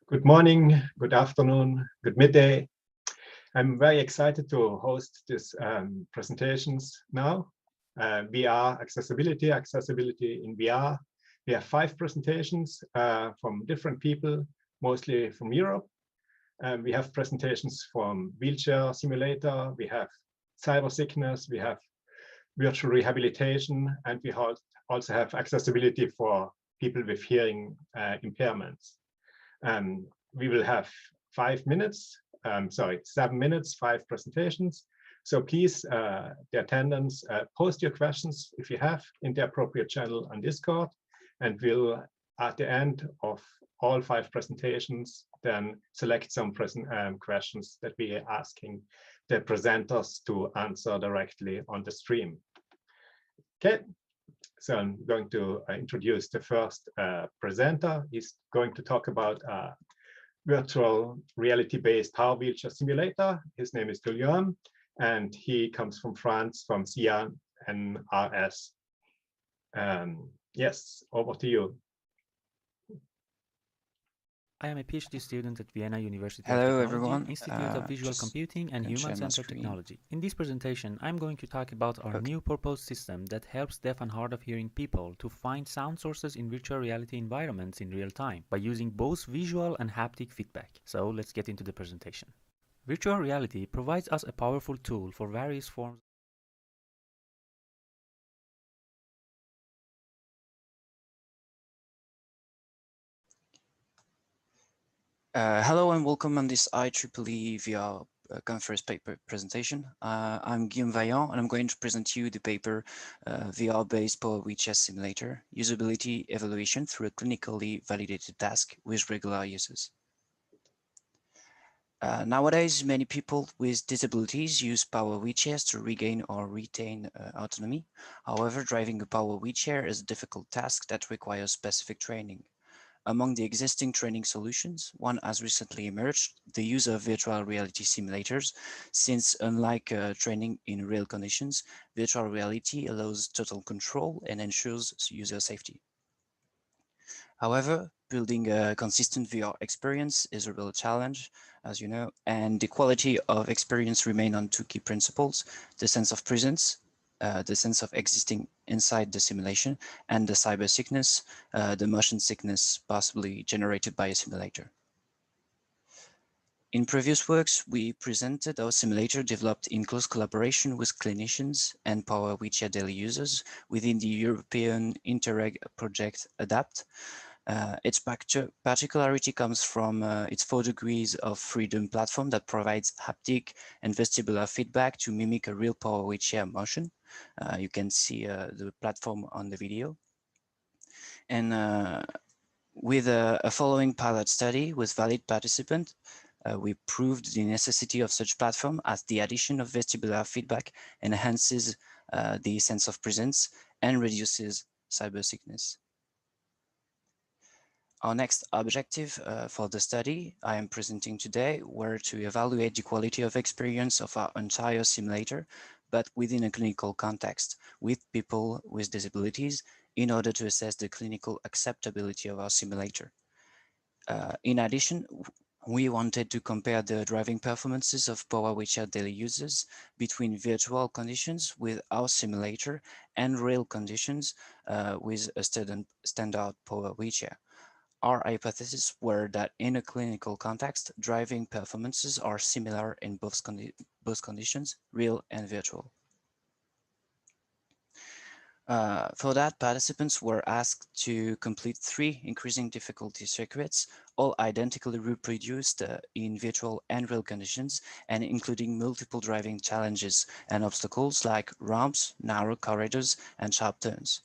Good morning, good afternoon, good midday. I'm very excited to host this presentations now. VR accessibility in VR. We have 5 presentations from different people, mostly from Europe. We have presentations from wheelchair simulator, we have cyber sickness, we have virtual rehabilitation, and we also have accessibility for people with hearing impairments. We will have 7 minutes, 5 presentations. So please, the attendants, post your questions if you have in the appropriate channel on Discord, and we'll, at the end of all 5 presentations, then select some questions that we are asking the presenters to answer directly on the stream. Okay. So I'm going to introduce the first presenter. He's going to talk about virtual reality-based power wheelchair simulator. His name is Guillaume, and he comes from France, from CNRS. Yes, over to you. I am a PhD student at Vienna University Hello, of Technology, everyone. Institute of Visual Computing and Human-Centered Technology. In this presentation, I'm going to talk about our new proposed system that helps deaf and hard of hearing people to find sound sources in virtual reality environments in real time by using both visual and haptic feedback. So let's get into the presentation. Virtual reality provides us a powerful tool for various forms. Hello and welcome on this IEEE VR conference paper presentation. I'm Guillaume Vaillant and I'm going to present to you the paper VR-based Power Wheelchair Simulator, Usability Evaluation through a clinically validated task with regular users. Nowadays, many people with disabilities use power wheelchairs to regain or retain autonomy. However, driving a power wheelchair is a difficult task that requires specific training. Among the existing training solutions, one has recently emerged, the use of virtual reality simulators, since unlike training in real conditions, virtual reality allows total control and ensures user safety. However, building a consistent VR experience is a real challenge, as you know, and the quality of experience remains on 2 key principles: the sense of presence, the sense of existing inside the simulation, and the cyber sickness, the motion sickness possibly generated by a simulator. In previous works, we presented our simulator developed in close collaboration with clinicians and power wheelchair daily users within the European Interreg project ADAPT. Its particularity comes from its 4 degrees of freedom platform that provides haptic and vestibular feedback to mimic a real power wheelchair motion. You can see the platform on the video. And with a following pilot study with valid participants, we proved the necessity of such platform as the addition of vestibular feedback enhances the sense of presence and reduces cyber sickness. Our next objective for the study I am presenting today were to evaluate the quality of experience of our entire simulator, but within a clinical context with people with disabilities in order to assess the clinical acceptability of our simulator. In addition, we wanted to compare the driving performances of power wheelchair daily users between virtual conditions with our simulator and real conditions with a standard power wheelchair. Our hypotheses were that in a clinical context, driving performances are similar in both conditions, real and virtual. For that, participants were asked to complete 3 increasing difficulty circuits, all identically reproduced in virtual and real conditions, and including multiple driving challenges and obstacles like ramps, narrow corridors, and sharp turns.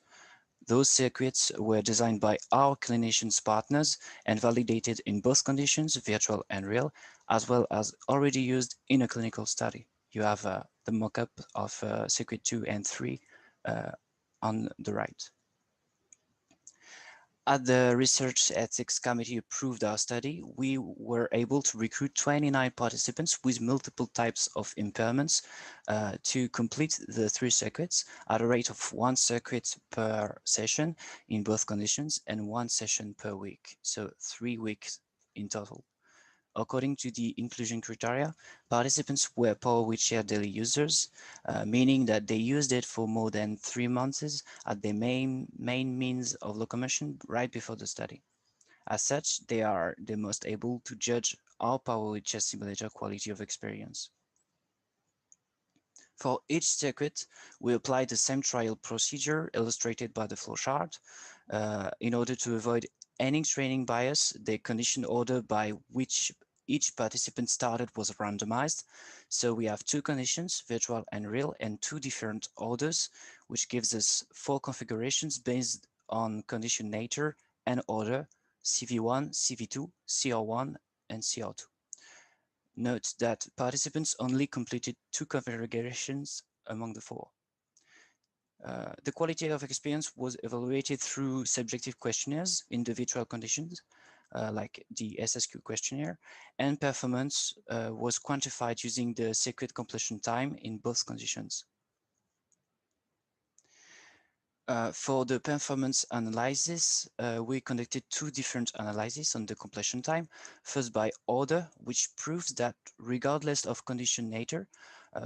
Those circuits were designed by our clinicians partners and validated in both conditions, virtual and real, as well as already used in a clinical study. You have the mock-up of circuit 2 and 3 on the right. As the Research Ethics Committee approved our study, we were able to recruit 29 participants with multiple types of impairments to complete the 3 circuits at a rate of 1 circuit per session in both conditions and 1 session per week, so 3 weeks in total. According to the inclusion criteria, participants were power wheelchair daily users, meaning that they used it for more than 3 months at their main means of locomotion right before the study. As such, they are the most able to judge our power wheelchair simulator quality of experience. For each circuit, we applied the same trial procedure illustrated by the flowchart. In order to avoid any training bias, the condition order by which each participant started was randomized. So we have two conditions, virtual and real, and two different orders, which gives us 4 configurations based on condition nature and order, CV1, CV2, CR1, and CR2. Note that participants only completed 2 configurations among the 4. The quality of experience was evaluated through subjective questionnaires in the virtual conditions, like the SSQ questionnaire, and performance was quantified using the circuit completion time in both conditions. For the performance analysis, we conducted 2 different analyses on the completion time. First by order, which proves that regardless of condition nature,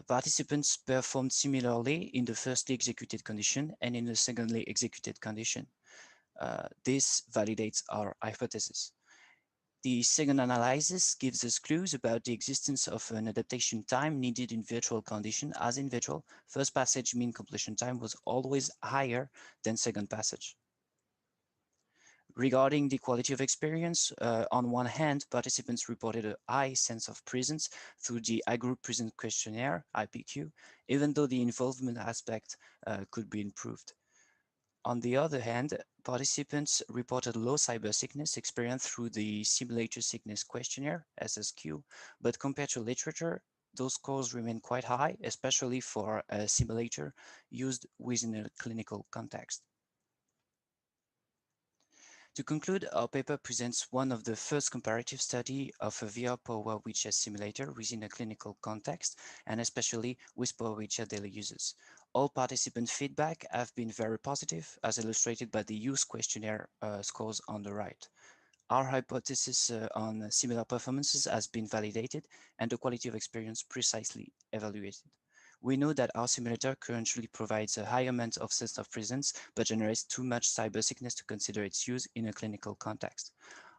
participants performed similarly in the firstly executed condition and in the secondly executed condition. This validates our hypothesis. The second analysis gives us clues about the existence of an adaptation time needed in virtual condition. As in virtual, first passage mean completion time was always higher than second passage. Regarding the quality of experience, on one hand, participants reported a high sense of presence through the iGroup Presence Questionnaire, IPQ, even though the involvement aspect could be improved. On the other hand, participants reported low cyber sickness experienced through the Simulator Sickness Questionnaire, SSQ, but compared to literature, those scores remain quite high, especially for a simulator used within a clinical context. To conclude, our paper presents one of the first comparative study of a VR power wheelchair simulator within a clinical context, and especially with power wheelchair daily users. All participant feedback have been very positive, as illustrated by the use questionnaire scores on the right. Our hypothesis on similar performances has been validated and the quality of experience precisely evaluated. We know that our simulator currently provides a high amount of sense of presence, but generates too much cyber sickness to consider its use in a clinical context.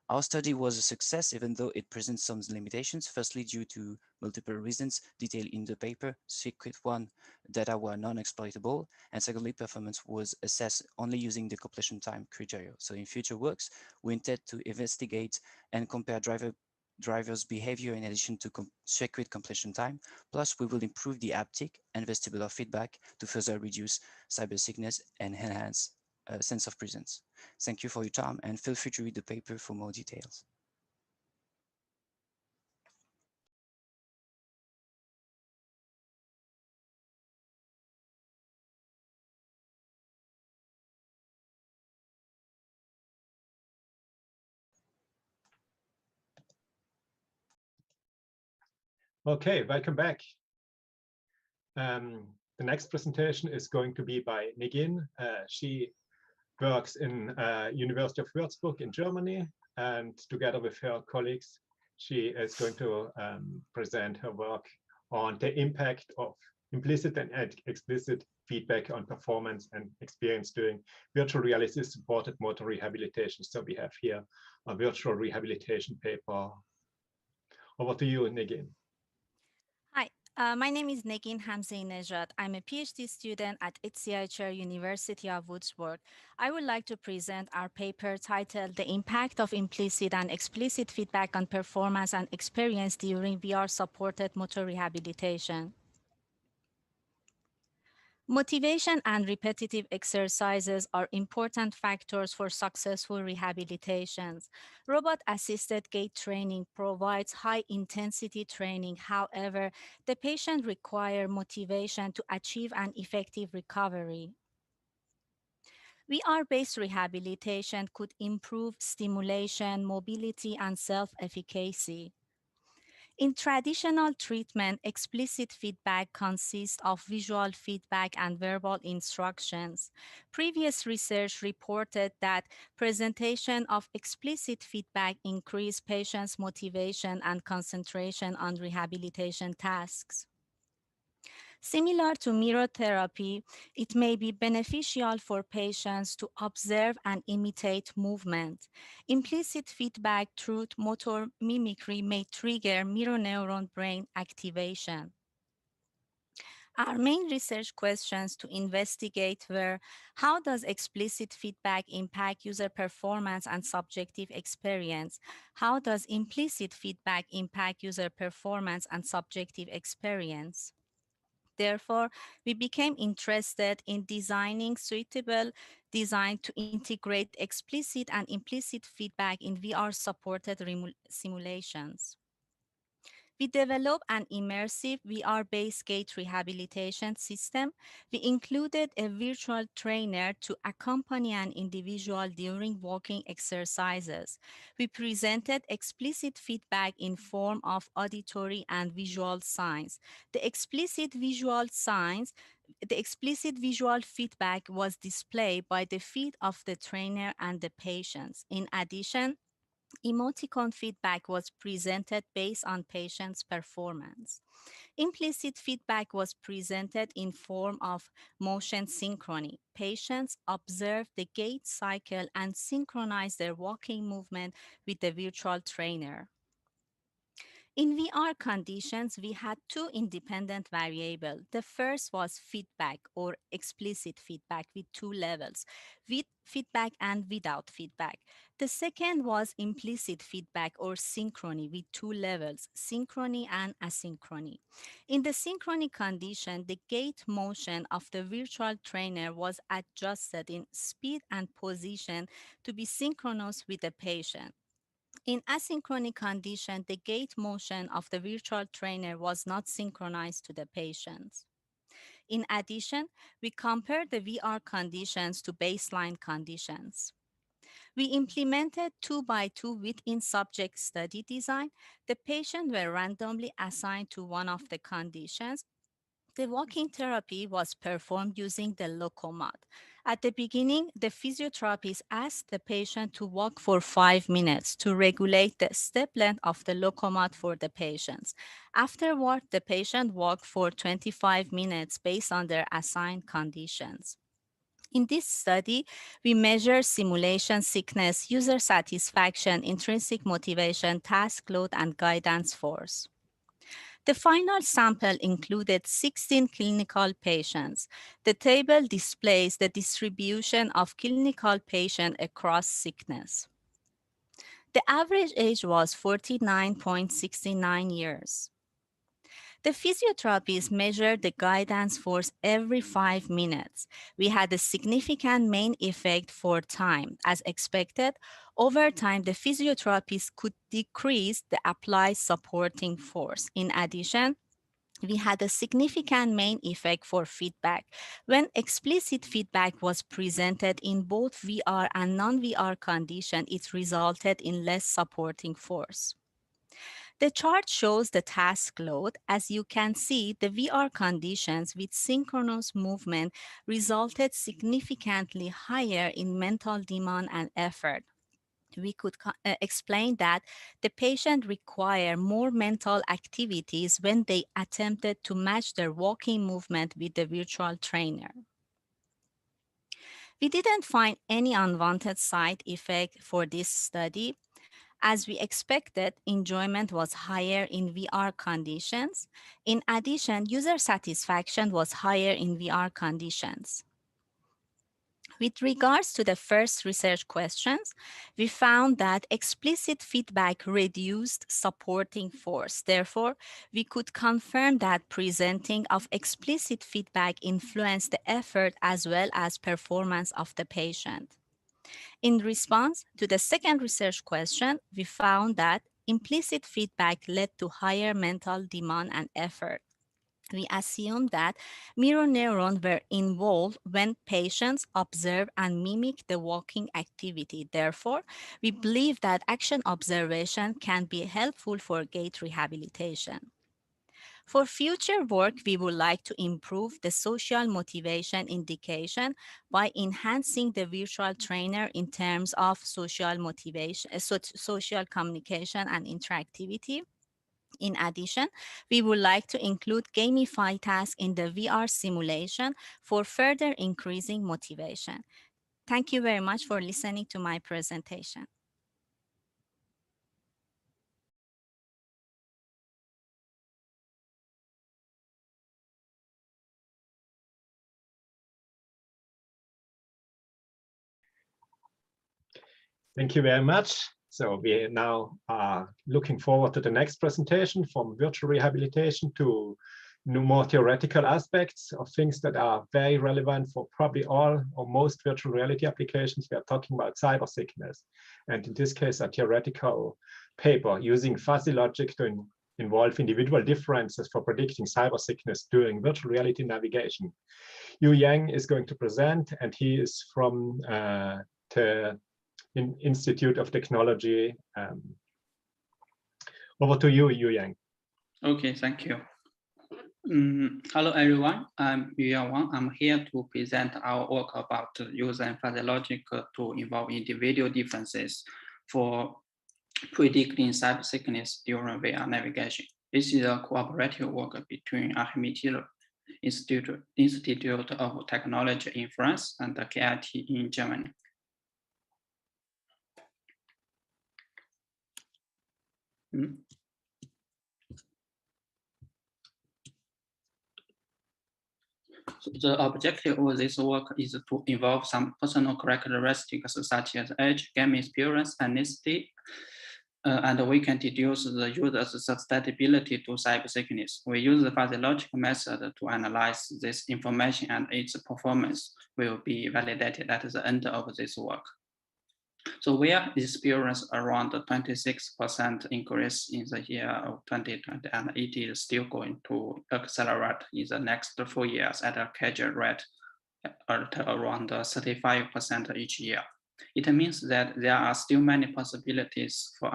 Our study was a success, even though it presents some limitations, firstly due to multiple reasons detailed in the paper. Circuit 1 data were non-exploitable, and secondly, performance was assessed only using the completion time criteria. So in future works, we intend to investigate and compare driver's behavior in addition to circuit completion time. Plus, we will improve the haptic and vestibular feedback to further reduce cyber sickness and enhance sense of presence. Thank you for your time and feel free to read the paper for more details. Okay, welcome back. The next presentation is going to be by Negin. She works in University of Würzburg in Germany, and together with her colleagues, she is going to present her work on the impact of implicit and explicit feedback on performance and experience during virtual reality supported motor rehabilitation. So we have here a virtual rehabilitation paper. Over to you, Negin. Hi, my name is Negin Hamzeh-Nejad. I'm a PhD student at HCI Chair University of Würzburg. I would like to present our paper titled The Impact of Implicit and Explicit Feedback on Performance and Experience During VR-Supported Motor Rehabilitation. Motivation and repetitive exercises are important factors for successful rehabilitations. Robot-assisted gait training provides high-intensity training. However, the patient requires motivation to achieve an effective recovery. VR-based rehabilitation could improve stimulation, mobility, and self-efficacy. In traditional treatment, explicit feedback consists of visual feedback and verbal instructions. Previous research reported that presentation of explicit feedback increased patients' motivation and concentration on rehabilitation tasks. Similar to mirror therapy, it may be beneficial for patients to observe and imitate movement. Implicit feedback through motor mimicry may trigger mirror neuron brain activation. Our main research questions to investigate were: how does explicit feedback impact user performance and subjective experience? How does implicit feedback impact user performance and subjective experience? Therefore, we became interested in designing suitable design to integrate explicit and implicit feedback in VR-supported simulations. We developed an immersive VR-based gait rehabilitation system. We included a virtual trainer to accompany an individual during walking exercises. We presented explicit feedback in form of auditory and visual signs. The explicit visual feedback was displayed by the feet of the trainer and the patients. In addition, emoticon feedback was presented based on patient's performance. Implicit feedback was presented in form of motion synchrony. Patients observed the gait cycle and synchronized their walking movement with the virtual trainer. In VR conditions, we had two independent variables. The first was feedback or explicit feedback with two levels, with feedback and without feedback. The second was implicit feedback or synchrony with two levels, synchrony and asynchrony. In the synchrony condition, the gait motion of the virtual trainer was adjusted in speed and position to be synchronous with the patient. In asynchronic condition, the gait motion of the virtual trainer was not synchronized to the patient. In addition, we compared the VR conditions to baseline conditions. We implemented 2x2 within subject study design. The patients were randomly assigned to one of the conditions. The walking therapy was performed using the Locomod. At the beginning, the physiotherapist asked the patient to walk for 5 minutes to regulate the step length of the Locomod for the patients. Afterward, the patient walked for 25 minutes based on their assigned conditions. In this study, we measure simulation sickness, user satisfaction, intrinsic motivation, task load, and guidance force. The final sample included 16 clinical patients. The table displays the distribution of clinical patients across sickness. The average age was 49.69 years. The physiotherapists measured the guidance force every 5 minutes. We had a significant main effect for time. As expected, over time, the physiotherapist could decrease the applied supporting force. In addition, we had a significant main effect for feedback. When explicit feedback was presented in both VR and non-VR condition, it resulted in less supporting force. The chart shows the task load. As you can see, the VR conditions with synchronous movement resulted significantly higher in mental demand and effort. We could explain that the patient required more mental activities when they attempted to match their walking movement with the virtual trainer. We didn't find any unwanted side effect for this study. As we expected, enjoyment was higher in VR conditions. In addition, user satisfaction was higher in VR conditions. With regards to the first research questions, we found that explicit feedback reduced supporting force. Therefore, we could confirm that presenting of explicit feedback influenced the effort as well as performance of the patient. In response to the second research question, we found that implicit feedback led to higher mental demand and effort. We assume that mirror neurons were involved when patients observe and mimic the walking activity. Therefore, we believe that action observation can be helpful for gait rehabilitation. For future work, we would like to improve the social motivation indication by enhancing the virtual trainer in terms of social motivation, social communication and interactivity. In addition, we would like to include gamified tasks in the VR simulation for further increasing motivation. Thank you very much for listening to my presentation. Thank you very much. So we now are looking forward to the next presentation from virtual rehabilitation to more theoretical aspects of things that are very relevant for probably all or most virtual reality applications. We are talking about cyber sickness. And in this case, a theoretical paper using fuzzy logic to involve individual differences for predicting cyber sickness during virtual reality navigation. Yu Yang is going to present, and he is from the Institute of Technology. Over to you, Yu Yang. Okay, thank you. Hello, everyone. I'm Yu Yang Wang. I'm here to present our work about using fuzzy logic to involve individual differences for predicting cyber sickness during VR navigation. This is a cooperative work between IEEE Institute of Technology in France and the KIT in Germany. So the objective of this work is to involve some personal characteristics such as age, game experience, ethnicity, and we can deduce the user's susceptibility to cyber sickness. We use the fuzzy logic method to analyze this information, and its performance will be validated at the end of this work. So we are experienced around 26% increase in the year of 2020, and it is still going to accelerate in the next 4 years at a casual rate at around 35% each year. It means that there are still many possibilities for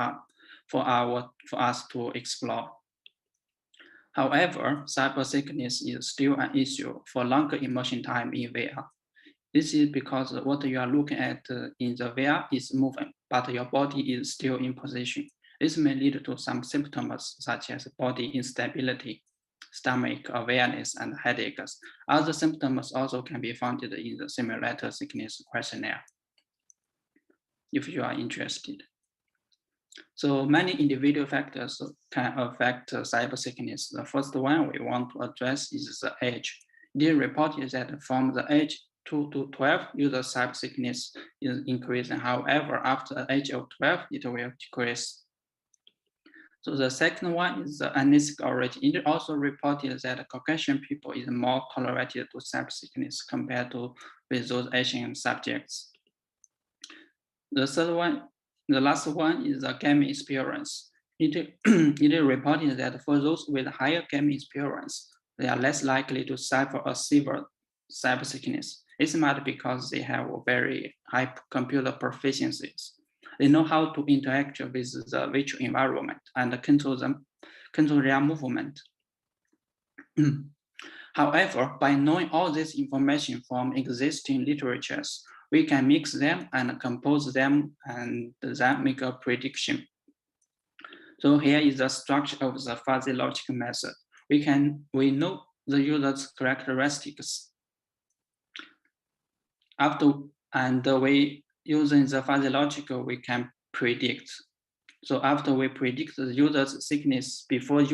us to explore. However, cyber sickness is still an issue for longer immersion time in VR. This is because what you are looking at in the VR is moving, but your body is still in position. This may lead to some symptoms such as body instability, stomach awareness, and headaches. Other symptoms also can be found in the simulator sickness questionnaire, if you are interested. So many individual factors can affect cyber sickness. The first one we want to address is the age. It is reported that from the age 2 to 12, user cyber sickness is increasing. However, after the age of 12, it will decrease. So the second one is the ethnic origin. It also reported that Caucasian people is more tolerated to cyber sickness compared to with those Asian subjects. The third one, the last one is the game experience. It is reported that for those with higher game experience, they are less likely to suffer a severe cyber sickness. It's not because they have very high computer proficiencies. They know how to interact with the virtual environment and control their movement. However, by knowing all this information from existing literatures, we can mix them and compose them and then make a prediction. So here is the structure of the fuzzy logic method. We know the user's characteristics. Using the fuzzy logic, we can predict. So after we predict the user's sickness before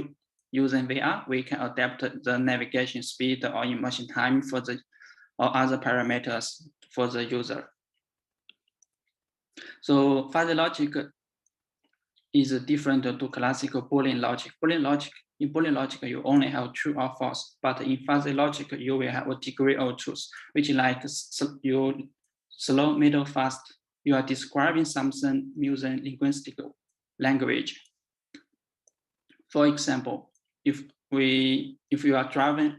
using VR, we can adapt the navigation speed or immersion time or other parameters for the user. So fuzzy logic is different to classical Boolean logic. In Boolean logic, you only have true or false, but in fuzzy logic, you will have a degree of truth, which is like you slow, middle, fast. You are describing something using linguistic language. For example, if if you are driving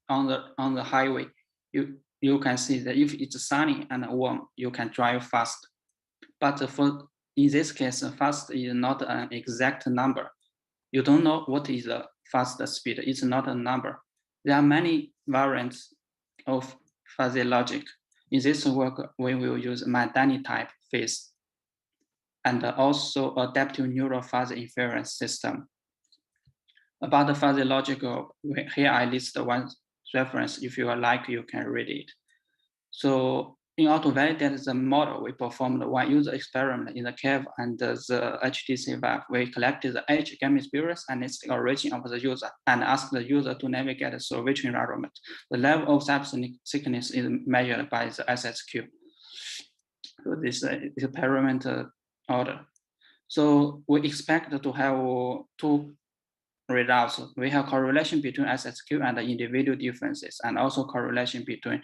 on the highway, you can see that if it's sunny and warm, you can drive fast. But in this case, fast is not an exact number. You don't know what is the fast speed. It's not a number. There are many variants of fuzzy logic. In this work, we will use Madani type phase and also adaptive neural fuzzy inference system. About the fuzzy logic, here I list one reference. If you like, you can read it. So in order to validate the model, we performed one user experiment in the cave and the HTC Vive. We collected the age, game experience, and its origin of the user, and asked the user to navigate through which environment. The level of subsonic thickness is measured by the SSQ. So this is a parameter order. So we expect to have two results. We have correlation between SSQ and the individual differences, and also correlation between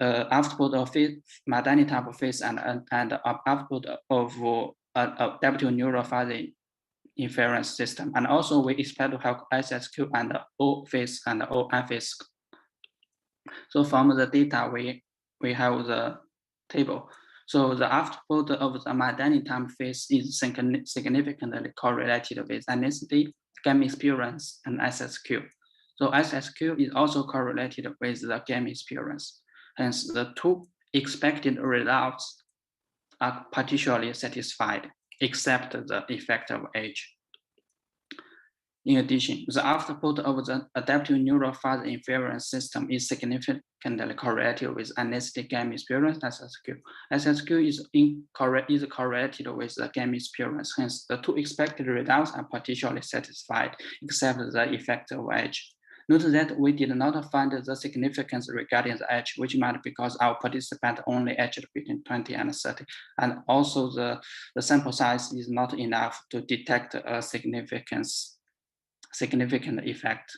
output of Madani type of phase and output of adaptive neural fuzzy inference system. And also we expect to have SSQ and O phase and O phase. So from the data, we have the table. So the output of the Madani time phase is significantly correlated with ethnicity, game experience, and SSQ. So SSQ is also correlated with the game experience. Hence, the two expected results are partially satisfied, except the effect of age. In addition, the output of the adaptive neural fuzzy inference system is significantly correlated with ethnicity, game experience, SSQ. SSQ is correlated with the game experience. Hence, the two expected results are partially satisfied, except the effect of age. Note that we did not find the significance regarding the age, which might be because our participant only aged between 20 and 30. And also the sample size is not enough to detect a significant effect.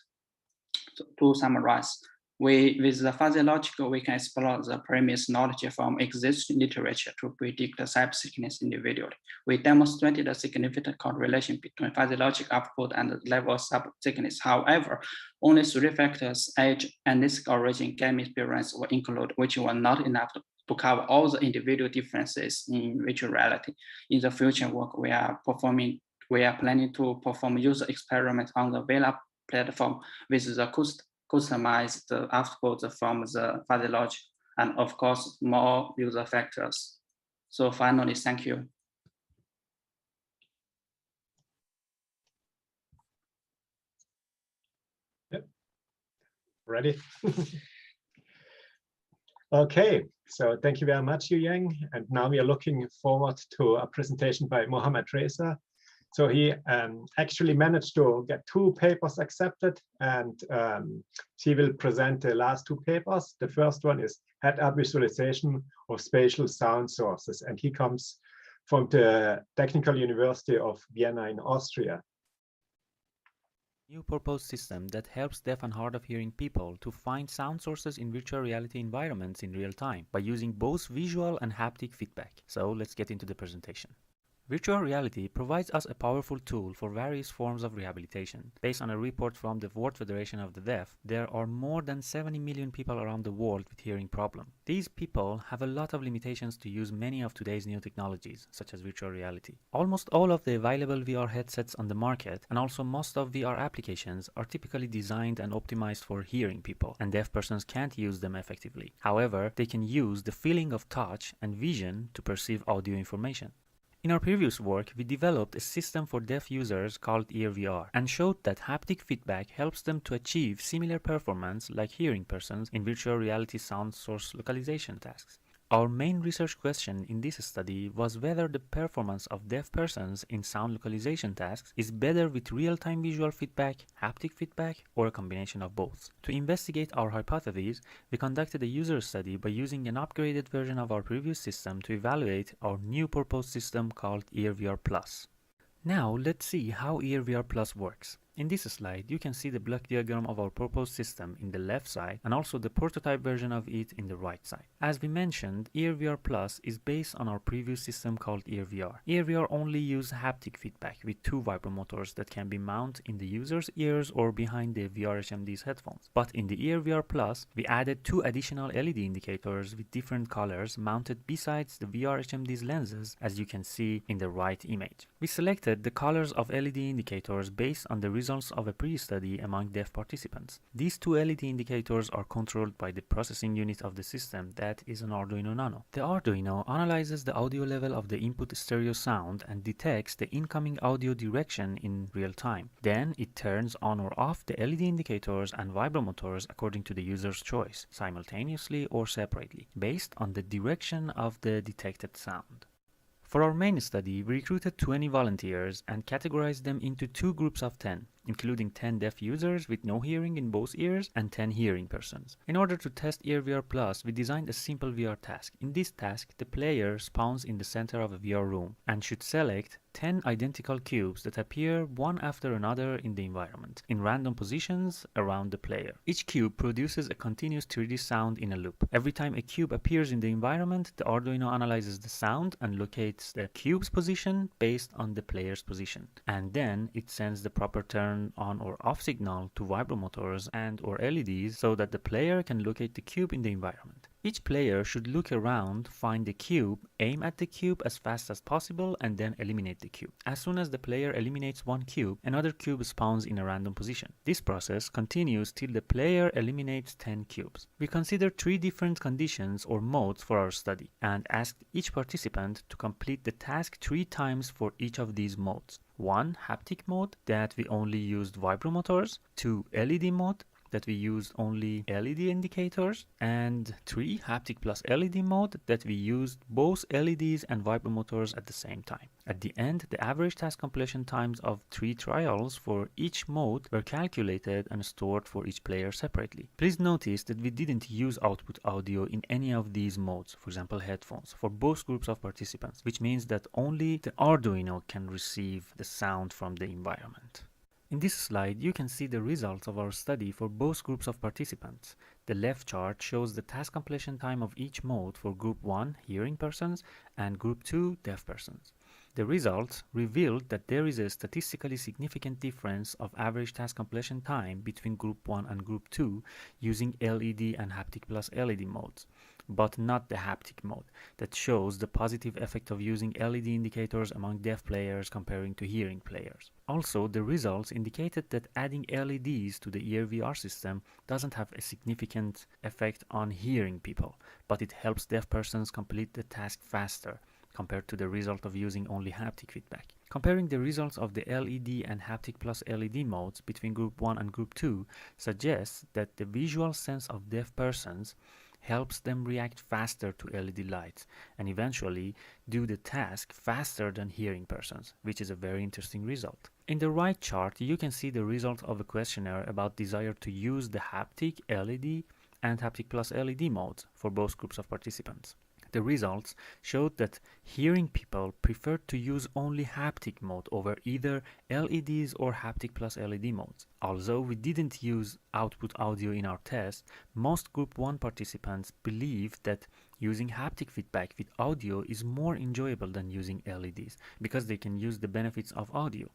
So to summarize, with the fuzzy logic, we can explore the premise knowledge from existing literature to predict the cyber thickness individually. We demonstrated a significant correlation between fuzzy logic output and the level of sub thickness. However, only three factors, age, ethnic origin, game experience were included, which were not enough to cover all the individual differences in virtual reality. In the future work we are planning to perform user experiments on the Vela platform with the customized output from the fuzzy logic, and of course, more user factors. So finally, thank you. Yep. Ready? Okay, so thank you very much, Yu Yang. And now we are looking forward to a presentation by Mohammed Reza. So he actually managed to get 2 papers accepted, and he will present the last 2 papers. The first one is head-up visualization of spatial sound sources, and he comes from the Technical University of Vienna in Austria. New proposed system that helps deaf and hard of hearing people to find sound sources in virtual reality environments in real time by using both visual and haptic feedback. So let's get into the presentation. Virtual reality provides us a powerful tool for various forms of rehabilitation. Based on a report from the World Federation of the Deaf, there are more than 70 million people around the world with hearing problems. These people have a lot of limitations to use many of today's new technologies, such as virtual reality. Almost all of the available VR headsets on the market, and also most of VR applications, are typically designed and optimized for hearing people, and deaf persons can't use them effectively. However, they can use the feeling of touch and vision to perceive audio information. In our previous work, we developed a system for deaf users called EarVR and showed that haptic feedback helps them to achieve similar performance like hearing persons in virtual reality sound source localization tasks. Our main research question in this study was whether the performance of deaf persons in sound localization tasks is better with real-time visual feedback, haptic feedback, or a combination of both. To investigate our hypotheses, we conducted a user study by using an upgraded version of our previous system to evaluate our new proposed system called EarVR Plus. Now let's see how EarVR Plus works. In this slide, you can see the block diagram of our proposed system in the left side and also the prototype version of it in the right side. As we mentioned, EarVR Plus is based on our previous system called EarVR. EarVR only uses haptic feedback with two vibromotors that can be mounted in the user's ears or behind the VRHMD's headphones. But in the EarVR Plus, we added two additional LED indicators with different colors mounted besides the VRHMD's lenses, as you can see in the right image. We selected the colors of LED indicators based on the results of a pre-study among deaf participants. These two LED indicators are controlled by the processing unit of the system, that is an Arduino Nano. The Arduino analyzes the audio level of the input stereo sound and detects the incoming audio direction in real time. Then it turns on or off the LED indicators and vibromotors according to the user's choice, simultaneously or separately, based on the direction of the detected sound. For our main study, we recruited 20 volunteers and categorized them into two groups of 10, including 10 deaf users with no hearing in both ears and 10 hearing persons. In order to test EarVR Plus, we designed a simple VR task. In this task, the player spawns in the center of a VR room and should select 10 identical cubes that appear one after another in the environment, in random positions around the player. Each cube produces a continuous 3D sound in a loop. Every time a cube appears in the environment, the Arduino analyzes the sound and locates the cube's position based on the player's position. And then it sends the proper turn on or off signal to vibromotors and or LEDs so that the player can locate the cube in the environment. Each player should look around, find the cube, aim at the cube as fast as possible, and then eliminate the cube. As soon as the player eliminates one cube, another cube spawns in a random position. This process continues till the player eliminates 10 cubes. We considered 3 different conditions or modes for our study and asked each participant to complete the task 3 times for each of these modes. 1. Haptic mode, that we only used vibromotors. 2. LED mode, that we used only LED indicators, and 3. Haptic plus LED mode, that we used both LEDs and vibromotors at the same time. At the end, the average task completion times of 3 trials for each mode were calculated and stored for each player separately. Please notice that we didn't use output audio in any of these modes, for example headphones, for both groups of participants, which means that only the Arduino can receive the sound from the environment. In this slide, you can see the results of our study for both groups of participants. The left chart shows the task completion time of each mode for Group 1, hearing persons, and Group 2, deaf persons. The results revealed that there is a statistically significant difference of average task completion time between Group 1 and Group 2 using LED and Haptic plus LED modes, but not the haptic mode, that shows the positive effect of using LED indicators among deaf players comparing to hearing players. Also, the results indicated that adding LEDs to the EarVR system doesn't have a significant effect on hearing people, but it helps deaf persons complete the task faster compared to the result of using only haptic feedback. Comparing the results of the LED and haptic plus LED modes between Group 1 and Group 2 suggests that the visual sense of deaf persons helps them react faster to LED lights and eventually do the task faster than hearing persons, which is a very interesting result. In the right chart, you can see the result of a questionnaire about desire to use the haptic, LED, and haptic plus LED modes for both groups of participants. The results showed that hearing people preferred to use only haptic mode over either LEDs or haptic plus LED modes. Although we didn't use output audio in our test, most Group 1 participants believe that using haptic feedback with audio is more enjoyable than using LEDs because they can use the benefits of audio.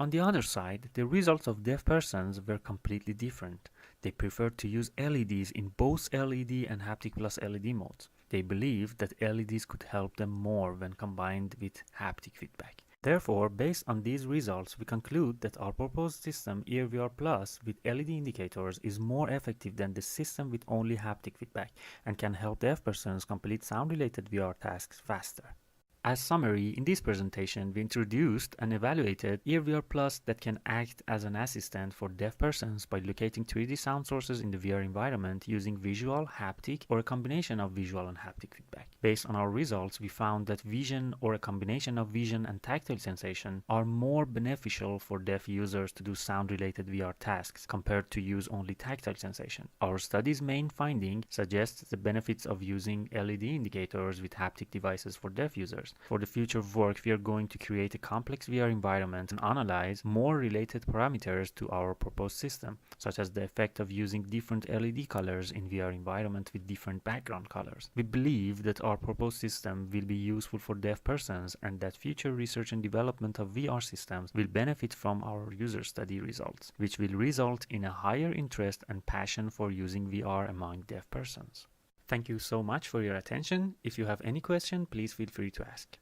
On the other side, the results of deaf persons were completely different. They preferred to use LEDs in both LED and haptic plus LED modes. They believe that LEDs could help them more when combined with haptic feedback. Therefore, based on these results, we conclude that our proposed system EarVR Plus with LED indicators is more effective than the system with only haptic feedback and can help deaf persons complete sound-related VR tasks faster. As summary, in this presentation, we introduced and evaluated EarVR Plus that can act as an assistant for deaf persons by locating 3D sound sources in the VR environment using visual, haptic, or a combination of visual and haptic feedback. Based on our results, we found that vision or a combination of vision and tactile sensation are more beneficial for deaf users to do sound-related VR tasks compared to use only tactile sensation. Our study's main finding suggests the benefits of using LED indicators with haptic devices for deaf users. users. For the future of work, we are going to create a complex VR environment and analyze more related parameters to our proposed system, such as the effect of using different LED colors in VR environment with different background colors. We believe that our proposed system will be useful for deaf persons and that future research and development of VR systems will benefit from our user study results, which will result in a higher interest and passion for using VR among deaf persons. Thank you so much for your attention. If you have any question, please feel free to ask.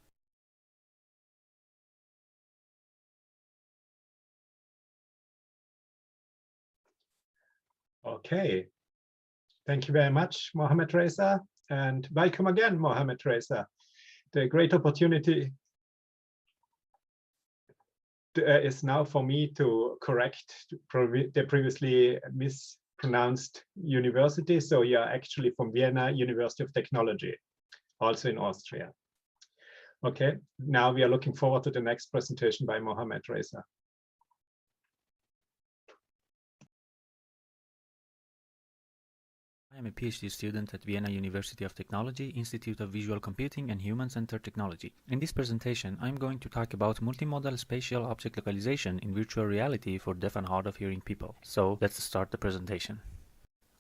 Okay. Thank you very much, Mohammed Reza, and welcome again, Mohammed Reza. The great opportunity is now for me to correct the previously mispronounced university. So you're actually from Vienna University of Technology, also in Austria. Okay, now we are looking forward to the next presentation by Mohammed Reza. I am a PhD student at Vienna University of Technology, Institute of Visual Computing and Human-Centered Technology. In this presentation, I'm going to talk about multimodal spatial object localization in virtual reality for deaf and hard of hearing people. So let's start the presentation.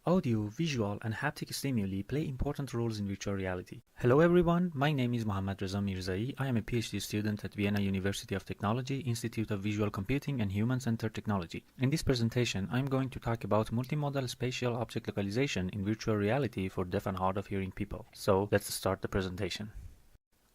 Audio, visual, and haptic stimuli play important roles in virtual reality. Hello everyone, my name is Mohammad Reza Mirzai. I am a PhD student at Vienna University of Technology, Institute of Visual Computing and Human-Centered Technology. In this presentation, I'm going to talk about multimodal spatial object localization in virtual reality for deaf and hard of hearing people. So let's start the presentation.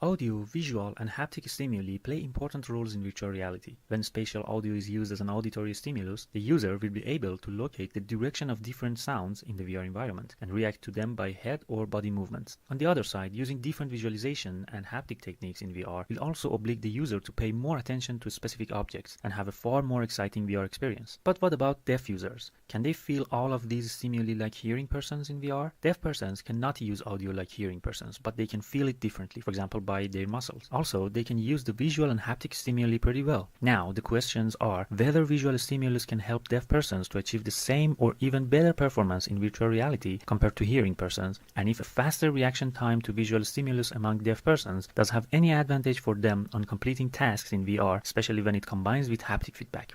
Audio, visual, and haptic stimuli play important roles in virtual reality. When spatial audio is used as an auditory stimulus, the user will be able to locate the direction of different sounds in the VR environment and react to them by head or body movements. On the other side, using different visualization and haptic techniques in VR will also oblige the user to pay more attention to specific objects and have a far more exciting VR experience. But what about deaf users? Can they feel all of these stimuli like hearing persons in VR? Deaf persons cannot use audio like hearing persons, but they can feel it differently, for example by their muscles. Also, they can use the visual and haptic stimuli pretty well. Now, the questions are whether visual stimulus can help deaf persons to achieve the same or even better performance in virtual reality compared to hearing persons, and if a faster reaction time to visual stimulus among deaf persons does have any advantage for them on completing tasks in VR, especially when it combines with haptic feedback.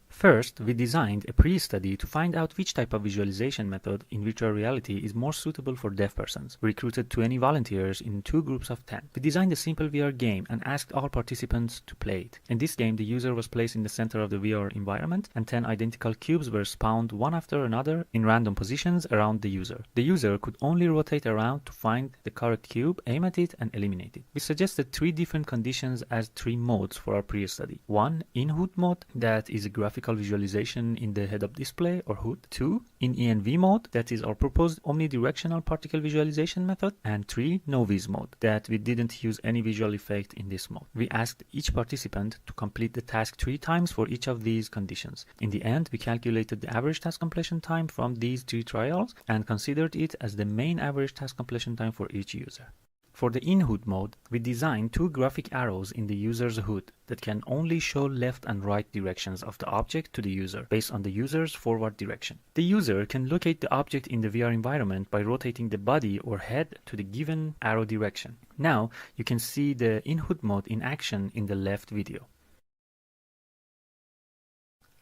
First, we designed a pre-study to find out which type of visualization method in virtual reality is more suitable for deaf persons. We recruited 20 volunteers in 2 groups of 10. We designed a simple VR game and asked all participants to play it. In this game, the user was placed in the center of the VR environment and 10 identical cubes were spawned one after another in random positions around the user. The user could only rotate around to find the correct cube, aim at it, and eliminate it. We suggested 3 different conditions as 3 modes for our pre-study. 1, in-hood mode, that is a graphical visualization in the head-up display or hood. 2, in ENV mode, that is our proposed omnidirectional particle visualization method. And 3, no-viz mode, that we didn't use any visual effect in this mode. We asked each participant to complete the task 3 times for each of these conditions. In the end, we calculated the average task completion time from these 3 trials and considered it as the main average task completion time for each user. For the in-hood mode, we designed 2 graphic arrows in the user's hood that can only show left and right directions of the object to the user based on the user's forward direction. The user can locate the object in the VR environment by rotating the body or head to the given arrow direction. Now, you can see the in-hood mode in action in the left video.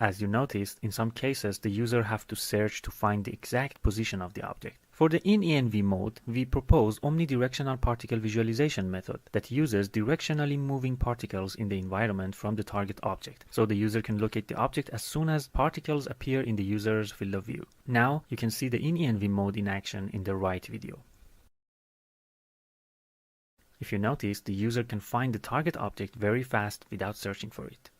As you noticed, in some cases, the user have to search to find the exact position of the object. For the in-ENV mode, we propose omnidirectional particle visualization method that uses directionally moving particles in the environment from the target object, so the user can locate the object as soon as particles appear in the user's field of view. Now, you can see the in-ENV mode in action in the right video. If you notice, the user can find the target object very fast without searching for it.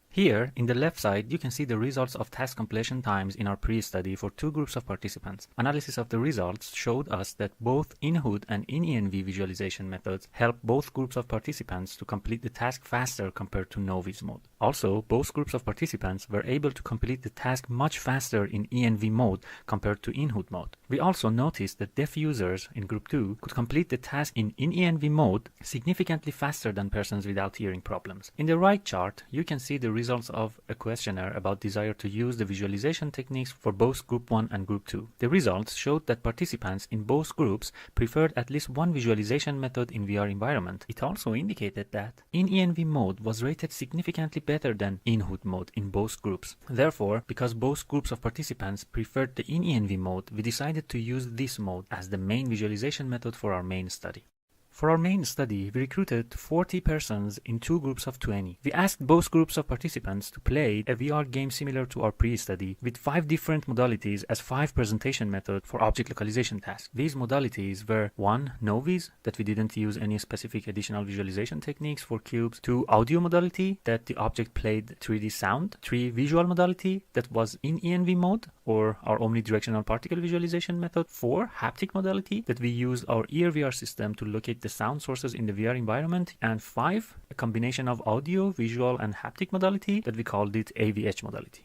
Here, in the left side, you can see the results of task completion times in our pre-study for 2 groups of participants. Analysis of the results showed us that both in-hood and in-ENV visualization methods help both groups of participants to complete the task faster compared to no-viz mode. Also, both groups of participants were able to complete the task much faster in ENV mode compared to in-hood mode. We also noticed that deaf users in group 2 could complete the task in ENV mode significantly faster than persons without hearing problems. In the right chart, you can see the results results of a questionnaire about desire to use the visualization techniques for both Group 1 and Group 2. The results showed that participants in both groups preferred at least one visualization method in VR environment. It also indicated that in-ENV mode was rated significantly better than in-HUD mode in both groups. Therefore, because both groups of participants preferred the in-ENV mode, we decided to use this mode as the main visualization method for our main study. For our main study, we recruited 40 persons in two groups of 20. We asked both groups of participants to play a VR game similar to our pre-study with 5 different modalities as 5 presentation methods for object localization tasks. These modalities were 1. Novice, that we didn't use any specific additional visualization techniques for cubes. 2. Audio modality, that the object played 3D sound. 3. Visual modality, that was in ENV mode or our omnidirectional particle visualization method. 4. Haptic modality, that we used our ear VR system to locate the sound sources in the VR environment. And 5. A combination of audio, visual, and haptic modality that we called it AVH modality.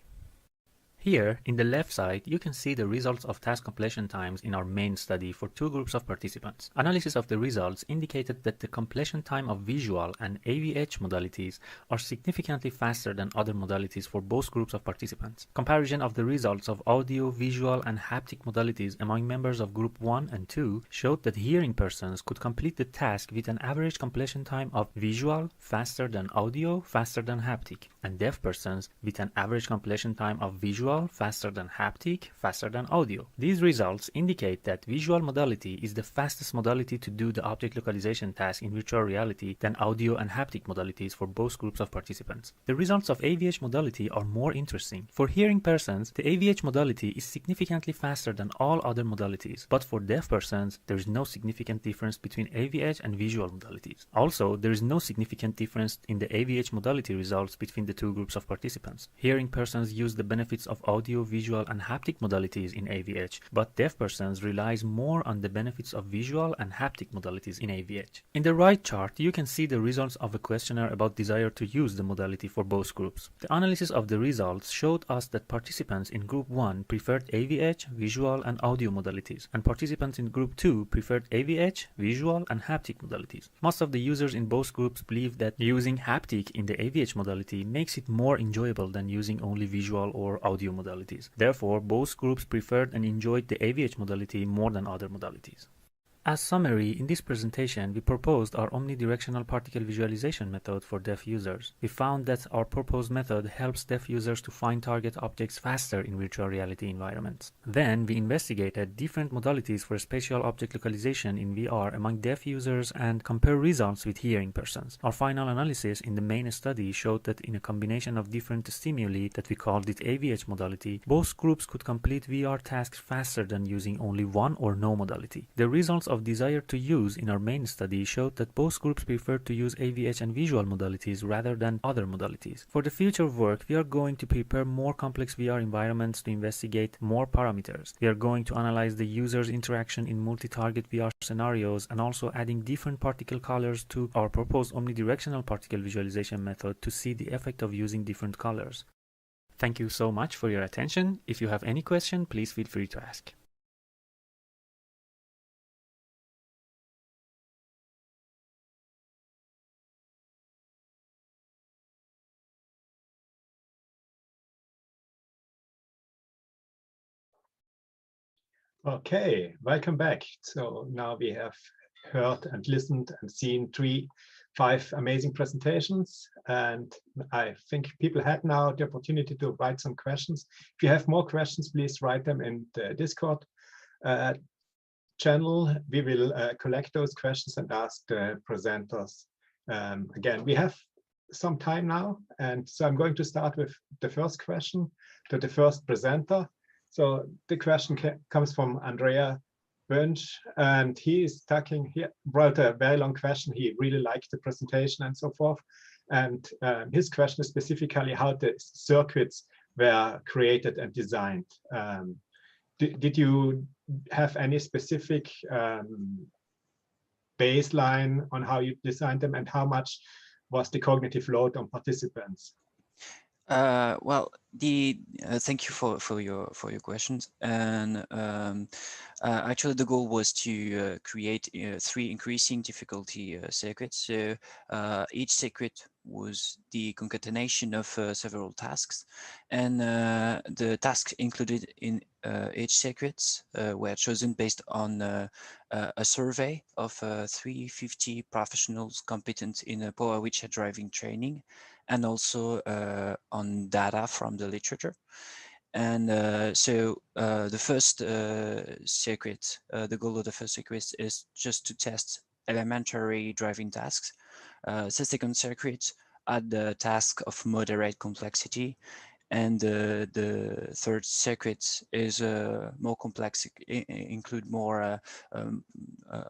Here, in the left side, you can see the results of task completion times in our main study for two groups of participants. Analysis of the results indicated that the completion time of visual and AVH modalities are significantly faster than other modalities for both groups of participants. Comparison of the results of audio, visual, and haptic modalities among members of Group 1 and 2 showed that hearing persons could complete the task with an average completion time of visual faster than audio, faster than haptic, and deaf persons with an average completion time of visual faster than haptic, faster than audio. These results indicate that visual modality is the fastest modality to do the object localization task in virtual reality than audio and haptic modalities for both groups of participants. The results of AVH modality are more interesting. For hearing persons, the AVH modality is significantly faster than all other modalities, but for deaf persons, there is no significant difference between AVH and visual modalities. Also, there is no significant difference in the AVH modality results between the two groups of participants. Hearing persons use the benefits of audio, visual, and haptic modalities in AVH, but deaf persons relies more on the benefits of visual and haptic modalities in AVH. In the right chart, you can see the results of a questionnaire about desire to use the modality for both groups. The analysis of the results showed us that participants in Group 1 preferred AVH, visual, and audio modalities, and participants in Group 2 preferred AVH, visual, and haptic modalities. Most of the users in both groups believe that using haptic in the AVH modality makes it more enjoyable than using only visual or audio modalities. Therefore, both groups preferred and enjoyed the AVH modality more than other modalities. As summary, in this presentation, we proposed our omnidirectional particle visualization method for deaf users. We found that our proposed method helps deaf users to find target objects faster in virtual reality environments. Then, we investigated different modalities for spatial object localization in VR among deaf users and compare results with hearing persons. Our final analysis in the main study showed that in a combination of different stimuli that we called it AVH modality, both groups could complete VR tasks faster than using only one or no modality. The results of desire to use in our main study showed that both groups preferred to use AVH and visual modalities rather than other modalities. For the future work, we are going to prepare more complex VR environments to investigate more parameters. We are going to analyze the user's interaction in multi-target VR scenarios and also adding different particle colors to our proposed omnidirectional particle visualization method to see the effect of using different colors. Thank you so much for your attention. If you have any question, please feel free to ask. Okay, welcome back. So now we have heard and listened and seen 5 amazing presentations, and I think people had now the opportunity to write some questions. If you have more questions, please write them in the Discord channel. We will collect those questions and ask the presenters. Again, we have some time now, and so I'm going to start with the first question to the first presenter. So the question comes from Andrea Bönsch, and he wrote a very long question. He really liked the presentation and so forth. And his question is specifically how the circuits were created and designed. Did you have any specific baseline on how you designed them, and how much was the cognitive load on participants? Well, thank you for your questions. And actually, the goal was to create 3 increasing difficulty circuits. So each circuit was the concatenation of several tasks, and the tasks included in each circuits were chosen based on a survey of 350 professionals competent in power wheelchair driving training, and also on data from the literature. And so the first circuit, the goal of the first circuit is just to test elementary driving tasks. The second circuit had the task of moderate complexity, and the third circuit is more complex, include more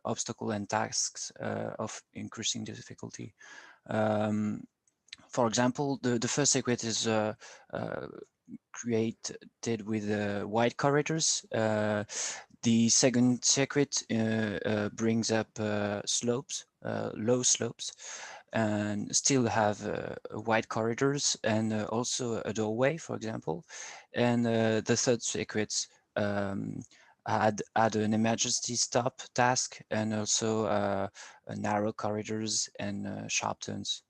obstacle and tasks of increasing difficulty. For example, the first circuit is created with wide corridors. The second circuit brings up slopes, low slopes, and still have wide corridors and also a doorway, for example. And the third circuit had an emergency stop task, and also narrow corridors and sharp turns.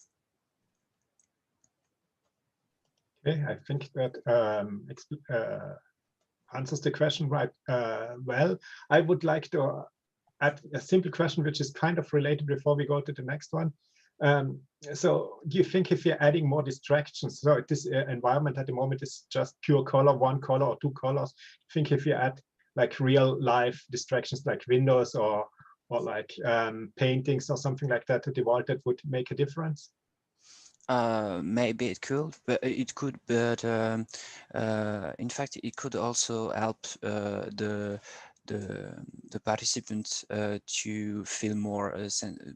Okay, I think that answers the question right well. I would like to add a simple question, which is kind of related before we go to the next one. So do you think if you're adding more distractions, so this environment at the moment is just pure color, one color or two colors, I think if you add like real life distractions like windows or like paintings or something like that to the wall, that would make a difference? Maybe it could, but in fact, it could also help the participants to feel more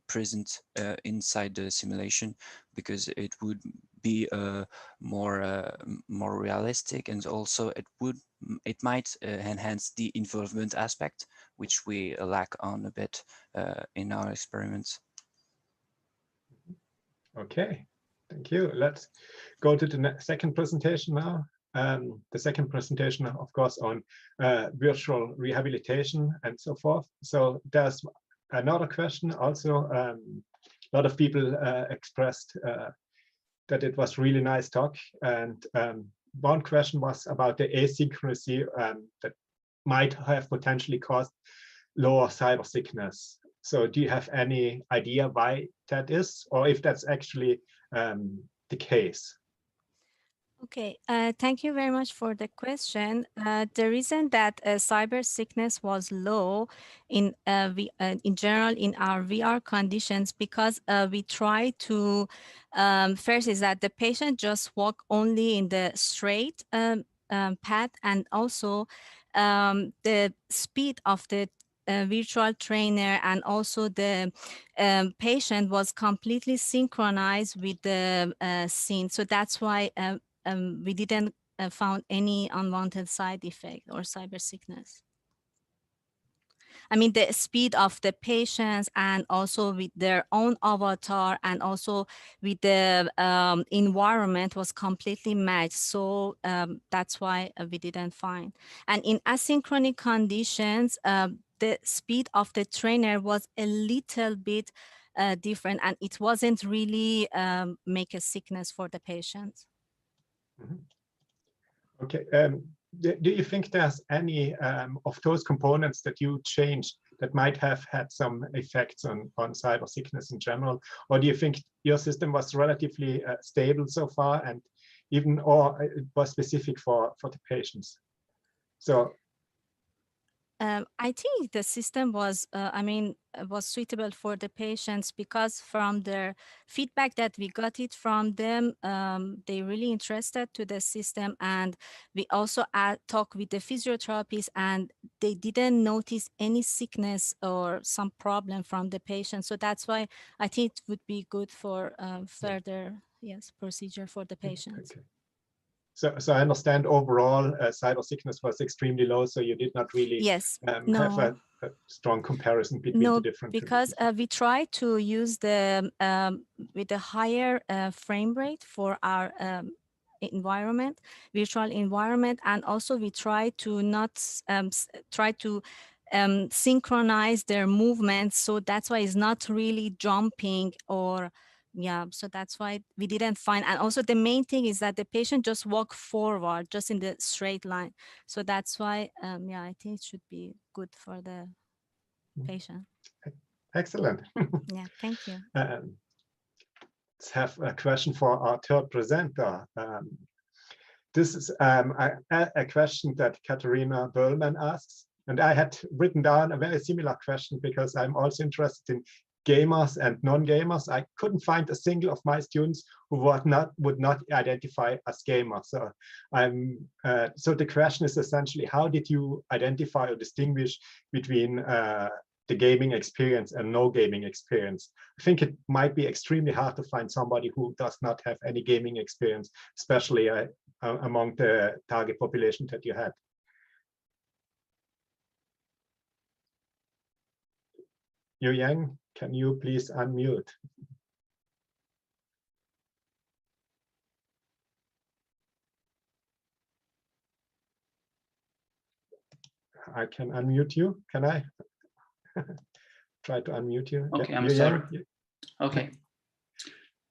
present inside the simulation, because it would be more realistic, and also it might enhance the involvement aspect, which we lack on a bit in our experiments. Okay. Thank you. Let's go to the second presentation now. The second presentation, of course, on virtual rehabilitation and so forth. So there's another question also. A lot of people expressed that it was really nice talk. And one question was about the asynchronicity that might have potentially caused lower cyber sickness. So do you have any idea why that is, or if that's actually the case? Okay, thank you very much for the question. The reason that cyber sickness was low in general in our VR conditions, because we try to first is that the patient just walk only in the straight path, and also the speed of the virtual trainer and also the patient was completely synchronized with the scene. So that's why we didn't found any unwanted side effect or cyber sickness. I mean, the speed of the patients and also with their own avatar and also with the environment was completely matched. So that's why we didn't find. And in asynchronous conditions, the speed of the trainer was a little bit different, and it wasn't really make a sickness for the patient. Mm-hmm. Okay. Do you think there's any of those components that you changed that might have had some effects on cyber sickness in general? Or do you think your system was relatively stable so far, and even, or it was specific for the patients? So I think the system was, was suitable for the patients, because from their feedback that we got it from them, they really interested to the system. And we also talked with the physiotherapists, and they didn't notice any sickness or some problem from the patient. So that's why I think it would be good for further procedure for the patients. Okay. So I understand overall cyber sickness was extremely low, so you did not really have a strong comparison between the different. Because we try to use the with a higher frame rate for our environment, virtual environment, and also we try to not synchronize their movements. So that's why it's not really jumping or yeah, so that's why we didn't find. And also the main thing is that the patient just walk forward just in the straight line. So that's why, yeah, I think it should be good for the patient. Excellent. Yeah, thank you. Let's have a question for our third presenter. This is a question that Katharina Böllman asks. And I had written down a very similar question because I'm also interested in gamers and non-gamers. I couldn't find a single of my students who would not identify as gamers. So so the question is essentially, how did you identify or distinguish between the gaming experience and no gaming experience? I think it might be extremely hard to find somebody who does not have any gaming experience, especially among the target population that you had. Yu Yang, can you please unmute? I can unmute you. Can I try to unmute you? Okay, yeah. I'm sorry. Okay.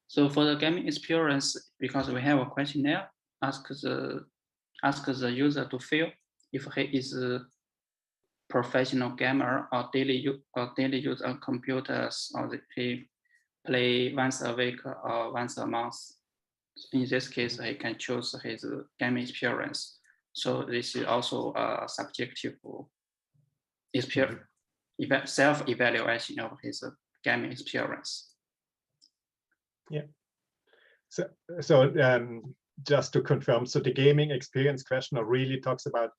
So for the gaming experience, because we have a questionnaire, ask the user to fill if he is a professional gamer or daily use on computers, or he play once a week or once a month. In this case, he can choose his gaming experience. So this is also a subjective self-evaluation of his gaming experience. Yeah. So just to confirm, so the gaming experience question really talks about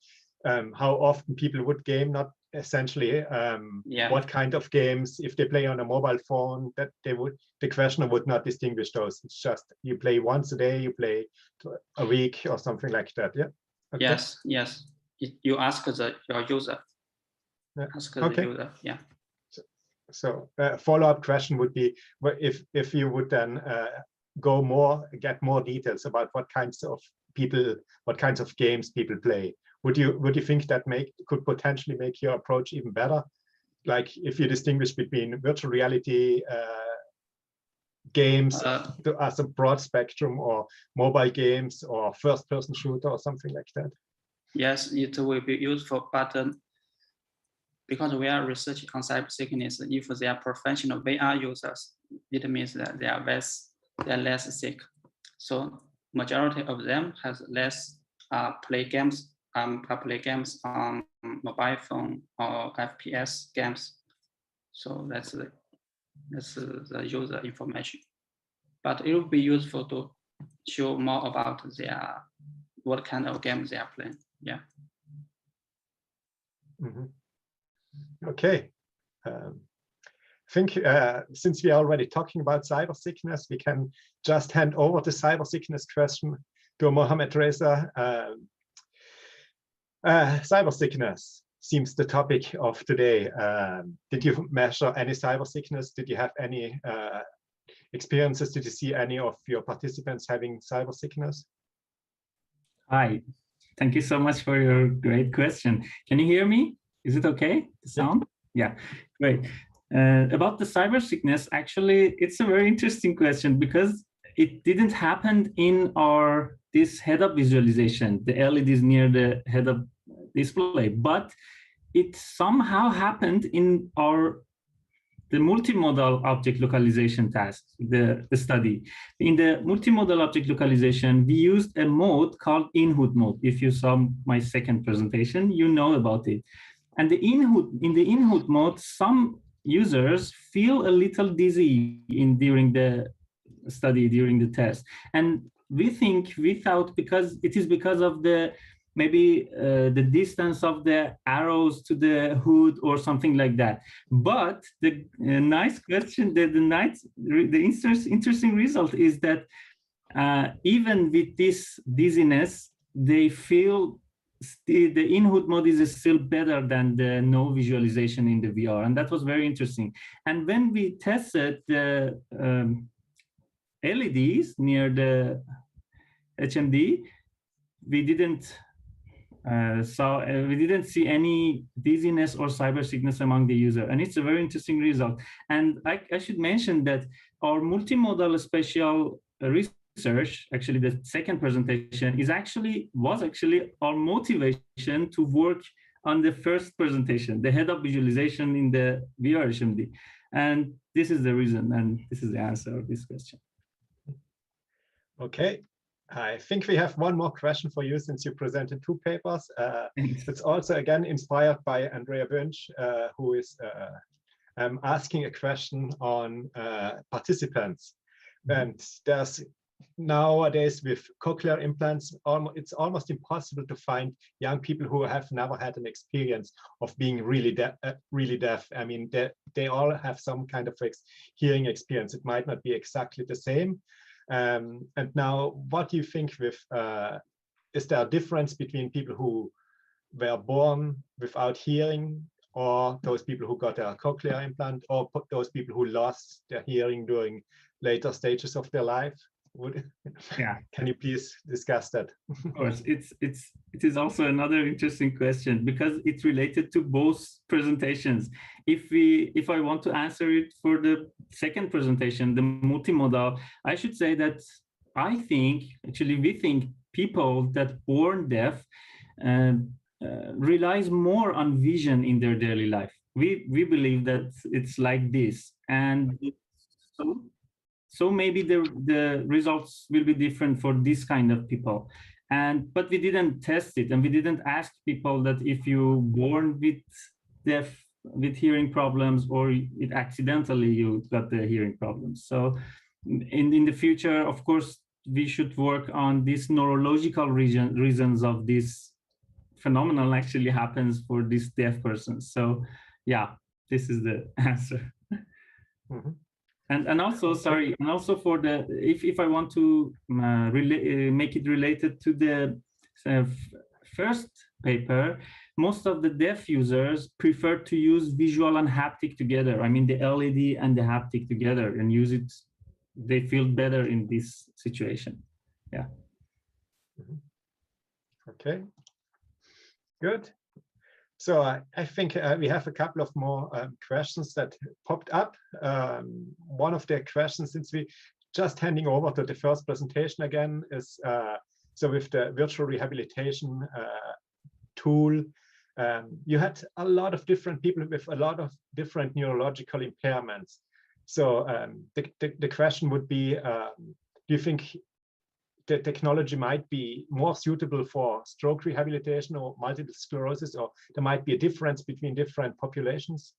how often people would game, not essentially what kind of games. If they play on a mobile phone, that the questioner would not distinguish those. It's just you play once a day, you play a week or something like that. Yeah. Okay. Yes. You ask your user. Ask the user. Yeah. So follow-up question would be, if you would then get more details about what kinds of games people play. Would you think that could potentially make your approach even better? Like if you distinguish between virtual reality games as a broad spectrum, or mobile games, or first-person shooter, or something like that? Yes, it will be useful, but because we are researching on cyber sickness, if they are professional VR users, it means that they are less sick. So majority of them has less play games on mobile phone or FPS games. So that's the user information. But it will be useful to show more about what kind of games they are playing. Yeah. Mm-hmm. Okay. I think since we are already talking about cyber sickness, we can just hand over the cyber sickness question to Mohammed Reza. Cyber sickness seems the topic of today. Did you measure any cyber sickness? Did you have any experiences? Did you see any of your participants having cyber sickness? Hi, thank you so much for your great question. Can you hear me? Is it okay, the sound? Yeah, great. About the cyber sickness, actually, it's a very interesting question because it didn't happen in this head-up visualization, the LEDs near the head-up display, but it somehow happened in the multimodal object localization task, the study. In the multimodal object localization, we used a mode called in-hood mode. If you saw my second presentation, you know about it. And in the in-hood mode, some users feel a little dizzy during the study, during the test. And we thought because of maybe the distance of the arrows to the hood or something like that. But the nice question, the interesting result is that even with this dizziness, they feel the in-hood mode is still better than the no visualization in the VR, and that was very interesting. And when we tested the LEDs near the HMD, we didn't we didn't see any dizziness or cyber sickness among the user, and it's a very interesting result. And I should mention that our multimodal spatial research, actually the second presentation, was actually our motivation to work on the first presentation, the head-up visualization in the VR HMD. And this is the reason, and this is the answer of this question. Okay. I think we have one more question for you since you presented two papers. It's also again inspired by Andrea Wünsch, who is asking a question on participants. And there's nowadays with cochlear implants, it's almost impossible to find young people who have never had an experience of being really deaf. I mean, they all have some kind of hearing experience. It might not be exactly the same. And now, what do you think with, is there a difference between people who were born without hearing, or those people who got a cochlear implant, or those people who lost their hearing during later stages of their life? Yeah. Can you please discuss that? Of course, it is also another interesting question because it's related to both presentations. If I want to answer it for the second presentation, the multimodal, I should say that we think people that born deaf relies more on vision in their daily life. We believe that it's like this, and so maybe the results will be different for this kind of people. But we didn't test it, and we didn't ask people that if you born with hearing problems or it accidentally you got the hearing problems. So in the future, of course, we should work on these neurological reasons of this phenomenon actually happens for these deaf persons. So yeah, this is the answer. Mm-hmm. And also, sorry, and also for the, if I want to make it related to the first paper, most of the deaf users prefer to use visual and haptic together. I mean, the LED and the haptic together and use it. They feel better in this situation. Yeah. Okay. Good. So I think we have a couple of more questions that popped up. One of the questions, since we just handing over to the first presentation again, is so with the virtual rehabilitation tool, you had a lot of different people with a lot of different neurological impairments. So the question would be, do you think the technology might be more suitable for stroke rehabilitation or multiple sclerosis, or there might be a difference between different populations?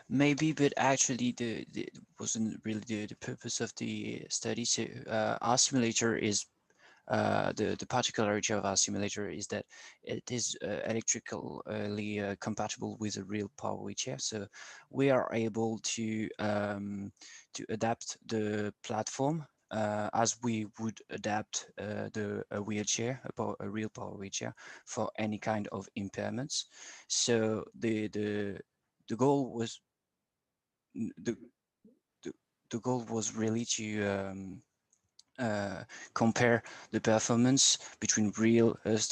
Maybe, but actually it wasn't really the purpose of the study. So our simulator is the particularity of our simulator is that it is electrically compatible with a real power wheelchair. So we are able to adapt the platform as we would adapt a wheelchair, a real power wheelchair, for any kind of impairments. So the goal was the goal was really to compare the performance between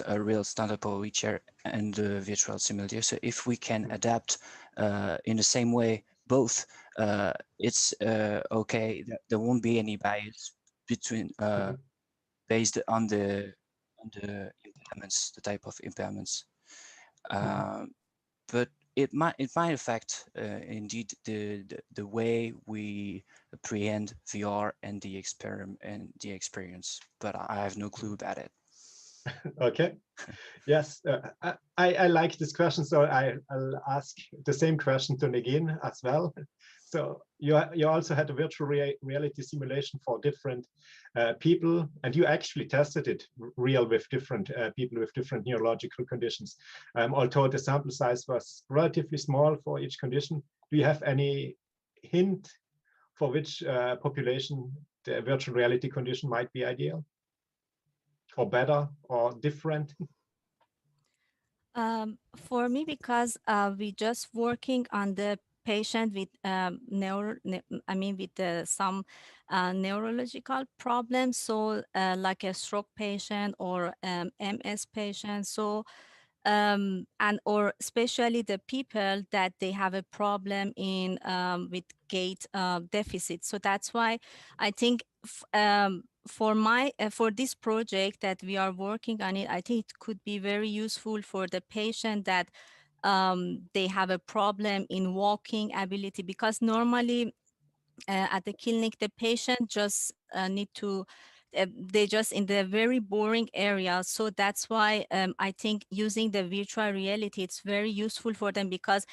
a real standard power wheelchair and the virtual simulator. So if we can adapt in the same way both, it's okay. There won't be any bias between based on the impairments, the type of impairments. But it might affect indeed the way we apprehend VR and the experience, but I have no clue about it. Okay. Yes, I like this question, so I'll ask the same question to Negin as well. So you also had a virtual reality simulation for different people, and you actually tested it real with different people with different neurological conditions. Although the sample size was relatively small for each condition, do you have any hint for which population the virtual reality condition might be ideal? Or better or different? For me, because we just working on the patient with some neurological problems, so like a stroke patient or MS patient. So and or especially the people that they have a problem in with gait deficit. So that's why I think for this project that we are working on it, I think it could be very useful for the patient that they have a problem in walking ability, because normally at the clinic, the patient just need to, they just in the very boring area. So that's why I think using the virtual reality, it's very useful for them, because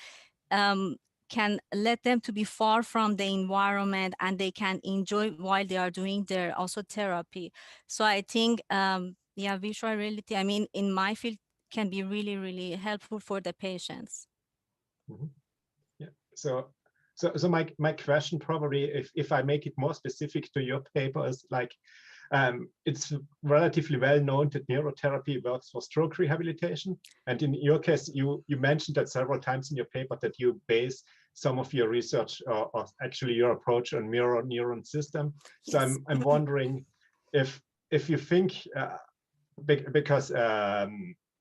can let them to be far from the environment and they can enjoy while they are doing their also therapy. So I think, yeah, virtual reality, I mean, in my field can be really, really helpful for the patients. Mm-hmm. Yeah. So my question probably, if I make it more specific to your paper, is like, it's relatively well known that neurotherapy works for stroke rehabilitation. And in your case, you mentioned that several times in your paper that you base some of your research or actually your approach on mirror neuron system. So Yes. I'm wondering if you think, because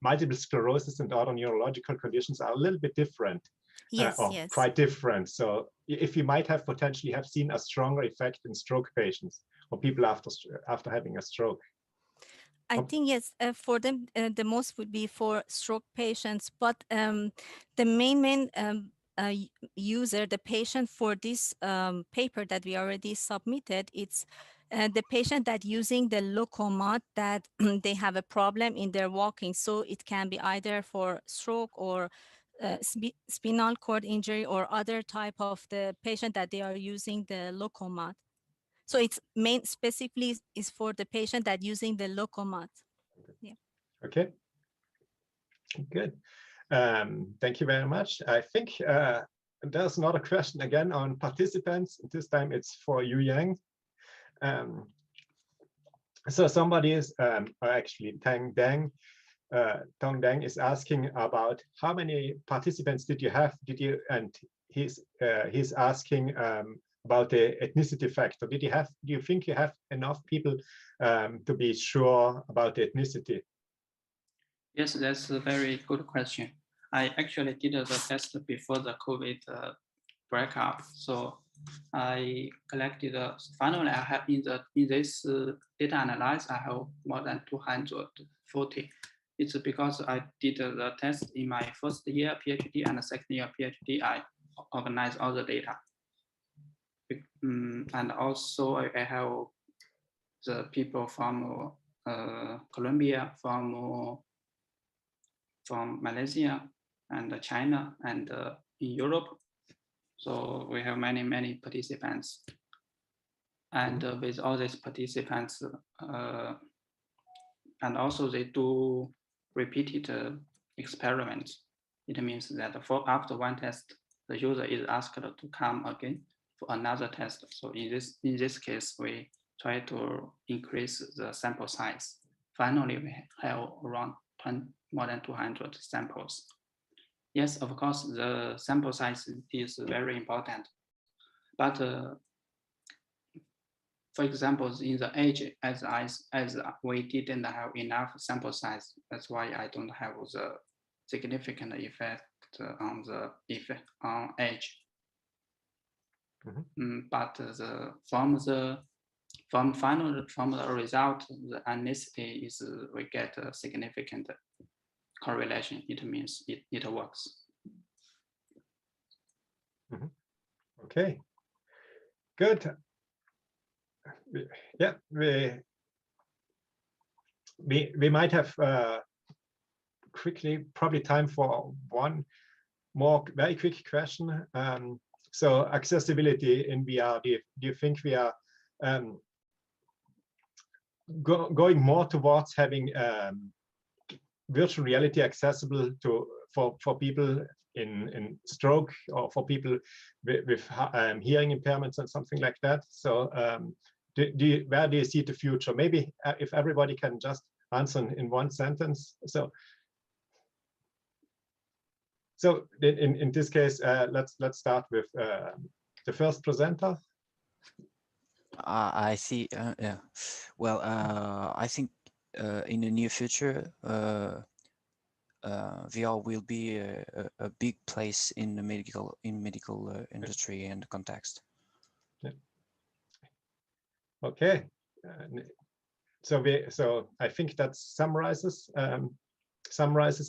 multiple sclerosis and other neurological conditions are a little bit different. Yes, or yes. quite different. So if you might have potentially have seen a stronger effect in stroke patients or people after having a stroke. I think yes, for them, the most would be for stroke patients, but the main user, the patient for this paper that we already submitted, it's the patient that using the Lokomat, that they have a problem in their walking. So it can be either for stroke or spinal cord injury or other type of the patient that they are using the Lokomat. So it's main specifically is for the patient that using the Lokomat. Yeah. Okay. Good. Thank you very much. I think there's another question again on participants. This time it's for Yu Yang. So somebody is actually Tang Deng. Tong Deng is asking about how many participants did you have? And he's asking about the ethnicity factor. Do you think you have enough people to be sure about the ethnicity? Yes, that's a very good question. I actually did the test before the COVID breakout. So I collected, finally I have in this data analysis, I have more than 240. It's because I did the test in my first year PhD and second year PhD, I organized all the data. And also I have the people from Colombia, from Malaysia and China and in Europe. So we have many participants. And with all these participants, and also they do repeated experiments. It means that after one test, the user is asked to come again for another test. So in this case, we try to increase the sample size. Finally, we have around more than 200 samples. Yes, of course, the sample size is very important. But for example, in the age, as we didn't have enough sample size, that's why I don't have the significant effect on the effect on age. But from the result, the ethnicity is we get a significant correlation. It means it works. Okay, good. Yeah, we might have quickly probably time for one more very quick question. So accessibility in VR, do you think we are going more towards having virtual reality accessible for people in stroke or for people with hearing impairments and something like that? So where do you see the future? Maybe if everybody can just answer in one sentence. So So in this case, let's start with the first presenter. I see. Yeah. Well, I think in the near future, VR will be a big place in the medical industry and context. Yeah. Okay. So I think that summarizes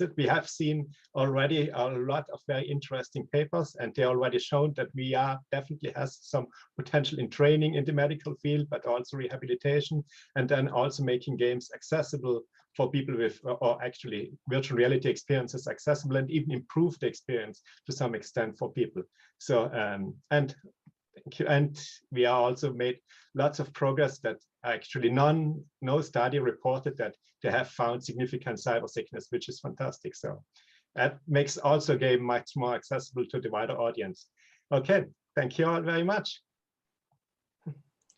it. We have seen already a lot of very interesting papers, and they already shown that VR definitely has some potential in training in the medical field, but also rehabilitation, and then also making games accessible for people with, or actually virtual reality experiences accessible, and even improve the experience to some extent for people. So, and we are also made lots of progress that actually no study reported that they have found significant cyber sickness, which is fantastic. So that makes also game much more accessible to the wider audience. Okay, thank you all very much.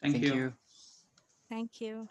Thank you. Thank you.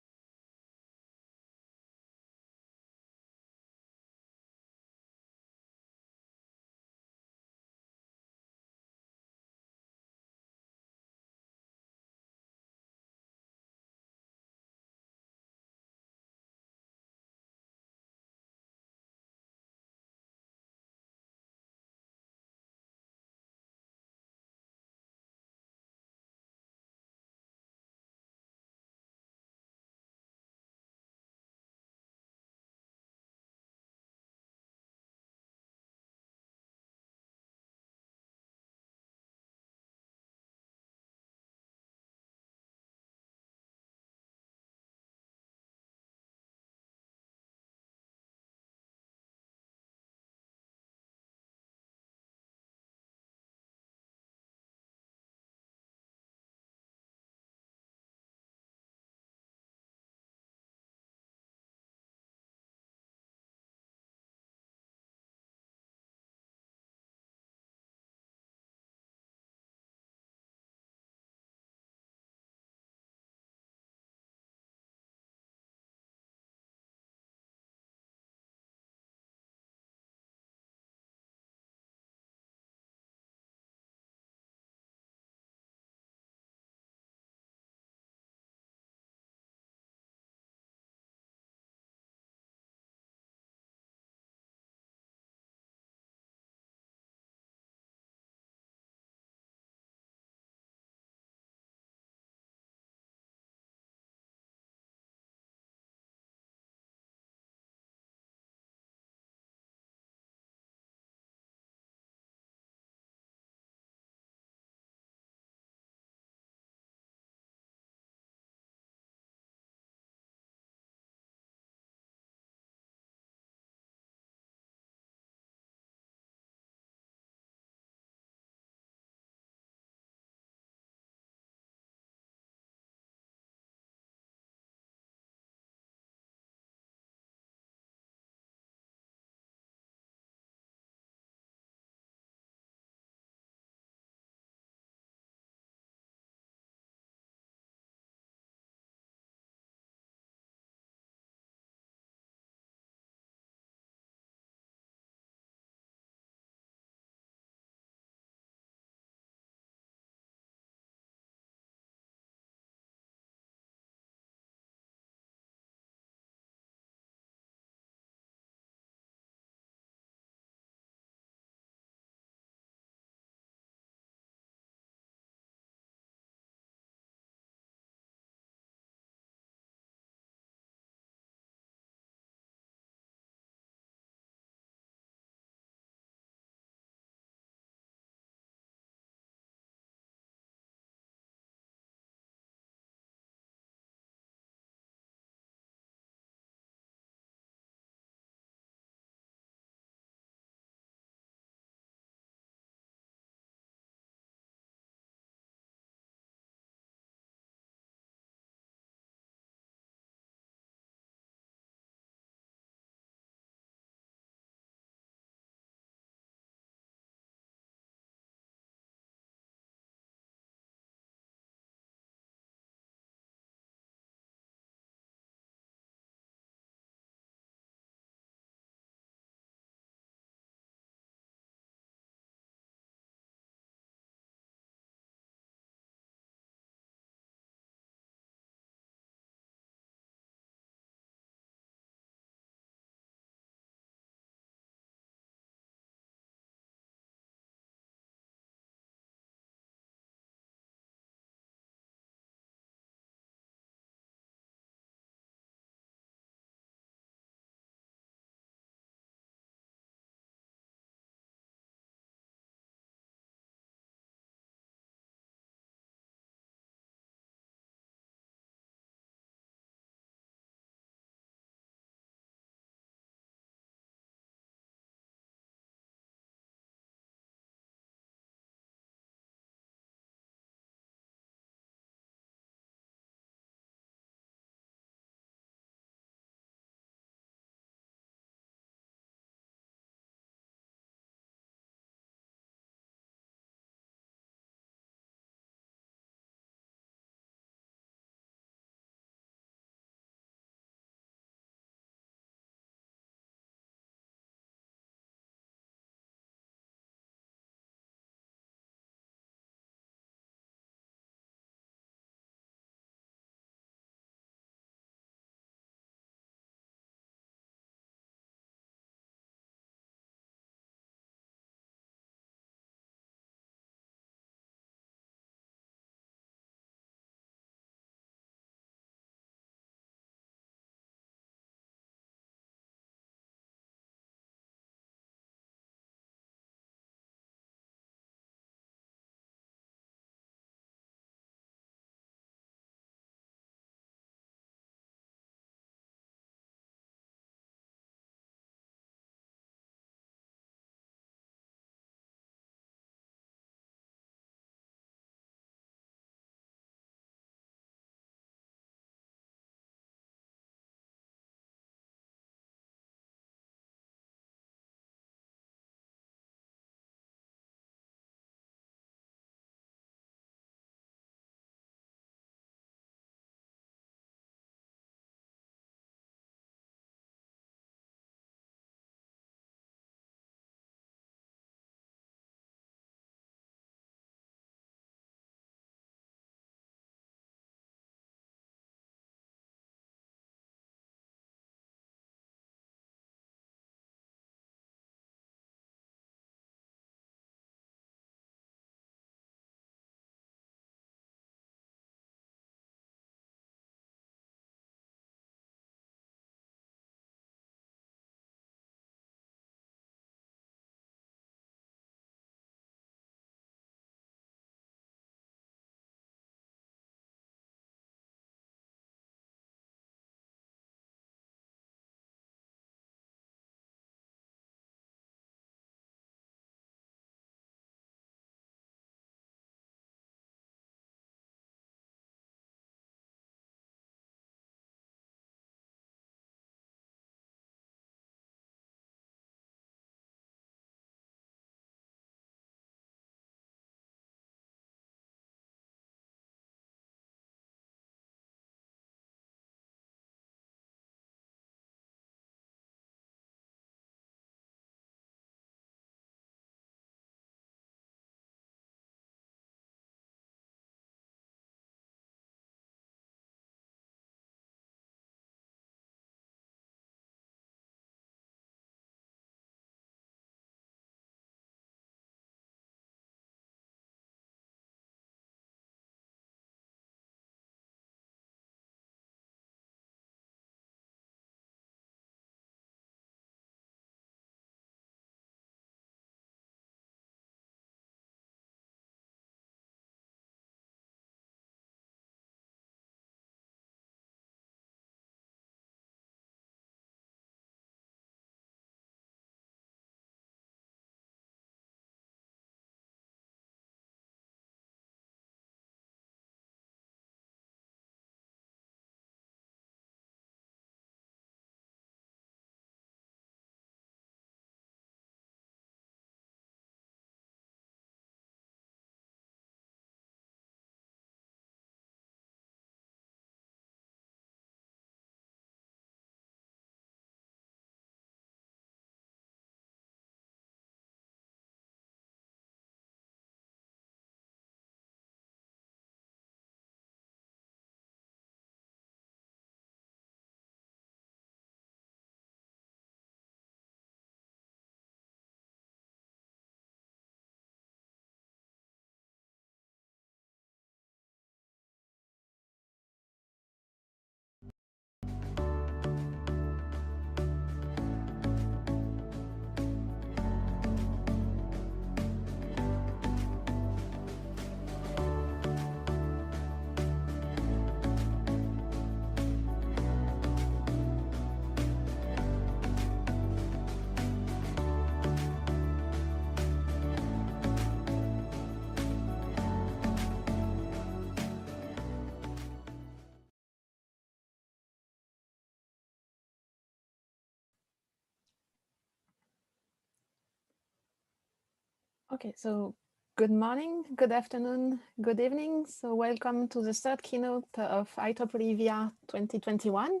Okay, so good morning, good afternoon, good evening. So welcome to the third keynote of IEEE VR 2021.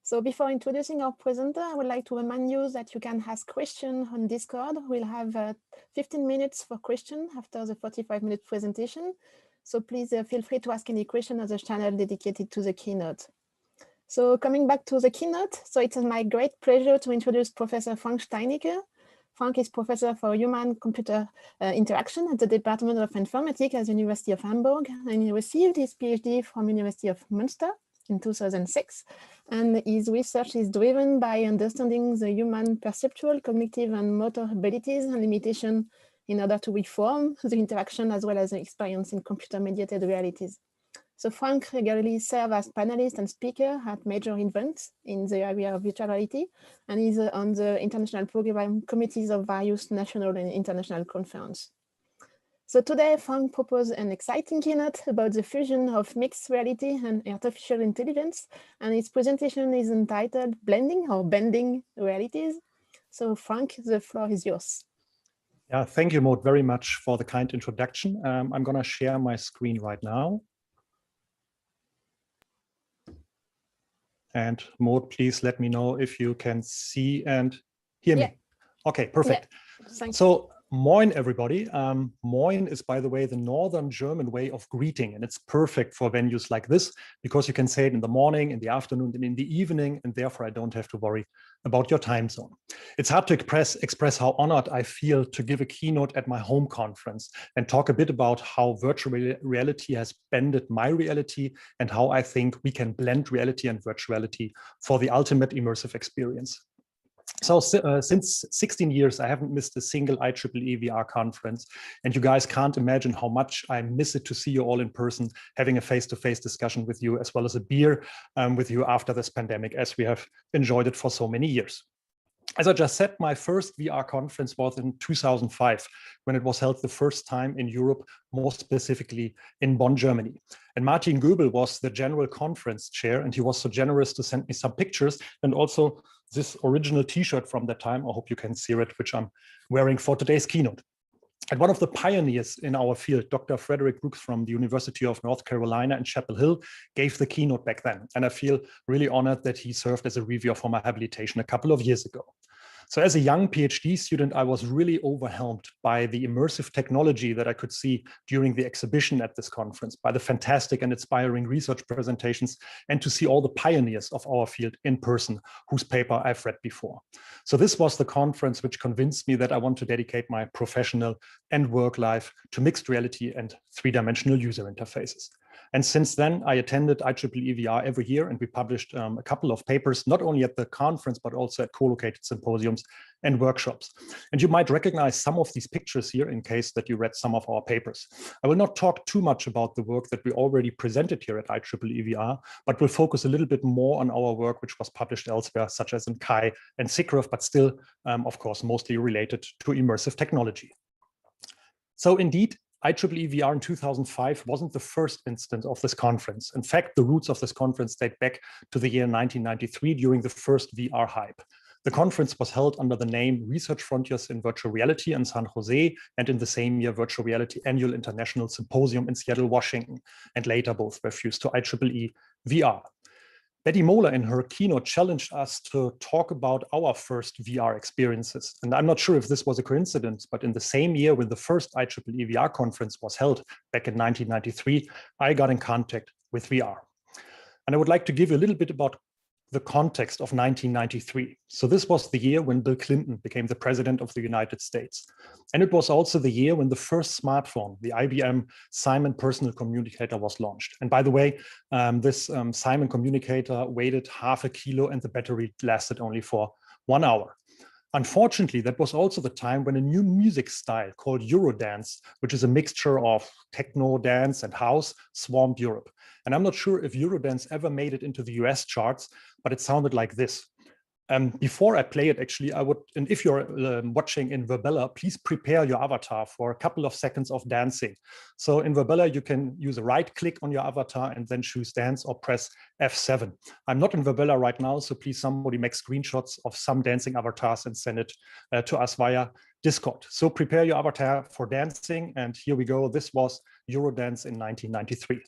So before introducing our presenter, I would like to remind you that you can ask questions on Discord. We'll have 15 minutes for questions after the 45-minute presentation. So please feel free to ask any question on the channel dedicated to the keynote. So coming back to the keynote, so it is my great pleasure to introduce Professor Frank Steinecker. Frank is professor for human-computer interaction at the Department of Informatics at the University of Hamburg, and he received his PhD from University of Münster in 2006. And his research is driven by understanding the human perceptual, cognitive, and motor abilities and limitations in order to reform the interaction as well as the experience in computer-mediated realities. So Frank regularly serves as panelist and speaker at major events in the area of virtual reality, and is on the international program committees of various national and international conferences. So today, Frank proposed an exciting keynote about the fusion of mixed reality and artificial intelligence, and his presentation is entitled Blending or Bending Realities. So Frank, the floor is yours. Yeah, thank you, Maud, very much for the kind introduction. I'm going to share my screen right now. And Maud, please let me know if you can see and hear me. Okay, perfect. Yeah. So Moin, everybody. Moin is, by the way, the Northern German way of greeting, and it's perfect for venues like this because you can say it in the morning, in the afternoon, and in the evening, and therefore I don't have to worry about your time zone. It's hard to express how honored I feel to give a keynote at my home conference and talk a bit about how virtual reality has bended my reality and how I think we can blend reality and virtuality for the ultimate immersive experience. So since 16 years, I haven't missed a single IEEE VR conference, and you guys can't imagine how much I miss it to see you all in person, having a face-to-face discussion with you, as well as a beer with you after this pandemic, as we have enjoyed it for so many years. As I just said, my first VR conference was in 2005, when it was held the first time in Europe, more specifically in Bonn, Germany. And Martin Göbel was the general conference chair, and he was so generous to send me some pictures and also this original t-shirt from that time. I hope you can see it, which I'm wearing for today's keynote. And one of the pioneers in our field, Dr. Frederick Brooks from the University of North Carolina in Chapel Hill, gave the keynote back then. And I feel really honored that he served as a reviewer for my habilitation a couple of years ago. So as a young PhD student, I was really overwhelmed by the immersive technology that I could see during the exhibition at this conference, by the fantastic and inspiring research presentations, and to see all the pioneers of our field in person, whose paper I've read before. So this was the conference which convinced me that I want to dedicate my professional and work life to mixed reality and three-dimensional user interfaces. And since then, I attended IEEE VR every year, and we published a couple of papers, not only at the conference, but also at co-located symposiums and workshops. And you might recognize some of these pictures here in case that you read some of our papers. I will not talk too much about the work that we already presented here at IEEE VR, but will focus a little bit more on our work, which was published elsewhere, such as in CHI and SIGGRAPH, but still, of course, mostly related to immersive technology. So indeed, IEEE VR in 2005 wasn't the first instance of this conference. In fact, the roots of this conference date back to the year 1993 during the first VR hype. The conference was held under the name Research Frontiers in Virtual Reality in San Jose, and in the same year, Virtual Reality Annual International Symposium in Seattle, Washington, and later both were fused to IEEE VR. Betty Moeller in her keynote challenged us to talk about our first VR experiences. And I'm not sure if this was a coincidence, but in the same year when the first IEEE VR conference was held back in 1993, I got in contact with VR. And I would like to give you a little bit about the context of 1993. So this was the year when Bill Clinton became the president of the United States. And it was also the year when the first smartphone, the IBM Simon Personal Communicator, was launched. And by the way, this Simon communicator weighed half a kilo and the battery lasted only for 1 hour. Unfortunately, that was also the time when a new music style called Eurodance, which is a mixture of techno, dance, and house, swarmed Europe. And I'm not sure if Eurodance ever made it into the US charts, but it sounded like this. Before I play it, actually, I would, and if you're watching in Verbella, please prepare your avatar for a couple of seconds of dancing. So in Verbella, you can use a right click on your avatar and then choose dance or press F7. I'm not in Verbella right now, so please somebody make screenshots of some dancing avatars and send it to us via Discord. So prepare your avatar for dancing. And here we go. This was Eurodance in 1993.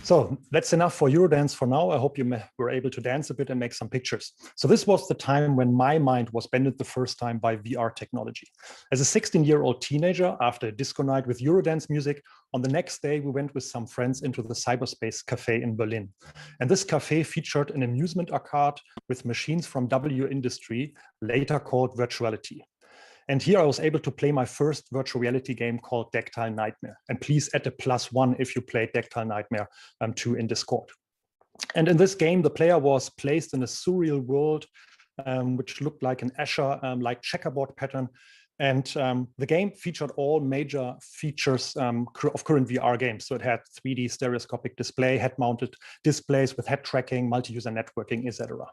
So that's enough for Eurodance for now. I hope you were able to dance a bit and make some pictures. So this was the time when my mind was bended the first time by VR technology. As a 16-year-old teenager, after a disco night with Eurodance music, on the next day, we went with some friends into the Cyberspace Cafe in Berlin. And this cafe featured an amusement arcade with machines from W Industry, later called Virtuality. And here I was able to play my first virtual reality game called Dactyl Nightmare. And please add a +1 if you played Dactyl Nightmare 2 in Discord. And in this game, the player was placed in a surreal world, which looked like an Escher-like checkerboard pattern. And the game featured all major features of current VR games. So it had 3D stereoscopic display, head-mounted displays with head tracking, multi-user networking, etc.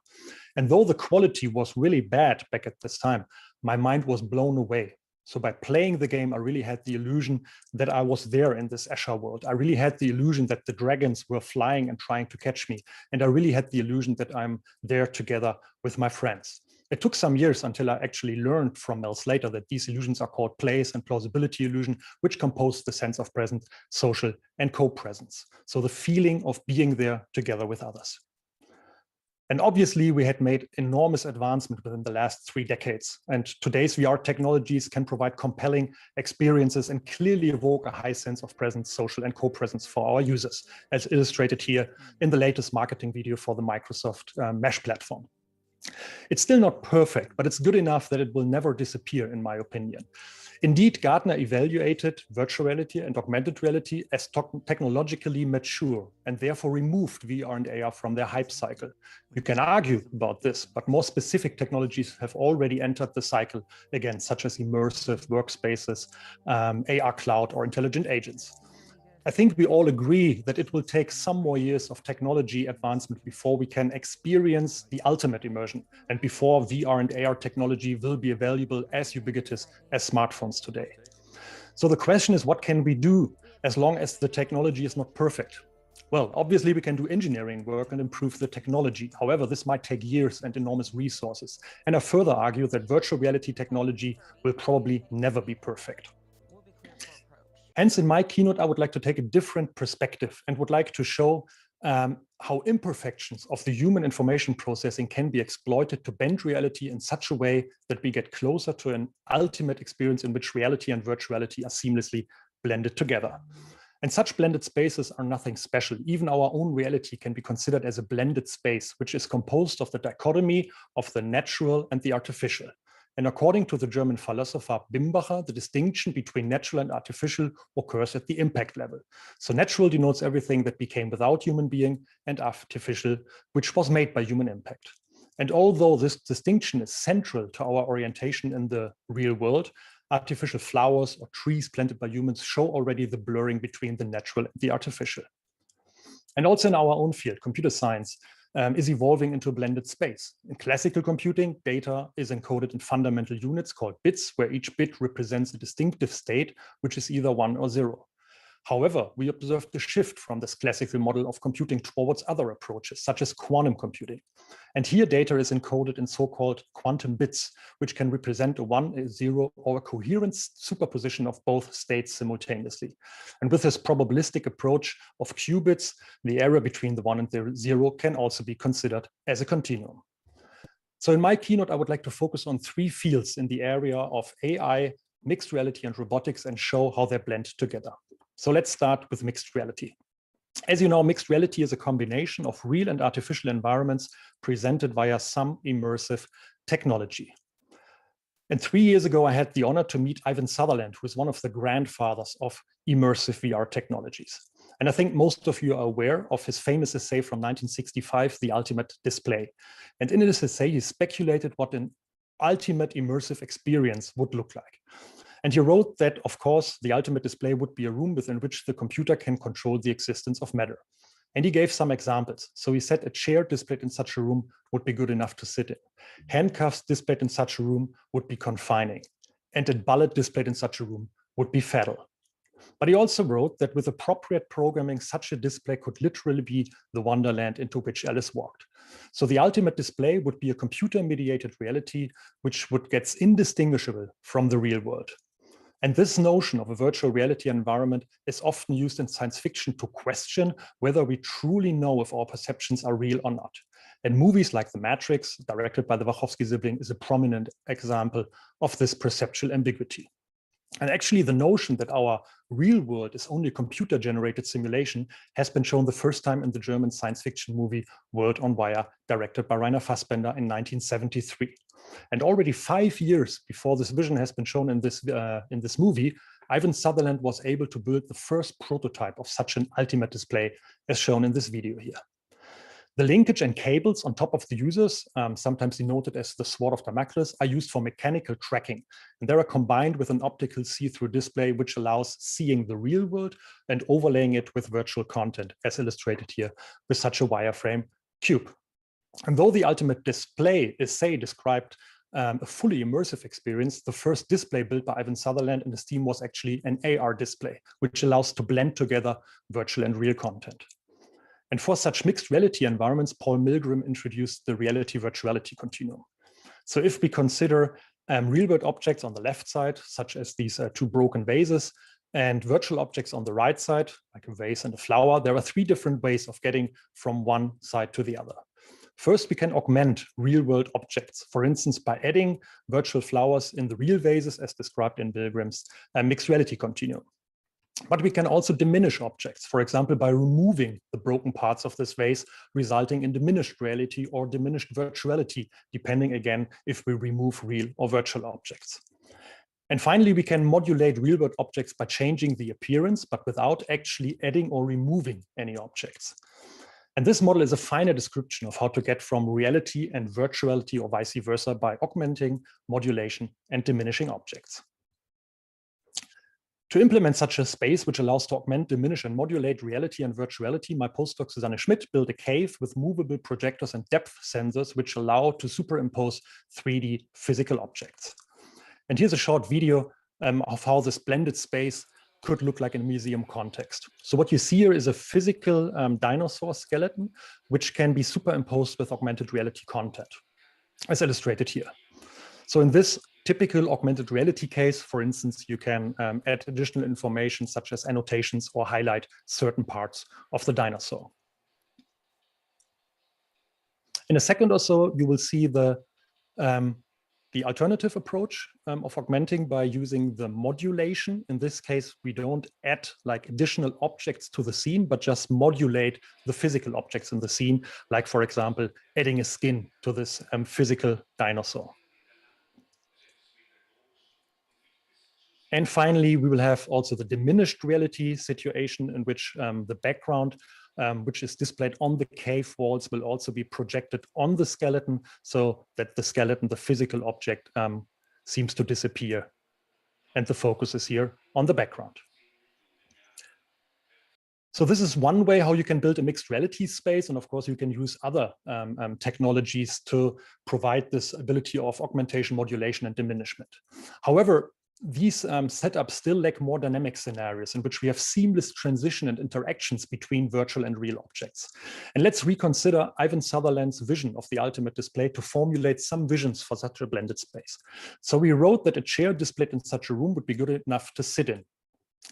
And though the quality was really bad back at this time, my mind was blown away. So by playing the game, I really had the illusion that I was there in this Escher world. I really had the illusion that the dragons were flying and trying to catch me. And I really had the illusion that I'm there together with my friends. It took some years until I actually learned from Mel Slater that these illusions are called place and plausibility illusion, which compose the sense of present, social, and co-presence. So the feeling of being there together with others. And obviously, we had made enormous advancement within the last 3 decades. And today's VR technologies can provide compelling experiences and clearly evoke a high sense of presence, social, and co-presence for our users, as illustrated here in the latest marketing video for the Microsoft Mesh platform. It's still not perfect, but it's good enough that it will never disappear, in my opinion. Indeed, Gartner evaluated virtual reality and augmented reality as technologically mature and therefore removed VR and AR from their hype cycle. You can argue about this, but more specific technologies have already entered the cycle again, such as immersive workspaces, AR cloud, or intelligent agents. I think we all agree that it will take some more years of technology advancement before we can experience the ultimate immersion and before VR and AR technology will be available as ubiquitous as smartphones today. So the question is, what can we do as long as the technology is not perfect? Well, obviously we can do engineering work and improve the technology. However, this might take years and enormous resources. And I further argue that virtual reality technology will probably never be perfect. Hence, in my keynote, I would like to take a different perspective and would like to show how imperfections of the human information processing can be exploited to bend reality in such a way that we get closer to an ultimate experience in which reality and virtuality are seamlessly blended together. And such blended spaces are nothing special. Even our own reality can be considered as a blended space, which is composed of the dichotomy of the natural and the artificial. And according to the German philosopher Bimbacher, the distinction between natural and artificial occurs at the impact level. So natural denotes everything that became without human being, and artificial, which was made by human impact. And although this distinction is central to our orientation in the real world, artificial flowers or trees planted by humans show already the blurring between the natural and the artificial. And also in our own field, computer science, is evolving into a blended space. In classical computing, data is encoded in fundamental units called bits, where each bit represents a distinctive state, which is either 1 or 0. However, we observed the shift from this classical model of computing towards other approaches, such as quantum computing. And here data is encoded in so-called quantum bits, which can represent a 1, a 0, or a coherent superposition of both states simultaneously. And with this probabilistic approach of qubits, the area between the 1 and the 0 can also be considered as a continuum. So in my keynote, I would like to focus on 3 fields in the area of AI, mixed reality, and robotics, and show how they blend together. So let's start with mixed reality. As you know, mixed reality is a combination of real and artificial environments presented via some immersive technology. And 3 years ago, I had the honor to meet Ivan Sutherland, who is one of the grandfathers of immersive VR technologies. And I think most of you are aware of his famous essay from 1965, The Ultimate Display. And in this essay, he speculated what an ultimate immersive experience would look like. And he wrote that, of course, the ultimate display would be a room within which the computer can control the existence of matter. And he gave some examples. So he said a chair displayed in such a room would be good enough to sit in. Handcuffs displayed in such a room would be confining. And a bullet displayed in such a room would be fatal. But he also wrote that with appropriate programming, such a display could literally be the wonderland into which Alice walked. So the ultimate display would be a computer-mediated reality, which would get indistinguishable from the real world. And this notion of a virtual reality environment is often used in science fiction to question whether we truly know if our perceptions are real or not. And movies like The Matrix, directed by the Wachowski sibling, is a prominent example of this perceptual ambiguity. And actually, the notion that our real world is only a computer-generated simulation has been shown the first time in the German science fiction movie World on Wire, directed by Rainer Fassbinder in 1973. And already 5 years before this vision has been shown in this movie, Ivan Sutherland was able to build the first prototype of such an ultimate display, as shown in this video here. The linkage and cables on top of the users, sometimes denoted as the sword of Damocles, are used for mechanical tracking. And they are combined with an optical see-through display, which allows seeing the real world and overlaying it with virtual content, as illustrated here with such a wireframe cube. And though the ultimate display is, say, described a fully immersive experience, the first display built by Ivan Sutherland and his team was actually an AR display, which allows to blend together virtual and real content. And for such mixed reality environments, Paul Milgram introduced the reality-virtuality continuum. So if we consider real-world objects on the left side, such as these two broken vases, and virtual objects on the right side, like a vase and a flower, there are 3 different ways of getting from one side to the other. First, we can augment real-world objects, for instance, by adding virtual flowers in the real vases, as described in Milgram's mixed reality continuum. But we can also diminish objects, for example, by removing the broken parts of this vase, resulting in diminished reality or diminished virtuality, depending again if we remove real or virtual objects. And finally, we can modulate real-world objects by changing the appearance, but without actually adding or removing any objects. And this model is a finer description of how to get from reality and virtuality or vice versa by augmenting, modulation, and diminishing objects. To implement such a space, which allows to augment, diminish, and modulate reality and virtuality, my postdoc Susanne Schmidt built a cave with movable projectors and depth sensors, which allow to superimpose 3D physical objects. And here's a short video of how this blended space could look like in a museum context. So what you see here is a physical dinosaur skeleton, which can be superimposed with augmented reality content, as illustrated here. So in this typical augmented reality case, for instance, you can add additional information such as annotations or highlight certain parts of the dinosaur. In a second or so, you will see the alternative approach of augmenting by using the modulation. In this case, we don't add like additional objects to the scene, but just modulate the physical objects in the scene, like, for example, adding a skin to this physical dinosaur. And finally, we will have also the diminished reality situation in which the background, which is displayed on the cave walls, will also be projected on the skeleton so that the skeleton, the physical object, seems to disappear. And the focus is here on the background. So this is one way how you can build a mixed reality space. And of course, you can use other technologies to provide this ability of augmentation, modulation, and diminishment. However, these setups still lack more dynamic scenarios in which we have seamless transition and interactions between virtual and real objects. And let's reconsider Ivan Sutherland's vision of the ultimate display to formulate some visions for such a blended space. So we wrote that a chair displayed in such a room would be good enough to sit in.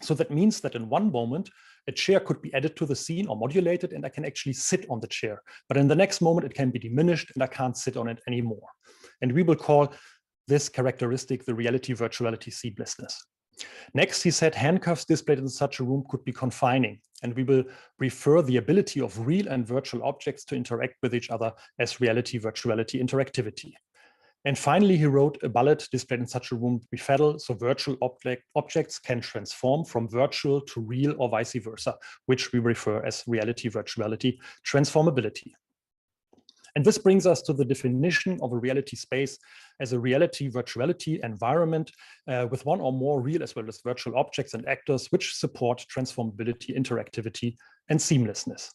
So that means that in one moment, a chair could be added to the scene or modulated, and I can actually sit on the chair. But in the next moment, it can be diminished and I can't sit on it anymore. And we will call this characteristic the reality-virtuality seamlessness. Next, he said handcuffs displayed in such a room could be confining, and we will refer the ability of real and virtual objects to interact with each other as reality-virtuality interactivity. And finally, he wrote a bullet displayed in such a room would be fatal, so virtual objects can transform from virtual to real or vice versa, which we refer as reality-virtuality transformability. And this brings us to the definition of a reality space as a reality-virtuality environment with one or more real as well as virtual objects and actors which support transformability, interactivity, and seamlessness.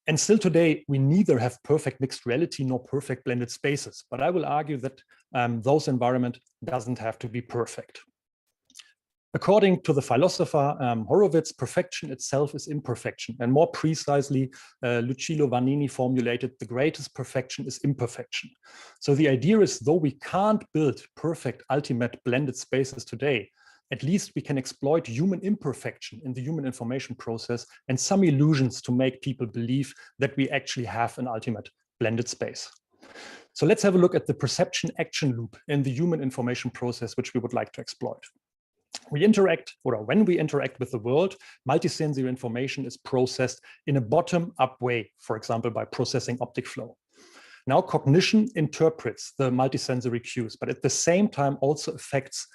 And still today, we neither have perfect mixed reality nor perfect blended spaces, but I will argue that those environment doesn't have to be perfect. According to the philosopher Horowitz, perfection itself is imperfection. And more precisely, Lucilio Vanini formulated the greatest perfection is imperfection. So the idea is, though we can't build perfect ultimate blended spaces today, at least we can exploit human imperfection in the human information process and some illusions to make people believe that we actually have an ultimate blended space. So let's have a look at the perception action loop in the human information process, which we would like to exploit. We interact, or when we interact with the world, multisensory information is processed in a bottom-up way, for example, by processing optic flow. Now, cognition interprets the multisensory cues, but at the same time also affects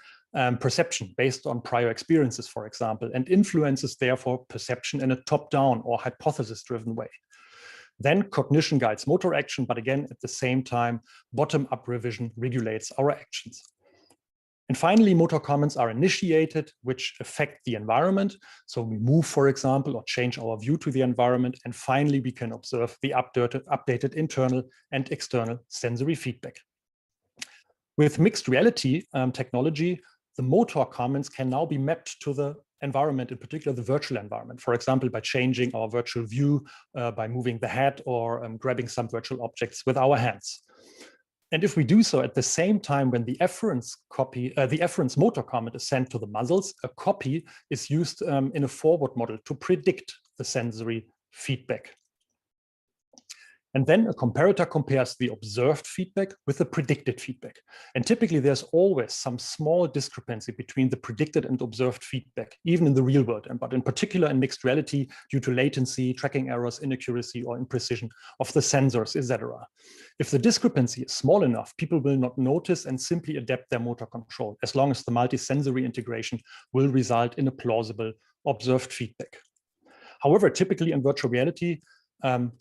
perception based on prior experiences, for example, and influences, therefore, perception in a top-down or hypothesis-driven way. Then cognition guides motor action, but again, at the same time, bottom-up revision regulates our actions. And finally, motor comments are initiated, which affect the environment. So we move, for example, or change our view to the environment. And finally, we can observe the updated internal and external sensory feedback. With mixed reality technology, the motor comments can now be mapped to the environment, in particular the virtual environment, for example, by changing our virtual view, by moving the head, or grabbing some virtual objects with our hands. And if we do so at the same time when the efference motor comment is sent to the muscles, a copy is used in a forward model to predict the sensory feedback. And then a comparator compares the observed feedback with the predicted feedback. And typically there's always some small discrepancy between the predicted and observed feedback, even in the real world, but in particular in mixed reality due to latency, tracking errors, inaccuracy, or imprecision of the sensors, etc. If the discrepancy is small enough, people will not notice and simply adapt their motor control, as long as the multisensory integration will result in a plausible observed feedback. However, typically in virtual reality,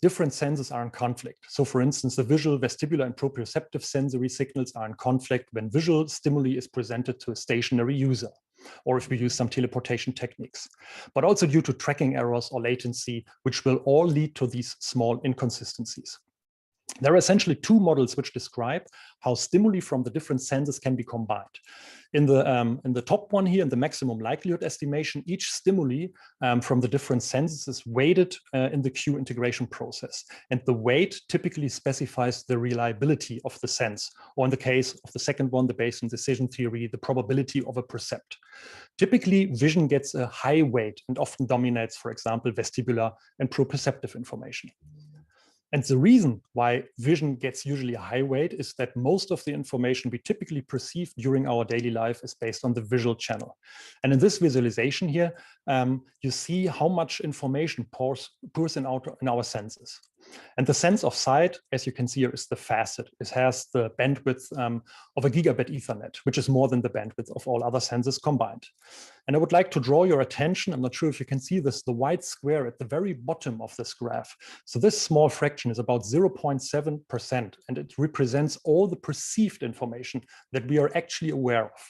different senses are in conflict. So for instance, the visual, vestibular, and proprioceptive sensory signals are in conflict when visual stimuli is presented to a stationary user, or if we use some teleportation techniques, but also due to tracking errors or latency, which will all lead to these small inconsistencies. There are essentially two models which describe how stimuli from the different senses can be combined. In the top one here, in the maximum likelihood estimation, each stimuli from the different senses is weighted in the cue integration process. And the weight typically specifies the reliability of the sense, or in the case of the second one, the Bayesian decision theory, the probability of a percept. Typically, vision gets a high weight and often dominates, for example, vestibular and proprioceptive information. And the reason why vision gets usually a high weight is that most of the information we typically perceive during our daily life is based on the visual channel. And in this visualization here, you see how much information pours in our senses. And the sense of sight, as you can see here, is the facet. It has the bandwidth of a gigabit Ethernet, which is more than the bandwidth of all other senses combined. And I would like to draw your attention, I'm not sure if you can see this, the white square at the very bottom of this graph. So this small fraction is about 0.7%, and it represents all the perceived information that we are actually aware of.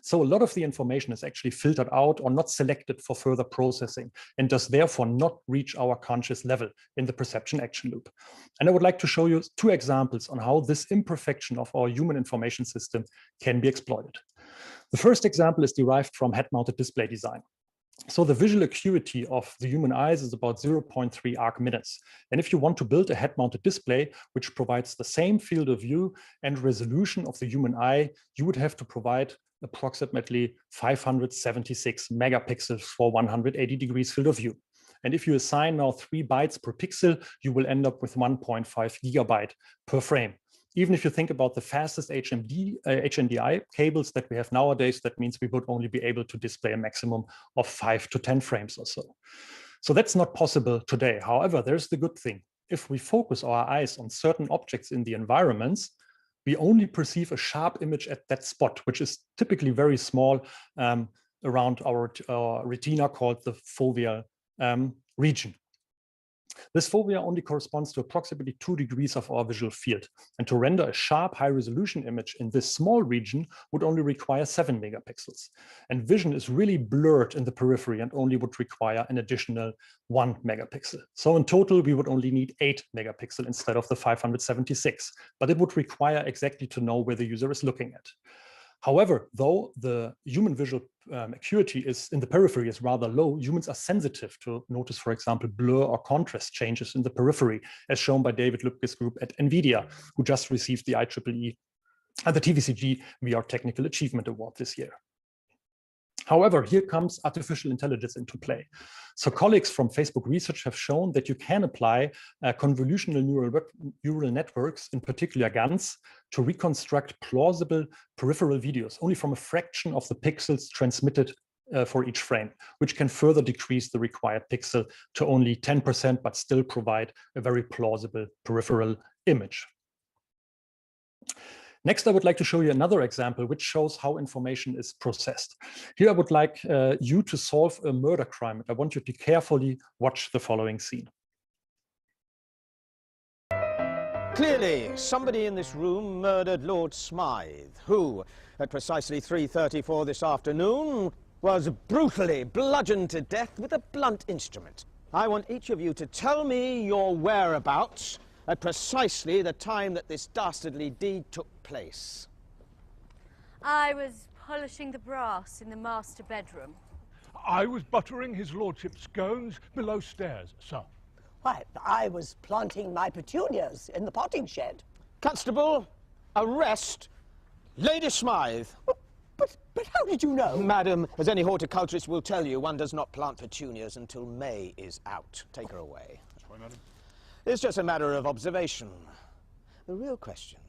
So a lot of the information is actually filtered out or not selected for further processing, and does therefore not reach our conscious level in the perception action loop. And I would like to show you two examples on how this imperfection of our human information system can be exploited. The first example is derived from head-mounted display design. So the visual acuity of the human eyes is about 0.3 arc minutes. And if you want to build a head-mounted display, which provides the same field of view and resolution of the human eye, you would have to provide approximately 576 megapixels for 180 degrees field of view. And if you assign now 3 bytes per pixel, you will end up with 1.5 gigabyte per frame. Even if you think about the fastest HDMI cables that we have nowadays, that means we would only be able to display a maximum of 5 to 10 frames or so. So that's not possible today. However, there's the good thing. If we focus our eyes on certain objects in the environments, we only perceive a sharp image at that spot, which is typically very small around our retina, called the foveal region. This fovea only corresponds to approximately 2 degrees of our visual field. And to render a sharp, high-resolution image in this small region would only require 7 megapixels. And vision is really blurred in the periphery and only would require an additional 1 megapixel. So in total, we would only need 8 megapixels instead of the 576. But it would require exactly to know where the user is looking at. However, though the human visual acuity is in the periphery is rather low, humans are sensitive to notice, for example, blur or contrast changes in the periphery, as shown by David Lübke's group at NVIDIA, who just received the IEEE and the TVCG VR Technical Achievement Award this year. However, here comes artificial intelligence into play. So colleagues from Facebook Research have shown that you can apply convolutional neural networks, in particular GANs, to reconstruct plausible peripheral videos only from a fraction of the pixels transmitted for each frame, which can further decrease the required pixel to only 10%, but still provide a very plausible peripheral image. Next, I would like to show you another example which shows how information is processed. Here, I would like you to solve a murder crime. I want you to carefully watch the following scene. Clearly, somebody in this room murdered Lord Smythe, who, at precisely 3:34 this afternoon, was brutally bludgeoned to death with a blunt instrument. I want each of you to tell me your whereabouts at precisely the time that this dastardly deed took place. I was polishing the brass in the master bedroom. I was buttering his lordship's scones below stairs, sir. Why, I was planting my petunias in the potting shed. Constable, arrest Lady Smythe. But how did you know? Madam, as any horticulturist will tell you, one does not plant petunias until May is out. Take her away. That's right, madam. It's just a matter of observation. The real question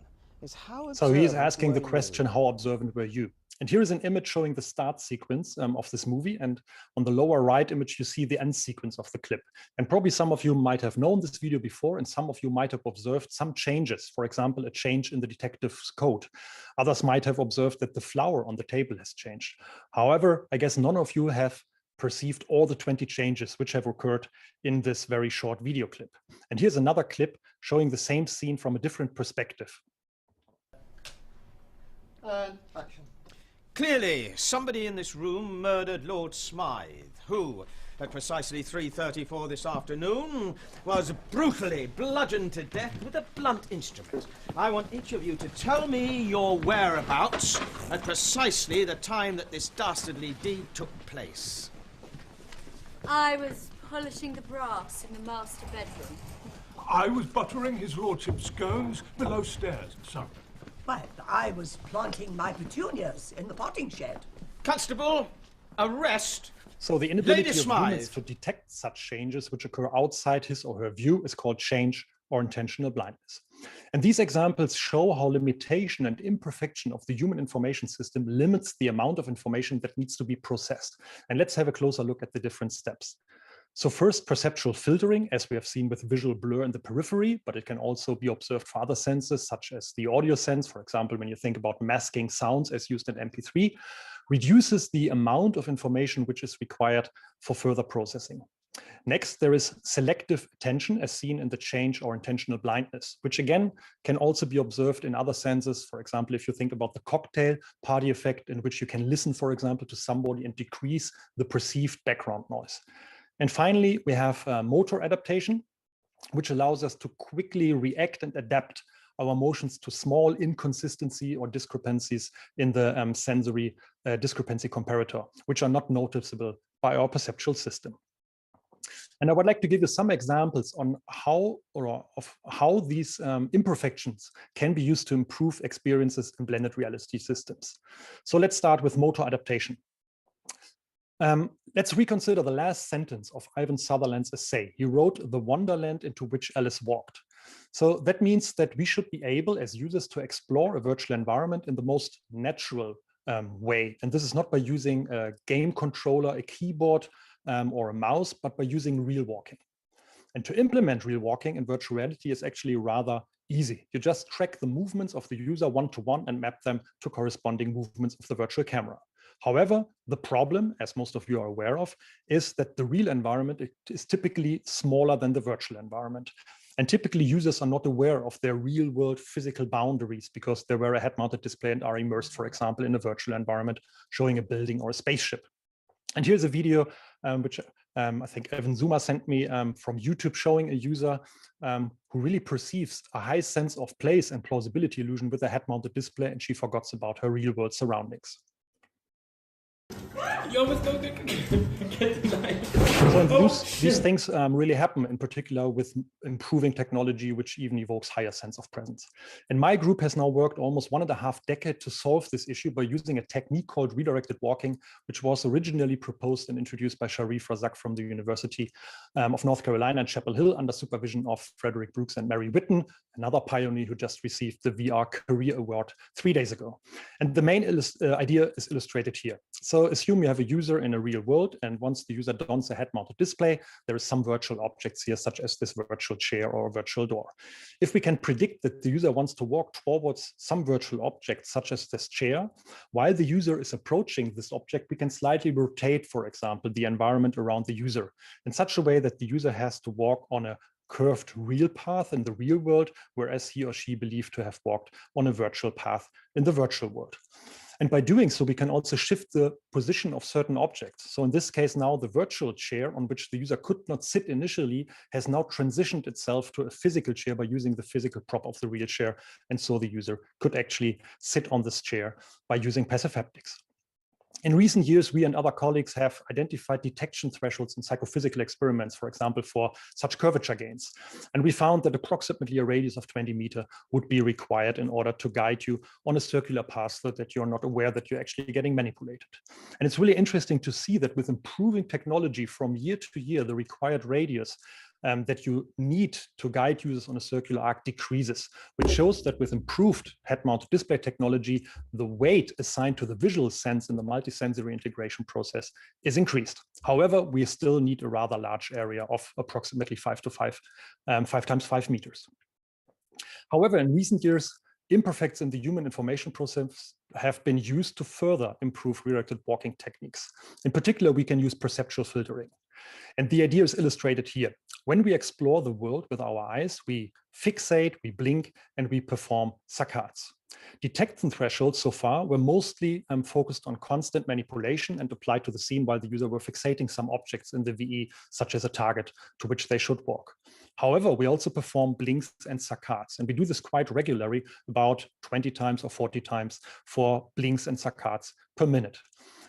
is how observant So he's asking the were question, you? how observant were you? And here is an image showing the start sequence of this movie. And on the lower right image, you see the end sequence of the clip. And probably some of you might have known this video before, and some of you might have observed some changes. For example, a change in the detective's coat. Others might have observed that the flower on the table has changed. However, I guess none of you have perceived all the 20 changes which have occurred in this very short video clip. And here's another clip showing the same scene from a different perspective. Action. Clearly, somebody in this room murdered Lord Smythe, who, at precisely 3:34 this afternoon, was brutally bludgeoned to death with a blunt instrument. I want each of you to tell me your whereabouts at precisely the time that this dastardly deed took place. I was polishing the brass in the master bedroom. I was buttering his lordship's scones below stairs, sir. Why, I was planting my petunias in the potting shed. Constable, arrest So the inability Lady of Smythe. humans to detect such changes which occur outside his or her view is called change or intentional blindness. And these examples show how limitation and imperfection of the human information system limits the amount of information that needs to be processed. And let's have a closer look at the different steps. So first, perceptual filtering, as we have seen with visual blur in the periphery, but it can also be observed for other senses, such as the audio sense. For example, when you think about masking sounds as used in MP3, reduces the amount of information which is required for further processing. Next, there is selective attention, as seen in the change or intentional blindness, which again can also be observed in other senses. For example, if you think about the cocktail party effect, in which you can listen, for example, to somebody and decrease the perceived background noise. And finally, we have motor adaptation, which allows us to quickly react and adapt our motions to small inconsistency or discrepancies in the sensory discrepancy comparator, which are not noticeable by our perceptual system. And I would like to give you some examples on how these imperfections can be used to improve experiences in blended reality systems. So let's start with motor adaptation. Let's reconsider the last sentence of Ivan Sutherland's essay. He wrote the wonderland into which Alice walked. So that means that we should be able as users to explore a virtual environment in the most natural way. And this is not by using a game controller, a keyboard, or a mouse, but by using real walking. And to implement real walking in virtual reality is actually rather easy. You just track the movements of the user one-to-one and map them to corresponding movements of the virtual camera. However, the problem, as most of you are aware of, is that the real environment is typically smaller than the virtual environment. And typically users are not aware of their real world physical boundaries because they wear a head-mounted display and are immersed, for example, in a virtual environment showing a building or a spaceship. And here's a video which I think Evan Zuma sent me from YouTube, showing a user who really perceives a high sense of place and plausibility illusion with a head-mounted display, and she forgets about her real-world surroundings. You almost don't get the line. So these things really happen, in particular with improving technology, which even evokes higher sense of presence. And my group has now worked almost 1.5 decades to solve this issue by using a technique called redirected walking, which was originally proposed and introduced by Sharif Razak from the University of North Carolina at Chapel Hill under supervision of Frederick Brooks and Mary Whitten, another pioneer who just received the VR Career Award 3 days ago. And the main idea is illustrated here. So assume you have a user in a real world, and once the user dons a head-mounted display, there is some virtual objects here, such as this virtual chair or a virtual door. If we can predict that the user wants to walk towards some virtual object, such as this chair, while the user is approaching this object, we can slightly rotate, for example, the environment around the user in such a way that the user has to walk on a curved real path in the real world, whereas he or she believed to have walked on a virtual path in the virtual world. And by doing so, we can also shift the position of certain objects. So in this case, now the virtual chair on which the user could not sit initially has now transitioned itself to a physical chair by using the physical prop of the real chair. And so the user could actually sit on this chair by using passive haptics. In recent years, we and other colleagues have identified detection thresholds in psychophysical experiments, for example, for such curvature gains. And we found that approximately a radius of 20 meters would be required in order to guide you on a circular path so that you're not aware that you're actually getting manipulated. And it's really interesting to see that with improving technology from year to year, the required radius that you need to guide users on a circular arc decreases, which shows that with improved head-mounted display technology, the weight assigned to the visual sense in the multisensory integration process is increased. However, we still need a rather large area of approximately 5 times 5 meters. However, in recent years, imperfects in the human information process have been used to further improve redirected walking techniques. In particular, we can use perceptual filtering. And the idea is illustrated here. When we explore the world with our eyes, we fixate, we blink, and we perform saccades. Detection thresholds so far were mostly focused on constant manipulation and applied to the scene while the user were fixating some objects in the VE, such as a target to which they should walk. However, we also perform blinks and saccades, and we do this quite regularly, about 20 times or 40 times for blinks and saccades per minute.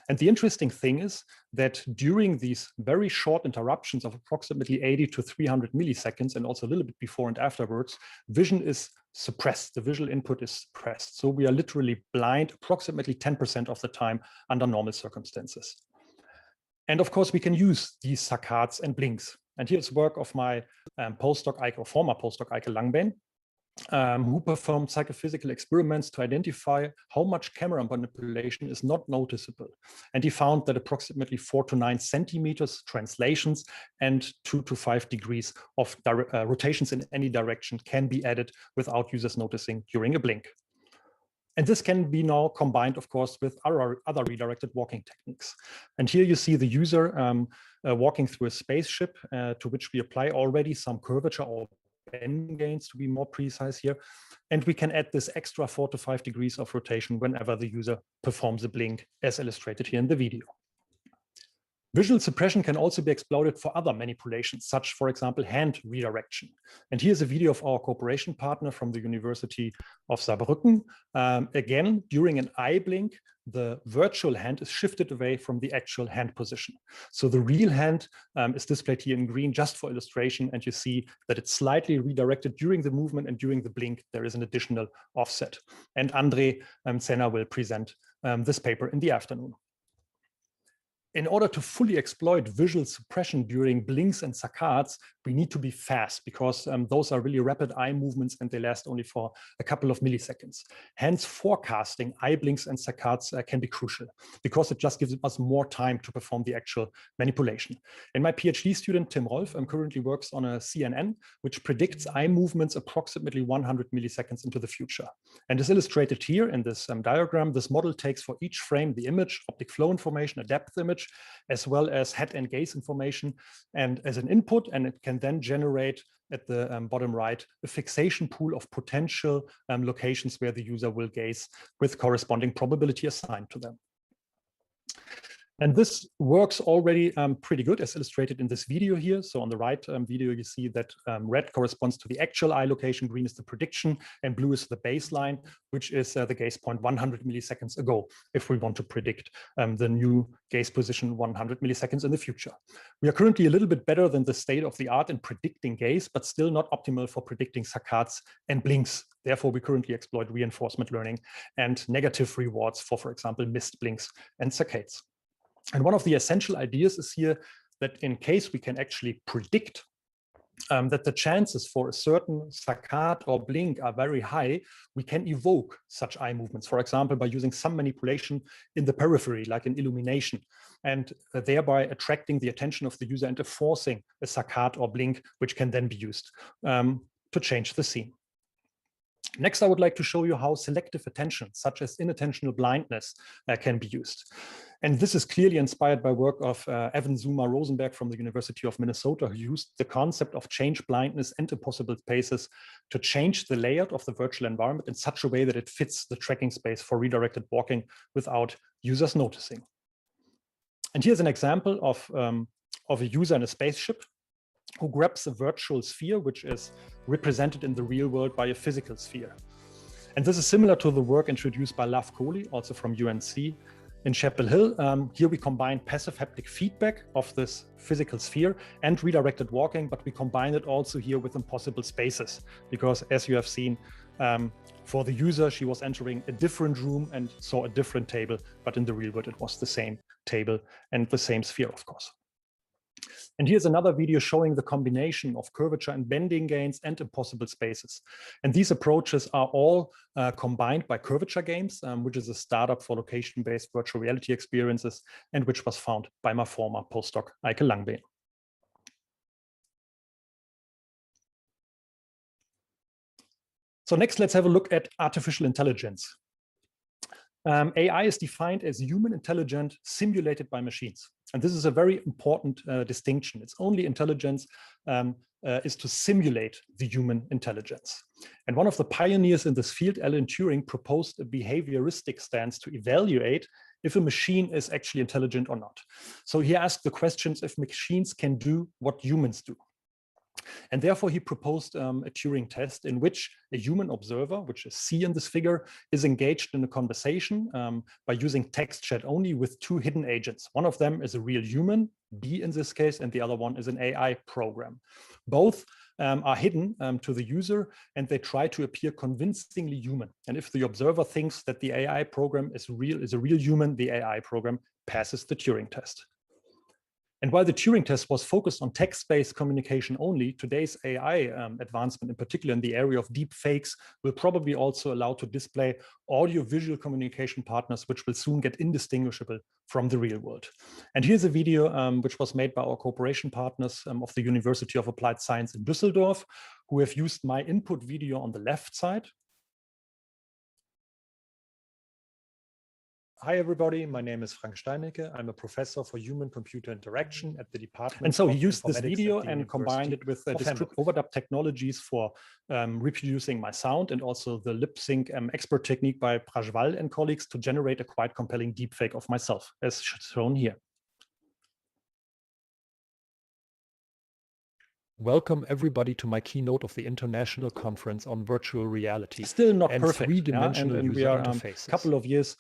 And the interesting thing is that during these very short interruptions of approximately 80 to 300 milliseconds, and also a little bit before and afterwards, vision is suppressed. The visual input is suppressed. So we are literally blind approximately 10% of the time under normal circumstances. And of course, we can use these saccades and blinks. And here's work of my former postdoc, Eike Langbeen, who performed psychophysical experiments to identify how much camera manipulation is not noticeable. And he found that approximately 4 to 9 centimeters translations and 2 to 5 degrees of rotations in any direction can be added without users noticing during a blink. And this can be now combined, of course, with other redirected walking techniques. And here you see the user walking through a spaceship to which we apply already some curvature or bend gains, to be more precise here. And we can add this extra 4 to 5 degrees of rotation whenever the user performs a blink, as illustrated here in the video. Visual suppression can also be exploited for other manipulations, such, for example, hand redirection. And here's a video of our cooperation partner from the University of Saarbrücken. Again, during an eye blink, the virtual hand is shifted away from the actual hand position. So the real hand is displayed here in green just for illustration, and you see that it's slightly redirected during the movement, and during the blink, there is an additional offset. And Andre Senna will present this paper in the afternoon. In order to fully exploit visual suppression during blinks and saccades, we need to be fast, because those are really rapid eye movements and they last only for a couple of milliseconds. Hence, forecasting eye blinks and saccades can be crucial, because it just gives us more time to perform the actual manipulation. And my PhD student, Tim Rolf, currently works on a CNN, which predicts eye movements approximately 100 milliseconds into the future. And as illustrated here in this diagram, this model takes for each frame the image, optic flow information, a depth image, as well as head and gaze information, and as an input, and it can then generate at the bottom right a fixation pool of potential locations where the user will gaze with corresponding probability assigned to them. And this works already pretty good, as illustrated in this video here. So on the right video, you see that red corresponds to the actual eye location, green is the prediction, and blue is the baseline, which is the gaze point 100 milliseconds ago, if we want to predict the new gaze position 100 milliseconds in the future. We are currently a little bit better than the state of the art in predicting gaze, but still not optimal for predicting saccades and blinks. Therefore, we currently exploit reinforcement learning and negative rewards for example, missed blinks and saccades. And one of the essential ideas is here that in case we can actually predict that the chances for a certain saccade or blink are very high, we can evoke such eye movements, for example, by using some manipulation in the periphery, like in illumination, and thereby attracting the attention of the user and forcing a saccade or blink, which can then be used to change the scene. Next, I would like to show you how selective attention, such as inattentional blindness, can be used. And this is clearly inspired by work of Evan Zuma Rosenberg from the University of Minnesota, who used the concept of change blindness and impossible spaces to change the layout of the virtual environment in such a way that it fits the tracking space for redirected walking without users noticing. And here's an example of a user in a spaceship who grabs a virtual sphere, which is represented in the real world by a physical sphere. And this is similar to the work introduced by Love Kohli, also from UNC, in Chapel Hill. Here we combine passive haptic feedback of this physical sphere and redirected walking, but we combine it also here with impossible spaces, because as you have seen, for the user, she was entering a different room and saw a different table, but in the real world, it was the same table and the same sphere, of course. And here's another video showing the combination of curvature and bending gains and impossible spaces. And these approaches are all combined by Curvature Games, which is a startup for location-based virtual reality experiences, and which was founded by my former postdoc, Eike Langbeen. So next, let's have a look at artificial intelligence. AI is defined as human intelligence simulated by machines. And this is a very important distinction. It's only intelligence is to simulate the human intelligence. And one of the pioneers in this field, Alan Turing, proposed a behavioristic stance to evaluate if a machine is actually intelligent or not. So he asked the questions if machines can do what humans do. And therefore, he proposed a Turing test in which a human observer, which is C in this figure, is engaged in a conversation by using text chat only with two hidden agents. One of them is a real human, B in this case, and the other one is an AI program. Both are hidden to the user, and they try to appear convincingly human. And if the observer thinks that the AI program is a real human, the AI program passes the Turing test. And while the Turing test was focused on text-based communication only, today's AI advancement, in particular in the area of deep fakes, will probably also allow to display audio-visual communication partners, which will soon get indistinguishable from the real world. And here's a video which was made by our cooperation partners of the University of Applied Science in Düsseldorf, who have used my input video on the left side. Hi, everybody. My name is Frank Steinecke. I'm a professor for human-computer interaction at the Department. And so he used this video and combined it with discrete overdub technologies for reproducing my sound, and also the lip sync expert technique by Prajwal and colleagues to generate a quite compelling deepfake of myself, as shown here. Welcome everybody to my keynote of the International Conference on Virtual Reality. Still not and perfect. Three-dimensional and user we are interfaces. a couple of years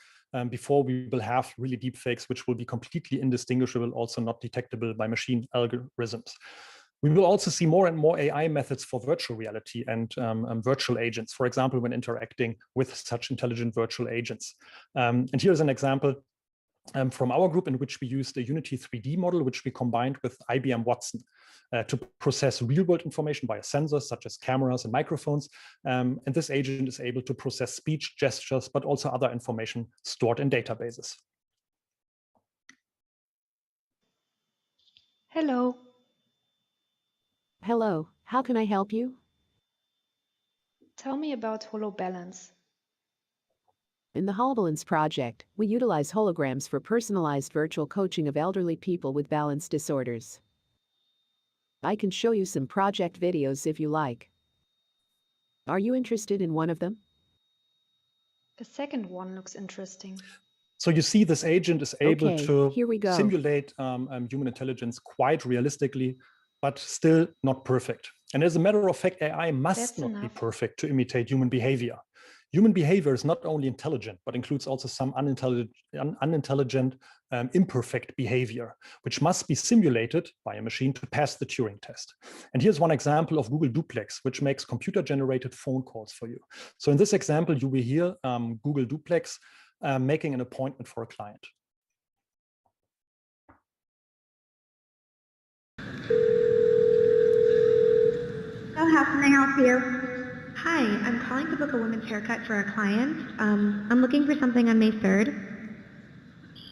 before we will have really deep fakes, which will be completely indistinguishable, also not detectable by machine algorithms. We will also see more and more AI methods for virtual reality and virtual agents, for example, when interacting with such intelligent virtual agents. And here's an example from our group in which we used a Unity 3D model, which we combined with IBM Watson to process real-world information via sensors such as cameras and microphones. And this agent is able to process speech, gestures, but also other information stored in databases. Hello. Hello, how can I help you? Tell me about HoloBalance. In the HoloBalance project, we utilize holograms for personalized virtual coaching of elderly people with balance disorders. I can show you some project videos if you like. Are you interested in one of them? The second one looks interesting. So you see this agent is able to here we go. simulate human intelligence quite realistically, but still not perfect. And as a matter of fact, AI must not be perfect to imitate human behavior. Human behavior is not only intelligent, but includes also some unintelligent, imperfect behavior, which must be simulated by a machine to pass the Turing test. And here's one example of Google Duplex, which makes computer-generated phone calls for you. So in this example, you will hear Google Duplex making an appointment for a client. So how can I help you? Hi, I'm calling to book a women's haircut for a client. I'm looking for something on May 3rd.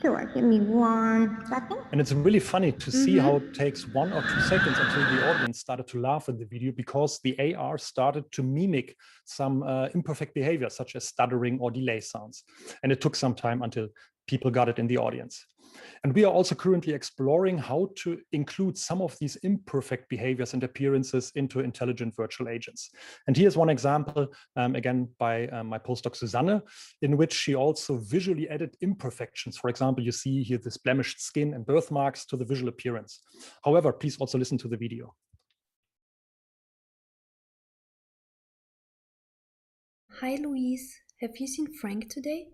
Sure, give me 1 second. And it's really funny to see how it takes 1 or 2 seconds until the audience started to laugh in the video, because the AR started to mimic some imperfect behavior, such as stuttering or delay sounds. And it took some time until people got it in the audience. And we are also currently exploring how to include some of these imperfect behaviors and appearances into intelligent virtual agents. And here's one example, again, by my postdoc Susanne, in which she also visually added imperfections. For example, you see here this blemished skin and birthmarks to the visual appearance. However, please also listen to the video. Hi, Louise. Have you seen Frank today?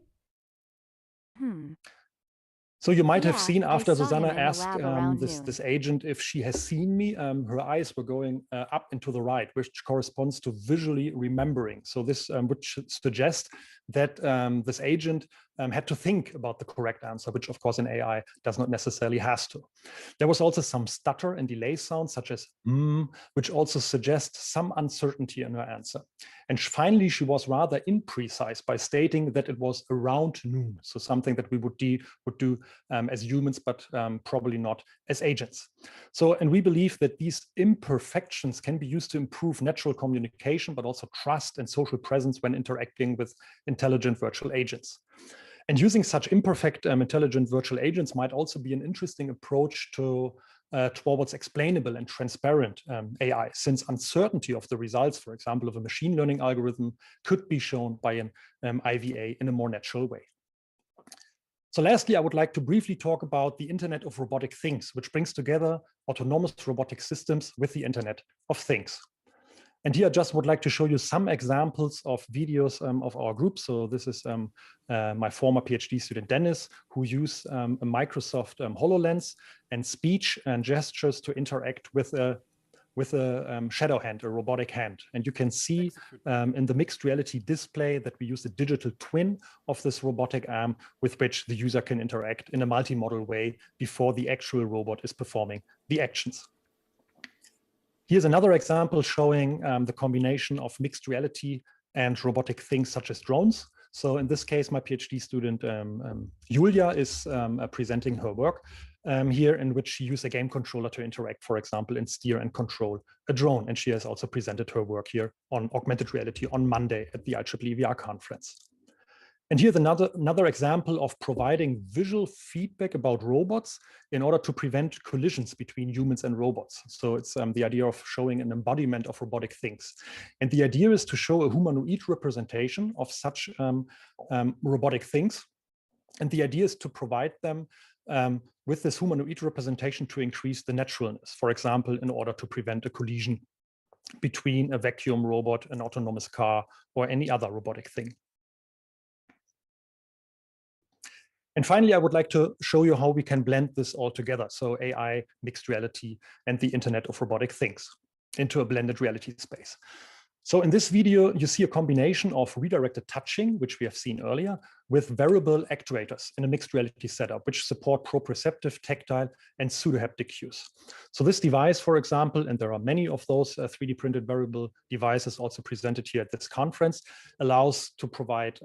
So you might have seen after Susanna asked this agent if she has seen me, her eyes were going up and to the right, which corresponds to visually remembering. So this would suggest that this agent had to think about the correct answer, which of course in AI does not necessarily has to. There was also some stutter and delay sounds such as which also suggests some uncertainty in her answer. And finally, she was rather imprecise by stating that it was around noon. So something that we would do as humans, but probably not as agents. So, and we believe that these imperfections can be used to improve natural communication, but also trust and social presence when interacting with intelligent virtual agents. And using such imperfect intelligent virtual agents might also be an interesting approach to towards explainable and transparent AI, since uncertainty of the results, for example, of a machine learning algorithm, could be shown by an IVA in a more natural way. So lastly, I would like to briefly talk about the Internet of Robotic Things, which brings together autonomous robotic systems with the Internet of Things. And here I just would like to show you some examples of videos of our group. So this is my former PhD student, Dennis, who used a Microsoft HoloLens and speech and gestures to interact with a shadow hand, a robotic hand. And you can see in the mixed reality display that we use a digital twin of this robotic arm with which the user can interact in a multimodal way before the actual robot is performing the actions. Here's another example showing the combination of mixed reality and robotic things such as drones. So in this case, my PhD student, Julia, is presenting her work here, in which she used a game controller to interact, for example, and steer and control a drone. And she has also presented her work here on augmented reality on Monday at the IEEE VR conference. And here's another example of providing visual feedback about robots in order to prevent collisions between humans and robots. So it's the idea of showing an embodiment of robotic things. And the idea is to show a humanoid representation of such robotic things. And the idea is to provide them with this humanoid representation to increase the naturalness, for example, in order to prevent a collision between a vacuum robot, an autonomous car, or any other robotic thing. And finally, I would like to show you how we can blend this all together. So AI, mixed reality, and the Internet of Robotic Things into a blended reality space. So in this video, you see a combination of redirected touching, which we have seen earlier, with variable actuators in a mixed reality setup, which support proprioceptive, tactile, and pseudohaptic cues. So this device, for example, and there are many of those 3D printed variable devices also presented here at this conference, allows to provide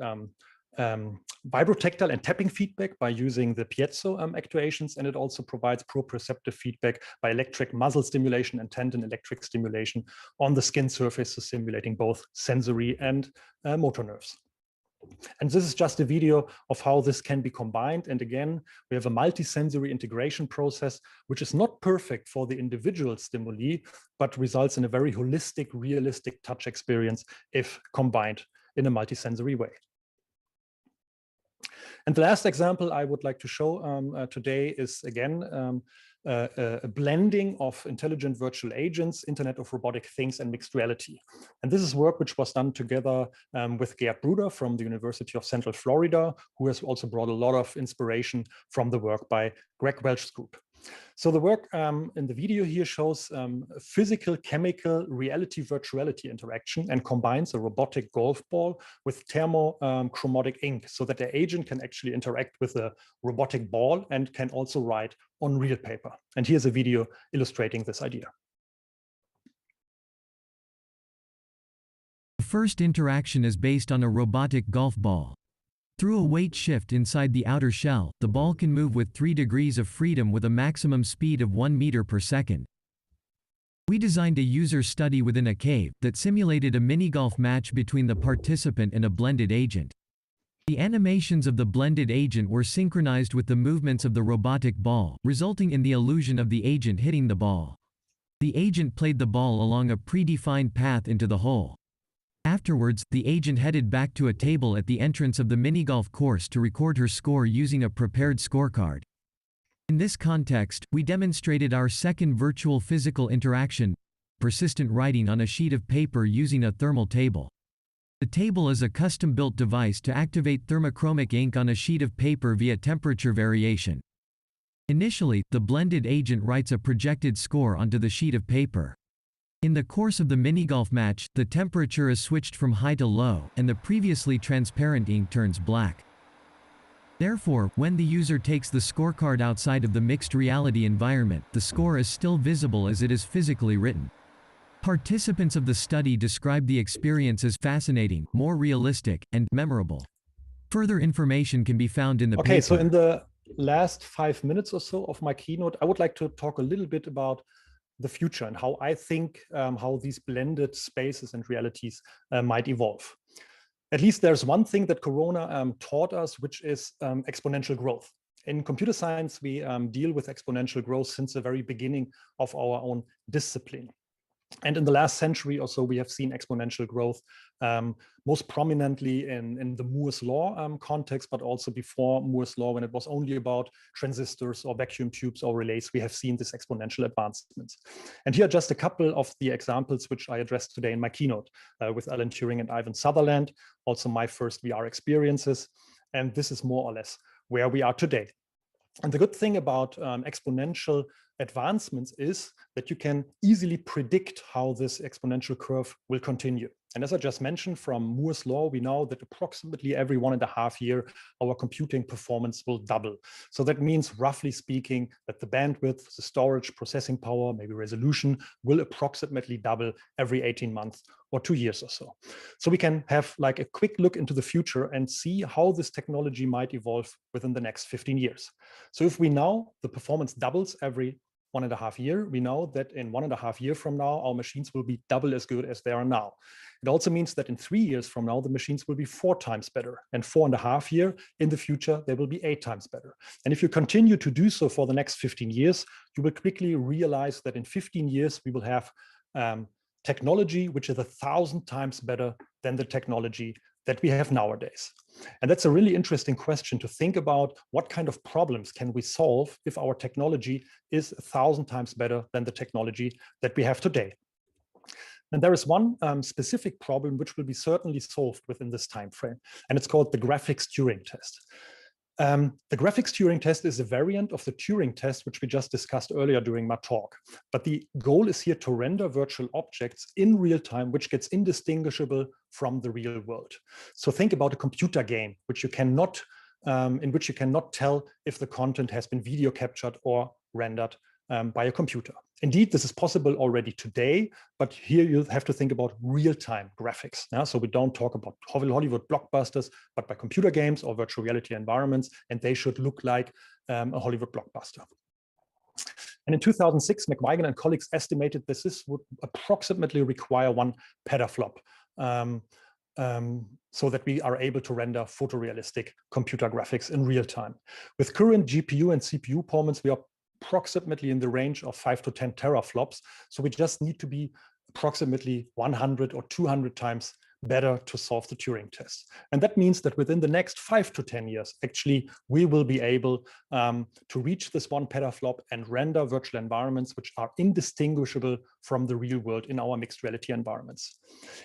vibrotactile and tapping feedback by using the piezo actuations, and it also provides proprioceptive feedback by electric muscle stimulation and tendon electric stimulation on the skin surface, so simulating both sensory and motor nerves. And this is just a video of how this can be combined. And again, we have a multisensory integration process, which is not perfect for the individual stimuli, but results in a very holistic, realistic touch experience if combined in a multisensory way. And the last example I would like to show today is, again, a blending of intelligent virtual agents, Internet of Robotic Things, and mixed reality. And this is work which was done together with Gerd Bruder from the University of Central Florida, who has also brought a lot of inspiration from the work by Greg Welch's group. So the work in the video here shows physical, chemical, reality, virtuality interaction and combines a robotic golf ball with thermochromatic ink so that the agent can actually interact with a robotic ball and can also write on real paper. And here's a video illustrating this idea. The first interaction is based on a robotic golf ball. Through a weight shift inside the outer shell, the ball can move with 3 degrees of freedom with a maximum speed of 1 meter per second. We designed a user study within a cave that simulated a mini-golf match between the participant and a blended agent. The animations of the blended agent were synchronized with the movements of the robotic ball, resulting in the illusion of the agent hitting the ball. The agent played the ball along a predefined path into the hole. Afterwards, the agent headed back to a table at the entrance of the mini-golf course to record her score using a prepared scorecard. In this context, we demonstrated our second virtual physical interaction, persistent writing on a sheet of paper using a thermal table. The table is a custom-built device to activate thermochromic ink on a sheet of paper via temperature variation. Initially, the blended agent writes a projected score onto the sheet of paper. In the course of the mini-golf match, the temperature is switched from high to low, and the previously transparent ink turns black. Therefore, when the user takes the scorecard outside of the mixed reality environment, the score is still visible as it is physically written. Participants of the study described the experience as fascinating, more realistic, and memorable. Further information can be found in the paper. Okay, so in the last 5 minutes or so of my keynote, I would like to talk a little bit about the future and how I think how these blended spaces and realities might evolve. At least there's one thing that Corona taught us, which is exponential growth. In computer science, we deal with exponential growth since the very beginning of our own discipline. And in the last century or so, we have seen exponential growth most prominently in the Moore's law context, but also before Moore's law, when it was only about transistors or vacuum tubes or relays, we have seen this exponential advancements. And here are just a couple of the examples which I addressed today in my keynote with Alan Turing and Ivan Sutherland, also my first VR experiences. And this is more or less where we are today. And the good thing about exponential advancements is that you can easily predict how this exponential curve will continue. And as I just mentioned, from Moore's law, we know that approximately every 1.5 years, our computing performance will double. So that means, roughly speaking, that the bandwidth, the storage, processing power, maybe resolution, will approximately double every 18 months or 2 years or so. So we can have like a quick look into the future and see how this technology might evolve within the next 15 years. So if we know the performance doubles every 1.5 years, we know that in 1.5 years from now, our machines will be double as good as they are now. It also means that in 3 years from now, the machines will be 4 times better. And 4.5 years in the future, they will be 8 times better. And if you continue to do so for the next 15 years, you will quickly realize that in 15 years, we will have technology which is 1,000 times better than the technology that we have nowadays. And that's a really interesting question to think about. What kind of problems can we solve if our technology is 1,000 times better than the technology that we have today? And there is one specific problem which will be certainly solved within this time frame, and it's called the graphics Turing test. The graphics Turing test is a variant of the Turing test, which we just discussed earlier during my talk. But the goal is here to render virtual objects in real time, which gets indistinguishable from the real world. So think about a computer game, which you cannot, in which you cannot tell if the content has been video captured or rendered by a computer. Indeed, this is possible already today, but here you have to think about real-time graphics. So we don't talk about Hollywood blockbusters, but by computer games or virtual reality environments, and they should look like a Hollywood blockbuster. And in 2006, McWeigan and colleagues estimated this would approximately require 1 petaflop so that we are able to render photorealistic computer graphics in real time. With current GPU and CPU performance, we are approximately in the range of 5 to 10 teraflops. So we just need to be approximately 100 or 200 times better to solve the Turing test. And that means that within the next 5 to 10 years, actually, we will be able to reach this 1 petaflop and render virtual environments which are indistinguishable from the real world in our mixed reality environments.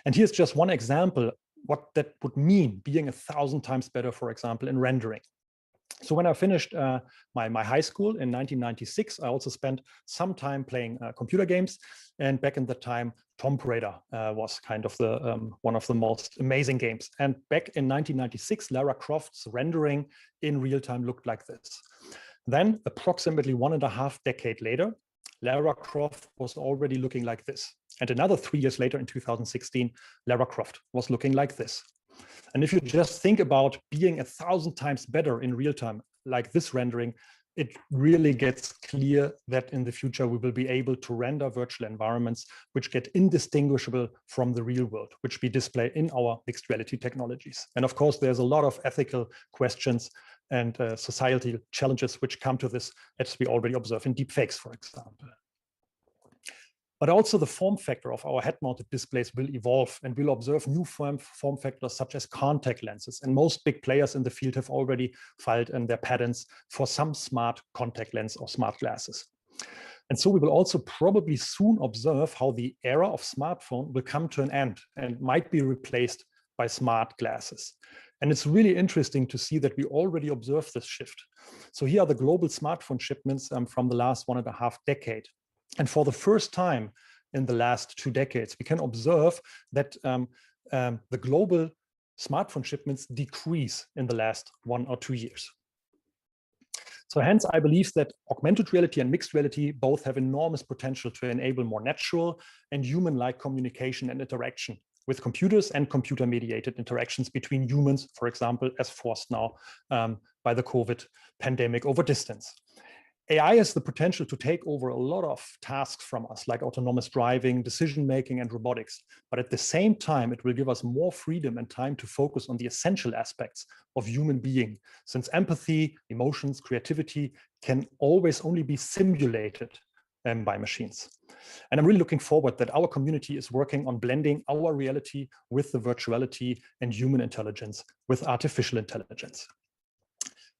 And here's just one example what that would mean, being 1,000 times better, for example, in rendering. So when I finished my high school in 1996, I also spent some time playing computer games. And back in that time, Tomb Raider was kind of the one of the most amazing games. And back in 1996, Lara Croft's rendering in real time looked like this. Then approximately 1.5 decades later, Lara Croft was already looking like this. And another 3 years later, in 2016, Lara Croft was looking like this. And if you just think about being 1,000 times better in real time, like this rendering, it really gets clear that in the future we will be able to render virtual environments which get indistinguishable from the real world, which we display in our mixed reality technologies. And of course, there's a lot of ethical questions and societal challenges which come to this, as we already observe in deepfakes, for example. But also the form factor of our head-mounted displays will evolve, and we'll observe new form factors such as contact lenses. And most big players in the field have already filed in their patents for some smart contact lens or smart glasses. And so we will also probably soon observe how the era of smartphone will come to an end and might be replaced by smart glasses. And it's really interesting to see that we already observe this shift. So here are the global smartphone shipments from the last 1.5 decades. And for the first time in the last 2 decades, we can observe that the global smartphone shipments decrease in the last 1 or 2 years. So hence, I believe that augmented reality and mixed reality both have enormous potential to enable more natural and human-like communication and interaction with computers and computer-mediated interactions between humans, for example, as forced now by the COVID pandemic over distance. AI has the potential to take over a lot of tasks from us, like autonomous driving, decision-making, and robotics. But at the same time, it will give us more freedom and time to focus on the essential aspects of human being, since empathy, emotions, creativity can always only be simulated by machines. And I'm really looking forward that our community is working on blending our reality with the virtuality and human intelligence with artificial intelligence.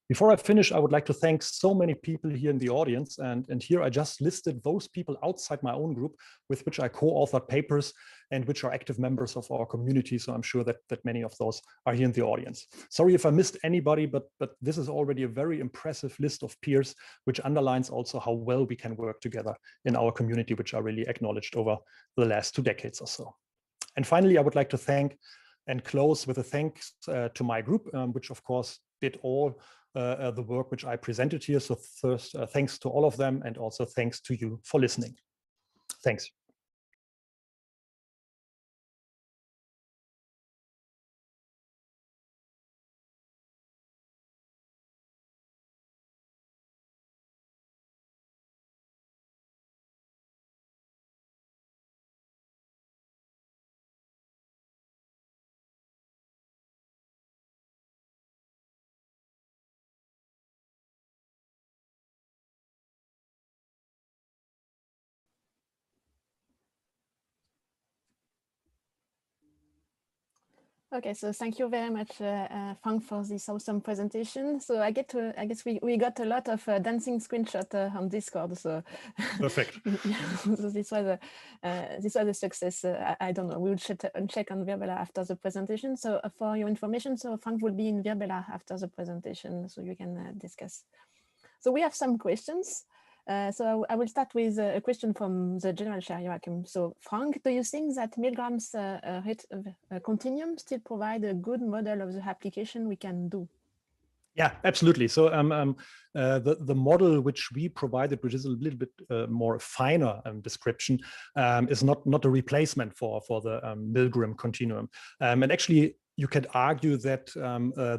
Before I finish, I would like to thank so many people here in the audience. And here I just listed those people outside my own group with which I co-authored papers and which are active members of our community. So I'm sure that many of those are here in the audience. Sorry if I missed anybody, but this is already a very impressive list of peers, which underlines also how well we can work together in our community, which are really acknowledged over the last 2 decades or so. And finally, I would like to thank and close with a thanks to my group, which of course did all the work which I presented here. So first, thanks to all of them, and also thanks to you for listening. Thanks. Okay, so thank you very much, Frank, for this awesome presentation. So I guess we got a lot of dancing screenshot on Discord. So perfect. Yeah, so this was a success. I don't know. We will check on Virbela after the presentation. So for your information, so Frank will be in Virbela after the presentation, so you can discuss. So we have some questions. So I will start with a question from the general chair, Joachim. So Frank, do you think that Milgram's continuum still provide a good model of the application we can do? Yeah, absolutely. So the model which we provided, which is a little bit more finer description, is not a replacement for the Milgram continuum. And actually, you could argue that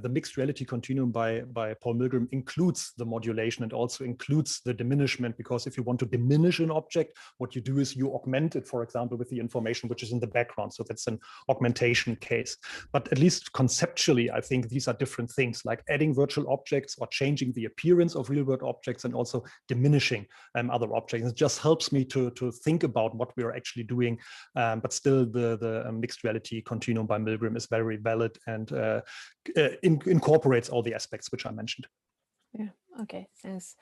the mixed reality continuum by Paul Milgram includes the modulation and also includes the diminishment, because if you want to diminish an object, what you do is you augment it, for example, with the information which is in the background. So that's an augmentation case. But at least conceptually, I think these are different things, like adding virtual objects or changing the appearance of real-world objects and also diminishing other objects. It just helps me to think about what we are actually doing. But still, the mixed reality continuum by Milgram is very valid and incorporates all the aspects which I mentioned. Yeah, okay, thanks.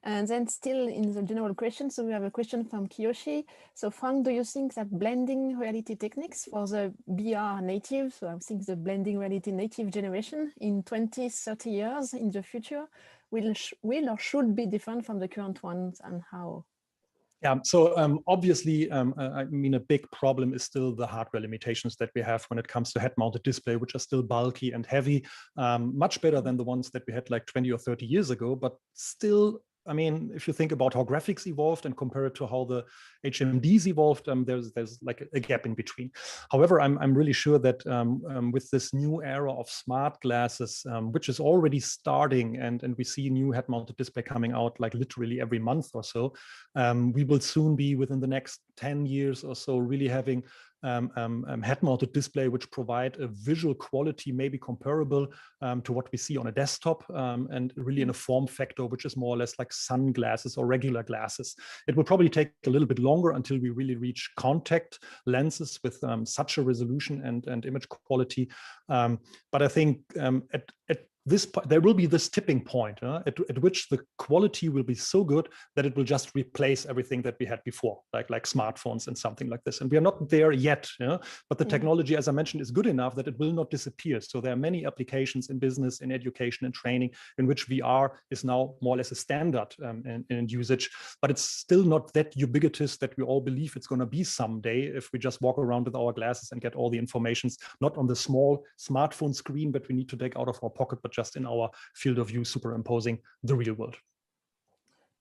And then still in the general question, so we have a question from Kiyoshi. So Frank, do you think that blending reality techniques for the BR native, so I think the blending reality native generation in 20, 30 years in the future will or should be different from the current ones, and how? Yeah, so obviously, I mean, a big problem is still the hardware limitations that we have when it comes to head-mounted display, which are still bulky and heavy, much better than the ones that we had like 20 or 30 years ago, but still, I mean, if you think about how graphics evolved and compare it to how the HMDs evolved, there's like a gap in between. However, I'm really sure that with this new era of smart glasses, which is already starting, and we see new head-mounted display coming out like literally every month or so, we will soon be within the next 10 years or so really having head-mounted display which provide a visual quality maybe comparable to what we see on a desktop, and really in a form factor which is more or less like sunglasses or regular glasses. It will probably take a little bit longer until we really reach contact lenses with such a resolution and image quality, but I think at this, there will be this tipping point at which the quality will be so good that it will just replace everything that we had before, like smartphones and something like this. And we are not there yet, but the technology, as I mentioned, is good enough that it will not disappear. So there are many applications in business, in education and training in which VR is now more or less a standard in usage, but it's still not that ubiquitous that we all believe it's going to be someday if we just walk around with our glasses and get all the informations, not on the small smartphone screen, but we need to take out of our pocket, but just in our field of view, superimposing the real world.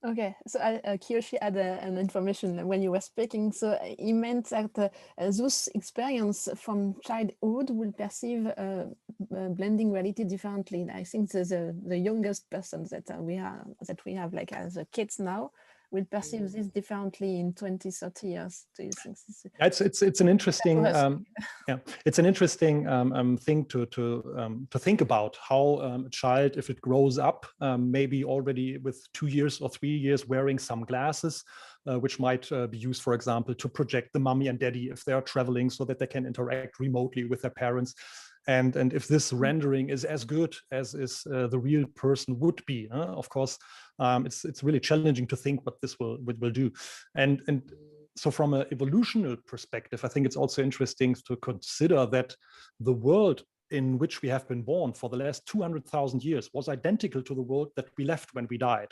Okay, so Kiyoshi had an information when you were speaking. So he meant that those experience from childhood will perceive blending reality differently. I think the youngest person that we have like as kids now will perceive this differently in 20, 30 years. Do you think this is... It's an interesting it's an interesting thing to think about, how a child, if it grows up, maybe already with 2 years or 3 years wearing some glasses, which might be used, for example, to project the mommy and daddy if they are traveling so that they can interact remotely with their parents. And if this rendering is as good as the real person would be, of course, it's really challenging to think what this will do. And so from an evolutionary perspective, I think it's also interesting to consider that the world in which we have been born for the last 200,000 years was identical to the world that we left when we died.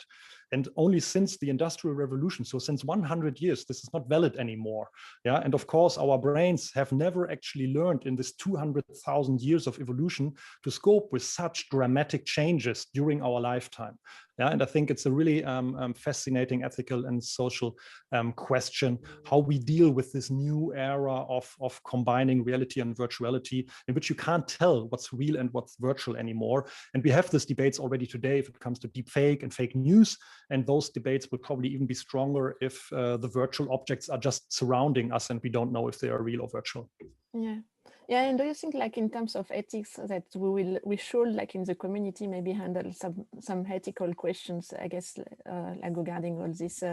And only since the Industrial Revolution, so since 100 years, this is not valid anymore. Yeah, and of course, our brains have never actually learned in this 200,000 years of evolution to cope with such dramatic changes during our lifetime. Yeah, and I think it's a really fascinating ethical and social question, how we deal with this new era of combining reality and virtuality, in which you can't tell what's real and what's virtual anymore. And we have these debates already today if it comes to deep fake and fake news. And those debates will probably even be stronger if the virtual objects are just surrounding us and we don't know if they are real or virtual. Yeah. Yeah, and do you think, like in terms of ethics, that we should, like in the community, maybe handle some ethical questions, I guess, like regarding all this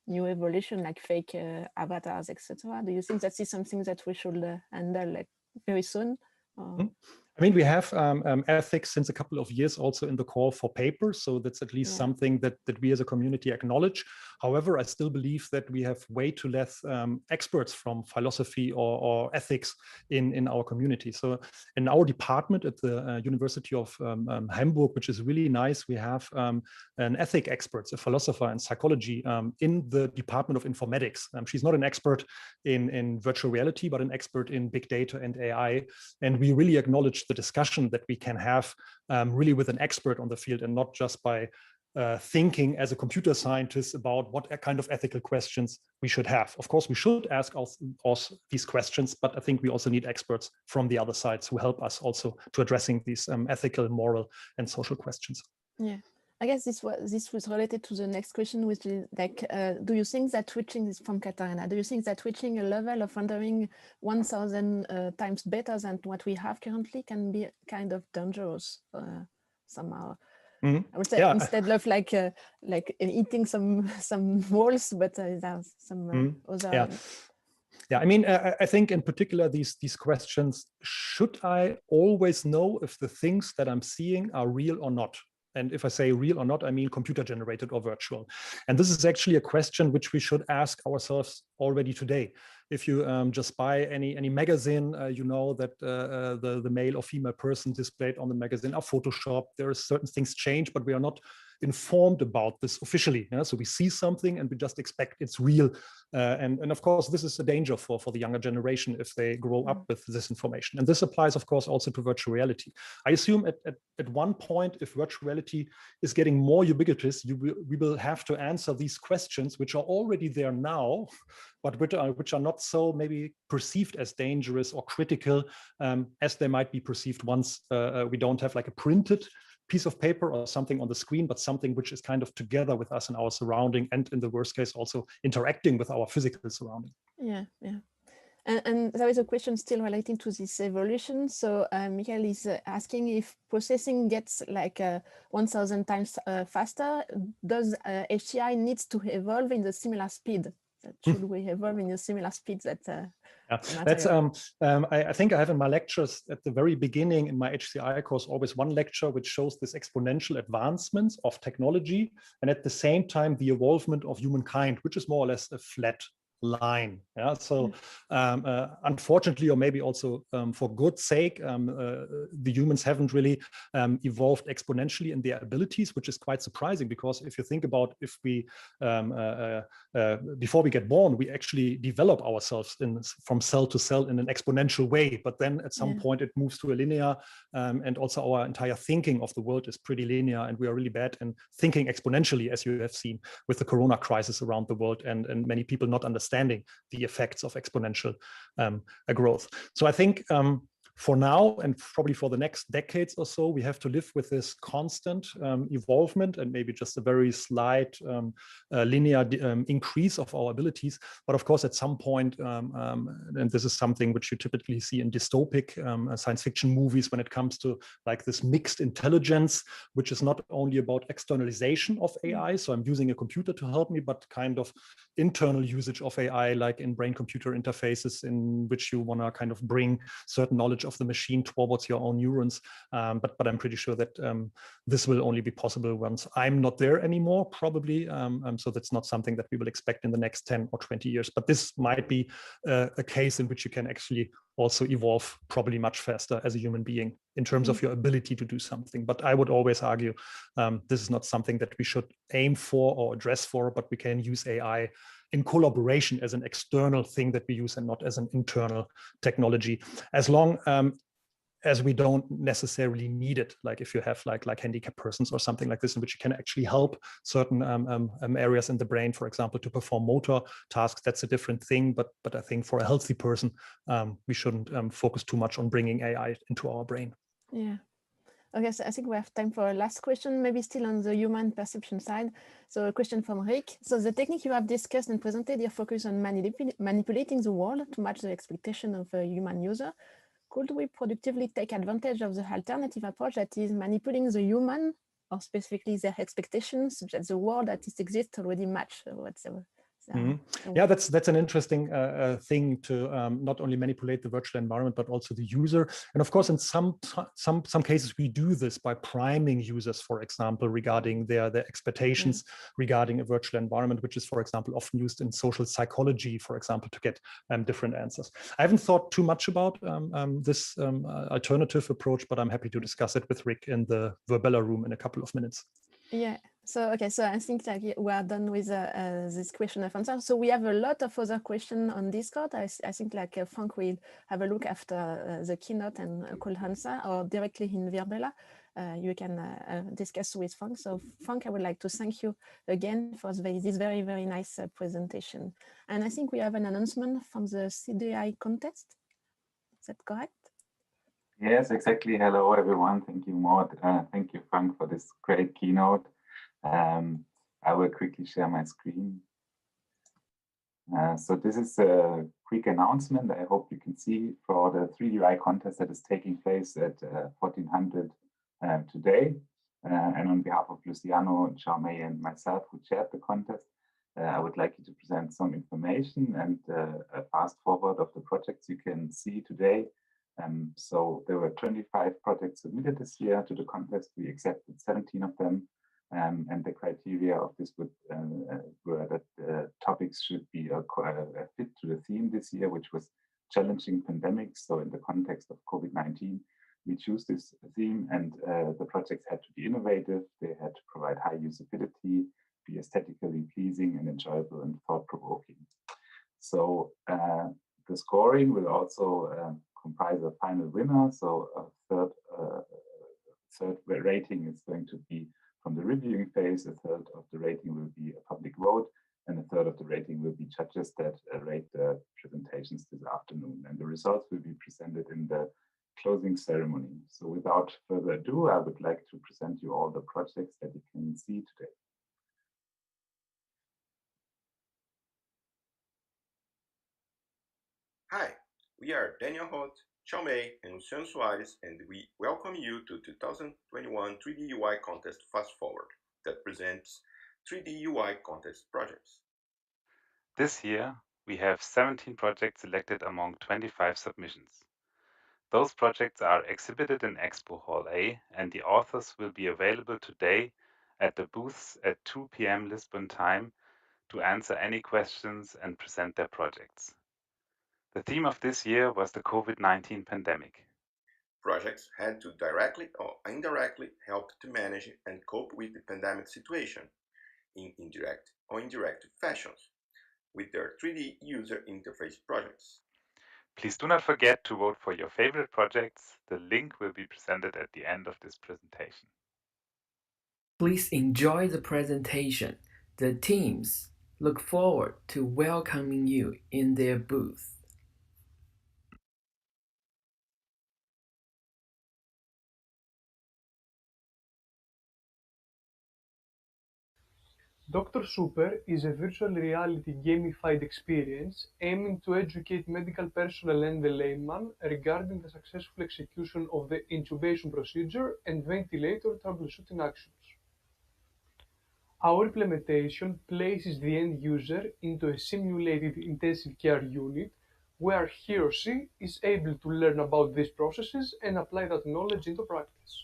new evolution, like fake avatars, etc. Do you think that is something that we should handle like very soon? I mean, we have ethics since a couple of years also in the call for papers, so that's at least something that we as a community acknowledge. However, I still believe that we have way too less experts from philosophy or ethics in our community. So in our department at the University of Hamburg, which is really nice, we have an ethic expert, a philosopher in psychology in the Department of Informatics. She's not an expert in virtual reality, but an expert in big data and AI. And we really acknowledge the discussion that we can have really with an expert on the field and not just by thinking as a computer scientist about what kind of ethical questions we should have. Of course, we should ask us these questions, but I think we also need experts from the other sides who help us also to addressing these ethical, moral, and social questions. Yeah. I guess this was related to the next question, which is like, do you think that switching is from Katarina? Do you think that reaching a level of rendering 1,000 times better than what we have currently can be kind of dangerous somehow? I would say instead of like eating some walls, but there's some other. Yeah, I mean, I think in particular these questions: should I always know if the things that I'm seeing are real or not? And if I say real or not, I mean computer generated or virtual. And this is actually a question which we should ask ourselves already today. If you just buy any magazine, you know that the male or female person displayed on the magazine are photoshopped. There are certain things change, but we are not informed about this officially. So we see something and we just expect it's real. And of course, this is a danger for the younger generation if they grow up with this information. And this applies, of course, also to virtual reality. I assume at one point, if virtual reality is getting more ubiquitous, we will have to answer these questions, which are already there now, but which are not so maybe perceived as dangerous or critical as they might be perceived once we don't have like a printed piece of paper or something on the screen, but something which is kind of together with us in our surrounding, and in the worst case also interacting with our physical surrounding. Yeah, yeah. And there is a question still relating to this evolution. So Michael is asking if processing gets like 1,000 times faster, does HCI needs to evolve in the similar speed? Should we evolve in a similar speed that that's I think I have in my lectures at the very beginning in my HCI course always one lecture which shows this exponential advancements of technology and at the same time the evolvement of humankind, which is more or less a flat line. Yeah. So unfortunately, or maybe also for good sake, the humans haven't really evolved exponentially in their abilities, which is quite surprising because if you think about if we before we get born, we actually develop ourselves from cell to cell in an exponential way. But then at some point it moves to a linear, and also our entire thinking of the world is pretty linear, and we are really bad in thinking exponentially, as you have seen with the Corona crisis around the world, and many people not understanding the effects of exponential growth. So I think for now and probably for the next decades or so, we have to live with this constant evolvement and maybe just a very slight linear increase of our abilities. But of course, at some point, and this is something which you typically see in dystopic science fiction movies when it comes to like this mixed intelligence, which is not only about externalization of AI, so I'm using a computer to help me, but kind of internal usage of AI, like in brain-computer interfaces in which you want to kind of bring certain knowledge of the machine towards your own neurons. But I'm pretty sure that this will only be possible once I'm not there anymore, probably. So that's not something that we will expect in the next 10 or 20 years. But this might be a case in which you can actually also evolve probably much faster as a human being in terms of your ability to do something. But I would always argue this is not something that we should aim for or address for, but we can use AI in collaboration as an external thing that we use and not as an internal technology, as long as we don't necessarily need it. Like if you have like handicapped persons or something like this, in which you can actually help certain areas in the brain, for example, to perform motor tasks, that's a different thing. But I think for a healthy person, we shouldn't focus too much on bringing AI into our brain. Yeah. Okay, so I think we have time for a last question, maybe still on the human perception side. So a question from Rick. So the technique you have discussed and presented here focus on manipulating the world to match the expectation of a human user. Could we productively take advantage of the alternative approach that is manipulating the human, or specifically their expectations, such that the world that exists already match whatsoever? Yeah, that's an interesting thing to not only manipulate the virtual environment, but also the user. And of course, in some cases, we do this by priming users, for example, regarding their expectations regarding a virtual environment, which is, for example, often used in social psychology, for example, to get different answers. I haven't thought too much about this alternative approach, but I'm happy to discuss it with Rick in the Verbella room in a couple of minutes. Yeah. So, okay, so I think that we are done with this question of answer. So we have a lot of other questions on Discord. I think like Frank will have a look after the keynote and could answer, or directly in Verbella. you can discuss with Frank. So Frank, I would like to thank you again for this very, very nice presentation. And I think we have an announcement from the CDI contest. Is that correct? Yes, exactly. Hello, everyone. Thank you, Maud. Thank you, Frank, for this great keynote. I will quickly share my screen. So this is a quick announcement. I hope you can see for the 3DI contest that is taking place at 1400 today. And on behalf of Luciano, Jaume, and myself, who chaired the contest, I would like you to present some information and a fast forward of the projects you can see today. So there were 25 projects submitted this year to the contest. We accepted 17 of them. And the criteria of this were that topics should be a fit to the theme this year, which was challenging pandemics. So in the context of COVID-19, we choose this theme, and the projects had to be innovative. They had to provide high usability, be aesthetically pleasing and enjoyable and thought-provoking. So the scoring will also comprise a final winner. So a third rating is going to be from the reviewing phase. A third of the rating will be a public vote, and a third of the rating will be judges that rate the presentations this afternoon. And the results will be presented in the closing ceremony. So without further ado, I would like to present you all the projects that you can see today. Hi, we are Daniel Holt, Jaume, and Luciano Soares, and we welcome you to 2021 3D UI Contest Fast Forward that presents 3D UI contest projects. This year, we have 17 projects selected among 25 submissions. Those projects are exhibited in Expo Hall A, and the authors will be available today at the booths at 2 p.m. Lisbon time to answer any questions and present their projects. The theme of this year was the COVID-19 pandemic. Projects had to directly or indirectly help to manage and cope with the pandemic situation in indirect or indirect fashions with their 3D user interface projects. Please do not forget to vote for your favorite projects. The link will be presented at the end of this presentation. Please enjoy the presentation. The teams look forward to welcoming you in their booth. Dr. Super is a virtual reality gamified experience aiming to educate medical personnel and the layman regarding the successful execution of the intubation procedure and ventilator troubleshooting actions. Our implementation places the end user into a simulated intensive care unit where he or she is able to learn about these processes and apply that knowledge into practice.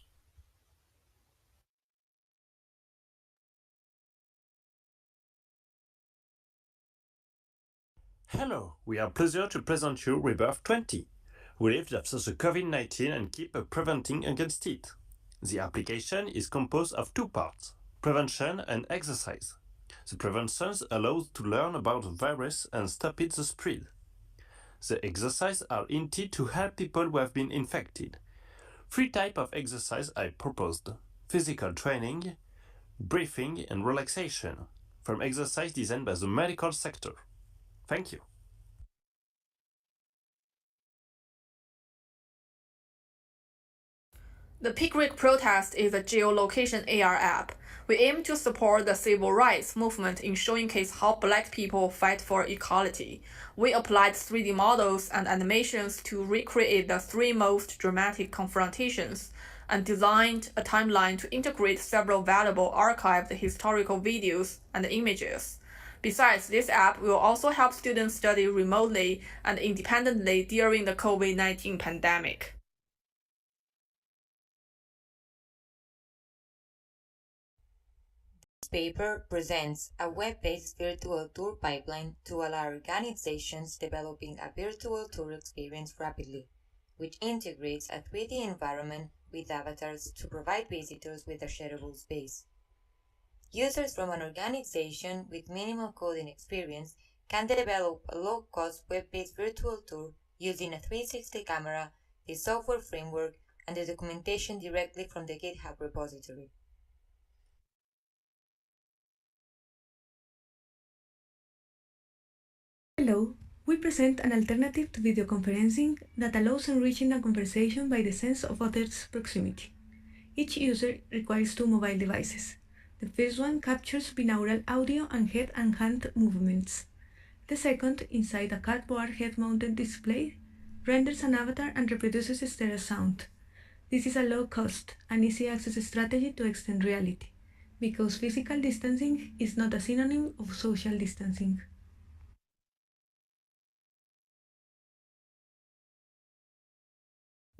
Hello, we are pleased to present you Rebirth 20. We lived after the COVID-19 and keep preventing against it. The application is composed of two parts, prevention and exercise. The prevention allows to learn about the virus and stop its spread. The exercises are intended to help people who have been infected. 3 types of exercise are proposed: physical training, breathing, and relaxation, from exercise designed by the medical sector. Thank you. The Pickwick Protest is a geolocation AR app. We aim to support the civil rights movement in showcase how Black people fight for equality. We applied 3D models and animations to recreate the 3 most dramatic confrontations, and designed a timeline to integrate several valuable archived historical videos and images. Besides, this app will also help students study remotely and independently during the COVID-19 pandemic. This paper presents a web-based virtual tour pipeline to allow organizations developing a virtual tour experience rapidly, which integrates a 3D environment with avatars to provide visitors with a shareable space. Users from an organization with minimal coding experience can develop a low-cost web-based virtual tour using a 360 camera, the software framework, and the documentation directly from the GitHub repository. Hello, we present an alternative to video conferencing that allows enriching a conversation by the sense of others' proximity. Each user requires two mobile devices. The first one captures binaural audio and head and hand movements. The second, inside a cardboard head-mounted display, renders an avatar and reproduces stereo sound. This is a low-cost and easy-access strategy to extend reality, because physical distancing is not a synonym of social distancing.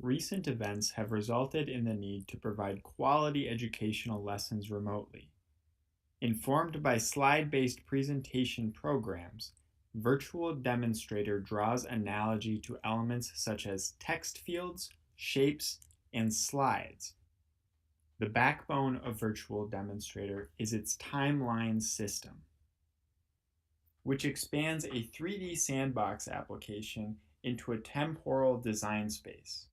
Recent events have resulted in the need to provide quality educational lessons remotely. Informed by slide-based presentation programs, Virtual Demonstrator draws analogy to elements such as text fields, shapes, and slides. The backbone of Virtual Demonstrator is its timeline system, which expands a 3D sandbox application into a temporal design space.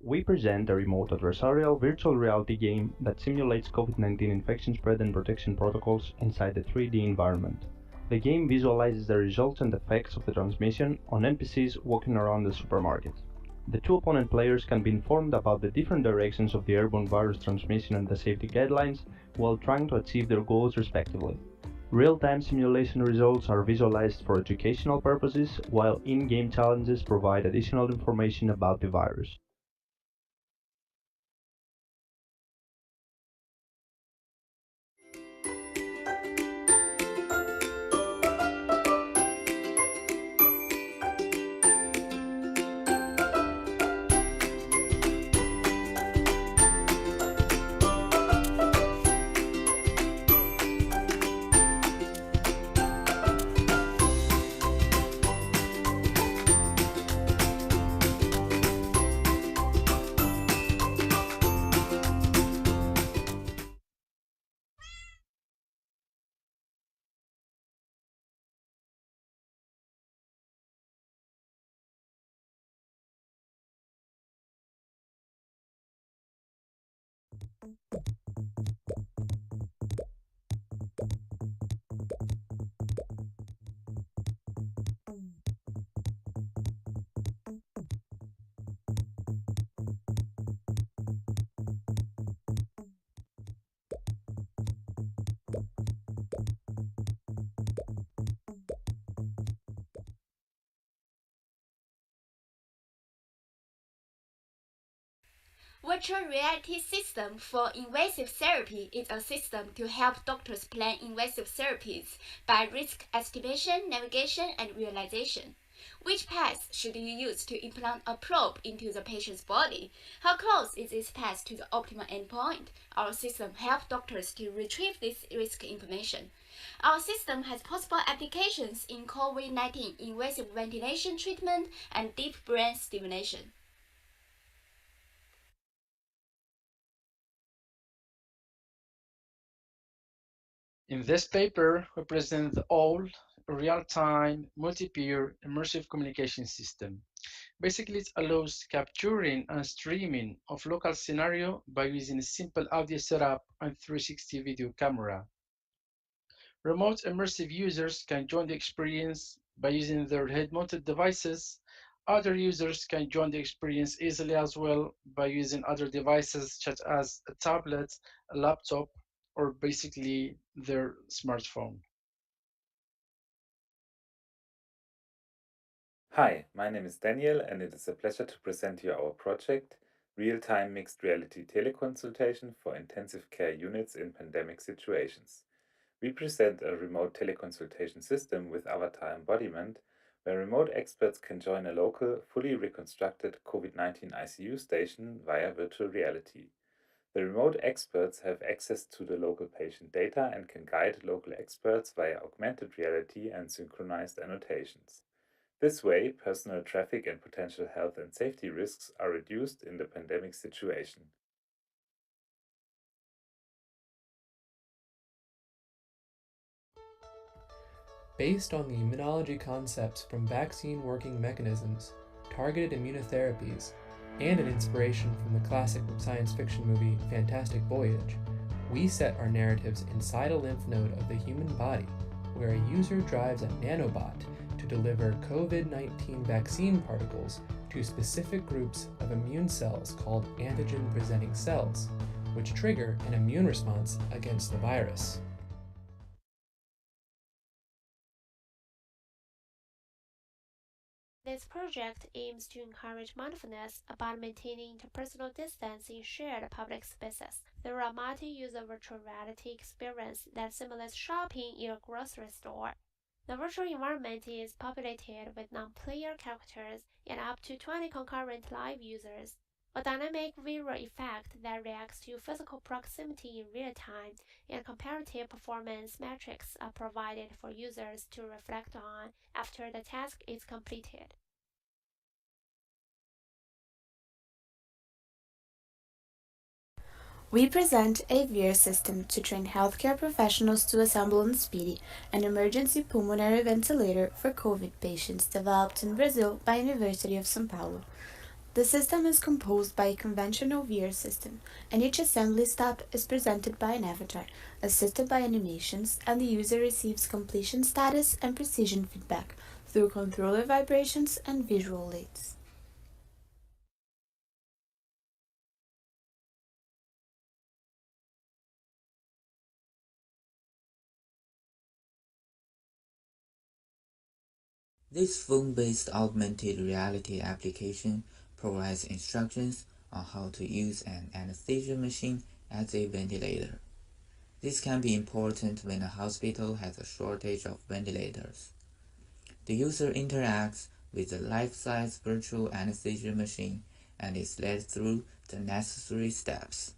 We present a remote adversarial virtual reality game that simulates COVID-19 infection spread and protection protocols inside the 3D environment. The game visualizes the results and effects of the transmission on NPCs walking around the supermarket. The two opponent players can be informed about the different directions of the airborne virus transmission and the safety guidelines while trying to achieve their goals respectively. Real-time simulation results are visualized for educational purposes, while in-game challenges provide additional information about the virus. Virtual reality system for invasive therapy is a system to help doctors plan invasive therapies by risk estimation, navigation, and realization. Which path should you use to implant a probe into the patient's body? How close is this path to the optimal endpoint? Our system helps doctors to retrieve this risk information. Our system has possible applications in COVID-19 invasive ventilation treatment and deep brain stimulation. In this paper, we present the old, real-time, multi-peer, immersive communication system. Basically, it allows capturing and streaming of local scenario by using a simple audio setup and 360 video camera. Remote immersive users can join the experience by using their head-mounted devices. Other users can join the experience easily as well by using other devices such as a tablet, a laptop, or basically their smartphone. Hi, my name is Daniel, and it is a pleasure to present you our project, Real-Time Mixed Reality Teleconsultation for Intensive Care Units in Pandemic Situations. We present a remote teleconsultation system with avatar embodiment, where remote experts can join a local, fully reconstructed COVID-19 ICU station via virtual reality. The remote experts have access to the local patient data and can guide local experts via augmented reality and synchronized annotations. This way, personal traffic and potential health and safety risks are reduced in the pandemic situation. based on the immunology concepts from vaccine working mechanisms, targeted immunotherapies, and an inspiration from the classic science fiction movie Fantastic Voyage, we set our narratives inside a lymph node of the human body, where a user drives a nanobot to deliver COVID-19 vaccine particles to specific groups of immune cells called antigen-presenting cells, which trigger an immune response against the virus. This project aims to encourage mindfulness about maintaining interpersonal distance in shared public spaces through a multi-user virtual reality experience that simulates shopping in a grocery store. The virtual environment is populated with non-player characters and up to 20 concurrent live users. A dynamic visual effect that reacts to physical proximity in real time and comparative performance metrics are provided for users to reflect on after the task is completed. We present a VR system to train healthcare professionals to assemble and speedy an emergency pulmonary ventilator for COVID patients developed in Brazil by University of São Paulo. The system is composed by a conventional VR system, and each assembly step is presented by an avatar, assisted by animations, and the user receives completion status and precision feedback through controller vibrations and visual aids. This phone-based augmented reality application provides instructions on how to use an anesthesia machine as a ventilator. This can be important when a hospital has a shortage of ventilators. The user interacts with the life-size virtual anesthesia machine and is led through the necessary steps.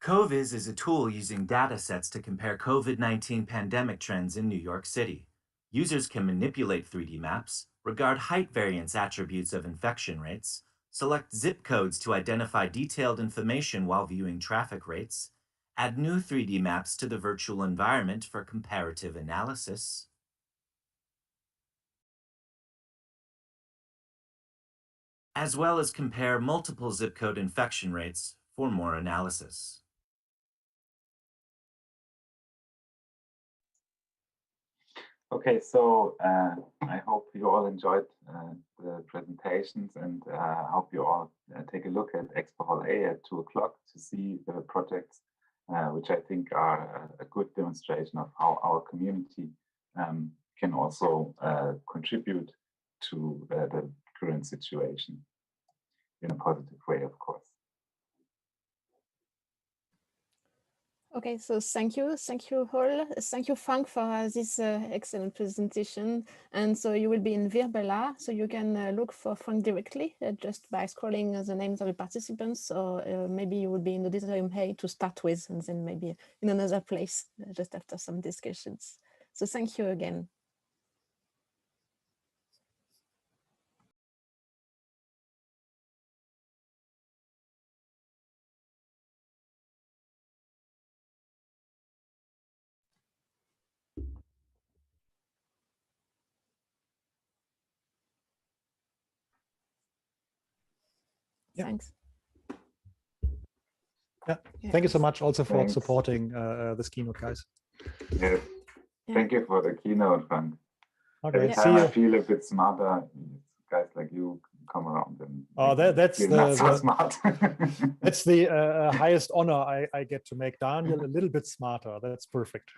COVIS is a tool using datasets to compare COVID-19 pandemic trends in New York City. Users can manipulate 3D maps, regard height variance attributes of infection rates, select zip codes to identify detailed information while viewing traffic rates, add new 3D maps to the virtual environment for comparative analysis, as well as compare multiple zip code infection rates for more analysis. Okay, so I hope you all enjoyed the presentations, and I hope you all take a look at Expo Hall A at 2 o'clock to see the projects, which I think are a good demonstration of how our community can also contribute to the current situation in a positive way, of course. Okay, so thank you all. Thank you, Frank, for this excellent presentation. And so you will be in Virbela, so you can look for Frank directly just by scrolling the names of the participants, or maybe you will be in the auditorium A to start with, and then maybe in another place just after some discussions. So thank you again. Yeah. Thanks. Yeah. Yeah. Thank you so much also for Thanks. supporting this keynote, guys. Yes. Thank you for the keynote, Frank. Okay, Every see time I you. feel a bit smarter, guys like you come around and Oh, make me that's feel not so the smart. that's the highest honor I get to make Daniel a little bit smarter. That's perfect.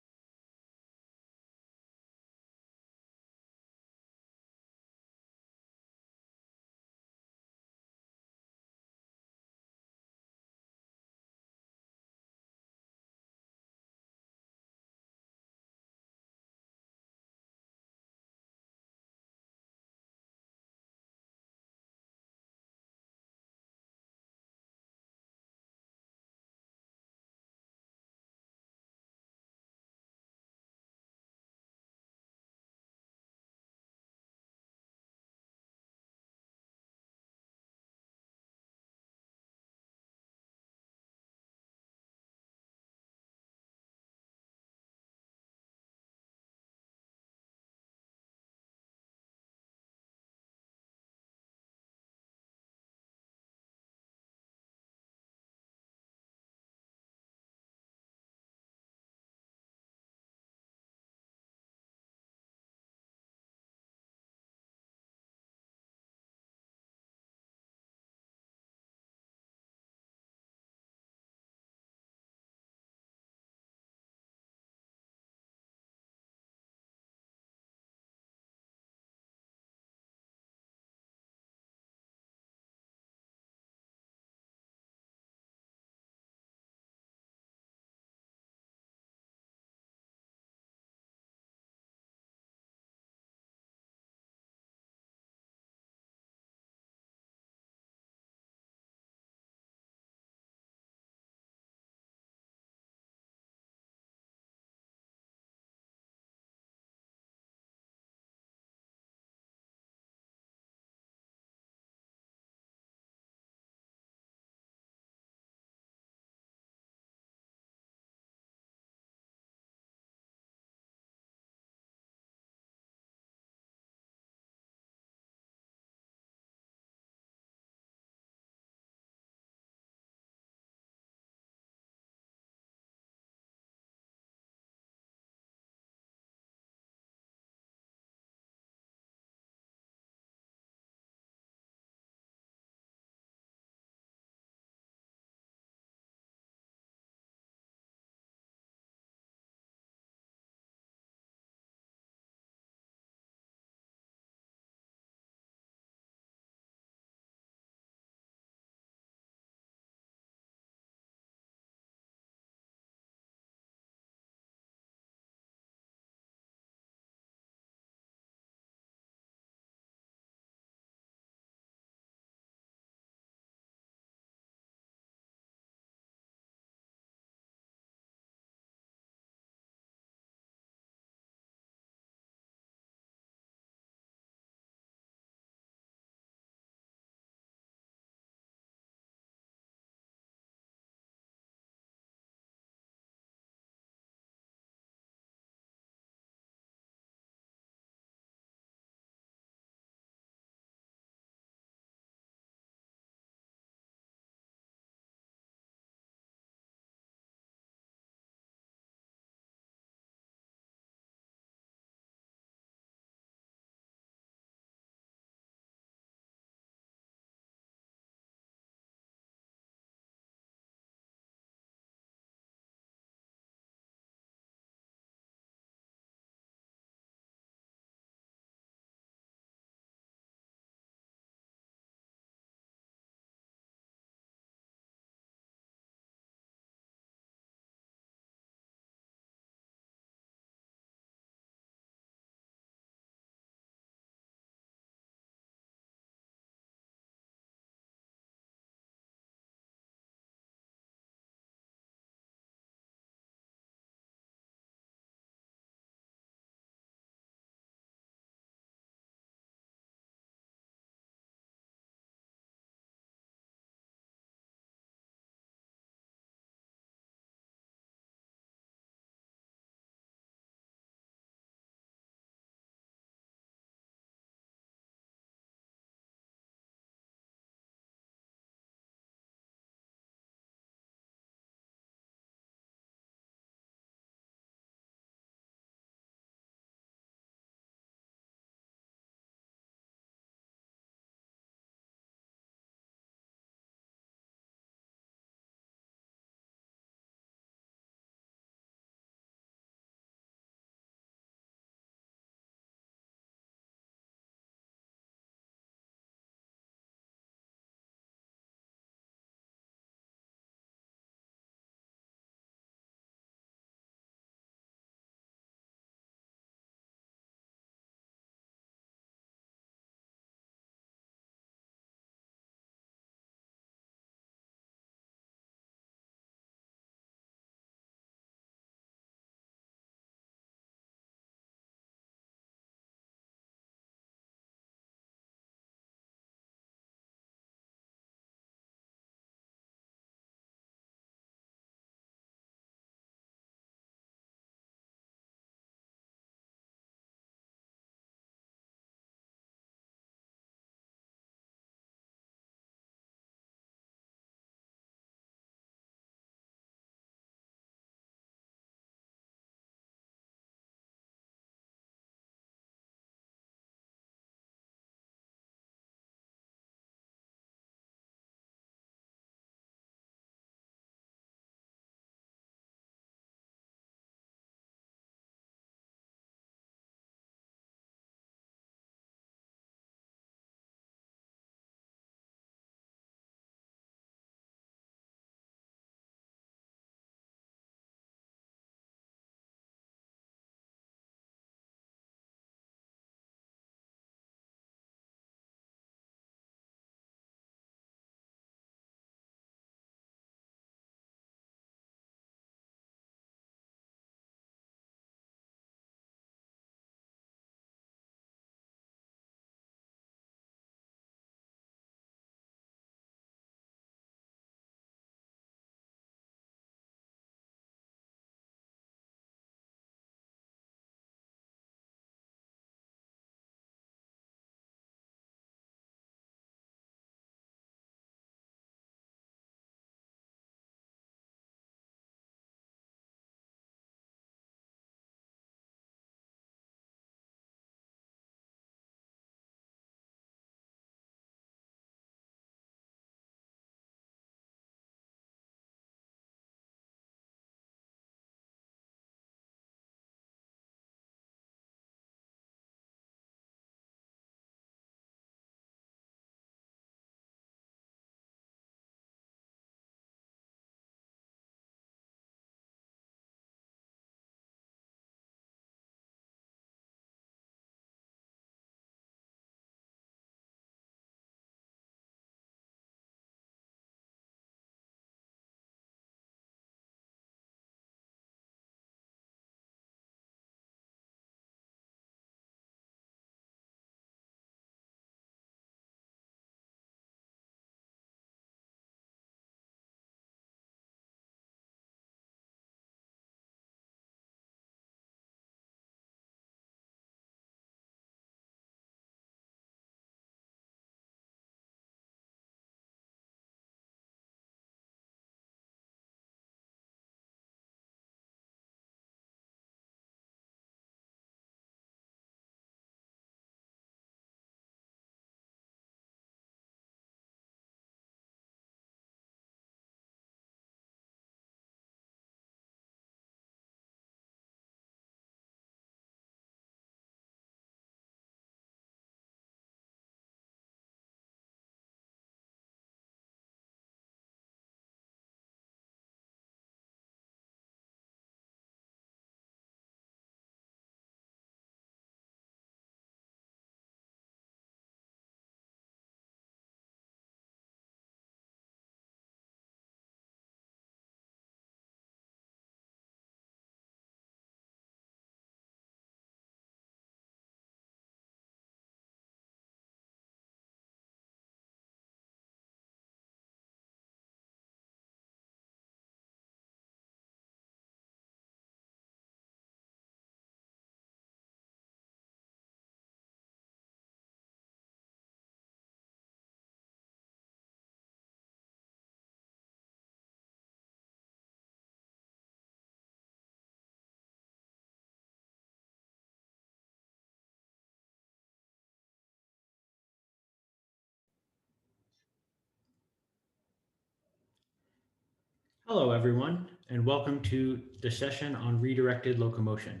Hello, everyone, and welcome to the session on redirected locomotion.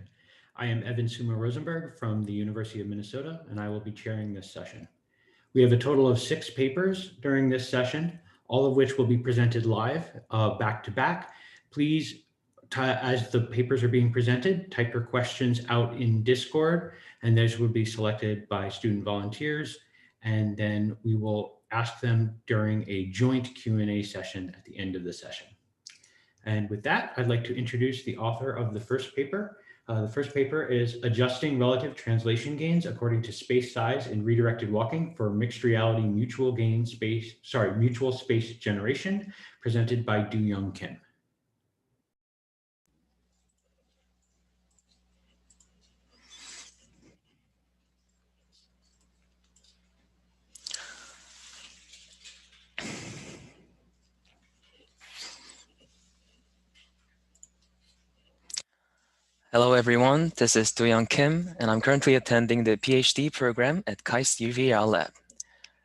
I am Evan Suma Rosenberg from the University of Minnesota, and I will be chairing this session. We have a total of 6 papers during this session, all of which will be presented live, back to back. Please, as the papers are being presented, type your questions out in Discord, and those will be selected by student volunteers, and then we will ask them during a joint Q&A session at the end of the session. And with that, I'd like to introduce the author of the first paper. The first paper is Adjusting Relative Translation Gains According to Space Size in Redirected Walking for Mixed Reality Mutual Space Generation, presented by Do-Young Kim. Hello everyone, this is Do-Young Kim, and I'm currently attending the PhD program at KAIST UVL Lab.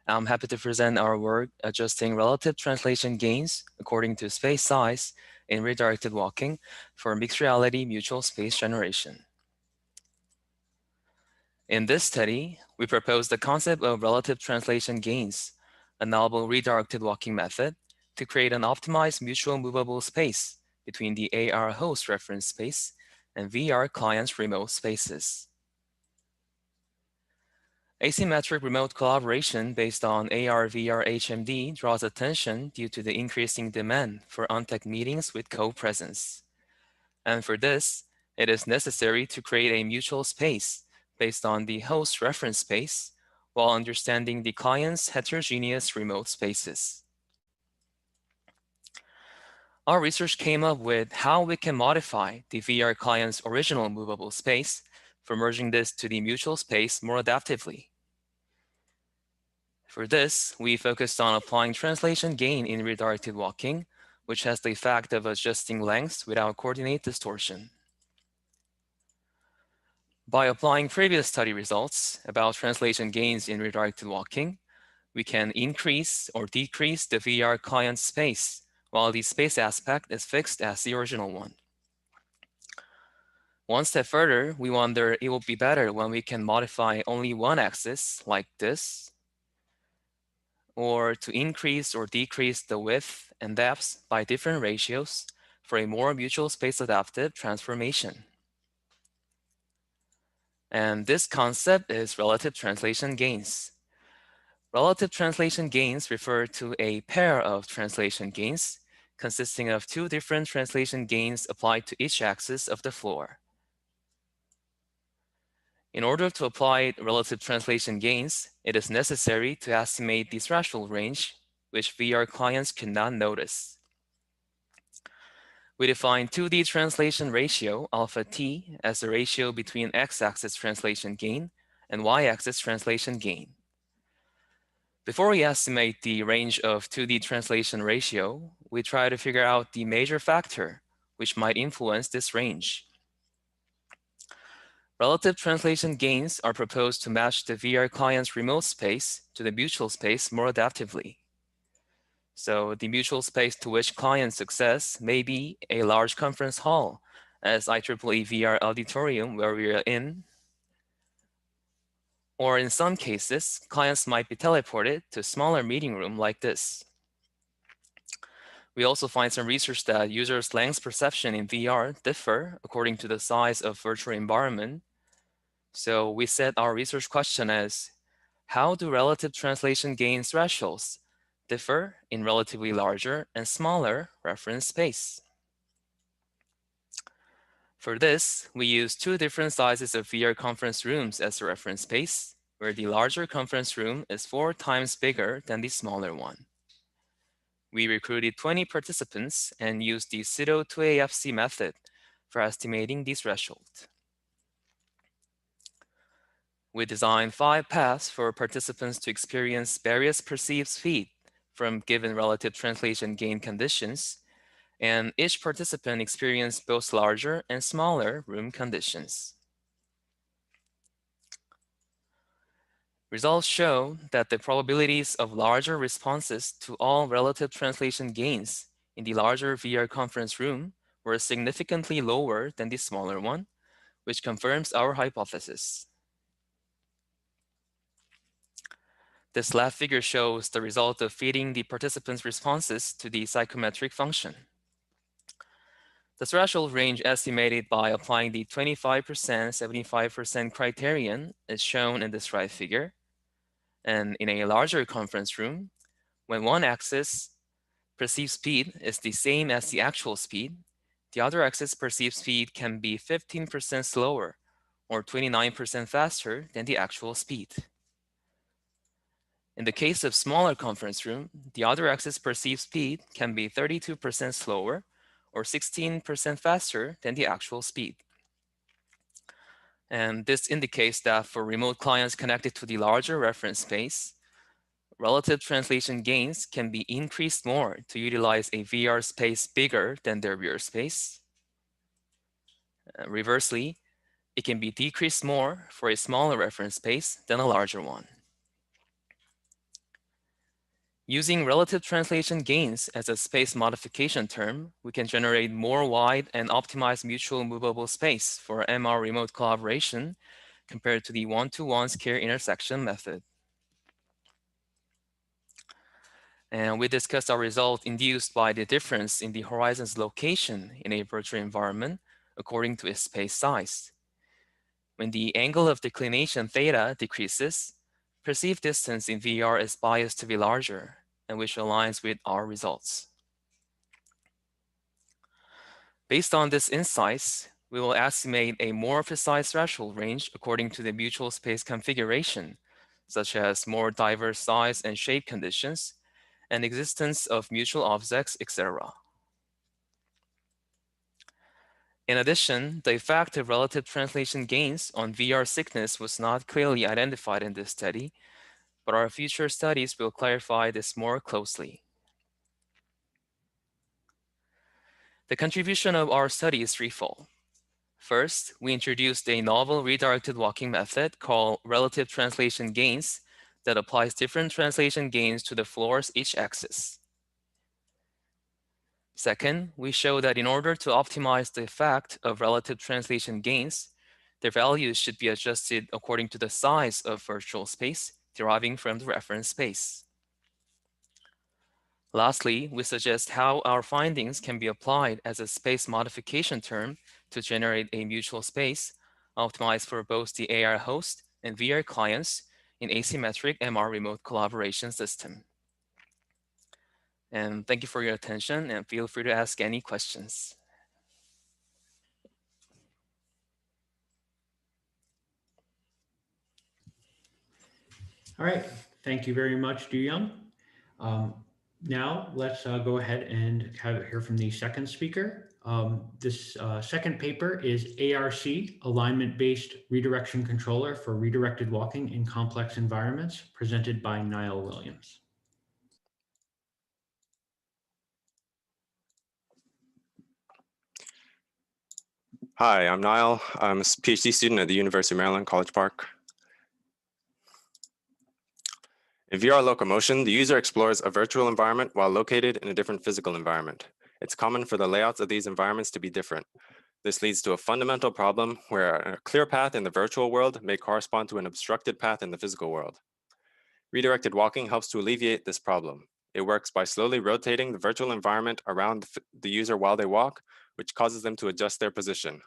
I'm happy to present our work adjusting relative translation gains according to space size in redirected walking for mixed reality mutual space generation. In this study, we propose the concept of relative translation gains, a novel redirected walking method, to create an optimized mutual movable space between the AR host reference space and VR client's remote spaces. Asymmetric remote collaboration based on AR-VR HMD draws attention due to the increasing demand for on-tech meetings with co-presence. And for this, it is necessary to create a mutual space based on the host reference space while understanding the client's heterogeneous remote spaces. Our research came up with how we can modify the VR client's original movable space for merging this to the mutual space more adaptively. For this, we focused on applying translation gain in redirected walking, which has the effect of adjusting lengths without coordinate distortion. By applying previous study results about translation gains in redirected walking, we can increase or decrease the VR client space, while the space aspect is fixed as the original one. One step further, we wonder it will be better when we can modify only one axis, like this, or to increase or decrease the width and depth by different ratios for a more mutual space adaptive transformation. And this concept is relative translation gains. Relative translation gains refer to a pair of translation gains consisting of 2 different translation gains applied to each axis of the floor. In order to apply relative translation gains, it is necessary to estimate the threshold range, which VR clients cannot notice. We define 2D translation ratio, alpha t, as the ratio between x-axis translation gain and y-axis translation gain. Before we estimate the range of 2D translation ratio, we try to figure out the major factor which might influence this range. Relative translation gains are proposed to match the VR client's remote space to the mutual space more adaptively. So the mutual space to which clients access may be a large conference hall, as IEEE VR auditorium where we are in, or in some cases, clients might be teleported to a smaller meeting room like this. We also find some research that users' length perception in VR differ according to the size of virtual environment. So we set our research question as, how do relative translation gain thresholds differ in relatively larger and smaller reference space? For this, we use 2 different sizes of VR conference rooms as a reference space, where the larger conference room is 4 times bigger than the smaller one. We recruited 20 participants and used the pseudo 2AFC method for estimating the threshold. We designed 5 paths for participants to experience various perceived speed from given relative translation gain conditions, and each participant experienced both larger and smaller room conditions. Results show that the probabilities of larger responses to all relative translation gains in the larger VR conference room were significantly lower than the smaller one, which confirms our hypothesis. This left figure shows the result of feeding the participants' responses to the psychometric function. The threshold range estimated by applying the 25%, 75% criterion is shown in this right figure. And in a larger conference room, when one axis perceived speed is the same as the actual speed, the other axis perceived speed can be 15% slower or 29% faster than the actual speed. In the case of smaller conference room, the other axis perceived speed can be 32% slower or 16% faster than the actual speed. And this indicates that for remote clients connected to the larger reference space, relative translation gains can be increased more to utilize a VR space bigger than their rear space. Reversely, it can be decreased more for a smaller reference space than a larger one. Using relative translation gains as a space modification term, we can generate more wide and optimized mutual movable space for MR remote collaboration compared to the one-to-one square intersection method. And we discussed our result induced by the difference in the horizon's location in a virtual environment according to its space size. When the angle of declination theta decreases, perceived distance in VR is biased to be larger, and which aligns with our results. Based on this insights, we will estimate a more precise threshold range according to the mutual space configuration, such as more diverse size and shape conditions, and existence of mutual objects, etc. In addition, the effect of relative translation gains on VR thickness was not clearly identified in this study, but our future studies will clarify this more closely. The contribution of our study is threefold. First, we introduced a novel redirected walking method called relative translation gains that applies different translation gains to the floor's each axis. Second, we show that in order to optimize the effect of relative translation gains, their values should be adjusted according to the size of virtual space deriving from the reference space. Lastly, we suggest how our findings can be applied as a space modification term to generate a mutual space optimized for both the AR host and VR clients in asymmetric MR remote collaboration system. And thank you for your attention, and feel free to ask any questions. All right, thank you very much, Du-Young. Now let's go ahead and hear from the second speaker. This second paper is ARC, Alignment-Based Redirection Controller for Redirected Walking in Complex Environments, presented by Niall Williams. Hi, I'm Niall. I'm a PhD student at the University of Maryland, College Park. In VR locomotion, the user explores a virtual environment while located in a different physical environment. It's common for the layouts of these environments to be different. This leads to a fundamental problem where a clear path in the virtual world may correspond to an obstructed path in the physical world. Redirected walking helps to alleviate this problem. It works by slowly rotating the virtual environment around the user while they walk, which causes them to adjust their position.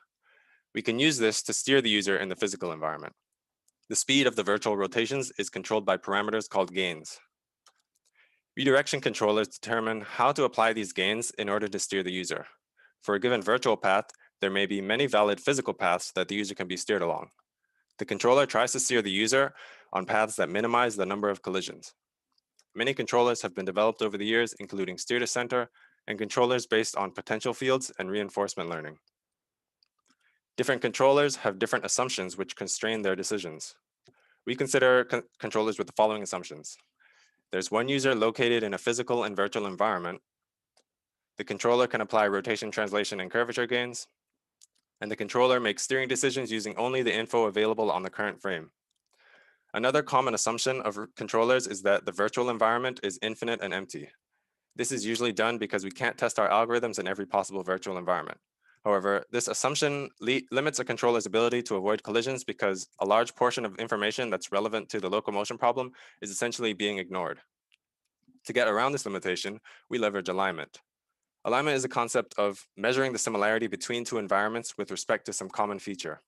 We can use this to steer the user in the physical environment. The speed of the virtual rotations is controlled by parameters called gains. Redirection controllers determine how to apply these gains in order to steer the user. For a given virtual path, there may be many valid physical paths that the user can be steered along. The controller tries to steer the user on paths that minimize the number of collisions. Many controllers have been developed over the years, including steer to center and controllers based on potential fields and reinforcement learning. Different controllers have different assumptions which constrain their decisions. We consider controllers with the following assumptions. There's one user located in a physical and virtual environment. The controller can apply rotation, translation, and curvature gains. And the controller makes steering decisions using only the info available on the current frame. Another common assumption of controllers is that the virtual environment is infinite and empty. This is usually done because we can't test our algorithms in every possible virtual environment. However, this assumption limits a controller's ability to avoid collisions because a large portion of information that's relevant to the locomotion problem is essentially being ignored. To get around this limitation, we leverage alignment. Alignment is a concept of measuring the similarity between two environments with respect to some common feature.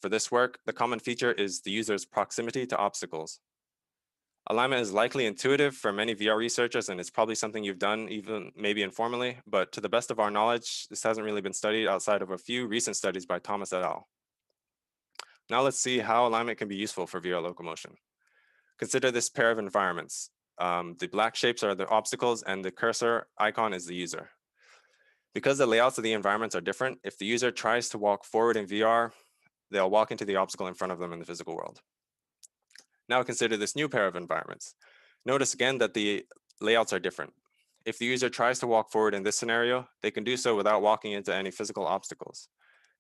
For this work, the common feature is the user's proximity to obstacles. Alignment is likely intuitive for many VR researchers, and it's probably something you've done even maybe informally, but to the best of our knowledge, this hasn't really been studied outside of a few recent studies by Thomas et al. Now let's see how alignment can be useful for VR locomotion. Consider this pair of environments. The black shapes are the obstacles and the cursor icon is the user. Because the layouts of the environments are different, if the user tries to walk forward in VR, they'll walk into the obstacle in front of them in the physical world. Now consider this new pair of environments. Notice again that the layouts are different. If the user tries to walk forward in this scenario, they can do so without walking into any physical obstacles.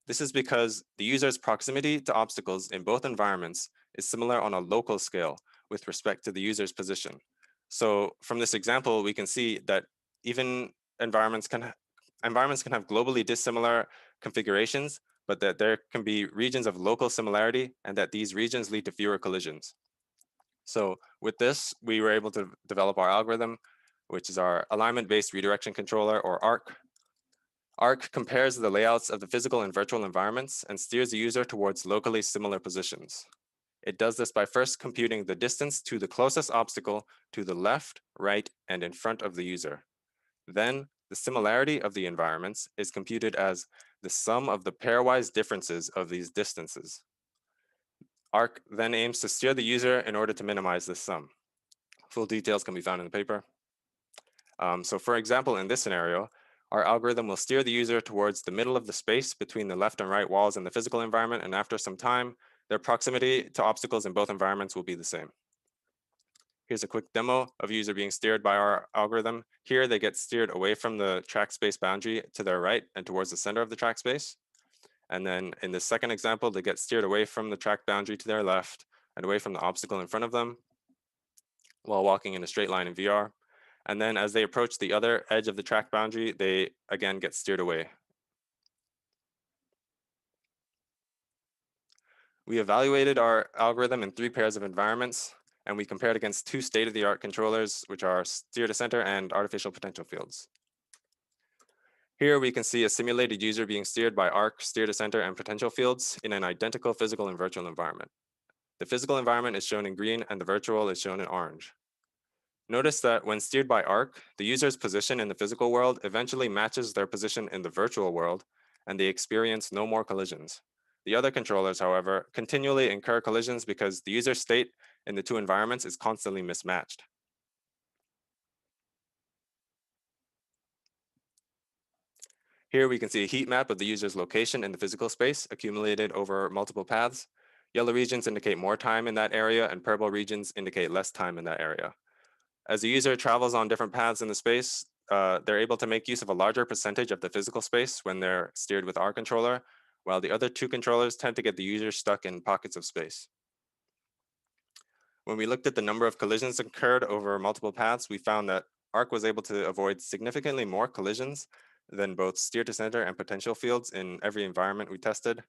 This is because the user's proximity to obstacles in both environments is similar on a local scale with respect to the user's position. So from this example, we can see that even environments can have globally dissimilar configurations, but that there can be regions of local similarity and that these regions lead to fewer collisions. So with this, we were able to develop our algorithm, which is our alignment-based redirection controller, or ARC. ARC compares the layouts of the physical and virtual environments and steers the user towards locally similar positions. It does this by first computing the distance to the closest obstacle to the left, right, and in front of the user. Then, the similarity of the environments is computed as the sum of the pairwise differences of these distances. ARC then aims to steer the user in order to minimize this sum. Full details can be found in the paper. So for example, in this scenario, our algorithm will steer the user towards the middle of the space between the left and right walls in the physical environment, and after some time, their proximity to obstacles in both environments will be the same. Here's a quick demo of user being steered by our algorithm. Here, they get steered away from the track space boundary to their right and towards the center of the track space. And then in the second example, they get steered away from the track boundary to their left and away from the obstacle in front of them while walking in a straight line in VR. And then as they approach the other edge of the track boundary, they again get steered away. We evaluated our algorithm in 3 pairs of environments, and we compared against 2 state-of-the-art controllers, which are steer to center and artificial potential fields. Here we can see a simulated user being steered by ARC, steer to center, and potential fields in an identical physical and virtual environment. The physical environment is shown in green and the virtual is shown in orange. Notice that when steered by ARC, the user's position in the physical world eventually matches their position in the virtual world, and they experience no more collisions. The other controllers, however, continually incur collisions because the user state in the 2 environments is constantly mismatched. Here we can see a heat map of the user's location in the physical space accumulated over multiple paths. Yellow regions indicate more time in that area, and purple regions indicate less time in that area. As the user travels on different paths in the space, they're able to make use of a larger percentage of the physical space when they're steered with our controller, while the other 2 controllers tend to get the user stuck in pockets of space. When we looked at the number of collisions occurred over multiple paths, we found that ARC was able to avoid significantly more collisions than both steer to center and potential fields in every environment we tested.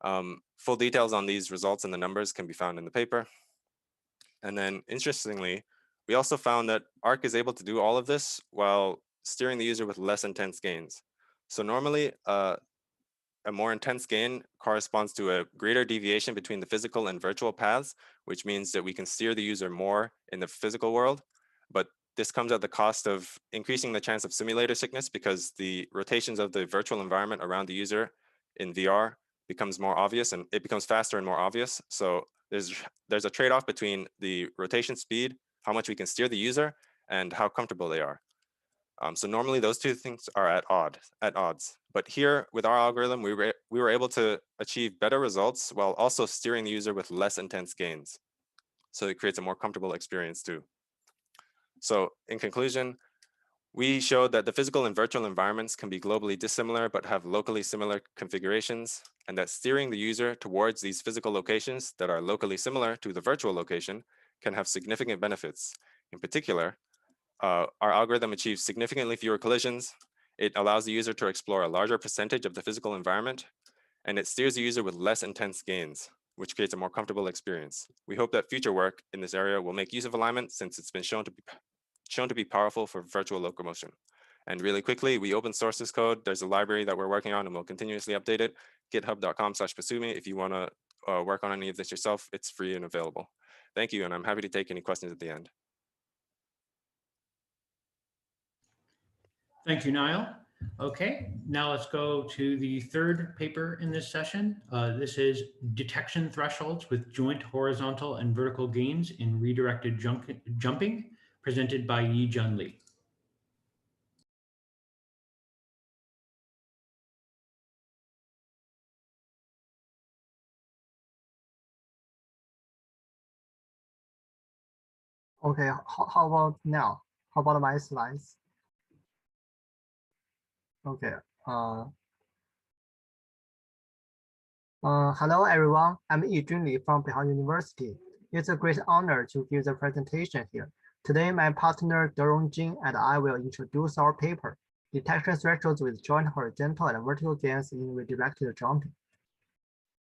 Full details on these results and the numbers can be found in the paper. And then interestingly, we also found that ARC is able to do all of this while steering the user with less intense gains. So normally, a more intense gain corresponds to a greater deviation between the physical and virtual paths, which means that we can steer the user more in the physical world. But this comes at the cost of increasing the chance of simulator sickness because the rotations of the virtual environment around the user in VR becomes more obvious and it becomes faster and more obvious. So there's a trade-off between the rotation speed, how much we can steer the user, and how comfortable they are. So normally those 2 things are at odds. But here with our algorithm, we were able to achieve better results while also steering the user with less intense gains. So it creates a more comfortable experience too. So in conclusion, we showed that the physical and virtual environments can be globally dissimilar but have locally similar configurations, and that steering the user towards these physical locations that are locally similar to the virtual location can have significant benefits. In particular, Our algorithm achieves significantly fewer collisions. It allows the user to explore a larger percentage of the physical environment, and it steers the user with less intense gains, which creates a more comfortable experience. We hope that future work in this area will make use of alignment, since it's been shown to be powerful for virtual locomotion. And really quickly, we open source this code. There's a library that we're working on, and we'll continuously update it. github.com/Pasumi. If you want to work on any of this yourself, it's free and available. Thank you, and I'm happy to take any questions at the end. Thank you, Niall. Okay, now let's go to the third paper in this session. This is detection thresholds with joint horizontal and vertical gains in redirected jumping, presented by Yi-Jun Lee. Okay, how about now? How about my slides? Okay. Hello, everyone. I'm Yi-Jun Lee from Beihang University. It's a great honor to give the presentation here. Today, my partner Derong Jin and I will introduce our paper, Detection Thresholds with Joint Horizontal and Vertical Gains in Redirected Jumping.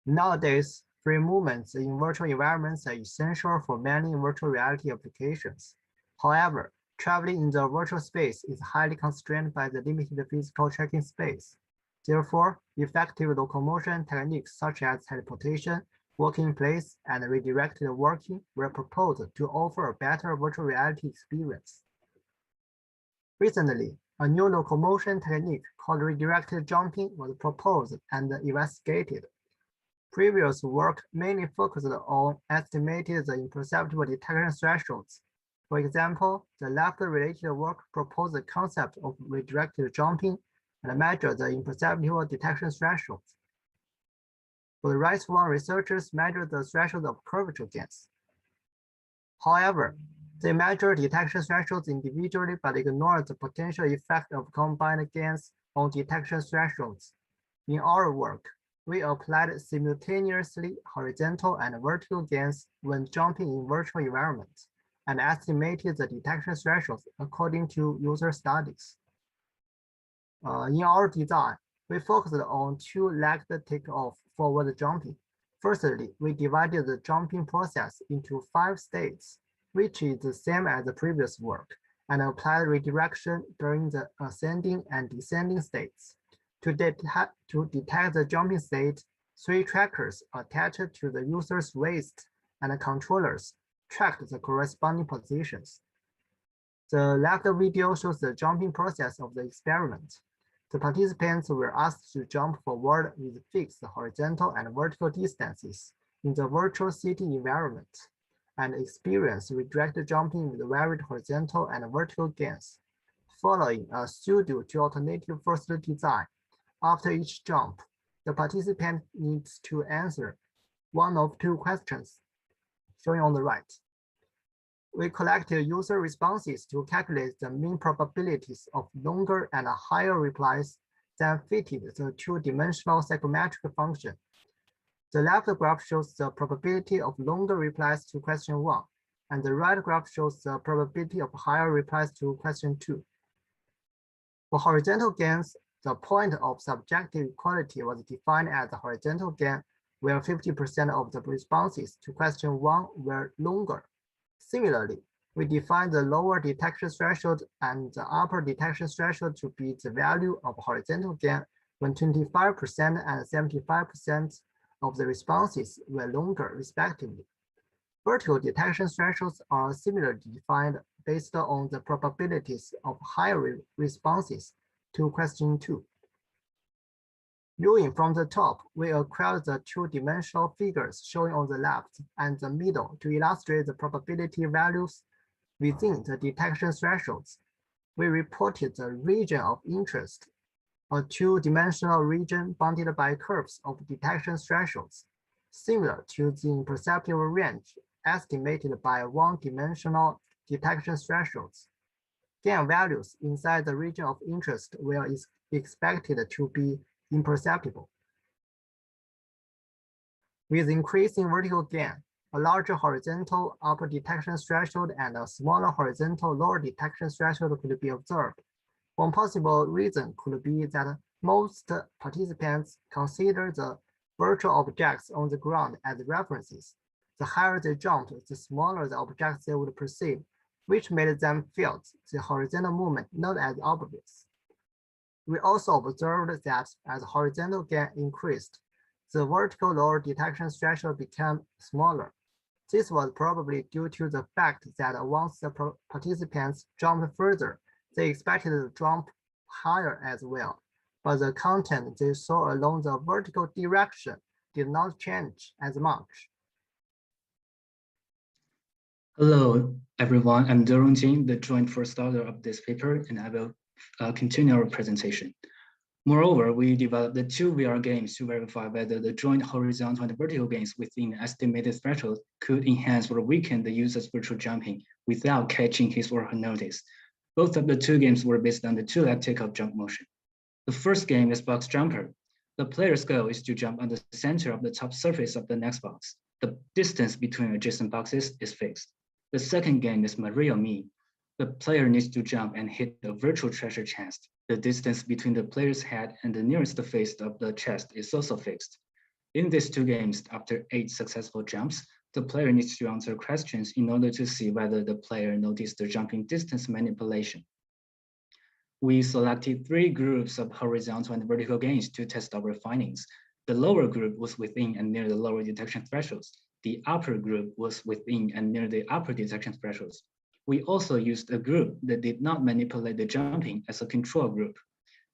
Nowadays, free movements in virtual environments are essential for many virtual reality applications. However, traveling in the virtual space is highly constrained by the limited physical tracking space. Therefore, effective locomotion techniques such as teleportation, walking in place, and redirected walking were proposed to offer a better virtual reality experience. Recently, a new locomotion technique called redirected jumping was proposed and investigated. Previous work mainly focused on estimating the imperceptible detection thresholds. For example, the left-related work proposed the concept of redirected jumping and measure the imperceptible detection thresholds. For the right one, researchers measured the threshold of curvature gains. However, they measure detection thresholds individually but ignore the potential effect of combined gains on detection thresholds. In our work, we applied simultaneously horizontal and vertical gains when jumping in virtual environments and estimated the detection thresholds according to user studies. In our design, we focused on two-legged takeoff forward jumping. Firstly, we divided the jumping process into 5 states, which is the same as the previous work, and applied redirection during the ascending and descending states. To detect the jumping state, 3 trackers attached to the user's waist and controllers tracked the corresponding positions. The left video shows the jumping process of the experiment. The participants were asked to jump forward with fixed horizontal and vertical distances in the virtual city environment and experience redirected jumping with varied horizontal and vertical gains. Following a pseudo to alternative first design, after each jump, the participant needs to answer one of 2 questions, shown on the right. We collected user responses to calculate the mean probabilities of longer and higher replies than fitted the 2-dimensional psychometric function. The left graph shows the probability of longer replies to question 1, and the right graph shows the probability of higher replies to question 2. For horizontal gains, the point of subjective equality was defined as the horizontal gain, where 50% of the responses to question 1 were longer. Similarly, we defined the lower detection threshold and the upper detection threshold to be the value of horizontal gain when 25% and 75% of the responses were longer, respectively. Vertical detection thresholds are similarly defined based on the probabilities of higher responses to question 2. Viewing from the top, we acquired the 2-dimensional figures showing on the left and the middle to illustrate the probability values within the detection thresholds. We reported the region of interest, a 2-dimensional region bounded by curves of detection thresholds, similar to the imperceptible range estimated by 1-dimensional detection thresholds. Gain values inside the region of interest were expected to be imperceptible. With increasing vertical gain, a larger horizontal upper detection threshold and a smaller horizontal lower detection threshold could be observed. One possible reason could be that most participants consider the virtual objects on the ground as references. The higher they jumped, the smaller the objects they would perceive, which made them feel the horizontal movement not as obvious. We also observed that as horizontal gain increased, the vertical lower detection threshold became smaller. This was probably due to the fact that once the participants jumped further, they expected to jump higher as well, but the content they saw along the vertical direction did not change as much. Hello, everyone. I'm Durong Jin, the joint first author of this paper, and I will continue our presentation. Moreover, we developed the two VR games to verify whether the joint horizontal and vertical gains within an estimated threshold could enhance or weaken the user's virtual jumping without catching his or her notice. Both of the two games were based on the two-leg takeoff jump motion. The first game is Box Jumper. The player's goal is to jump on the center of the top surface of the next box. The distance between adjacent boxes is fixed. The second game is Mario Me. The player needs to jump and hit a virtual treasure chest. The distance between the player's head and the nearest face of the chest is also fixed. In these two games, after 8 successful jumps, the player needs to answer questions in order to see whether the player noticed the jumping distance manipulation. We selected 3 groups of horizontal and vertical gains to test our findings. The lower group was within and near the lower detection thresholds. The upper group was within and near the upper detection thresholds. We also used a group that did not manipulate the jumping as a control group.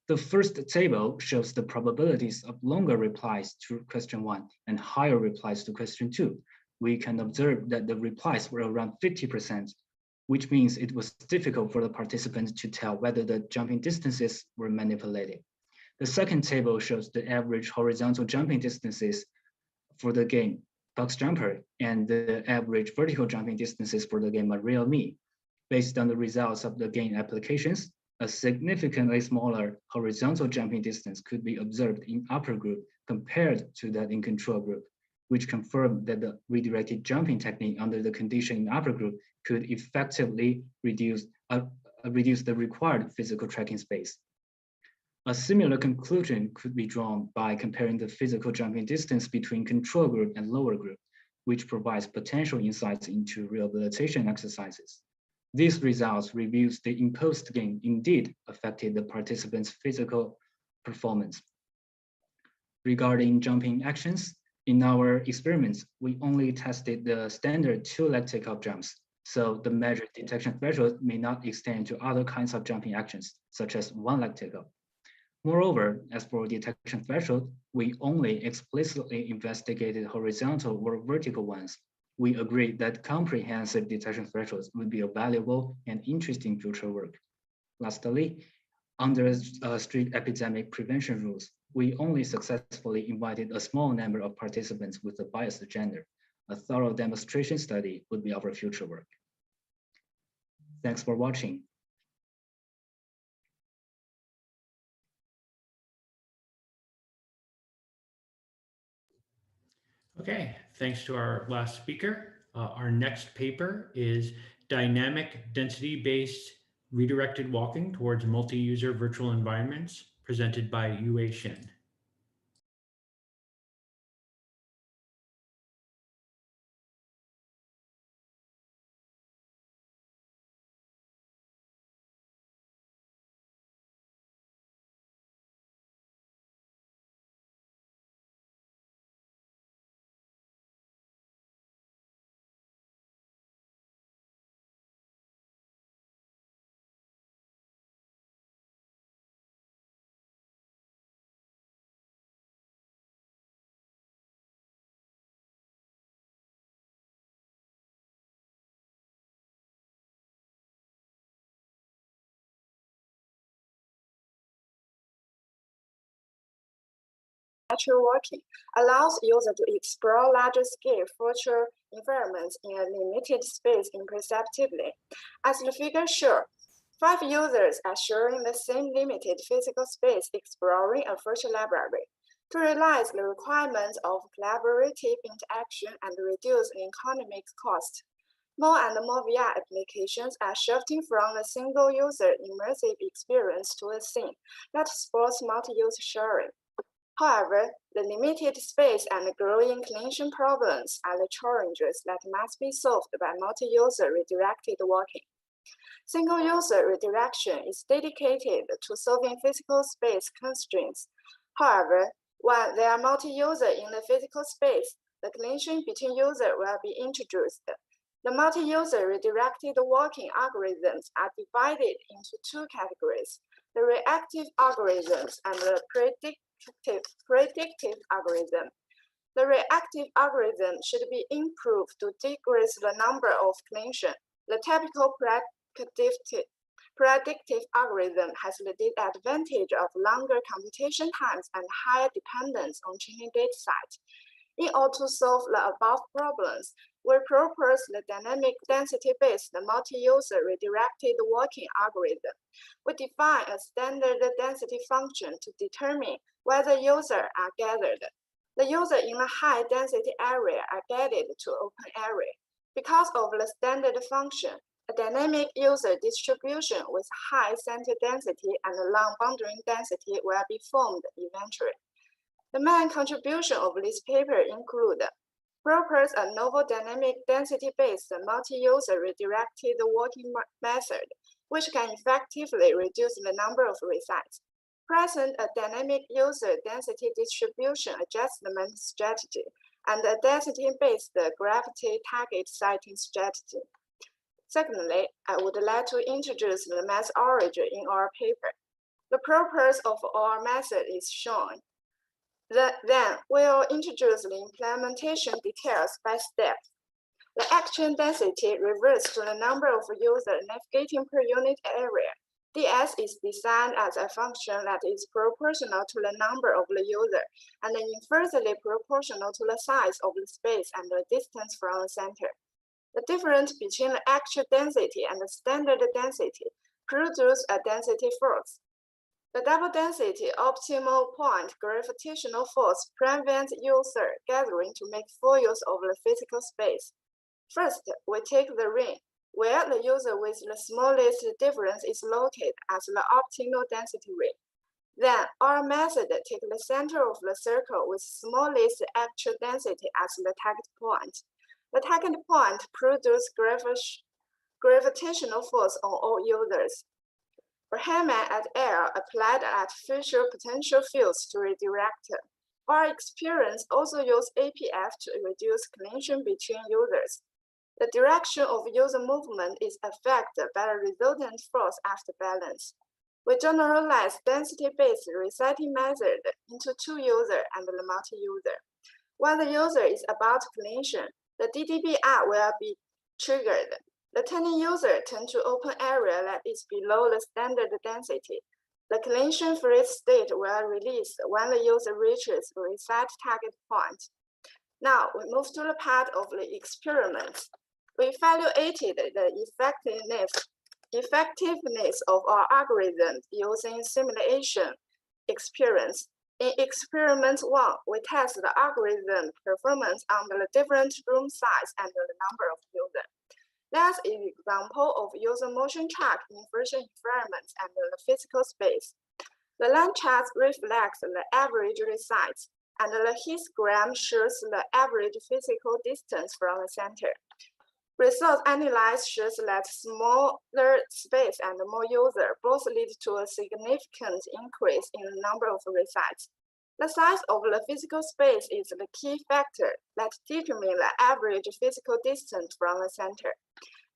The first table shows the probabilities of longer replies to question 1 and higher replies to question 2. We can observe that the replies were around 50%, which means it was difficult for the participants to tell whether the jumping distances were manipulated. The second table shows the average horizontal jumping distances for the game Box Jumper and the average vertical jumping distances for the game Mario Me. Based on the results of the game applications, a significantly smaller horizontal jumping distance could be observed in upper group compared to that in control group, which confirmed that the redirected jumping technique under the condition in upper group could effectively reduce the required physical tracking space. A similar conclusion could be drawn by comparing the physical jumping distance between control group and lower group, which provides potential insights into rehabilitation exercises. These results reveals the imposed gain indeed affected the participants' physical performance. Regarding jumping actions, in our experiments, we only tested the standard 2-leg takeoff jumps, so the measured detection threshold may not extend to other kinds of jumping actions, such as 1-leg takeoff. Moreover, as for detection threshold, we only explicitly investigated horizontal or vertical ones. We agreed that comprehensive detection thresholds would be a valuable and interesting future work. Lastly, under strict epidemic prevention rules, we only successfully invited a small number of participants with a biased gender. A thorough demonstration study would be our future work. Thanks for watching. Okay, thanks to our last speaker. Our next paper is Dynamic Density-Based Redirected Walking Towards Multi-User Virtual Environments, presented by Yue Shin. Virtual walking allows users to explore larger-scale virtual environments in a limited space imperceptibly. As the figure shows, 5 users are sharing the same limited physical space exploring a virtual library. To realize the requirements of collaborative interaction and reduce the economic cost, more and more VR applications are shifting from a single-user immersive experience to a scene that supports multi-use sharing. However, the limited space and growing clinician problems are the challenges that must be solved by multi-user redirected working. Single-user redirection is dedicated to solving physical space constraints. However, when there are multi-user in the physical space, the collision between users will be introduced. The multi-user redirected working algorithms are divided into two categories: the reactive algorithms and the predictive algorithm. The reactive algorithm should be improved to decrease the number of collisions. The typical predictive algorithm has the disadvantage of longer computation times and higher dependence on training data sets. In order to solve the above problems, we propose the dynamic density-based multi-user redirected working algorithm. We define a standard density function to determine whether users are gathered. The users in a high-density area are guided to open area. Because of the standard function, a dynamic user distribution with high center density and long boundary density will be formed eventually. The main contribution of this paper include propose a novel dynamic density-based multi-user redirected working method, which can effectively reduce the number of resites. Present a dynamic user density distribution adjustment strategy and a density-based gravity target sighting strategy. Secondly, I would like to introduce the methodology in our paper. The purpose of our method is shown. Then we'll introduce the implementation details by step. The action density refers to the number of users navigating per unit area. DS is designed as a function that is proportional to the number of the user and inversely proportional to the size of the space and the distance from the center. The difference between the actual density and the standard density produces a density force. The double density optimal point gravitational force prevents user gathering to make full use of the physical space. First, we take the ring, where the user with the smallest difference is located as the optimal density ring. Then, our method takes the center of the circle with smallest actual density as the target point. The target point produces gravitational force on all users. Brahman et al. Applied artificial potential fields to redirect. Our experience also used APF to reduce collision between users. The direction of user movement is affected by the resultant force after balance. We generalize density-based reciting method into two users and the multi-user. When the user is about collision, the DDBR will be triggered. The turning user turns to open area that is below the standard density. The collision-free state will release when the user reaches the reset target point. Now we move to the part of the experiment. We evaluated the effectiveness of our algorithm using simulation experience. In experiment 1, we test the algorithm performance under the different room size and the number of users. That's an example of user motion track in virtual environments and the physical space. The line charts reflect the average resites, and the histogram shows the average physical distance from the center. Results analyzed shows that smaller space and more users both lead to a significant increase in the number of resites. The size of the physical space is the key factor that determines the average physical distance from the center.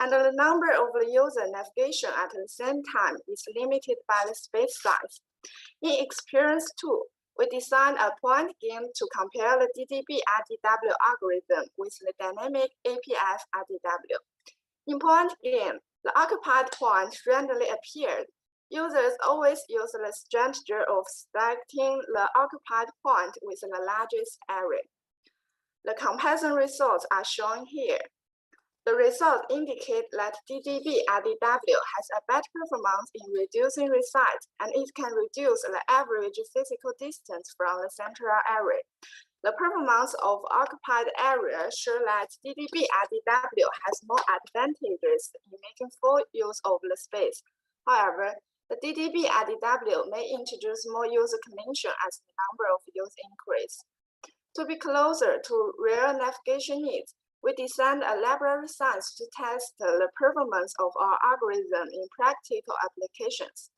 And the number of the user navigation at the same time is limited by the space size. In experience 2, we designed a point game to compare the DDB RDW algorithm with the dynamic APF RDW. In point game, the occupied point randomly appeared. Users always use the strategy of selecting the occupied point with the largest area. The comparison results are shown here. The results indicate that DDB-RDW has a better performance in reducing resize, and it can reduce the average physical distance from the central area. The performance of occupied area show that DDB-RDW has more advantages in making full use of the space. However, the DDB-RDW may introduce more user cognition as the number of users increase. To be closer to real navigation needs, we designed a library science to test the performance of our algorithm in practical applications.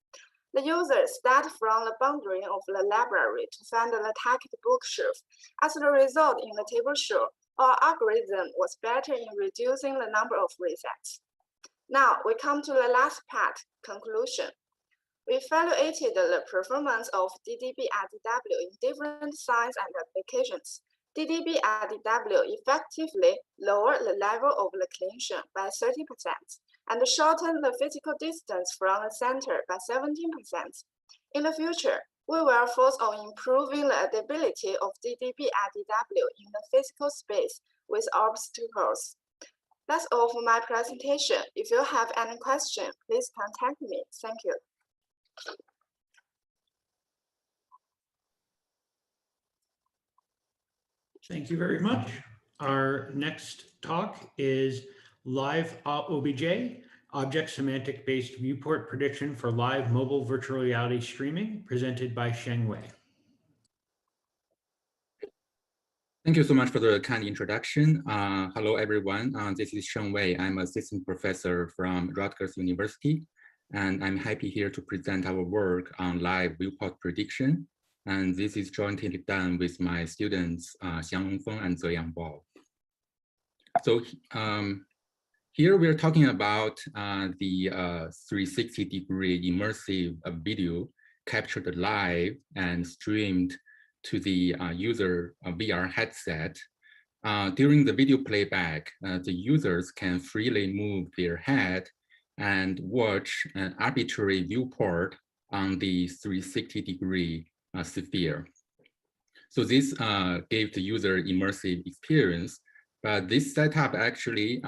The users start from the boundary of the library to find the target bookshelf. As a result, in the table show, our algorithm was better in reducing the number of resets. Now we come to the last part, conclusion. We evaluated the performance of DDB-RDW in different science and applications. DDB-RDW effectively lowered the level of the cognition by 30% and shortened the physical distance from the center by 17%. In the future, we will focus on improving the adaptability of DDB-RDW in the physical space with obstacles. That's all for my presentation. If you have any question, please contact me. Thank you. Thank you very much. Our next talk is Live OBJ, Object Semantic Based Viewport Prediction for Live Mobile Virtual Reality Streaming, presented by Sheng Wei. Thank you so much for the kind introduction. Hello, everyone. This is Sheng Wei. I'm assistant professor from Rutgers University, and I'm happy here to present our work on live viewport prediction. And this is jointly done with my students, Xiang Feng and Zeyang Bao. So here we're talking about the 360-degree immersive video captured live and streamed to the user VR headset. During the video playback, the users can freely move their head and watch an arbitrary viewport on the 360-degree sphere. So this gave the user immersive experience, but this setup actually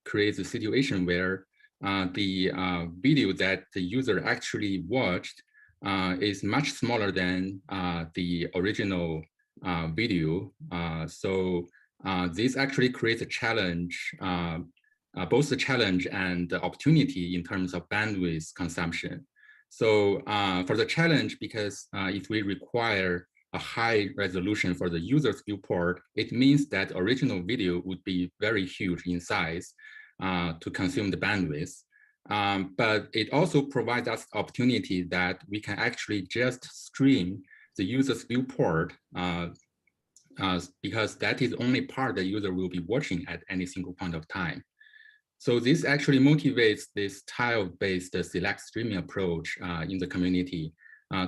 creates a situation where the video that the user actually watched is much smaller than the original video. So this actually creates a challenge, both the challenge and the opportunity in terms of bandwidth consumption. So for the challenge, because if we require a high resolution for the user's viewport, it means that original video would be very huge in size to consume the bandwidth. But it also provides us opportunity that we can actually just stream the user's viewport because that is only part the user will be watching at any single point of time. So this actually motivates this tile-based select streaming approach in the community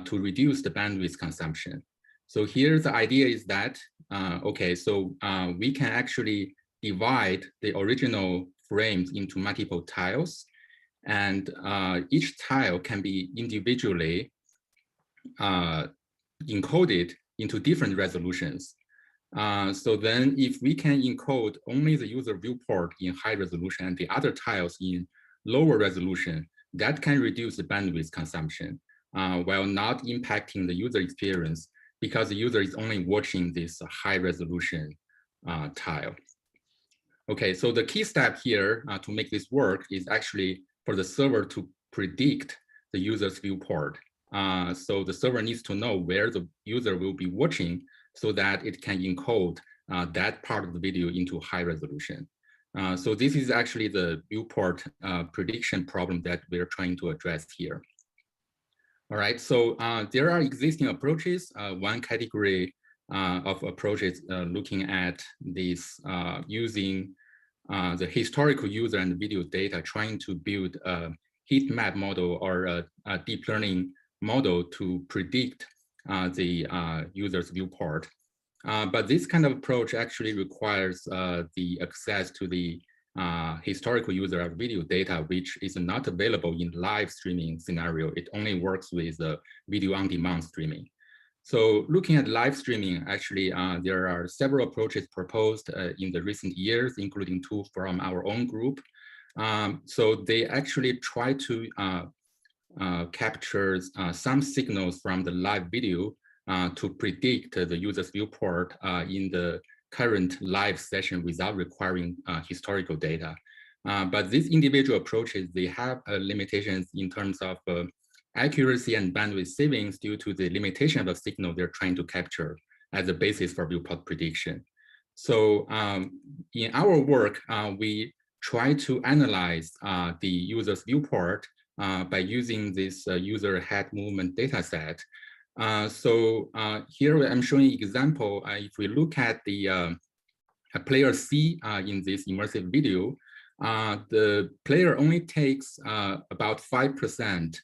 to reduce the bandwidth consumption. So here the idea is that, okay, so we can actually divide the original frames into multiple tiles, and each tile can be individually encoded into different resolutions. So then if we can encode only the user viewport in high resolution and the other tiles in lower resolution, that can reduce the bandwidth consumption while not impacting the user experience because the user is only watching this high resolution tile. Okay, so the key step here to make this work is actually for the server to predict the user's viewport. So the server needs to know where the user will be watching so that it can encode that part of the video into high resolution. So this is actually the viewport prediction problem that we're trying to address here. All right, so there are existing approaches. One category of approaches looking at this using the historical user and video data, trying to build a heat map model or a deep learning model to predict the user's viewport. But this kind of approach actually requires the access to the historical user of video data, which is not available in live streaming scenario. It only works with video on-demand streaming. So looking at live streaming, actually, there are several approaches proposed in the recent years, including two from our own group. So they actually try to capture some signals from the live video to predict the user's viewport in the current live session without requiring historical data. But these individual approaches, they have limitations in terms of accuracy and bandwidth savings due to the limitation of the signal they're trying to capture as a basis for viewport prediction. So in our work, we try to analyze the user's viewport by using this user head movement data set. So here I'm showing an example. If we look at the player C in this immersive video, the player only takes about 5%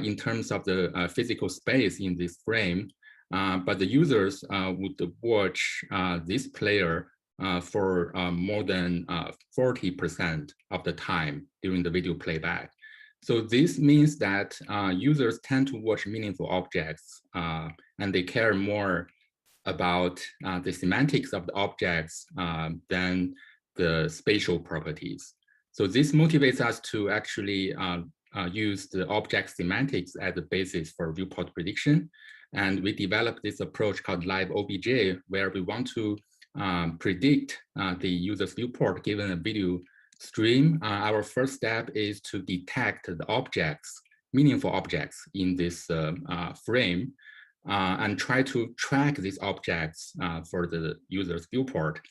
in terms of the physical space in this frame, but the users would watch this player for more than 40% of the time during the video playback. So this means that users tend to watch meaningful objects and they care more about the semantics of the objects than the spatial properties. So this motivates us to actually use the object semantics as a basis for viewport prediction. And we developed this approach called Live OBJ, where we want to predict the user's viewport given a video stream. Our first step is to detect the objects, meaningful objects in this frame, and try to track these objects for the user's viewport.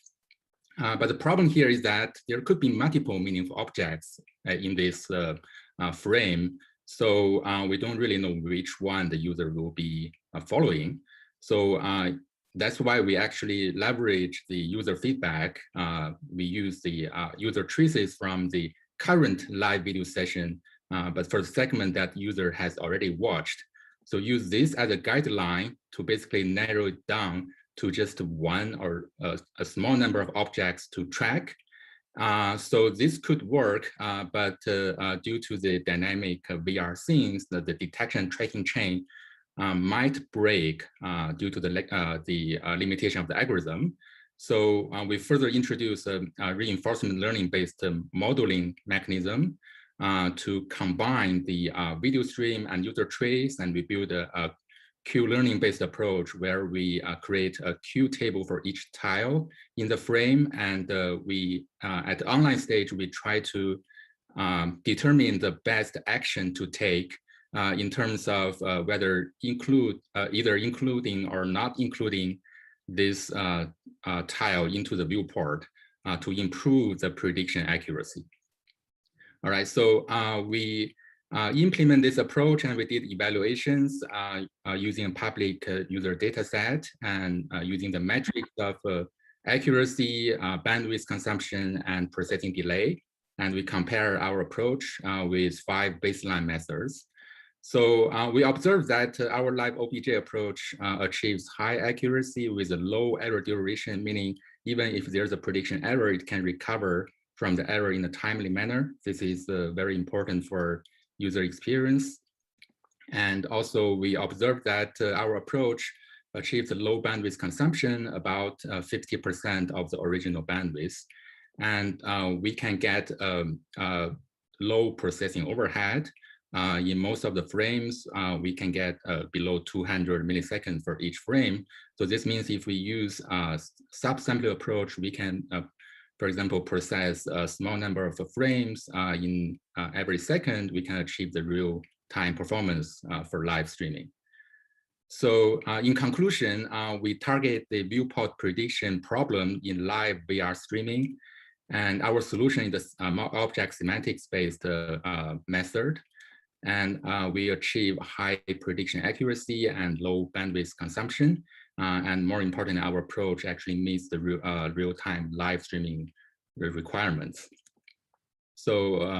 But the problem here is that there could be multiple meaningful objects in this frame. So we don't really know which one the user will be following. So that's why we actually leverage the user feedback. We use the user traces from the current live video session, but for the segment that user has already watched. So use this as a guideline to basically narrow it down to just one or a small number of objects to track. So this could work, but due to the dynamic VR scenes, the detection tracking chain might break due to the limitation of the algorithm. So we further introduce a reinforcement learning-based modeling mechanism to combine the video stream and user trace, and we build a Q-learning-based approach where we create a Q table for each tile in the frame, and we at the online stage we try to determine the best action to take in terms of whether either including or not including this tile into the viewport to improve the prediction accuracy. All right, so we implement this approach and we did evaluations using a public user data set and using the metrics of accuracy, bandwidth consumption, and processing delay. And we compare our approach with 5 baseline methods. So we observed that our live OBJ approach achieves high accuracy with a low error duration, meaning even if there's a prediction error, it can recover from the error in a timely manner. This is very important for user experience. And also we observed that our approach achieves a low bandwidth consumption, about 50% of the original bandwidth. And we can get low processing overhead. In most of the frames, we can get below 200 milliseconds for each frame. So this means if we use a subsampling approach, we can, for example, process a small number of frames in every second, we can achieve the real-time performance for live streaming. So in conclusion, we target the viewport prediction problem in live VR streaming, and our solution is the object semantics-based method. And we achieve high prediction accuracy and low bandwidth consumption. And more important, our approach actually meets the real-time live streaming requirements. So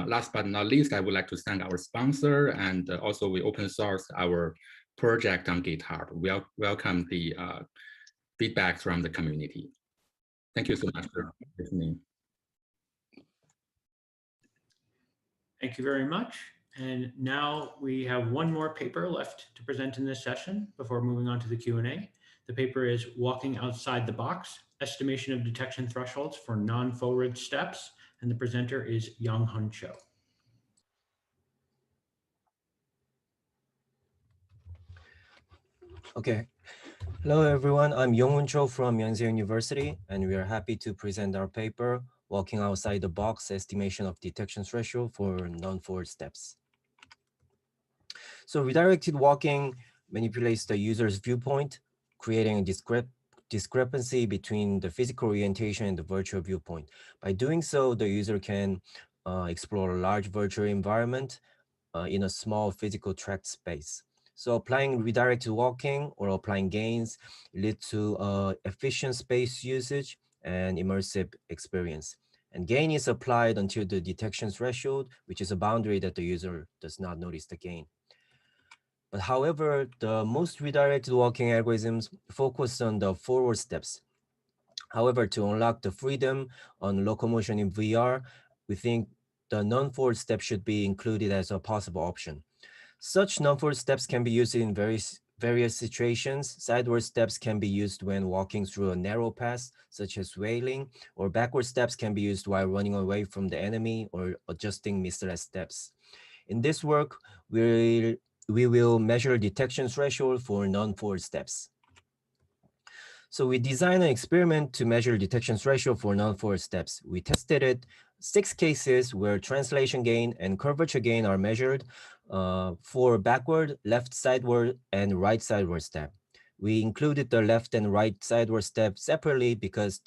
last but not least, I would like to thank our sponsor, and also we open source our project on GitHub. We welcome the feedback from the community. Thank you so much for listening. Thank you very much. And now we have one more paper left to present in this session before moving on to the Q&A. The paper is Walking Outside the Box, Estimation of Detection Thresholds for Non-Forward Steps, and the presenter is Young-Hun Cho. Okay. Hello, everyone. I'm Young-Hun Cho from Yonsei University, and we are happy to present our paper, Walking Outside the Box, Estimation of Detection Threshold for Non-Forward Steps. So redirected walking manipulates the user's viewpoint, creating a discrepancy between the physical orientation and the virtual viewpoint. By doing so, the user can explore a large virtual environment in a small physical tract space. So applying redirected walking or applying gains lead to efficient space usage and immersive experience. And gain is applied until the detection threshold, which is a boundary that the user does not notice the gain. But however, the most redirected walking algorithms focus on the forward steps. However, to unlock the freedom on locomotion in VR, we think the non-forward step should be included as a possible option. Such non-forward steps can be used in various situations. Sideward steps can be used when walking through a narrow path, such as wailing, or backward steps can be used while running away from the enemy or adjusting misled steps. In this work, we will measure detection threshold for non-forward steps. So we designed an experiment to measure detection threshold for non-forward steps. We tested it 6 cases where translation gain and curvature gain are measured for backward, left sideward, and right sideward step. We included the left and right sideward step separately because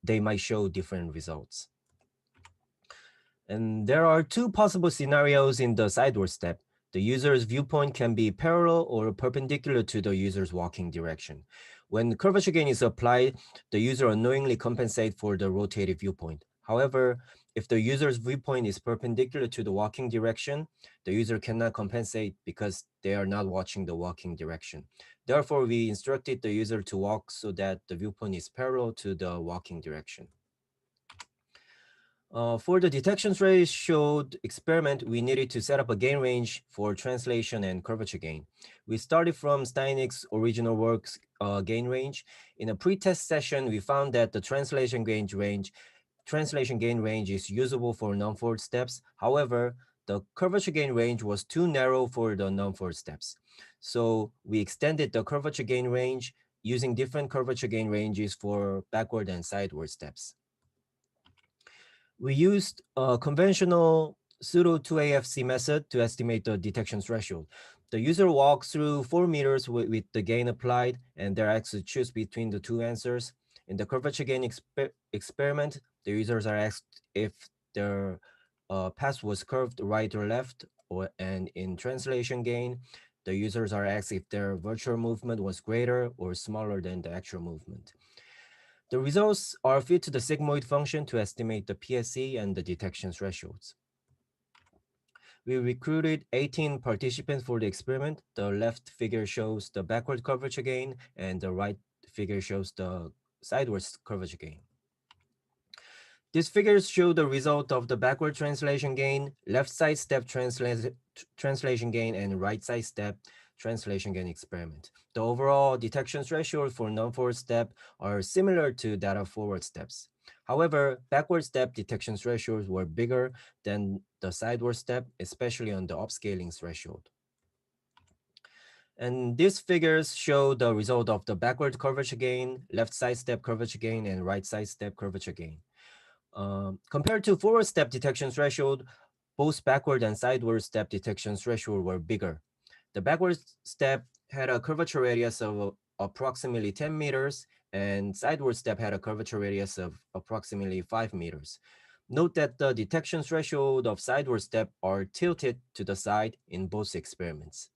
they might show different results. And there are 2 possible scenarios in the sideward step. The user's viewpoint can be parallel or perpendicular to the user's walking direction. When curvature gain is applied, the user unknowingly compensates for the rotated viewpoint. However, if the user's viewpoint is perpendicular to the walking direction, the user cannot compensate because they are not watching the walking direction. Therefore, we instructed the user to walk so that the viewpoint is parallel to the walking direction. For the detection threshold experiment, we needed to set up a gain range for translation and curvature gain. We started from Steinig's original work's gain range. In a pre-test session, we found that the translation gain range is usable for non-forward steps. However, the curvature gain range was too narrow for the non-forward steps. So we extended the curvature gain range using different curvature gain ranges for backward and sideward steps. We used a conventional pseudo 2AFC method to estimate the detection threshold. The user walks through 4 meters with the gain applied, and they're asked to choose between the 2 answers. In the curvature gain experiment, the users are asked if their path was curved right or left, and in translation gain, the users are asked if their virtual movement was greater or smaller than the actual movement. The results are fit to the sigmoid function to estimate the PSE and the detection thresholds. We recruited 18 participants for the experiment. The left figure shows the backward curvature gain, and the right figure shows the sideways curvature gain. These figures show the result of the backward translation gain, left side step translation gain, and right side step translation gain experiment. The overall detection threshold for non-forward step are similar to that of forward steps. However, backward step detection thresholds were bigger than the sideward step, especially on the upscaling threshold. And these figures show the result of the backward curvature gain, left side step curvature gain, and right side step curvature gain. Compared to forward step detection threshold, both backward and sideward step detection threshold were bigger. The backward step had a curvature radius of approximately 10 meters, and sideward step had a curvature radius of approximately 5 meters. Note that the detection threshold of sideward step are tilted to the side in both experiments.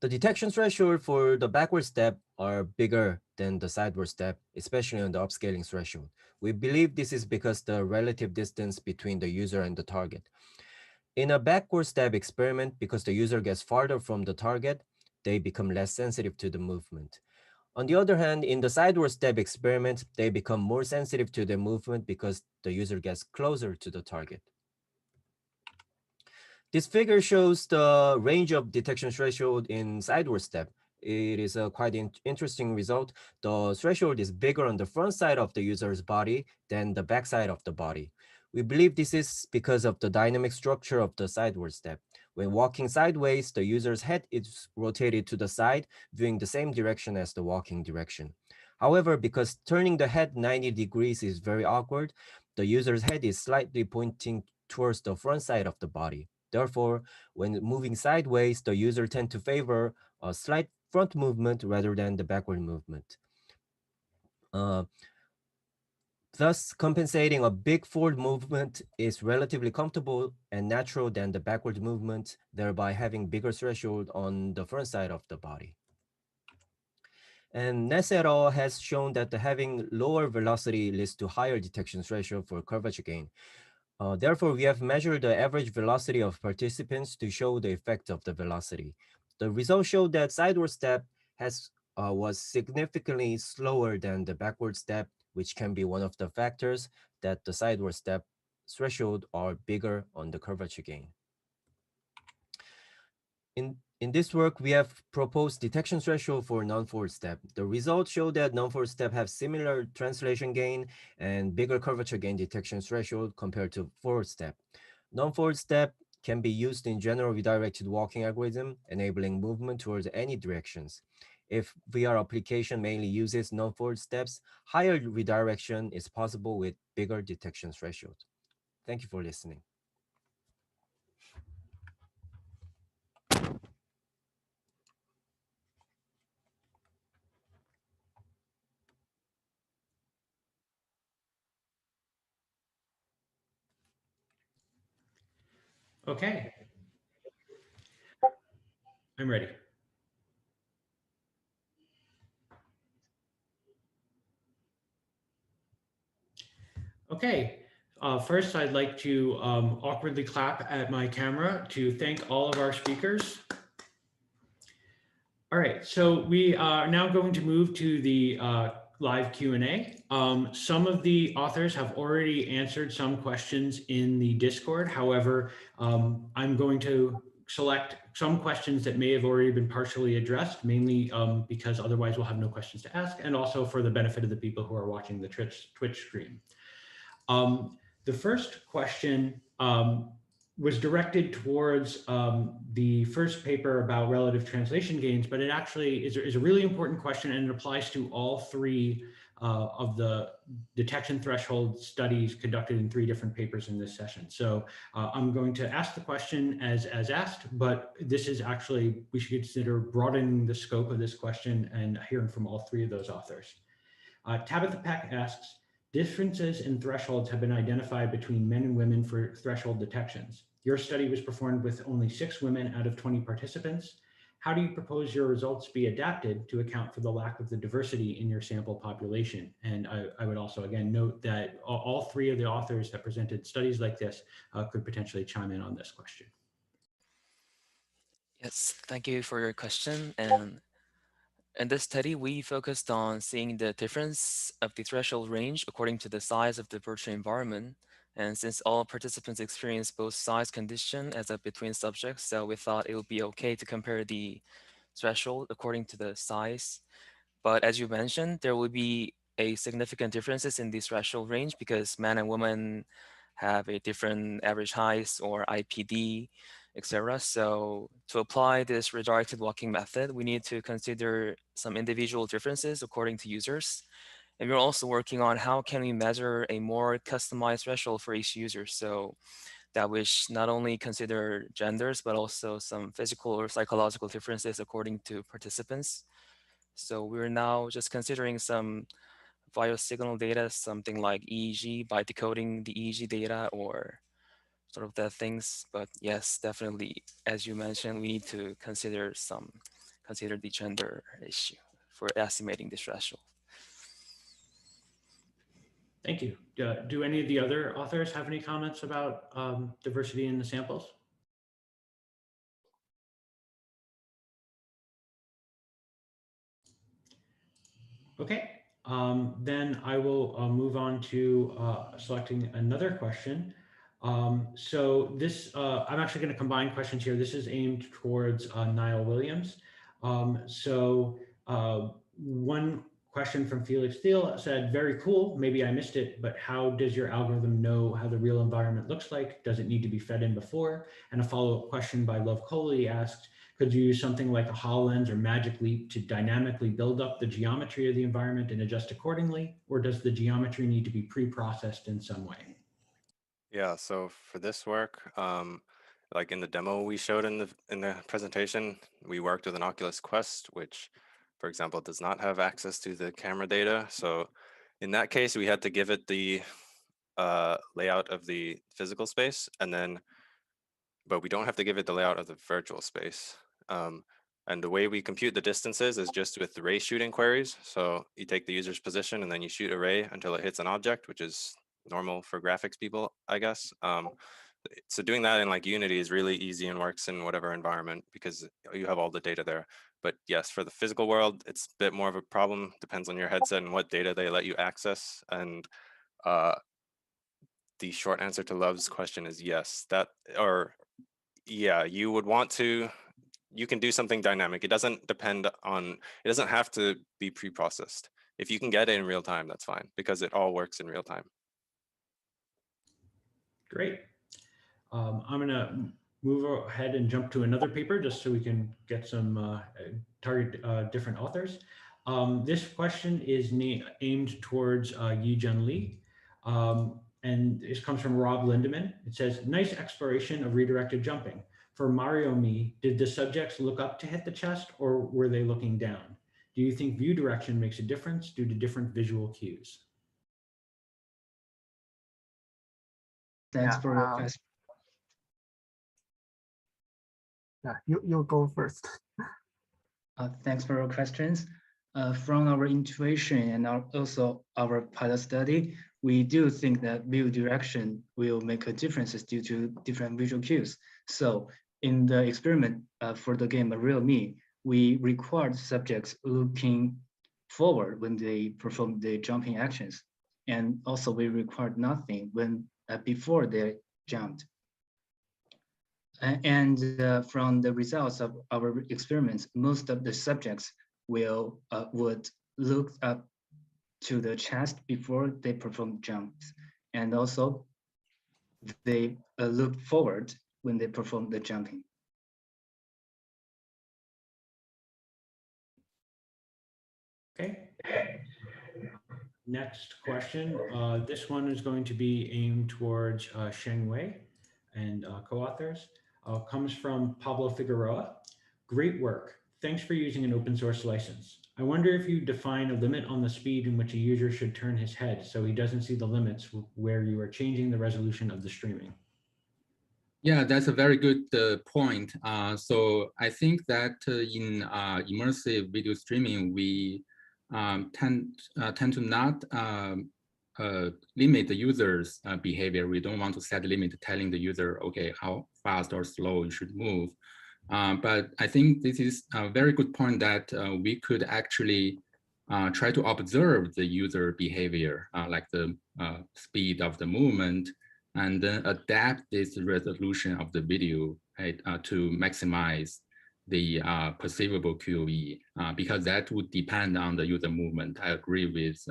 The detection threshold for the backward step are bigger than the sideward step, especially on the upscaling threshold. We believe this is because the relative distance between the user and the target. In a backward step experiment, because the user gets farther from the target, they become less sensitive to the movement. On the other hand, in the sideward step experiment, they become more sensitive to the movement because the user gets closer to the target. This figure shows the range of detection threshold in sideward step. It is a quite interesting result. The threshold is bigger on the front side of the user's body than the back side of the body. We believe this is because of the dynamic structure of the sideward step. When walking sideways, the user's head is rotated to the side, viewing the same direction as the walking direction. However, because turning the head 90 degrees is very awkward, the user's head is slightly pointing towards the front side of the body. Therefore, when moving sideways, the user tend to favor a slight front movement rather than the backward movement. Thus, compensating a big forward movement is relatively comfortable and natural than the backward movement, thereby having bigger threshold on the front side of the body. And Ness et al. Has shown that having lower velocity leads to higher detection threshold for curvature gain. Therefore, we have measured the average velocity of participants to show the effect of the velocity. The results showed that sideward step was significantly slower than the backward step, which can be one of the factors that the sideward step threshold are bigger on the curvature gain. In this work, we have proposed detection threshold for non-forward step. The results show that non-forward step have similar translation gain and bigger curvature gain detection threshold compared to forward step. Non-forward step can be used in general redirected walking algorithm, enabling movement towards any directions. If VR application mainly uses non-forward steps, higher redirection is possible with bigger detection threshold. Thank you for listening. Okay. I'm ready. Okay. First, I'd like to awkwardly clap at my camera to thank all of our speakers. All right, so we are now going to move to the live Q&A. Some of the authors have already answered some questions in the Discord. However, I'm going to select some questions that may have already been partially addressed, mainly because otherwise we'll have no questions to ask, and also for the benefit of the people who are watching the Twitch stream. The first question was directed towards the first paper about relative translation gains, but it actually is a really important question, and it applies to all three of the detection threshold studies conducted in 3 different papers in this session. So I'm going to ask the question as asked, but this is actually, we should consider broadening the scope of this question and hearing from all 3 of those authors. Tabitha Peck asks, differences in thresholds have been identified between men and women for threshold detections. Your study was performed with only 6 women out of 20 participants. How do you propose your results be adapted to account for the lack of the diversity in your sample population? And I would also again note that all 3 of the authors that presented studies like this could potentially chime in on this question. Yes, thank you for your question. And in this study, we focused on seeing the difference of the threshold range according to the size of the virtual environment. And since all participants experienced both size condition as a between subjects, so we thought it would be okay to compare the threshold according to the size. But as you mentioned, there will be a significant differences in the threshold range because men and women have a different average height or IPD, etc. So to apply this redirected walking method, we need to consider some individual differences according to users. And we're also working on how can we measure a more customized threshold for each user. So that which not only consider genders, but also some physical or psychological differences according to participants. So we're now just considering some biosignal data, something like EEG by decoding the EEG data or sort of that things. But yes, definitely, as you mentioned, we need to consider the gender issue for estimating the threshold. Thank you. Do any of the other authors have any comments about diversity in the samples? Okay, then I will move on to selecting another question. So this, I'm actually going to combine questions here. This is aimed towards Niall Williams. One question from Felix Thiel said, very cool, maybe I missed it, but how does your algorithm know how the real environment looks like? Does it need to be fed in before? And a follow-up question by Love Coley asked, could you use something like a HoloLens or Magic Leap to dynamically build up the geometry of the environment and adjust accordingly? Or does the geometry need to be pre-processed in some way? Yeah, so for this work, like in the demo we showed in the presentation, we worked with an Oculus Quest, which, for example, does not have access to the camera data. So in that case, we had to give it the layout of the physical space, but we don't have to give it the layout of the virtual space. And the way we compute the distances is just with ray shooting queries. So you take the user's position and then you shoot a ray until it hits an object, which is normal for graphics people, I guess. So doing that in like Unity is really easy and works in whatever environment because you have all the data there. But yes, for the physical world, it's a bit more of a problem. Depends on your headset and what data they let you access. And the short answer to Love's question is yes. Yeah, you would want to, you can do something dynamic. It doesn't have to be pre-processed. If you can get it in real time, that's fine because it all works in real time. Great. I'm gonna move ahead and jump to another paper just so we can get some target different authors. This question is aimed towards Yi-Jun Lee. And this comes from Rob Lindemann. It says, nice exploration of redirected jumping. For Mario Me, did the subjects look up to hit the chest or were they looking down? Do you think view direction makes a difference due to different visual cues? Thanks for your question. Yeah, you go first. Thanks for your questions. From our intuition and also our pilot study, we do think that view direction will make a difference due to different visual cues. So in the experiment for the game A Real Me, we required subjects looking forward when they perform the jumping actions. And also we required nothing when before they jumped. And from the results of our experiments, most of the subjects would look up to the chest before they perform jumps. And also they look forward when they perform the jumping. Okay. Next question. This one is going to be aimed towards Sheng Wei and co-authors. Comes from Pablo Figueroa. Great work. Thanks for using an open source license. I wonder if you define a limit on the speed in which a user should turn his head so he doesn't see the limits where you are changing the resolution of the streaming. Yeah, that's a very good point. So I think that in immersive video streaming, we tend to not limit the user's behavior. We don't want to set a limit telling the user, okay, how fast or slow you should move. But I think this is a very good point that we could actually try to observe the user behavior, like the speed of the movement, and then adapt this resolution of the video, right, to maximize the perceivable QoE, because that would depend on the user movement. I agree with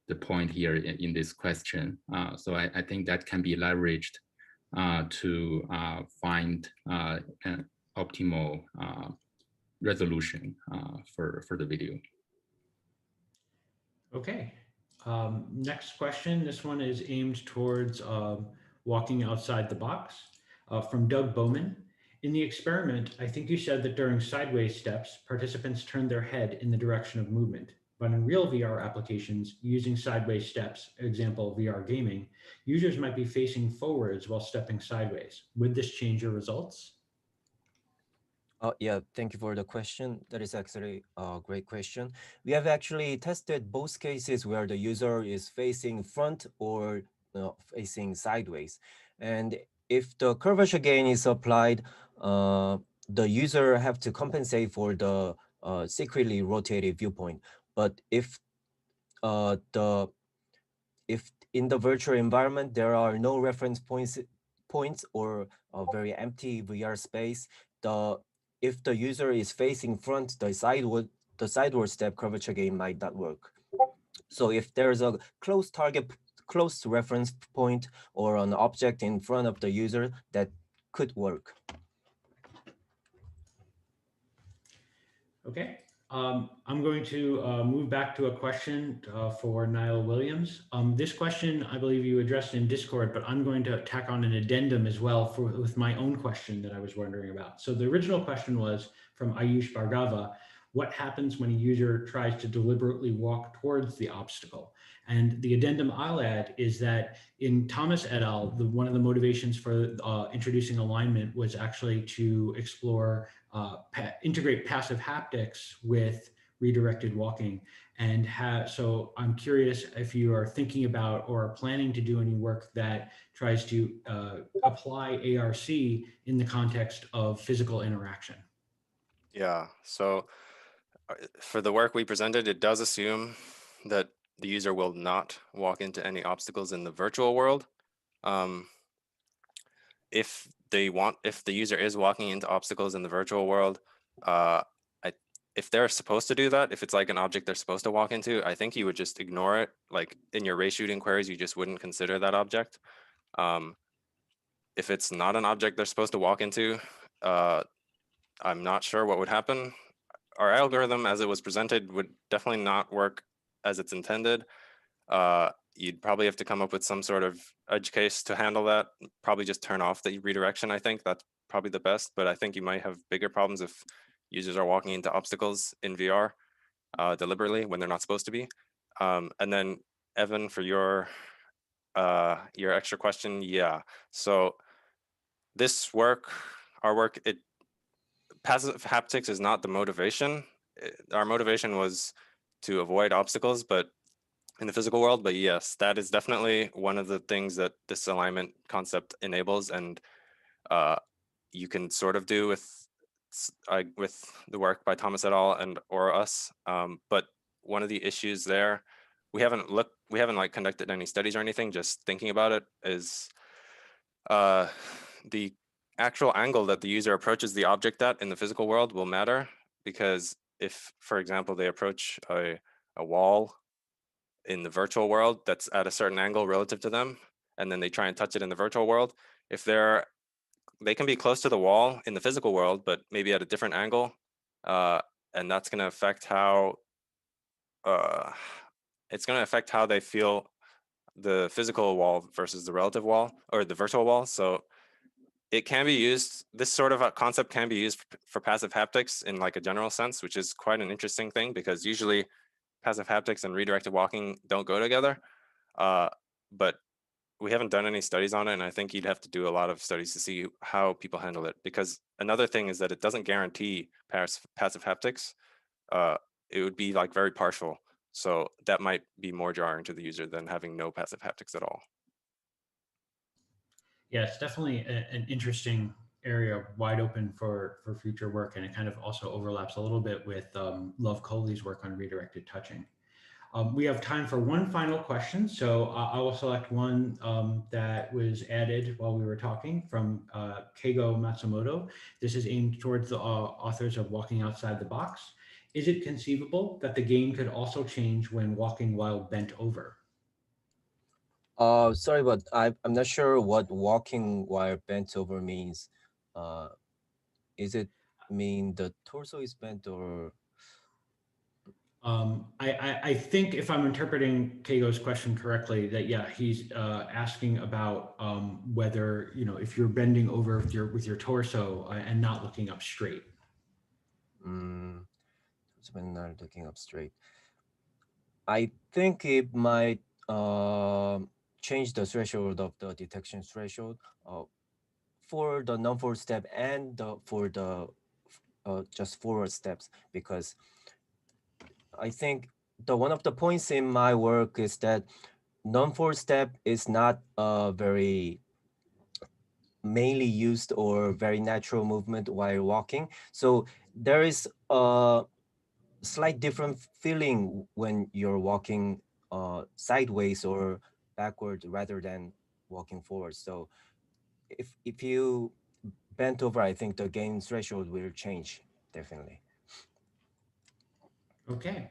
the point here in this question. So I think that can be leveraged to find an optimal resolution for the video. Okay. Next question. This one is aimed towards walking outside the box from Doug Bowman. In the experiment, I think you said that during sideways steps, participants turned their head in the direction of movement. But in real VR applications, using sideways steps, example VR gaming, users might be facing forwards while stepping sideways. Would this change your results? Yeah, thank you for the question. That is actually a great question. We have actually tested both cases where the user is facing front or facing sideways. And if the curvature gain is applied, the user have to compensate for the secretly rotated viewpoint. But if in the virtual environment, there are no reference points or a very empty VR space. If the user is facing front, the sideward step curvature gain might not work. So if there's a close reference point or an object in front of the user, that could work. Okay, I'm going to move back to a question for Niall Williams. This question, I believe you addressed in Discord, but I'm going to tack on an addendum as well with my own question that I was wondering about. So the original question was from Ayush Bhargava: what happens when a user tries to deliberately walk towards the obstacle? And the addendum I'll add is that in Thomas et al., one of the motivations for introducing alignment was actually to explore integrate passive haptics with redirected walking. And so I'm curious if you are thinking about or are planning to do any work that tries to apply ARC in the context of physical interaction. Yeah, so for the work we presented, it does assume that the user will not walk into any obstacles in the virtual world. If the user is walking into obstacles in the virtual world, if they're supposed to do that, if it's like an object they're supposed to walk into, I think you would just ignore it. Like in your ray shooting queries, you just wouldn't consider that object. If it's not an object they're supposed to walk into, I'm not sure what would happen. Our algorithm as it was presented would definitely not work as it's intended. You'd probably have to come up with some sort of edge case to handle that. Probably just turn off the redirection. I think that's probably the best, but I think you might have bigger problems if users are walking into obstacles in VR deliberately when they're not supposed to be. And then Evan, for your extra question, yeah. So this work, our work, passive haptics is not the motivation. Our motivation was to avoid obstacles, but in the physical world. But yes, that is definitely one of the things that this alignment concept enables, and you can sort of do with the work by Thomas et al. And or us. But one of the issues there, we haven't like conducted any studies or anything. Just thinking about it is the actual angle that the user approaches the object at in the physical world will matter, because if, for example, they approach a wall in the virtual world that's at a certain angle relative to them, and then they try and touch it in the virtual world, if they can be close to the wall in the physical world, but maybe at a different angle, and that's going to affect how they feel the physical wall versus the relative wall or the virtual wall. So it can be used, this sort of a concept can be used for passive haptics in like a general sense, which is quite an interesting thing, because usually passive haptics and redirected walking don't go together. But we haven't done any studies on it, and I think you'd have to do a lot of studies to see how people handle it. Because another thing is that it doesn't guarantee passive haptics. It would be like very partial. So that might be more jarring to the user than having no passive haptics at all. Yeah, it's definitely an interesting area, wide open for future work, and it kind of also overlaps a little bit with Love Coley's work on redirected touching. We have time for one final question, so I will select one that was added while we were talking from Keigo Matsumoto. This is aimed towards the authors of Walking Outside the Box. Is it conceivable that the game could also change when walking while bent over? Sorry, but I'm not sure what walking while bent over means. Is it mean the torso is bent, or? I think if I'm interpreting Keigo's question correctly, that yeah, he's asking about whether, if you're bending over with your torso and not looking up straight. When not looking up straight. I think it might change the threshold of the detection threshold for the non-forward step and for the just forward steps, because I think one of the points in my work is that non-forward step is not a very mainly used or very natural movement while walking. So there is a slight different feeling when you're walking sideways or backward rather than walking forward. So if you bent over, I think the gain threshold will change, definitely. Okay.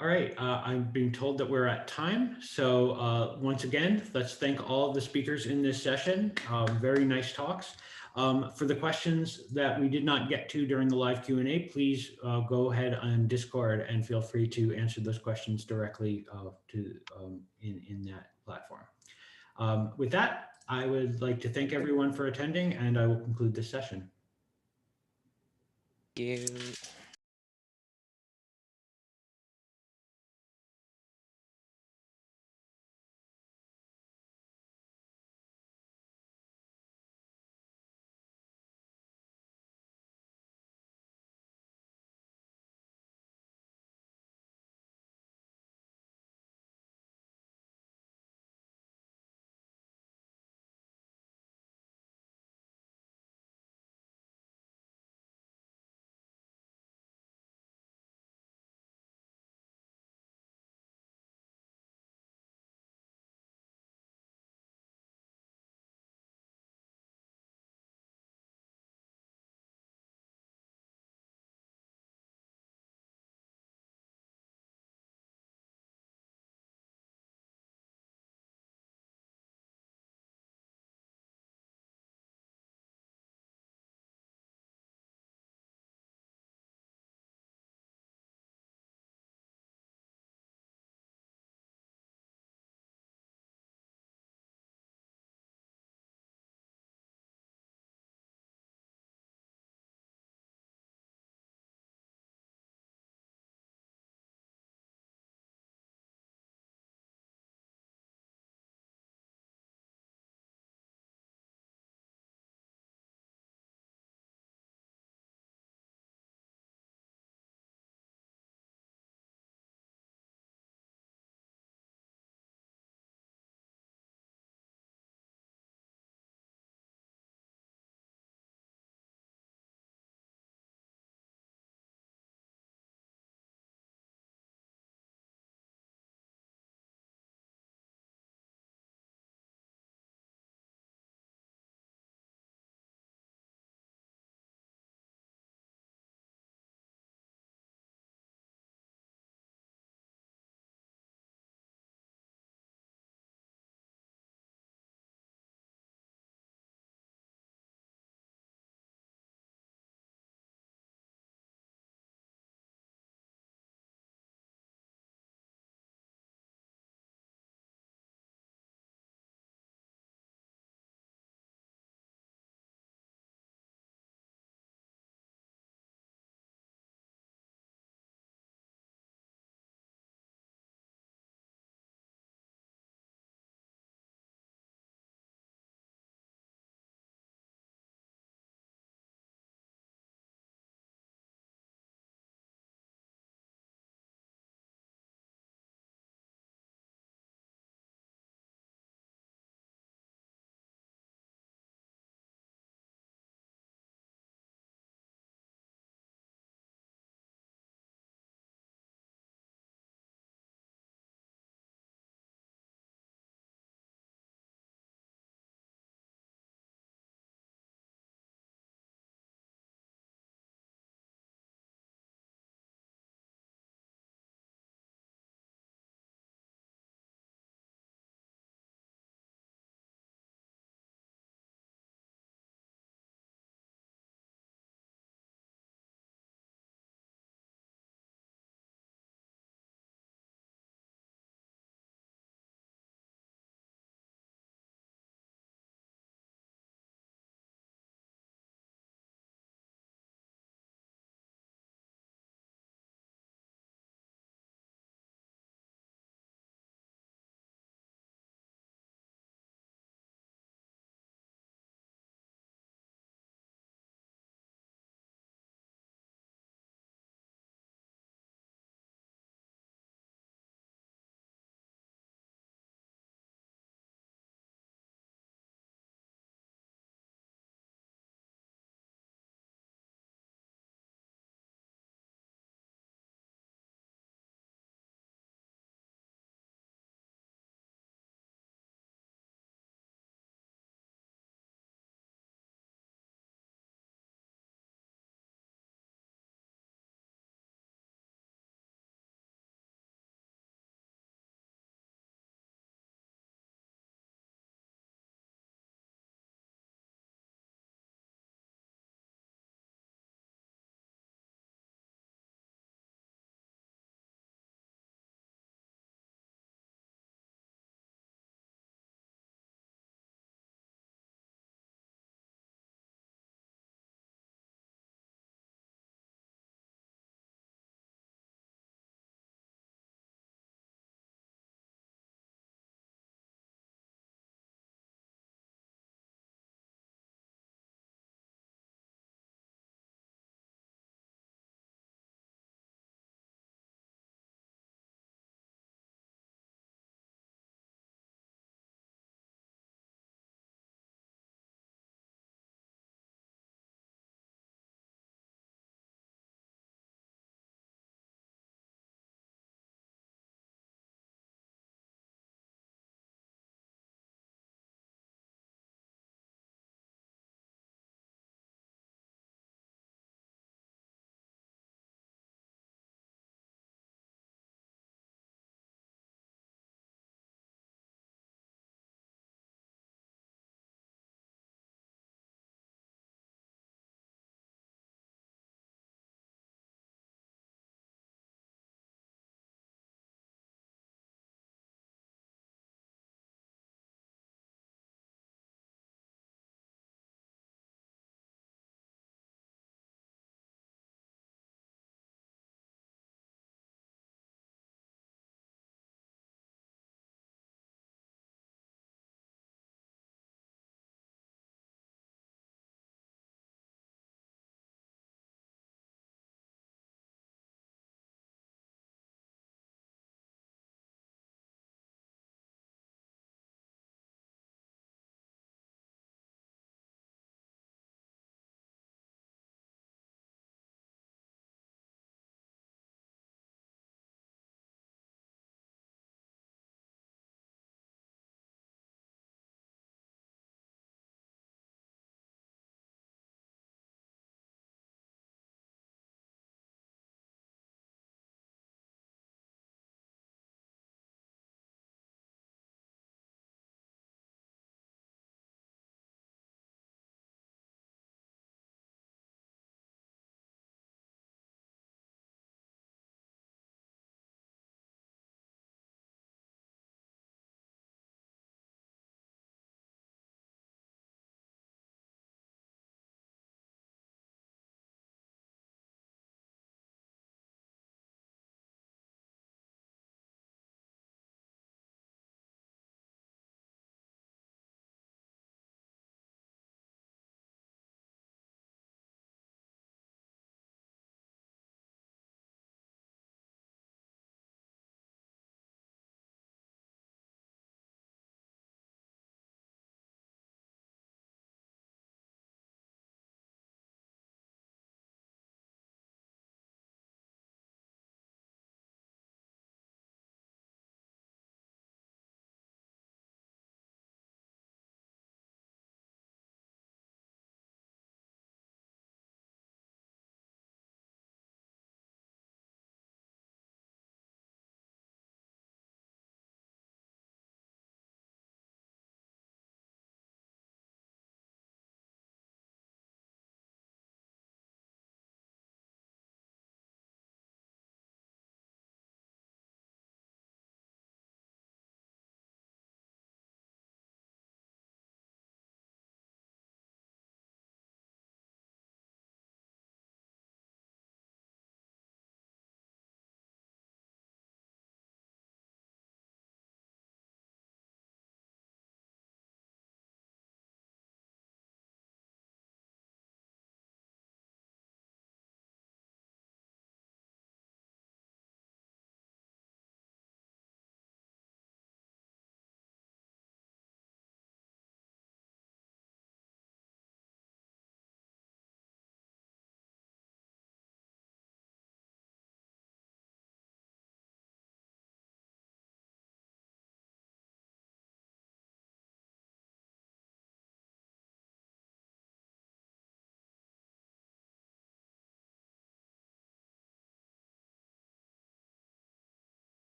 All right, I'm being told that we're at time. So once again, let's thank all of the speakers in this session. Very nice talks. For the questions that we did not get to during the live Q&A, please go ahead on Discord and feel free to answer those questions directly in that platform. With that, I would like to thank everyone for attending, and I will conclude this session. Thank you.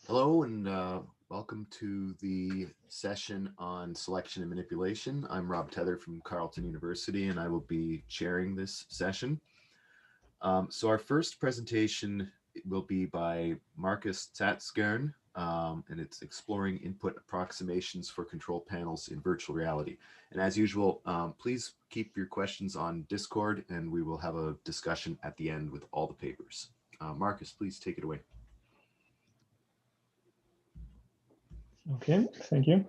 Hello and welcome to the session on selection and manipulation. I'm Rob Tether from Carleton University and I will be chairing this session. So our first presentation will be by Marcus Tatskern, and it's exploring input approximations for control panels in virtual reality. And as usual, please keep your questions on Discord and we will have a discussion at the end with all the papers. Marcus, please take it away. Okay, thank you.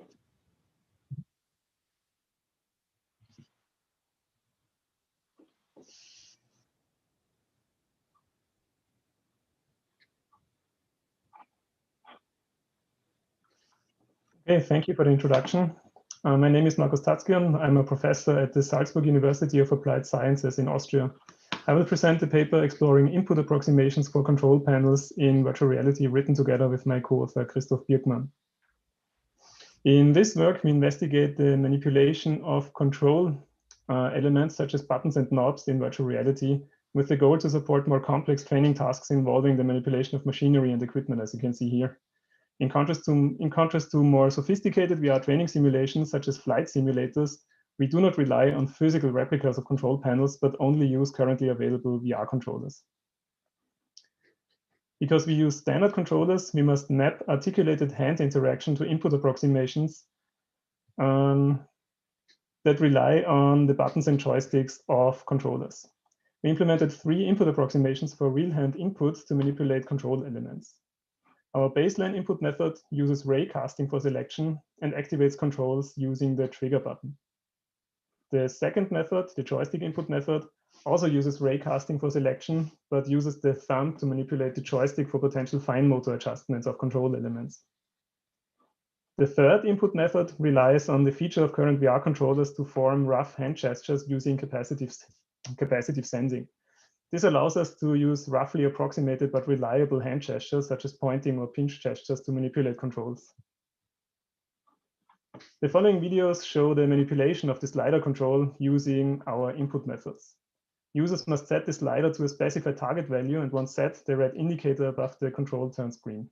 Okay, thank you for the introduction. My name is Markus Tatskian. I'm a professor at the Salzburg University of Applied Sciences in Austria. I will present a paper exploring input approximations for control panels in virtual reality written together with my co-author Christoph Birkmann. In this work, we investigate the manipulation of control elements such as buttons and knobs in virtual reality with the goal to support more complex training tasks involving the manipulation of machinery and equipment, as you can see here. In contrast to more sophisticated VR training simulations, such as flight simulators, we do not rely on physical replicas of control panels, but only use currently available VR controllers. Because we use standard controllers, we must map articulated hand interaction to input approximations that rely on the buttons and joysticks of controllers. We implemented 3 input approximations for real hand inputs to manipulate control elements. Our baseline input method uses ray casting for selection and activates controls using the trigger button. The second method, the joystick input method, also uses ray casting for selection, but uses the thumb to manipulate the joystick for potential fine motor adjustments of control elements. The third input method relies on the feature of current VR controllers to form rough hand gestures using capacitive sensing. This allows us to use roughly approximated but reliable hand gestures, such as pointing or pinch gestures, to manipulate controls. The following videos show the manipulation of the slider control using our input methods. Users must set the slider to a specified target value, and once set, the red indicator above the control turns green.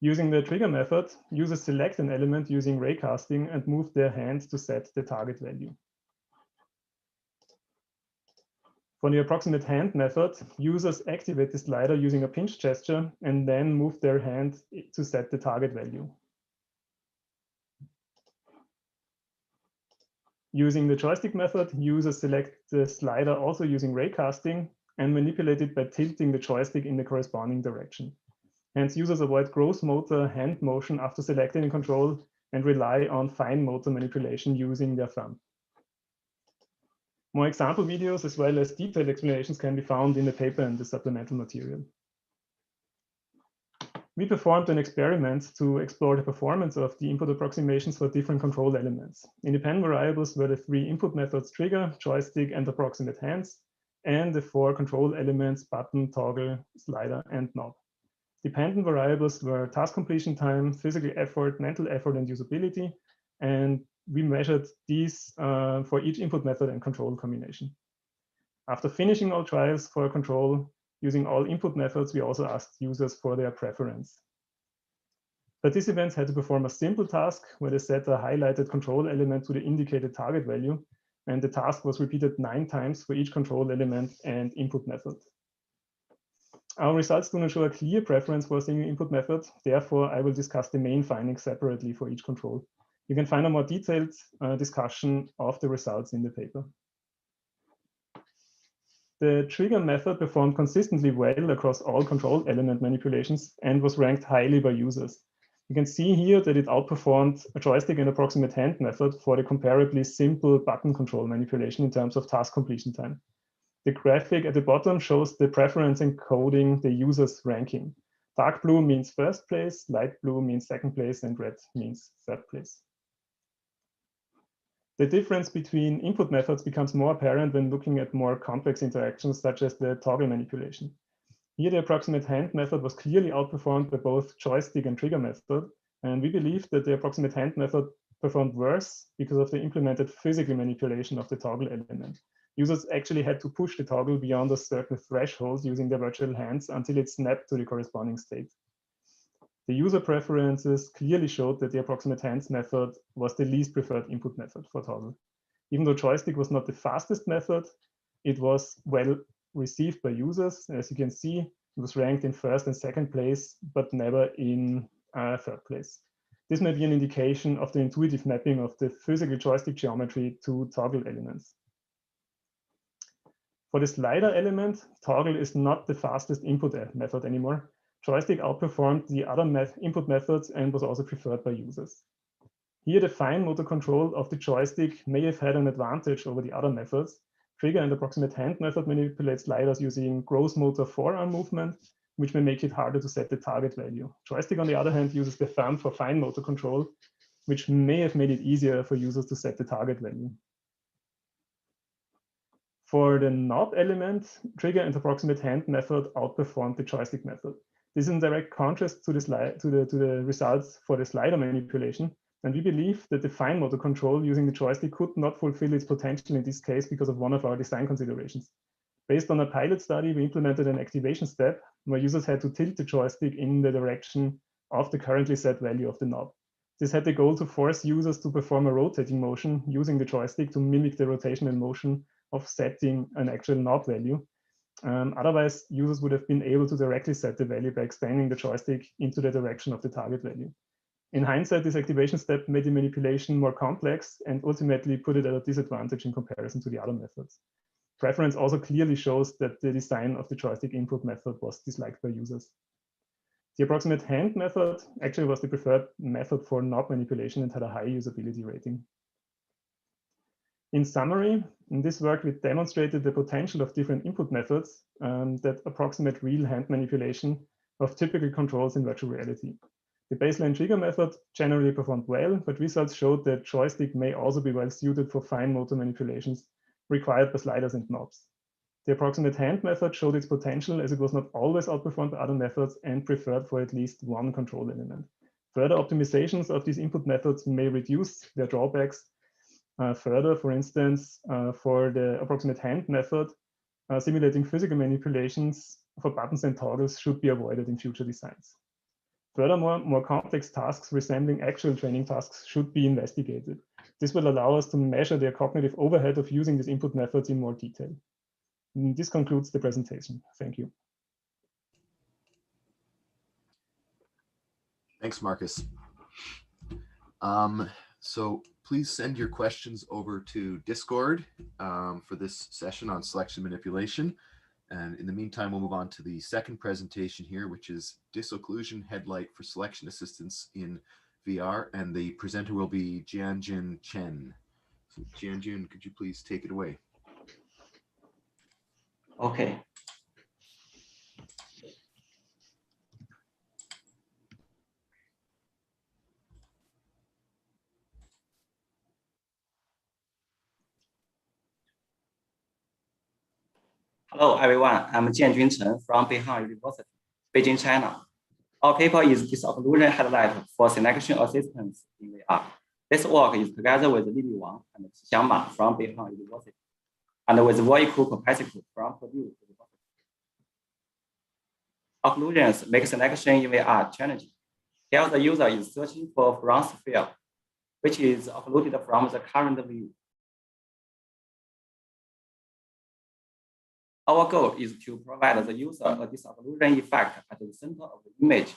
Using the trigger method, users select an element using ray casting and move their hand to set the target value. For the approximate hand method, users activate the slider using a pinch gesture and then move their hand to set the target value. Using the joystick method, users select the slider also using ray casting and manipulate it by tilting the joystick in the corresponding direction. Hence, users avoid gross motor hand motion after selecting a control and rely on fine motor manipulation using their thumb. More example videos as well as detailed explanations can be found in the paper and the supplemental material. We performed an experiment to explore the performance of the input approximations for different control elements. Independent variables were the 3 input methods: trigger, joystick, and approximate hands, and the 4 control elements: button, toggle, slider, and knob. Dependent variables were task completion time, physical effort, mental effort, and usability, and we measured these for each input method and control combination. After finishing all trials for control using all input methods, we also asked users for their preference. Participants had to perform a simple task where they set a highlighted control element to the indicated target value, and the task was repeated 9 times for each control element and input method. Our results do not show a clear preference for a single input method. Therefore, I will discuss the main findings separately for each control. You can find a more detailed discussion of the results in the paper. The trigger method performed consistently well across all control element manipulations and was ranked highly by users. You can see here that it outperformed a joystick and approximate hand method for the comparably simple button control manipulation in terms of task completion time. The graphic at the bottom shows the preference encoding the user's ranking. Dark blue means first place, light blue means second place, and red means third place. The difference between input methods becomes more apparent when looking at more complex interactions, such as the toggle manipulation. Here, the approximate hand method was clearly outperformed by both joystick and trigger method, and we believe that the approximate hand method performed worse because of the implemented physical manipulation of the toggle element. Users actually had to push the toggle beyond a certain threshold using their virtual hands until it snapped to the corresponding state. The user preferences clearly showed that the approximate hands method was the least preferred input method for toggle. Even though joystick was not the fastest method, it was well received by users. As you can see, it was ranked in first and second place, but never in third place. This may be an indication of the intuitive mapping of the physical joystick geometry to toggle elements. For the slider element, toggle is not the fastest input method anymore. Joystick outperformed the other input methods and was also preferred by users. Here, the fine motor control of the joystick may have had an advantage over the other methods. Trigger and approximate hand method manipulate sliders using gross motor forearm movement, which may make it harder to set the target value. Joystick, on the other hand, uses the thumb for fine motor control, which may have made it easier for users to set the target value. For the knob element, trigger and approximate hand method outperformed the joystick method. This is in direct contrast to the results for the slider manipulation, and we believe that the fine motor control using the joystick could not fulfill its potential in this case because of one of our design considerations. Based on a pilot study, we implemented an activation step where users had to tilt the joystick in the direction of the currently set value of the knob. This had the goal to force users to perform a rotating motion using the joystick to mimic the rotational motion of setting an actual knob value. Otherwise, users would have been able to directly set the value by extending the joystick into the direction of the target value. In hindsight, this activation step made the manipulation more complex and ultimately put it at a disadvantage in comparison to the other methods. Preference also clearly shows that the design of the joystick input method was disliked by users. The approximate hand method actually was the preferred method for knob manipulation and had a high usability rating. In summary, in this work, we demonstrated the potential of different input methods that approximate real hand manipulation of typical controls in virtual reality. The baseline trigger method generally performed well, but results showed that joystick may also be well suited for fine motor manipulations required by sliders and knobs. The approximate hand method showed its potential as it was not always outperformed by other methods and preferred for at least one control element. Further optimizations of these input methods may reduce their drawbacks. Further, for instance, for the approximate hand method, simulating physical manipulations for buttons and toggles should be avoided in future designs. Furthermore, more complex tasks resembling actual training tasks should be investigated. This will allow us to measure the cognitive overhead of using these input methods in more detail. And this concludes the presentation. Thank you. Thanks, Marcus. So please send your questions over to Discord for this session on selection manipulation. And in the meantime, we'll move on to the second presentation here, which is disocclusion headlight for selection assistance in VR. And the presenter will be Jianjun Chen. So Jianjun, could you please take it away? Okay. Hello, everyone. I'm Jianjun Chen from Beihang University, Beijing, China. Our paper is disocclusion headlight for selection assistance in VR. This work is together with Lili Wang and Xiang Ma from Beihang University, and with Voico Capacity from Purdue University. Occlusions make selection in VR challenging. Here the user is searching for ground sphere, which is occluded from the current view. Our goal is to provide the user a disocclusion effect at the center of the image.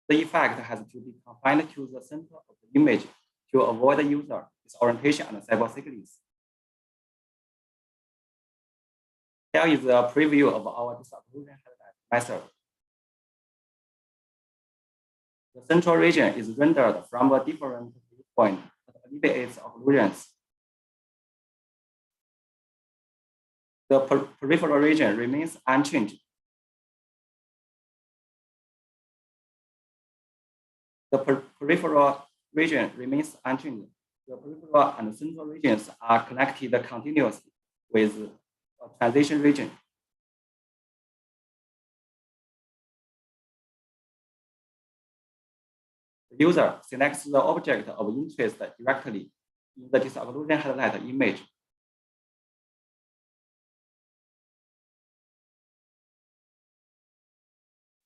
The effect has to be confined to the center of the image to avoid the user disorientation and cybersickness. Here is a preview of our disocclusion method. The central region is rendered from a different viewpoint that alleviates occlusions. The peripheral region remains unchanged. The peripheral region remains unchanged. The peripheral and central regions are connected continuously with a transition region. The user selects the object of interest directly in the disocclusion headlight image.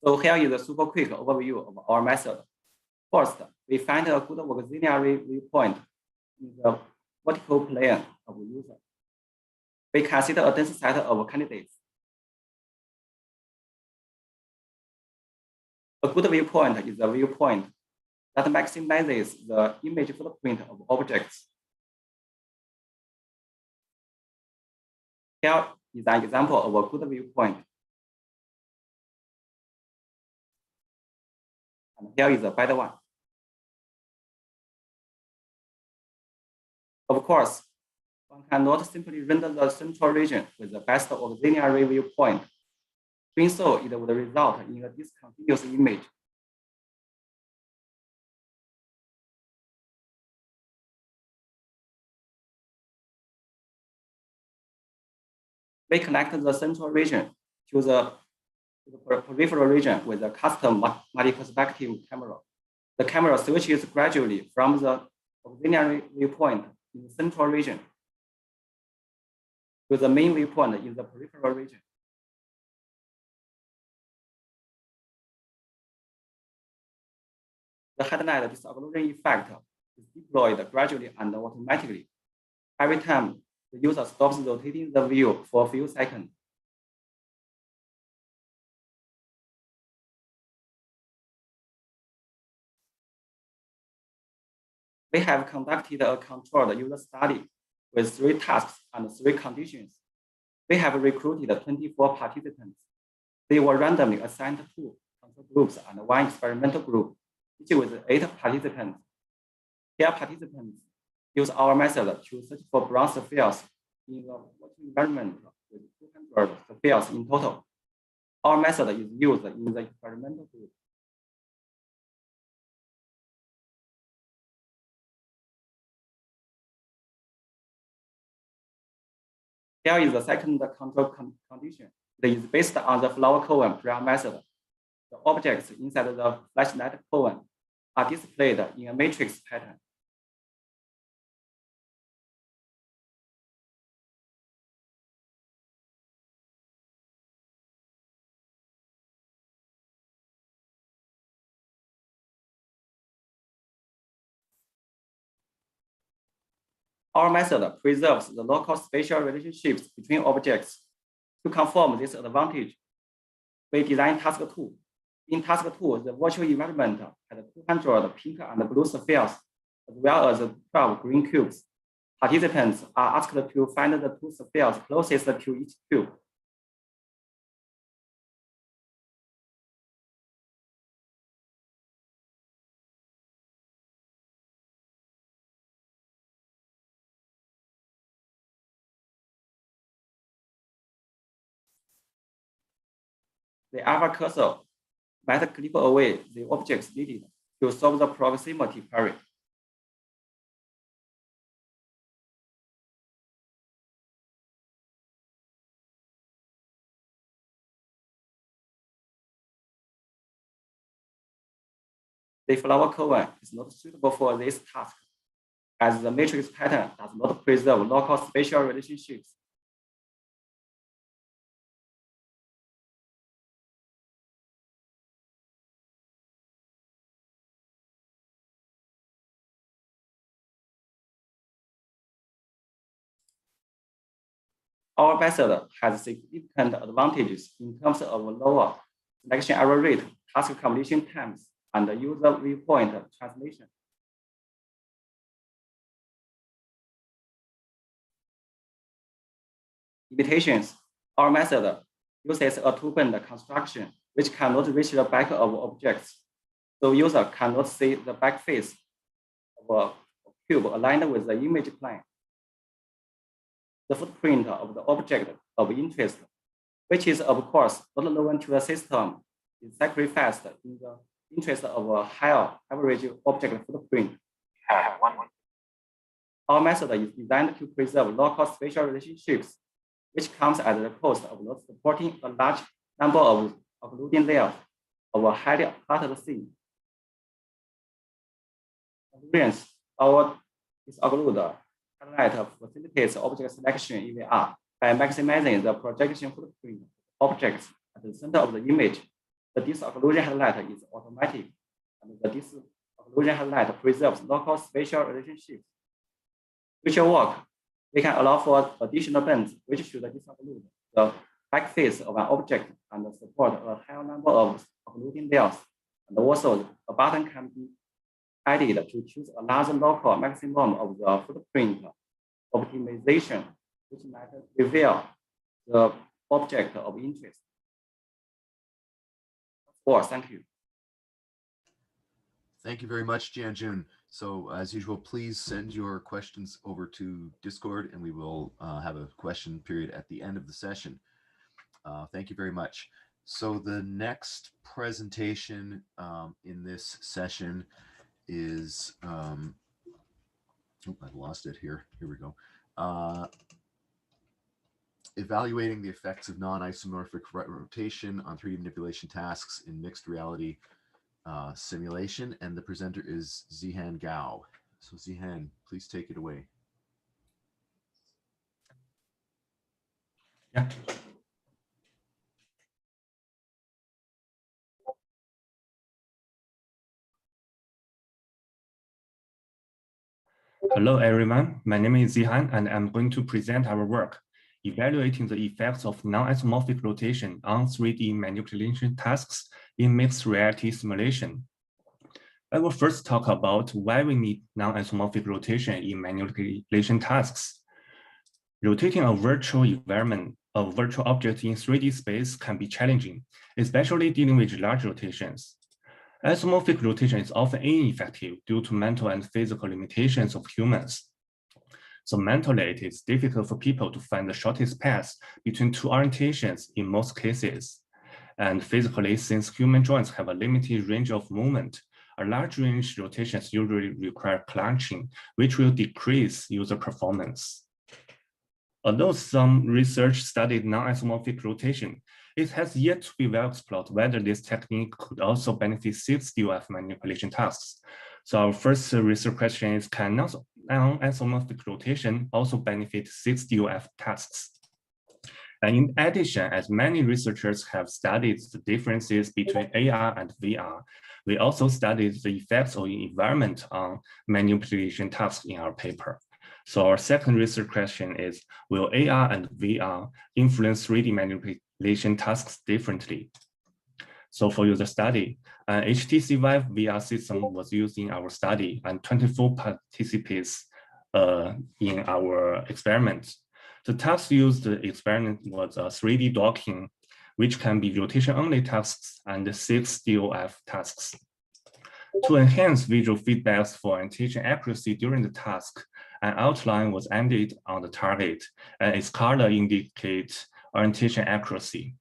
So here is a super quick overview of our method. First, we find a good auxiliary viewpoint in the vertical plane of the user. We consider a dense set of candidates. A good viewpoint is a viewpoint that maximizes the image footprint of objects. Here is an example of a good viewpoint. And here is a bad one. Of course, one cannot simply render the central region with the best auxiliary viewpoint. Doing so, it would result in a discontinuous image. We connect the central region to the peripheral region with a custom multi-perspective camera. The camera switches gradually from the auxiliary viewpoint in the central region to the main viewpoint in the peripheral region. The headlight disocclusion effect is deployed gradually and automatically. Every time the user stops rotating the view for a few seconds. We have conducted a controlled user study with 3 tasks and 3 conditions. We have recruited 24 participants. They were randomly assigned 2 control groups and 1 experimental group, each with 8 participants. Here, participants use our method to search for brown spheres in the working environment with 200 spheres in total. Our method is used in the experimental group. Here is the second control condition. It is based on the flower cone prior method. The objects inside the flashlight cone are displayed in a matrix pattern. Our method preserves the local spatial relationships between objects. To confirm this advantage, we designed task 2. In task 2, the virtual environment had 200 pink and blue spheres, as well as 12 green cubes. Participants are asked to find the 2 spheres closest to each cube. The alpha cursor might clip away the objects needed to solve the proximity query. The flower cone is not suitable for this task, as the matrix pattern does not preserve local spatial relationships. Our method has significant advantages in terms of lower selection error rate, task completion times, and user viewpoint translation. Limitations. Our method uses a two-band construction, which cannot reach the back of objects. So user cannot see the back face of a cube aligned with the image plane. The footprint of the object of interest, which is of course not known to the system, is sacrificed in the interest of a higher average object footprint. Our method is designed to preserve local spatial relationships, which comes at the cost of not supporting a large number of occluding layers of a highly cluttered scene. Our disocclude highlight facilitates object selection in VR by maximizing the projection footprint of objects at the center of the image The disocclusion headlight is automatic, and the disocclusion headlight preserves local spatial relationships. Future work, we can allow for additional bends which should disocclude the back face of an object and support a higher number of occluding layers. And also, a button can be added to choose a large local maximum of the footprint optimization, which might reveal the object of interest. Thank you. Thank you very much, Jianjun. So as usual, please send your questions over to Discord and we will have a question period at the end of the session. Thank you very much. So the next presentation in this session is, oh, I've lost it here. Here we go. Evaluating the effects of non-isomorphic rotation on 3D manipulation tasks in mixed reality simulation, and the presenter is Zihan Gao. So Zihan, please take it away. Yeah. Hello everyone, my name is Zihan and I'm going to present our work evaluating the effects of non-isomorphic rotation on 3D manipulation tasks in mixed reality simulation. I will first talk about why we need non-isomorphic rotation in manipulation tasks. Rotating a virtual environment of virtual objects in 3D space can be challenging, especially dealing with large rotations. Isomorphic rotation is often ineffective due to mental and physical limitations of humans. So mentally, it is difficult for people to find the shortest path between two orientations in most cases. And physically, since human joints have a limited range of movement, a large range rotations usually require clunching, which will decrease user performance. Although some research studied non-isomorphic rotation, it has yet to be well explored whether this technique could also benefit 6DOF manipulation tasks. So our first research question is, can non-isomorphic rotation also benefit 6DOF tasks? And in addition, as many researchers have studied the differences between AR and VR, we also studied the effects of environment on manipulation tasks in our paper. So our second research question is, will AR and VR influence 3D manipulation tasks differently? So for user study, an HTC Vive VR system was used in our study and 24 participants in our experiment. The task used in the experiment was 3D docking, which can be rotation-only tasks and 6DOF tasks. To enhance visual feedbacks for orientation accuracy during the task, an outline was added on the target, and its color indicates orientation accuracy.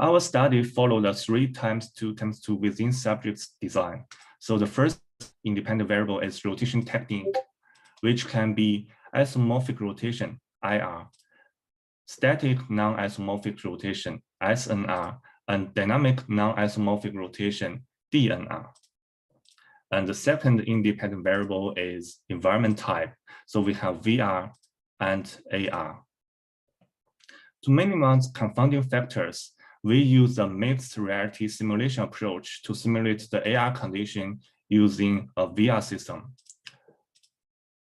Our study followed a 3x2x2 within subject's design. So the first independent variable is rotation technique, which can be isomorphic rotation, IR, static non-isomorphic rotation, SNR, and dynamic non-isomorphic rotation, DNR. And the second independent variable is environment type. So we have VR and AR. To minimize confounding factors, we use a mixed reality simulation approach to simulate the AR condition using a VR system.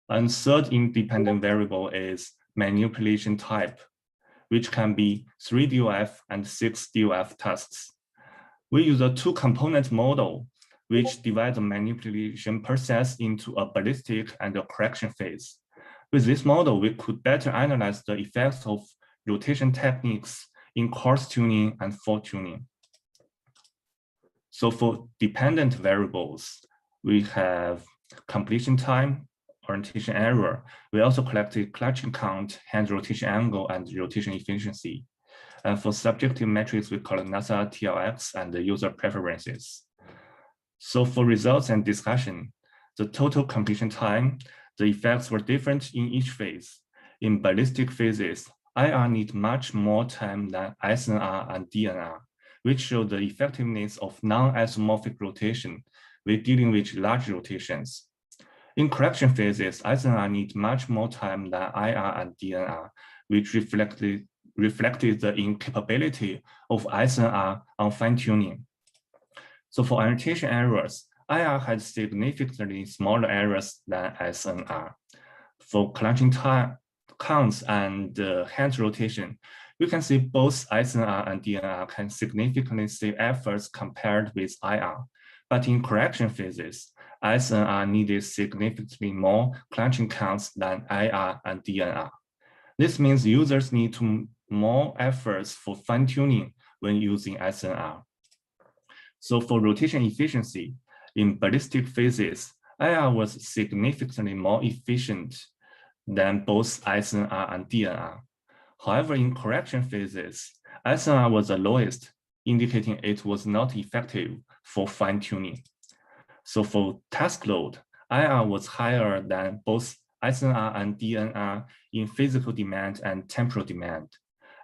And third independent variable is manipulation type, which can be 3DOF and 6DOF tasks. We use a two-component model, which divides the manipulation process into a ballistic and a correction phase. With this model, we could better analyze the effects of rotation techniques in coarse tuning and fault tuning. So for dependent variables, we have completion time, orientation error. We also collected clutching count, hand rotation angle, and rotation efficiency. And for subjective metrics, we call it NASA TLX and the user preferences. So for results and discussion, the total completion time, the effects were different in each phase. In ballistic phases, IR need much more time than SNR and DNR, which show the effectiveness of non-isomorphic rotation with dealing with large rotations. In correction phases, SNR need much more time than IR and DNR, which reflect the reflected the incapability of ISNR on fine-tuning. So for annotation errors, IR has significantly smaller errors than ISNR. For clutching time counts and hand rotation, you can see both ISNR and DNR can significantly save efforts compared with IR. But in correction phases, ISNR needed significantly more clutching counts than IR and DNR. This means users need more efforts for fine-tuning when using ISNR. So for rotation efficiency, in ballistic phases, IR was significantly more efficient than both ISNR and DNR. However, in correction phases, ISNR was the lowest, indicating it was not effective for fine-tuning. So for task load, IR was higher than both ISNR and DNR in physical demand and temporal demand.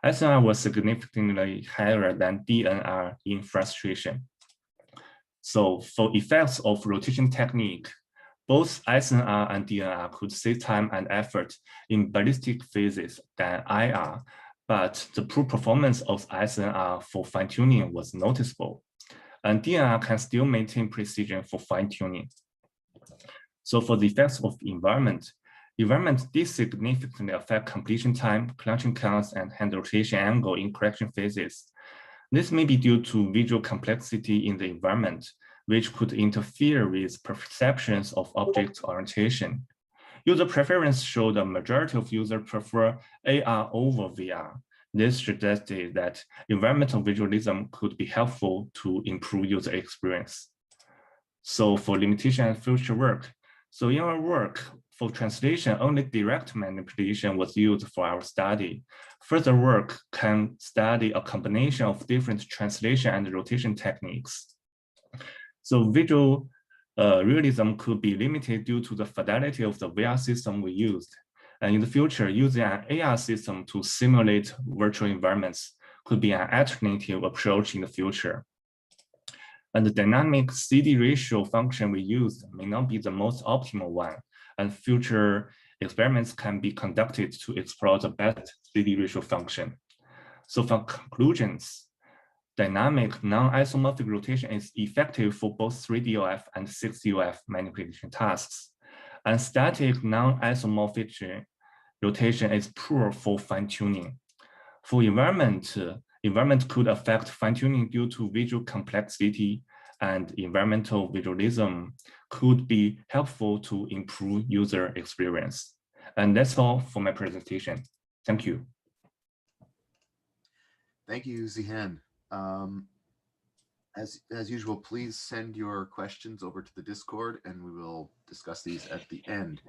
ISNR was significantly higher than DNR in frustration. So for effects of rotation technique, both ISNR and DNR could save time and effort in ballistic phases than IR, but the poor performance of ISNR for fine-tuning was noticeable, and DNR can still maintain precision for fine-tuning. So for the effects of environment did significantly affect completion time, clutching counts, and hand rotation angle in correction phases. This may be due to visual complexity in the environment, which could interfere with perceptions of object orientation. User preference showed the majority of users prefer AR over VR. This suggested that environmental visualism could be helpful to improve user experience. So for limitation and future work, so in our work, for translation, only direct manipulation was used for our study. Further work can study a combination of different translation and rotation techniques. So visual realism could be limited due to the fidelity of the VR system we used. And in the future, using an AR system to simulate virtual environments could be an alternative approach in the future. And the dynamic CD ratio function we used may not be the most optimal one, and future experiments can be conducted to explore the best CD ratio function. So for conclusions, dynamic non-isomorphic rotation is effective for both 3DOF and 6DOF manipulation tasks. And static non-isomorphic rotation is poor for fine-tuning. For environment could affect fine-tuning due to visual complexity, and environmental visualism could be helpful to improve user experience. And that's all for my presentation. Thank you. Thank you, Zihan. As usual, please send your questions over to the Discord and we will discuss these at the end.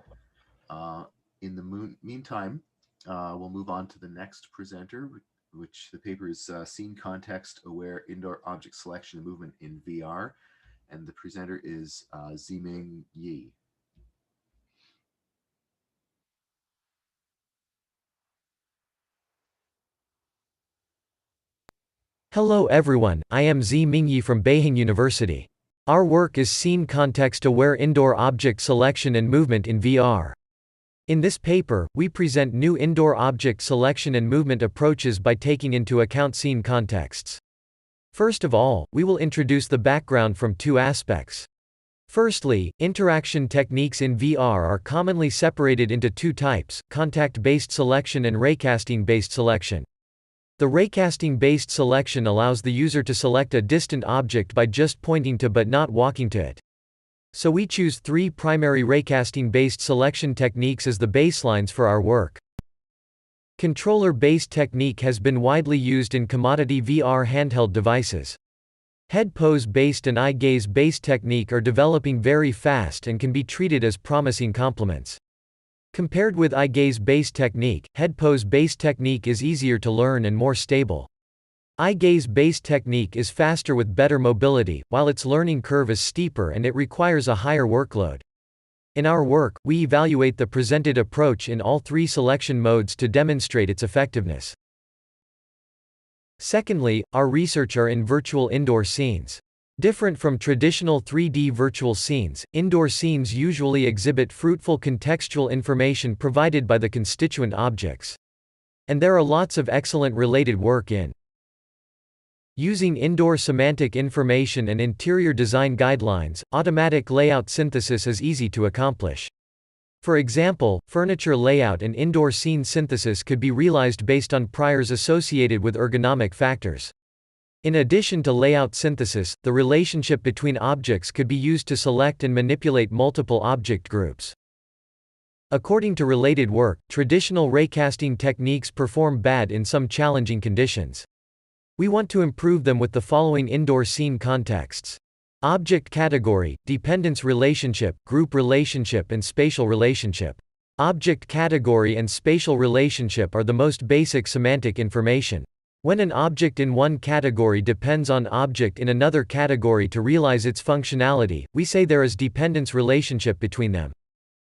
In the meantime, we'll move on to the next presenter, which the paper is Scene Context Aware Indoor Object Selection and Movement in VR. And the presenter is Ziming Yi. Hello everyone, I am Ziming Yi from Beihang University. Our work is Scene Context Aware Indoor Object Selection and Movement in VR. In this paper, we present new indoor object selection and movement approaches by taking into account scene contexts. First of all, we will introduce the background from two aspects. Firstly, interaction techniques in VR are commonly separated into two types: contact-based selection and raycasting-based selection. The raycasting-based selection allows the user to select a distant object by just pointing to but not walking to it. So we choose three primary raycasting-based selection techniques as the baselines for our work. Controller-based technique has been widely used in commodity VR handheld devices. Head pose-based and eye gaze-based technique are developing very fast and can be treated as promising complements. Compared with eye gaze-based technique, head pose-based technique is easier to learn and more stable. Eye gaze-based technique is faster with better mobility, while its learning curve is steeper and it requires a higher workload. In our work, we evaluate the presented approach in all three selection modes to demonstrate its effectiveness. Secondly, our research are in virtual indoor scenes. Different from traditional 3D virtual scenes, indoor scenes usually exhibit fruitful contextual information provided by the constituent objects. And there are lots of excellent related work in using indoor semantic information and interior design guidelines. Automatic layout synthesis is easy to accomplish. For example, furniture layout and indoor scene synthesis could be realized based on priors associated with ergonomic factors. In addition to layout synthesis, the relationship between objects could be used to select and manipulate multiple object groups. According to related work, traditional raycasting techniques perform bad in some challenging conditions. We want to improve them with the following indoor scene contexts: object category, dependence relationship, group relationship, and spatial relationship. Object category and spatial relationship are the most basic semantic information. When an object in one category depends on object in another category to realize its functionality, we say there is dependence relationship between them.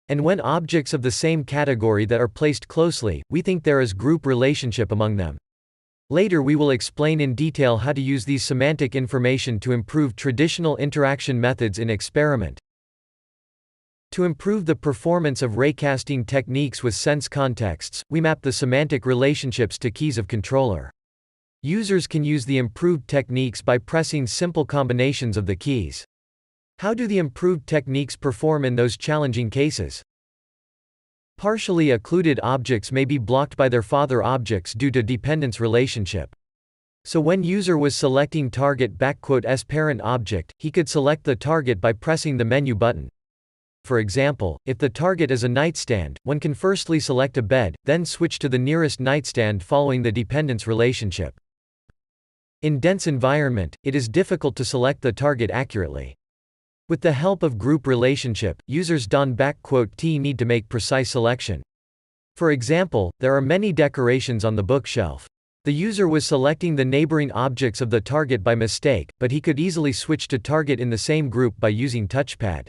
And when objects of the same category that are placed closely, we think there is group relationship among them. Later we will explain in detail how to use these semantic information to improve traditional interaction methods in experiment. To improve the performance of raycasting techniques with sense contexts, we map the semantic relationships to keys of controller. Users can use the improved techniques by pressing simple combinations of the keys. How do the improved techniques perform in those challenging cases? Partially occluded objects may be blocked by their father objects due to dependence relationship. So when user was selecting target as parent object, he could select the target by pressing the menu button. For example, if the target is a nightstand, one can firstly select a bed, then switch to the nearest nightstand following the dependence relationship. In dense environment, it is difficult to select the target accurately. With the help of group relationship, users need to make precise selection. For example, there are many decorations on the bookshelf. The user was selecting the neighboring objects of the target by mistake, but he could easily switch to target in the same group by using touchpad.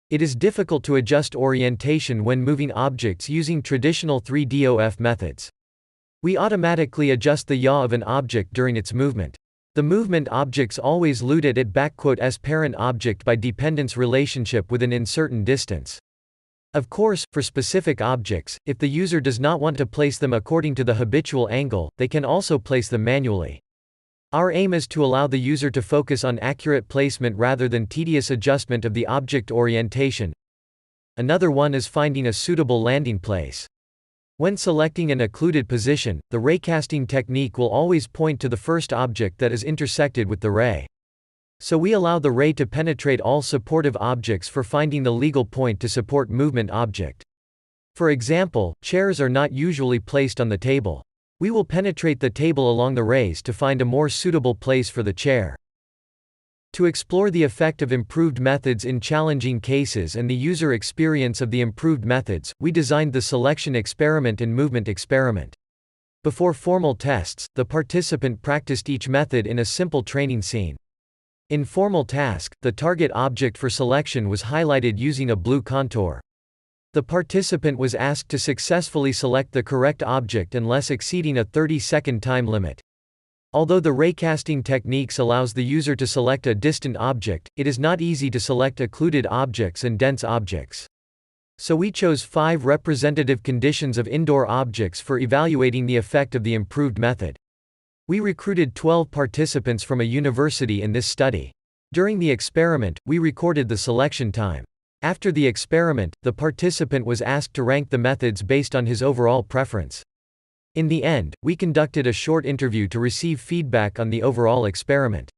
It is difficult to adjust orientation when moving objects using traditional 3DOF methods. We automatically adjust the yaw of an object during its movement. The movement objects always loot at it as parent object by dependence relationship within in certain distance. Of course, for specific objects, if the user does not want to place them according to the habitual angle, they can also place them manually. Our aim is to allow the user to focus on accurate placement rather than tedious adjustment of the object orientation. Another one is finding a suitable landing place. When selecting an occluded position, the raycasting technique will always point to the first object that is intersected with the ray. So we allow the ray to penetrate all supportive objects for finding the legal point to support movement object. For example, chairs are not usually placed on the table. We will penetrate the table along the rays to find a more suitable place for the chair. To explore the effect of improved methods in challenging cases and the user experience of the improved methods, we designed the selection experiment and movement experiment. Before formal tests, the participant practiced each method in a simple training scene. In formal task, the target object for selection was highlighted using a blue contour. The participant was asked to successfully select the correct object unless exceeding a 30-second time limit. Although the raycasting techniques allows the user to select a distant object, it is not easy to select occluded objects and dense objects. So we chose 5 representative conditions of indoor objects for evaluating the effect of the improved method. We recruited 12 participants from a university in this study. During the experiment, we recorded the selection time. After the experiment, the participant was asked to rank the methods based on his overall preference. In the end, we conducted a short interview to receive feedback on the overall experiment.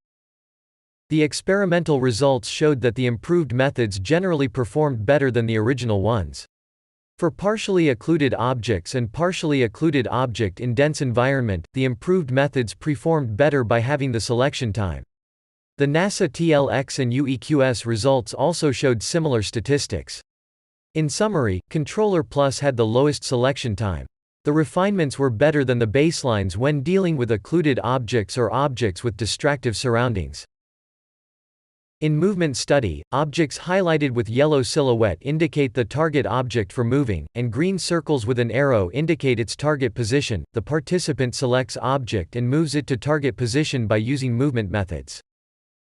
The experimental results showed that the improved methods generally performed better than the original ones. For partially occluded objects and partially occluded object in dense environment, the improved methods performed better by having the selection time. The NASA TLX and UEQS results also showed similar statistics. In summary, Controller Plus had the lowest selection time. The refinements were better than the baselines when dealing with occluded objects or objects with distractive surroundings. In movement study, objects highlighted with yellow silhouette indicate the target object for moving, and green circles with an arrow indicate its target position. The participant selects object and moves it to target position by using movement methods.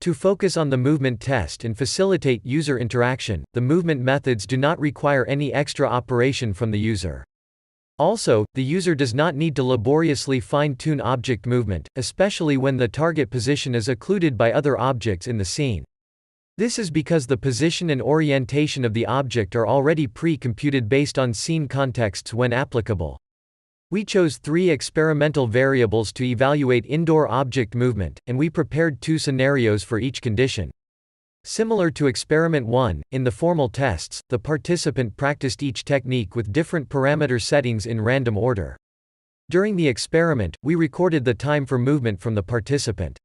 To focus on the movement test and facilitate user interaction, the movement methods do not require any extra operation from the user. Also, the user does not need to laboriously fine-tune object movement, especially when the target position is occluded by other objects in the scene. This is because the position and orientation of the object are already pre-computed based on scene contexts when applicable. We chose 3 experimental variables to evaluate indoor object movement, and we prepared 2 scenarios for each condition. Similar to experiment 1, in the formal tests, the participant practiced each technique with different parameter settings in random order. During the experiment, we recorded the time for movement from the participant.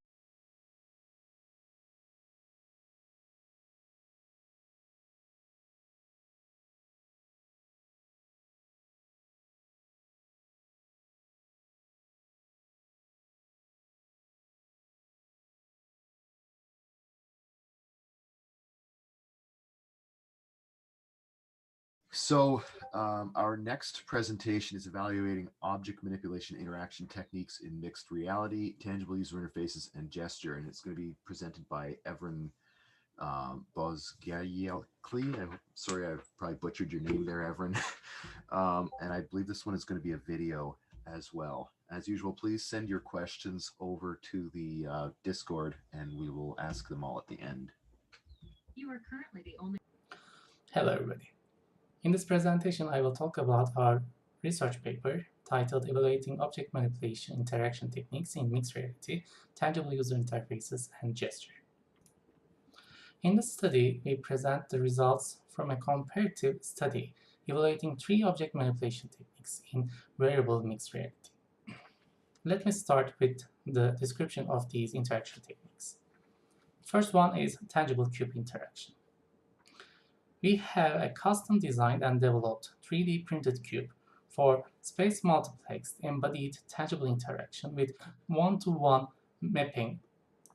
So our next presentation is evaluating object manipulation interaction techniques in mixed reality, tangible user interfaces, and gesture. And it's going to be presented by Evren Bozgayelkli. I'm sorry, I've probably butchered your name there, Evren. And I believe this one is going to be a video as well. As usual, please send your questions over to the Discord, and we will ask them all at the end. You are currently the only. Hello, everybody. In this presentation, I will talk about our research paper titled Evaluating Object Manipulation Interaction Techniques in Mixed Reality, Tangible User Interfaces, and Gesture. In this study, we present the results from a comparative study evaluating 3 object manipulation techniques in variable mixed reality. Let me start with the description of these interaction techniques. First one is tangible cube interaction. We have a custom designed and developed 3D printed cube for space multiplexed embodied tangible interaction with one-to-one mapping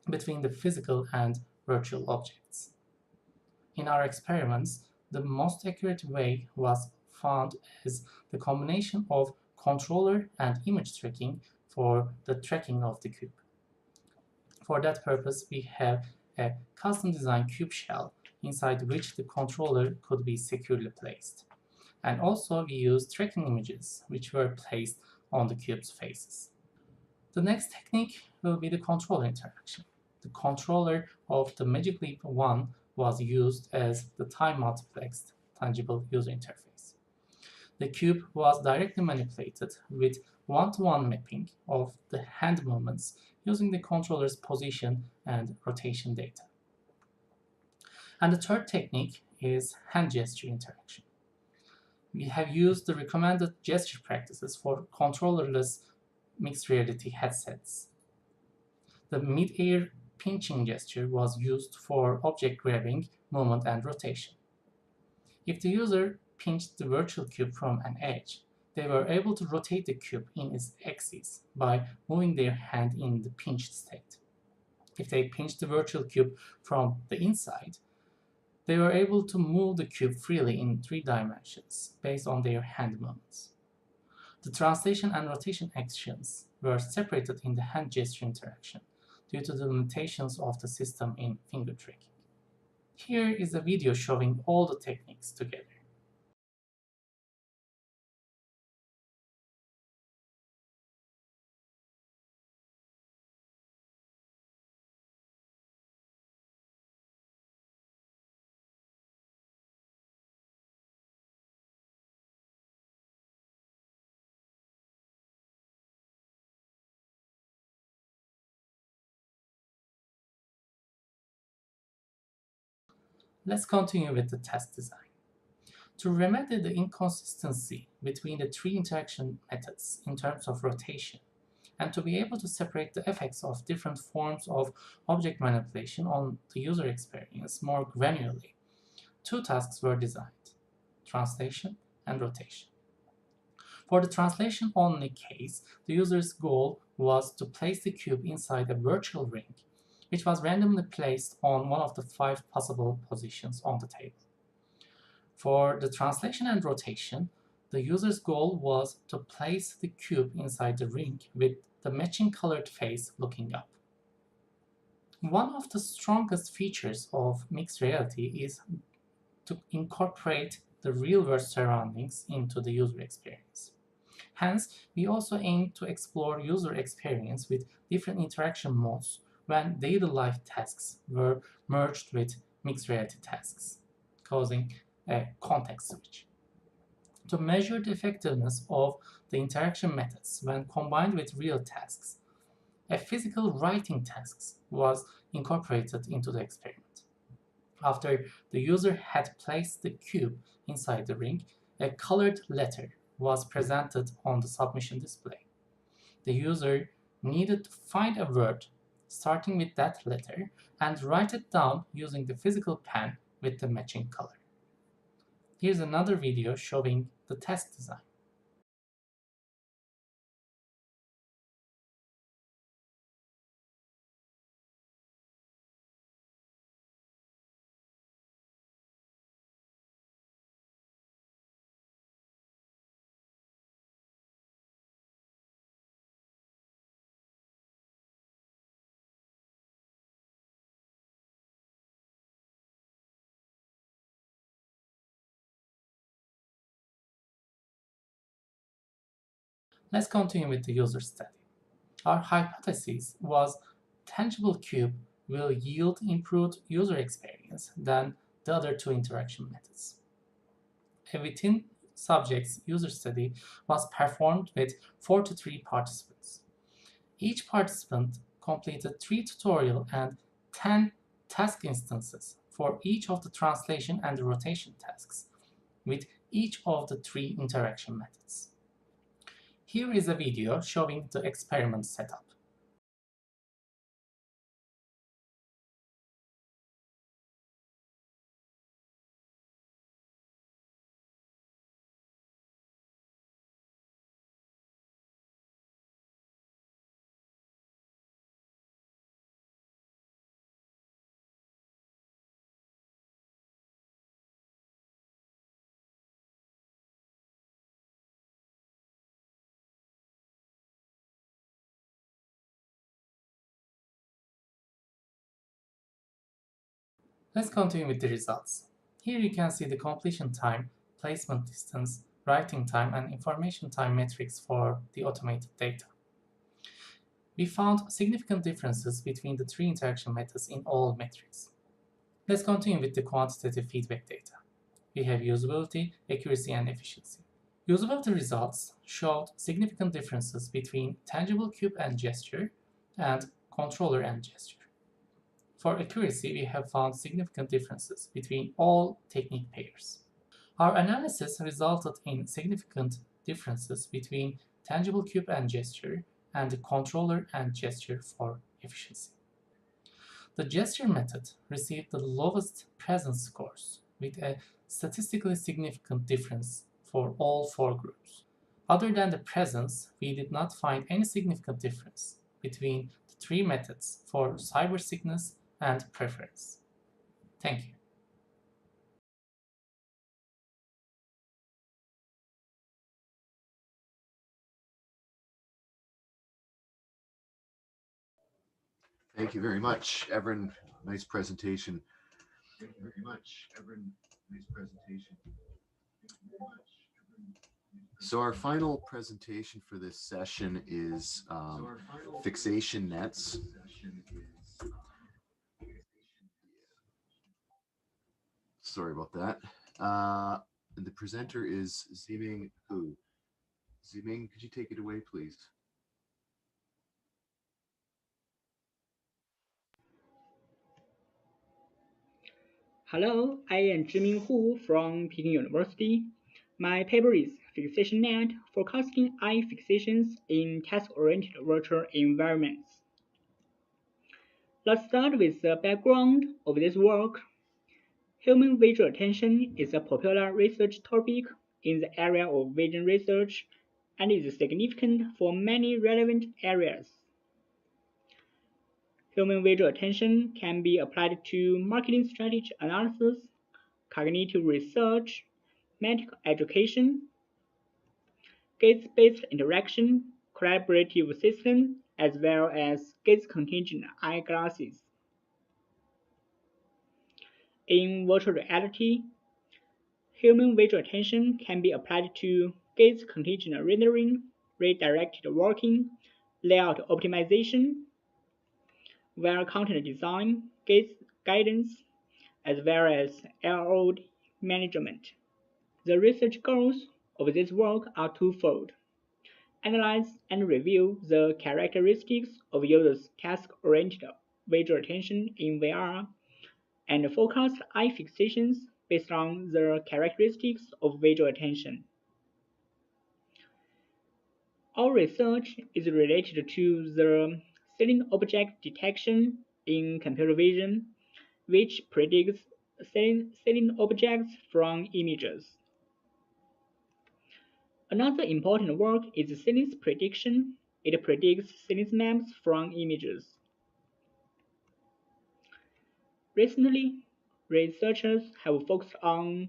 between the physical and virtual objects. In our experiments, the most accurate way was found as the combination of controller and image tracking for the tracking of the cube. For that purpose, we have a custom designed cube shell inside which the controller could be securely placed. And also we used tracking images which were placed on the cube's faces. The next technique will be the controller interaction. The controller of the Magic Leap 1 was used as the time multiplexed tangible user interface. The cube was directly manipulated with one-to-one mapping of the hand movements using the controller's position and rotation data. And the third technique is hand gesture interaction. We have used the recommended gesture practices for controllerless mixed reality headsets. The mid-air pinching gesture was used for object grabbing, movement, and rotation. If the user pinched the virtual cube from an edge, they were able to rotate the cube in its axis by moving their hand in the pinched state. If they pinched the virtual cube from the inside, they were able to move the cube freely in 3 dimensions based on their hand movements. The translation and rotation actions were separated in the hand gesture interaction due to the limitations of the system in finger tracking. Here is a video showing all the techniques together. Let's continue with the test design. To remedy the inconsistency between the 3 interaction methods in terms of rotation, and to be able to separate the effects of different forms of object manipulation on the user experience more granularly, 2 tasks were designed: translation and rotation. For the translation-only case, the user's goal was to place the cube inside a virtual ring, which was randomly placed on one of the 5 possible positions on the table. For the translation and rotation, the user's goal was to place the cube inside the ring with the matching colored face looking up. One of the strongest features of mixed reality is to incorporate the real-world surroundings into the user experience. Hence, we also aim to explore user experience with different interaction modes when daily life tasks were merged with mixed reality tasks, causing a context switch. To measure the effectiveness of the interaction methods when combined with real tasks, a physical writing task was incorporated into the experiment. After the user had placed the cube inside the ring, a colored letter was presented on the submission display. The user needed to find a word starting with that letter and write it down using the physical pen with the matching color. Here's another video showing the test design. Let's continue with the user study. Our hypothesis was tangible cube will yield improved user experience than the other two interaction methods. A within subjects user study was performed with 43 participants. Each participant completed 3 tutorial and 10 task instances for each of the translation and rotation tasks with each of the 3 interaction methods. Here is a video showing the experiment setup. Let's continue with the results. Here you can see the completion time, placement distance, writing time, and information time metrics for the automated data. We found significant differences between the 3 interaction methods in all metrics. Let's continue with the quantitative feedback data. We have usability, accuracy, and efficiency. Usability results showed significant differences between tangible cube and gesture and controller and gesture. For accuracy, we have found significant differences between all technique pairs. Our analysis resulted in significant differences between tangible cube and gesture and the controller and gesture for efficiency. The gesture method received the lowest presence scores with a statistically significant difference for all 4 groups. Other than the presence, we did not find any significant difference between the 3 methods for cyber sickness and preference. Thank you. Thank you very much, Everin. Nice presentation. Thank you very much, Everin. Nice presentation. So our final presentation for this session is fixation nets. Sorry about that. The presenter is Ziming Hu. Ziming, could you take it away, please? Hello, I am Zhiming Hu from Peking University. My paper is Fixation Net Forecasting Eye Fixations in Task-Oriented Virtual Environments. Let's start with the background of this work. Human visual attention is a popular research topic in the area of vision research and is significant for many relevant areas. Human visual attention can be applied to marketing strategy analysis, cognitive research, medical education, gaze-based interaction, collaborative system, as well as gaze-contingent eyeglasses. In virtual reality, human visual attention can be applied to gaze contingent rendering, redirected working, layout optimization, where content design, gaze guidance, as well as LOD management. The research goals of this work are twofold. Analyze and review the characteristics of users' task-oriented visual attention in VR, and forecast eye fixations based on the characteristics of visual attention. Our research is related to the ceiling object detection in computer vision, which predicts ceiling objects from images. Another important work is ceiling prediction. It predicts ceiling maps from images. Recently, researchers have focused on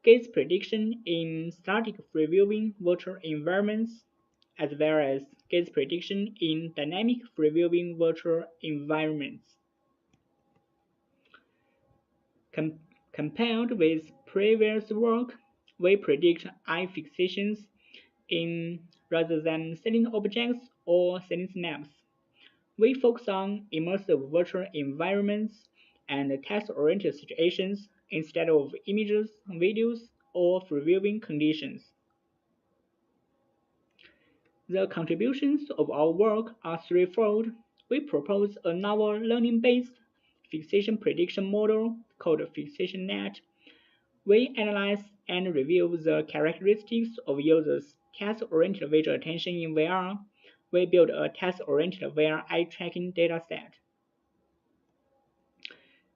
gaze prediction in static free-viewing virtual environments, as well as gaze prediction in dynamic free-viewing virtual environments. Compared with previous work, we predict eye fixations in rather than ceiling objects or ceiling maps. We focus on immersive virtual environments and task-oriented situations instead of images, videos, or free-viewing conditions. The contributions of our work are threefold. We propose a novel learning-based fixation prediction model called FixationNet. We analyze and review the characteristics of users' task-oriented visual attention in VR. We build a task-oriented VR eye tracking dataset.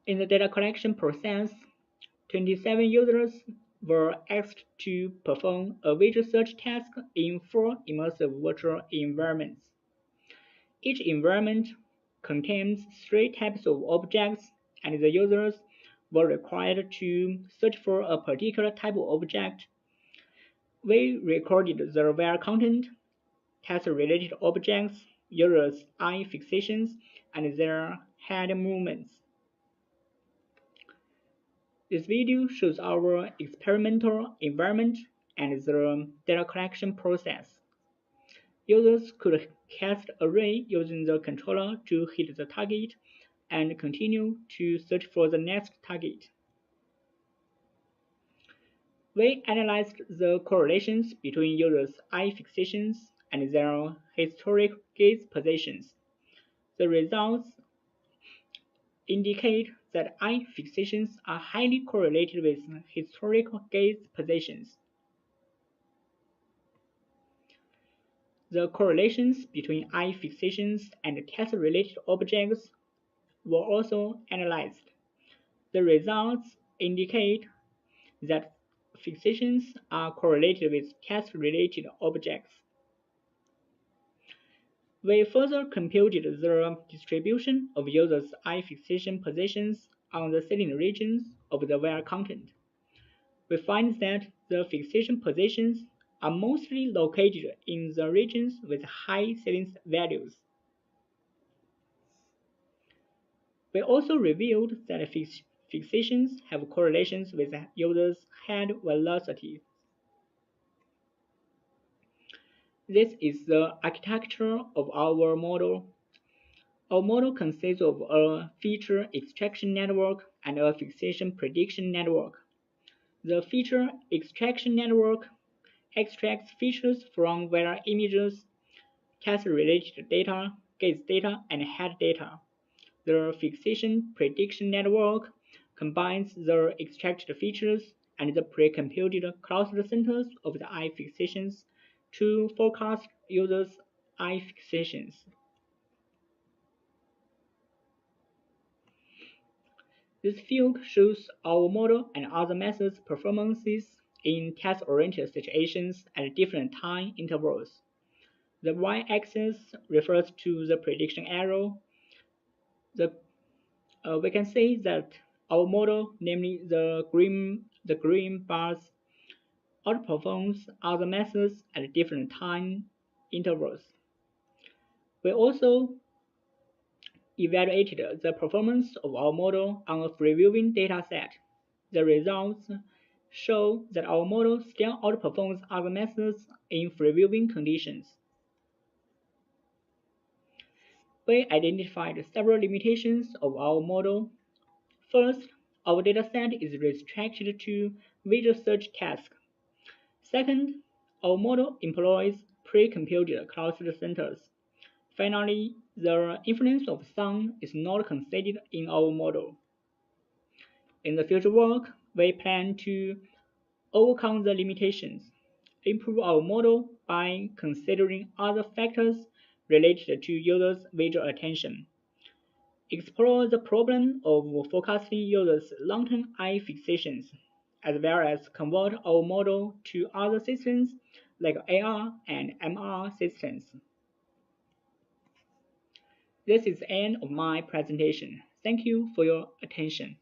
In the data collection process, 27 users were asked to perform a visual search task in 4 immersive virtual environments. Each environment contains 3 types of objects, and the users were required to search for a particular type of object. We recorded the VR content, task-related objects, users' eye fixations, and their head movements. This video shows our experimental environment and the data collection process. Users could cast a ray using the controller to hit the target and continue to search for the next target. We analyzed the correlations between users' eye fixations and their historic gaze positions. The results indicate that eye fixations are highly correlated with historical gaze positions. The correlations between eye fixations and task-related objects were also analyzed. The results indicate that fixations are correlated with task-related objects. We further computed the distribution of users' eye fixation positions on the ceiling regions of the VR content. We find that the fixation positions are mostly located in the regions with high ceiling values. We also revealed that fixations have correlations with users' head velocity. This is the architecture of our model. Our model consists of a feature extraction network and a fixation prediction network. The feature extraction network extracts features from VR images, task-related data, gaze data, and head data. The fixation prediction network combines the extracted features and the pre-computed cluster centers of the eye fixations to forecast users' eye fixations. This field shows our model and other methods' performances in task-oriented situations at different time intervals. The y-axis refers to the prediction error. We can say that our model, namely the green bars, outperforms other methods at different time intervals. We also evaluated the performance of our model on a free-viewing dataset. The results show that our model still outperforms other methods in free viewing conditions. We identified several limitations of our model. First, our dataset is restricted to visual search tasks. Second, our model employs pre-computed cluster centers. Finally, the influence of sound is not considered in our model. In the future work, we plan to overcome the limitations, improve our model by considering other factors related to users' visual attention, explore the problem of forecasting users' long-term eye fixations, as well as convert our model to other systems like AR and MR systems. This is the end of my presentation. Thank you for your attention.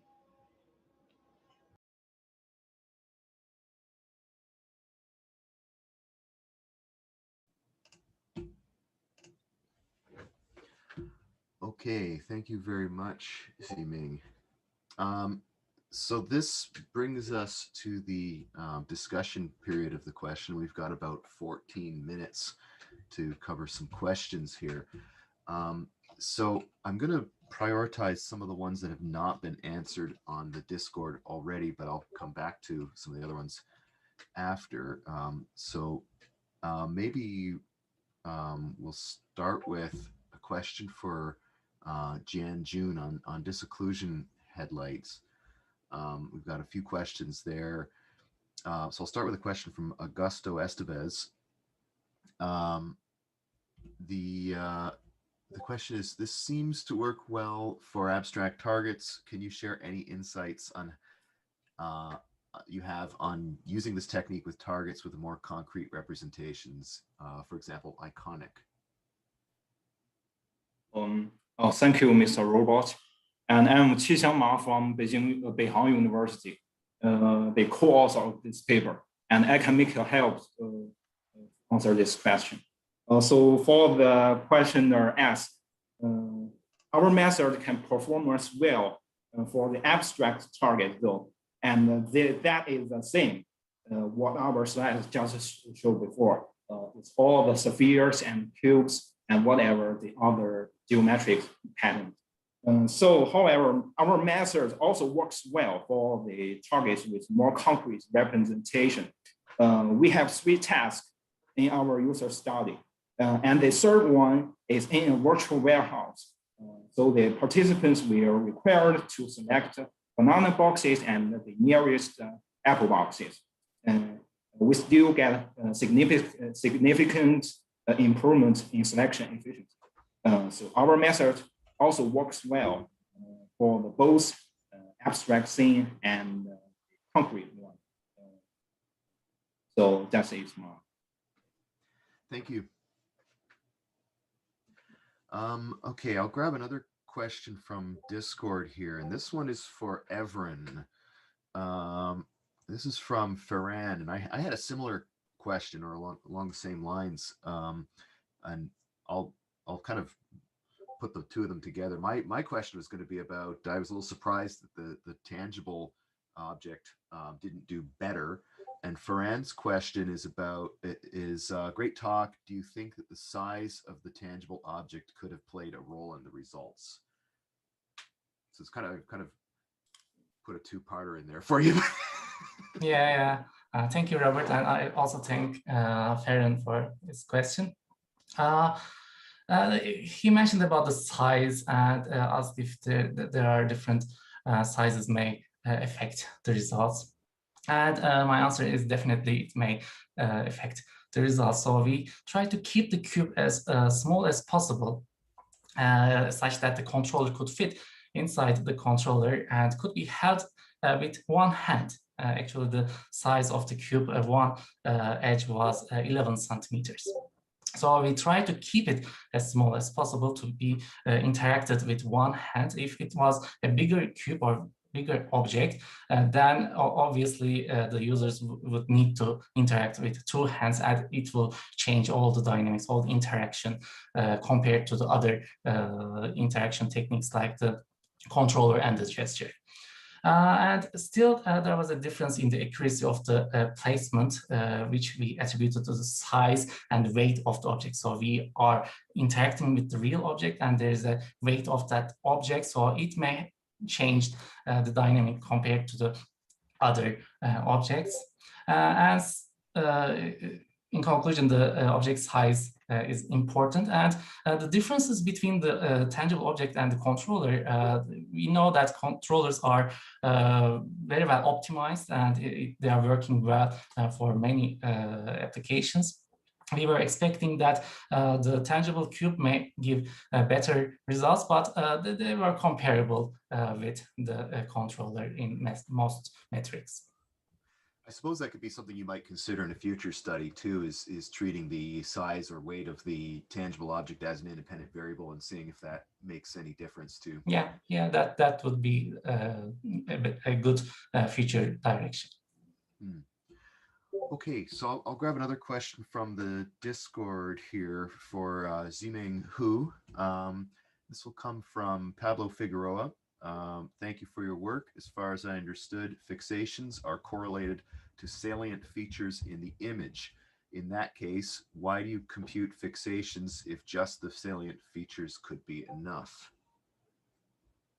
Okay, thank you very much, Ximing. So this brings us to the discussion period of the question. We've got about 14 minutes to cover some questions here. So I'm going to prioritize some of the ones that have not been answered on the Discord already, but I'll come back to some of the other ones after. Maybe we'll start with a question for Jan June on disocclusion headlights. We've got a few questions there. So I'll start with a question from Augusto Estevez. The question is, this seems to work well for abstract targets. Can you share any insights on you have on using this technique with targets with more concrete representations, for example, iconic? Thank you, Mr. Robert. And I'm Qixiang Ma from Beihang University, the co-author of this paper, and I can make help answer this question. So for the questioner asked, our method can perform as well for the abstract target though, and that is the same what our slides just showed before. It's all the spheres and cubes and whatever the other geometric patterns. However, our method also works well for the targets with more concrete representation. We have 3 tasks in our user study. And the third one is in a virtual warehouse. So the participants were required to select banana boxes and the nearest apple boxes. And we still get significant improvement in selection efficiency. So our method also works well for the both abstract scene and concrete one. So that's it, Mark. Thank you. Okay, I'll grab another question from Discord here, and this one is for Evren. This is from Ferran, and I had a similar question or along the same lines, and I'll kind of put the two of them together. My question was going to be about, I was a little surprised that the tangible object didn't do better. And Ferran's question is about, great talk. Do you think that the size of the tangible object could have played a role in the results? So it's kind of put a 2-parter in there for you. Yeah. Thank you, Robert. And I also thank Ferran for his question. He mentioned about the size and asked if there are different sizes may affect the results. And my answer is definitely it may affect the results. So we try to keep the cube as small as possible, such that the controller could fit inside the controller and could be held with one hand. Actually, the size of the cube of one edge was 11 centimeters. So we try to keep it as small as possible to be interacted with one hand. If it was a bigger cube or bigger object, then obviously the users would need to interact with 2 hands, and it will change all the dynamics, all the interaction compared to the other interaction techniques like the controller and the gesture. And still, there was a difference in the accuracy of the placement, which we attributed to the size and weight of the object. So we are interacting with the real object, and there's a weight of that object, so it may change the dynamic compared to the other objects. As in conclusion, the object size is important, and the differences between the tangible object and the controller, we know that controllers are very well optimized, and they are working well for many applications. We were expecting that the tangible cube may give better results, but they were comparable with the controller in most metrics. I suppose that could be something you might consider in a future study too, is treating the size or weight of the tangible object as an independent variable and seeing if that makes any difference too. Yeah, that would be a good future direction. Okay, so I'll grab another question from the Discord here for Ziming Hu. This will come from Pablo Figueroa. Thank you for your work. As far as I understood, fixations are correlated to salient features in the image. In that case, why do you compute fixations if just the salient features could be enough?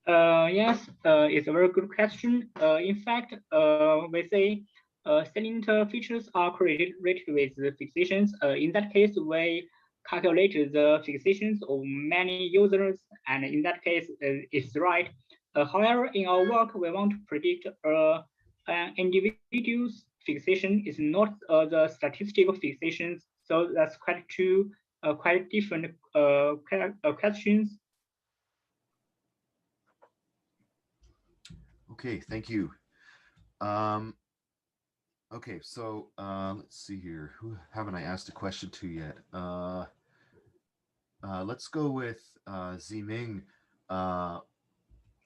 Yes, it's a very good question. In fact, we say salient features are correlated with the fixations. In that case, we calculate the fixations of many users, and in that case, it's right. However, in our work, we want to predict an individual's fixation is not the statistical fixations. So that's quite two quite different questions. Okay, thank you. Okay, so let's see here. Who haven't I asked a question to yet? Let's go with Ziming.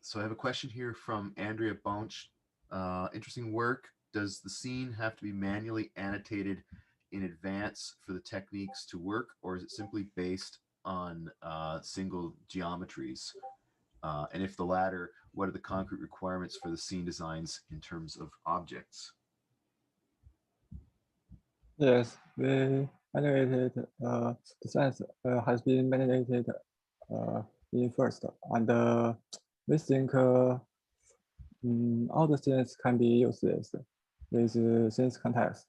So I have a question here from Andrea Bonch. Interesting work. Does the scene have to be manually annotated in advance for the techniques to work, or is it simply based on single geometries? And if the latter, what are the concrete requirements for the scene designs in terms of objects? Yes, we manipulated the science has been manipulated in first, and we think all the scenes can be used with scenes context.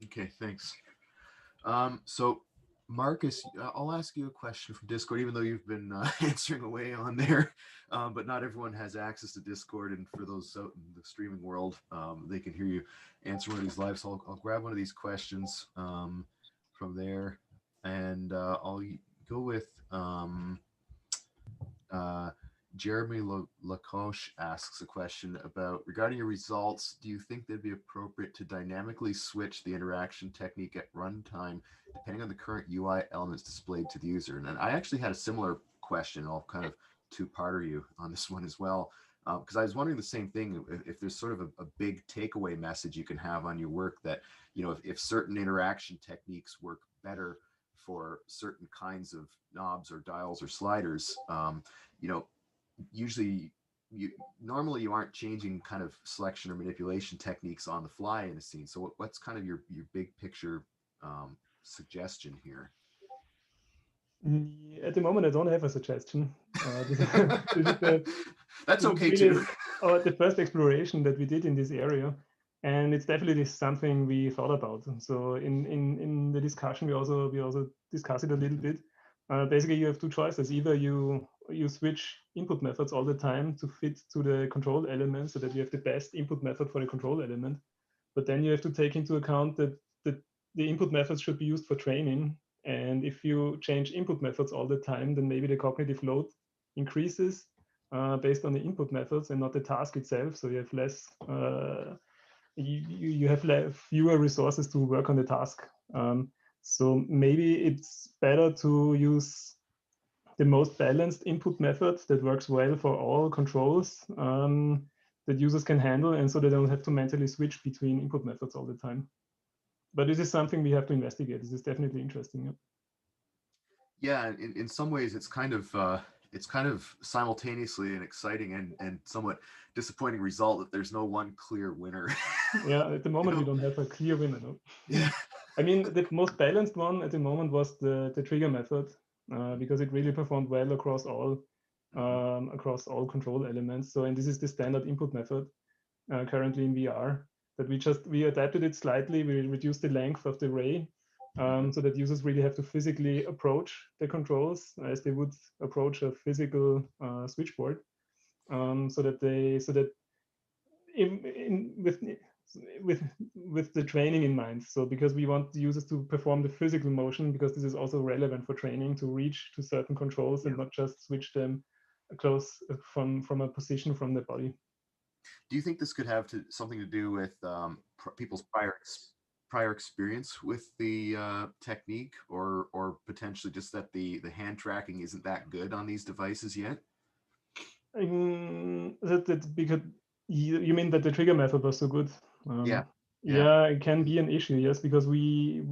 Okay, thanks. So Marcus, I'll ask you a question from Discord, even though you've been answering away on there, but not everyone has access to Discord, and for those out in the streaming world, they can hear you answer one of these live. So I'll grab one of these questions from there, and I'll go with Jeremy Lacoche asks a question about, regarding your results, do you think they'd be appropriate to dynamically switch the interaction technique at runtime depending on the current UI elements displayed to the user? And I actually had a similar question. I'll kind of two-parter you on this one as well, because I was wondering the same thing. If there's sort of a big takeaway message you can have on your work that, you know, if certain interaction techniques work better for certain kinds of knobs or dials or sliders, you know, usually normally you aren't changing kind of selection or manipulation techniques on the fly in a scene. So what's kind of your big picture suggestion here? At the moment, I don't have a suggestion. That's okay too. The first exploration that we did in this area, and it's definitely something we thought about. So in the discussion, we also discussed it a little bit. Basically, you have two choices. Either you switch input methods all the time to fit to the control element so that you have the best input method for the control element. But then you have to take into account that the input methods should be used for training. And if you change input methods all the time, then maybe the cognitive load increases based on the input methods and not the task itself. So you have less, you have fewer resources to work on the task. So maybe it's better to use the most balanced input method that works well for all controls that users can handle, and so they don't have to mentally switch between input methods all the time. But this is something we have to investigate. This is definitely interesting. Yeah, in some ways it's kind of it's kind of simultaneously an exciting and somewhat disappointing result that there's no one clear winner. Yeah, at the moment we don't have a clear winner. No? Yeah. I mean, the most balanced one at the moment was the trigger method, because it really performed well across all control elements. So, and this is the standard input method currently in VR. That we adapted it slightly. We reduced the length of the array, so that users really have to physically approach the controls as they would approach a physical switchboard, so that with the training in mind. So because we want the users to perform the physical motion, because this is also relevant for training to reach to certain controls and not just switch them close from a position from the body. Do you think this could have something to do with people's prior experience with the technique, or potentially just that the hand tracking isn't that good on these devices yet? Because you mean that the trigger method was so good? Yeah, it can be an issue, yes, because we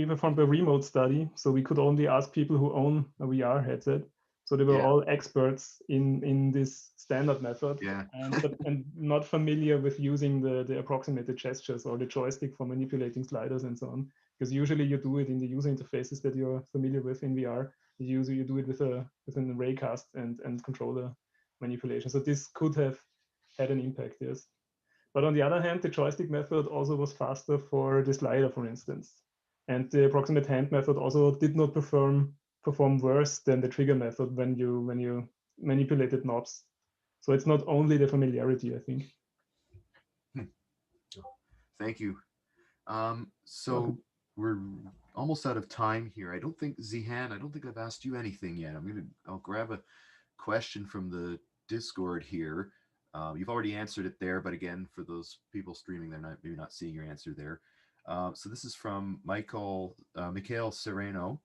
performed a remote study, so we could only ask people who own a VR headset. So they were all experts in this standard method, and not familiar with using the approximated gestures or the joystick for manipulating sliders and so on. Because usually you do it in the user interfaces that you're familiar with in VR. Usually you do it with an array cast and controller manipulation. So this could have had an impact, yes. But on the other hand, the joystick method also was faster for the slider, for instance. And the approximate hand method also did not perform worse than the trigger method when you manipulated knobs. So it's not only the familiarity, I think. Thank you. So we're almost out of time here. I don't think, Zihan, I don't think I've asked you anything yet. I'll grab a question from the Discord here. You've already answered it there, but again, for those people streaming, they're maybe not seeing your answer there. So this is from Mikhail Sereno.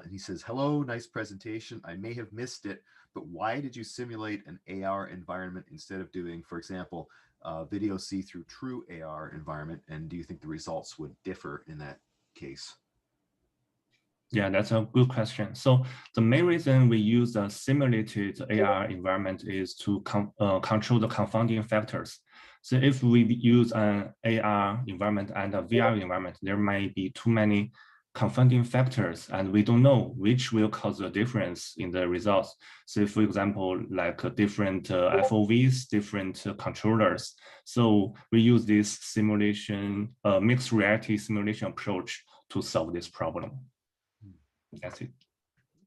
He says, hello, nice presentation. I may have missed it, but why did you simulate an AR environment instead of doing, for example, video see-through true AR environment? And do you think the results would differ in that case? Yeah, that's a good question. So the main reason we use a simulated AR environment is to control the confounding factors. So if we use an AR environment and a VR environment, there may be too many confounding factors, and we don't know which will cause a difference in the results. So for example, like different FOVs, different controllers. So we use this simulation, mixed reality simulation approach to solve this problem. That's it.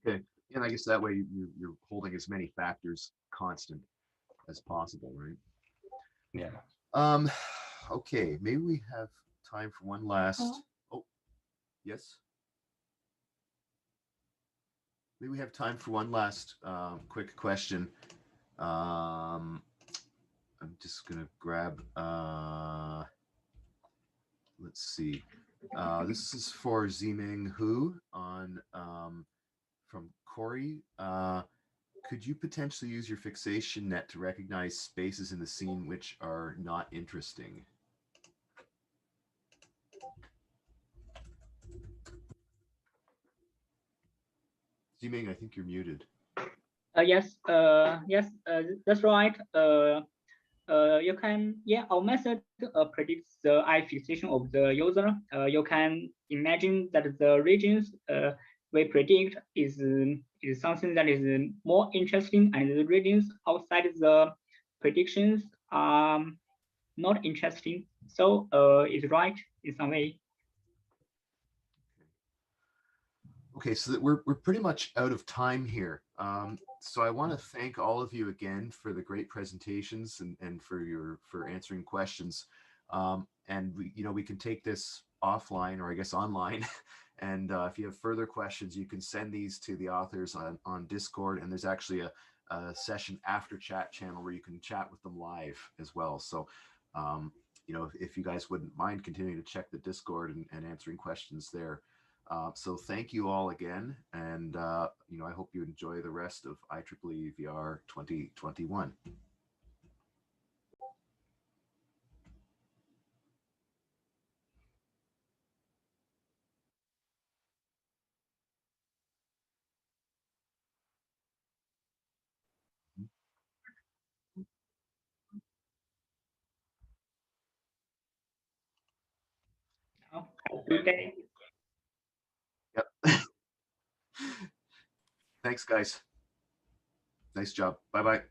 Okay, and I guess that way you're holding as many factors constant as possible, right? Yeah. Okay, maybe we have time for one last. Oh, yes. Maybe we have time for one last quick question. I'm just gonna grab. Let's see. This is for Ziming Hu on from Corey. Could you potentially use your fixation net to recognize spaces in the scene which are not interesting? Ziming, I think you're muted. Yes, that's right. You can, our method predicts the eye fixation of the user. You can imagine that the regions we predict is something that is more interesting, and the regions outside the predictions are not interesting. So it's right in some way. Okay, so we're pretty much out of time here. So I want to thank all of you again for the great presentations and for answering questions. And we can take this offline, or I guess online. And if you have further questions, you can send these to the authors on Discord. And there's actually a session after chat channel where you can chat with them live as well. So if you guys wouldn't mind continuing to check the Discord and answering questions there. So thank you all again, and I hope you enjoy the rest of IEEE VR 2021. Have a good day. Yep. Thanks, guys. Nice job. Bye-bye.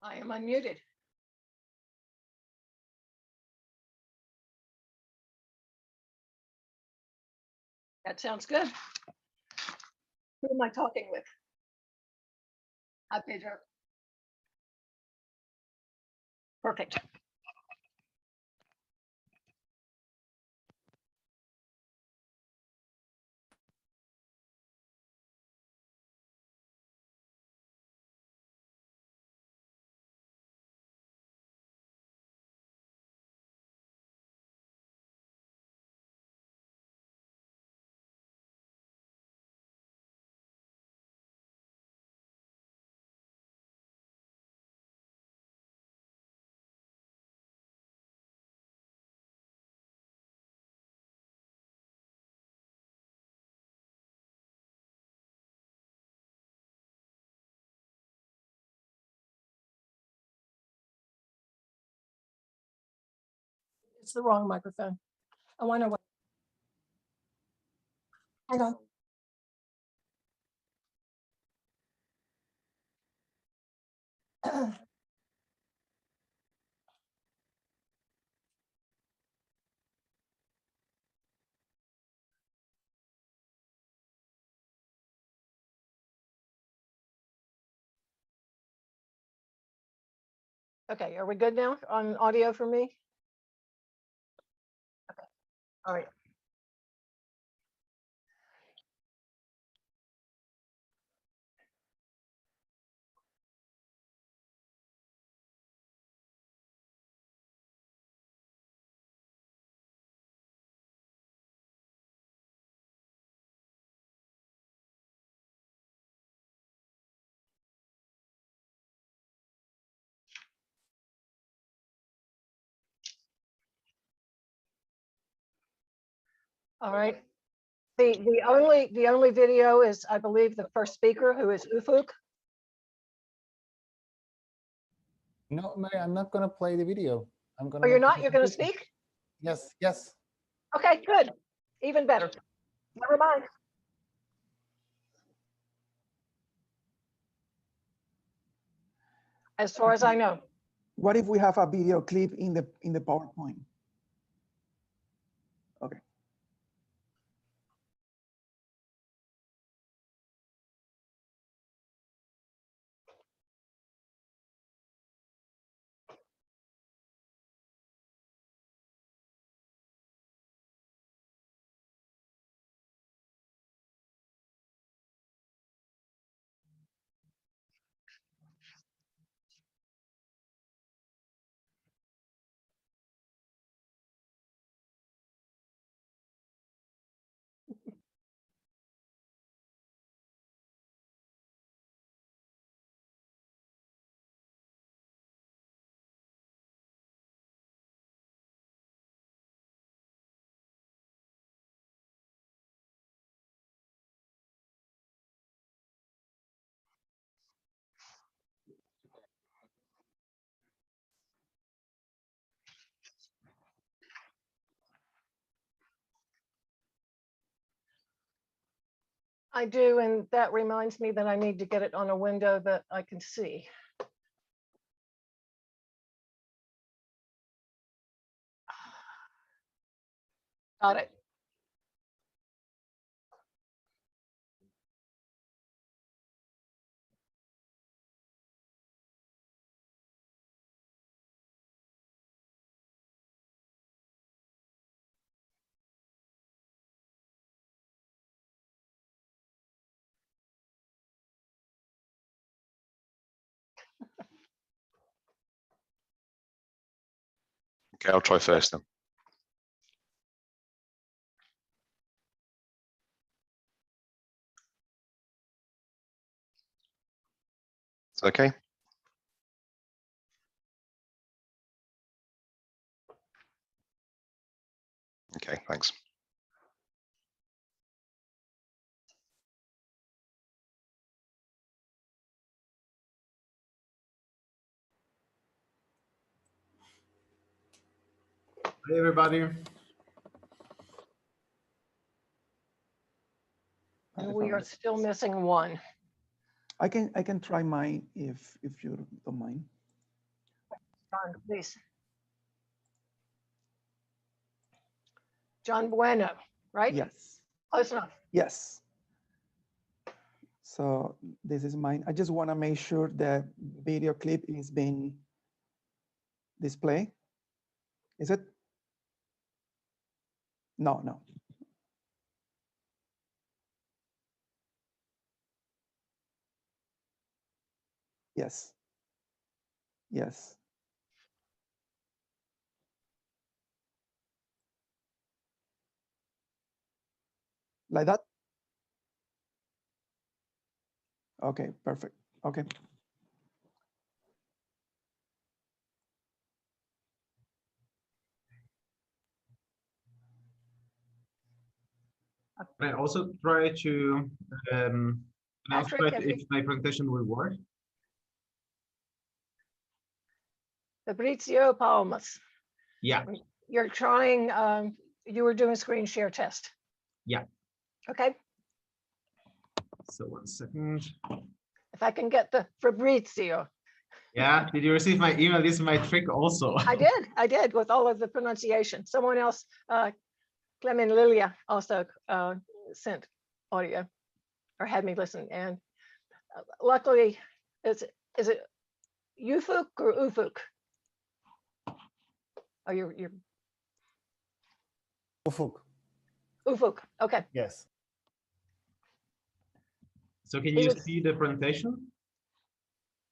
I am unmuted. That sounds good. Who am I talking with? Hi, Pedro. Perfect. It's the wrong microphone. I wonder what. Hang on. Okay, are we good now on audio for me? Okay, all right. All right. The only video is, I believe, the first speaker, who is Ufuk. No, Mary, I'm not going to play the video. I'm going Oh, to. you're not? You're going to speak? Yes, yes. Okay, good. Even better. Never mind. As far as I know. What if we have a video clip in the PowerPoint? Okay. I do, and that reminds me that I need to get it on a window that I can see. Got it. Okay, I'll try first then. Okay. Okay, thanks. Hey, everybody. And we are still missing one. I can try mine if you don't mind. John, please. John Bueno, right? Yes. Close enough. Yes. So this is mine. I just want to make sure that video clip is being displayed. Is it? No, no. Yes. Yes. Like that? Okay, perfect. Okay. I also try to Patrick, if my presentation will work. Fabrizio Palmas. Yeah. You're trying, you were doing screen share test. Yeah. Okay. So 1 second. If I can get the Fabrizio. Yeah. Did you receive my email? This is my trick also. I did with all of the pronunciation. Someone else, Clemen Lilia also sent audio or had me listen. And luckily, is it Ufuk or Ufuk? Oh, you're Ufuk. Ufuk. Okay. Yes. So can you see the presentation?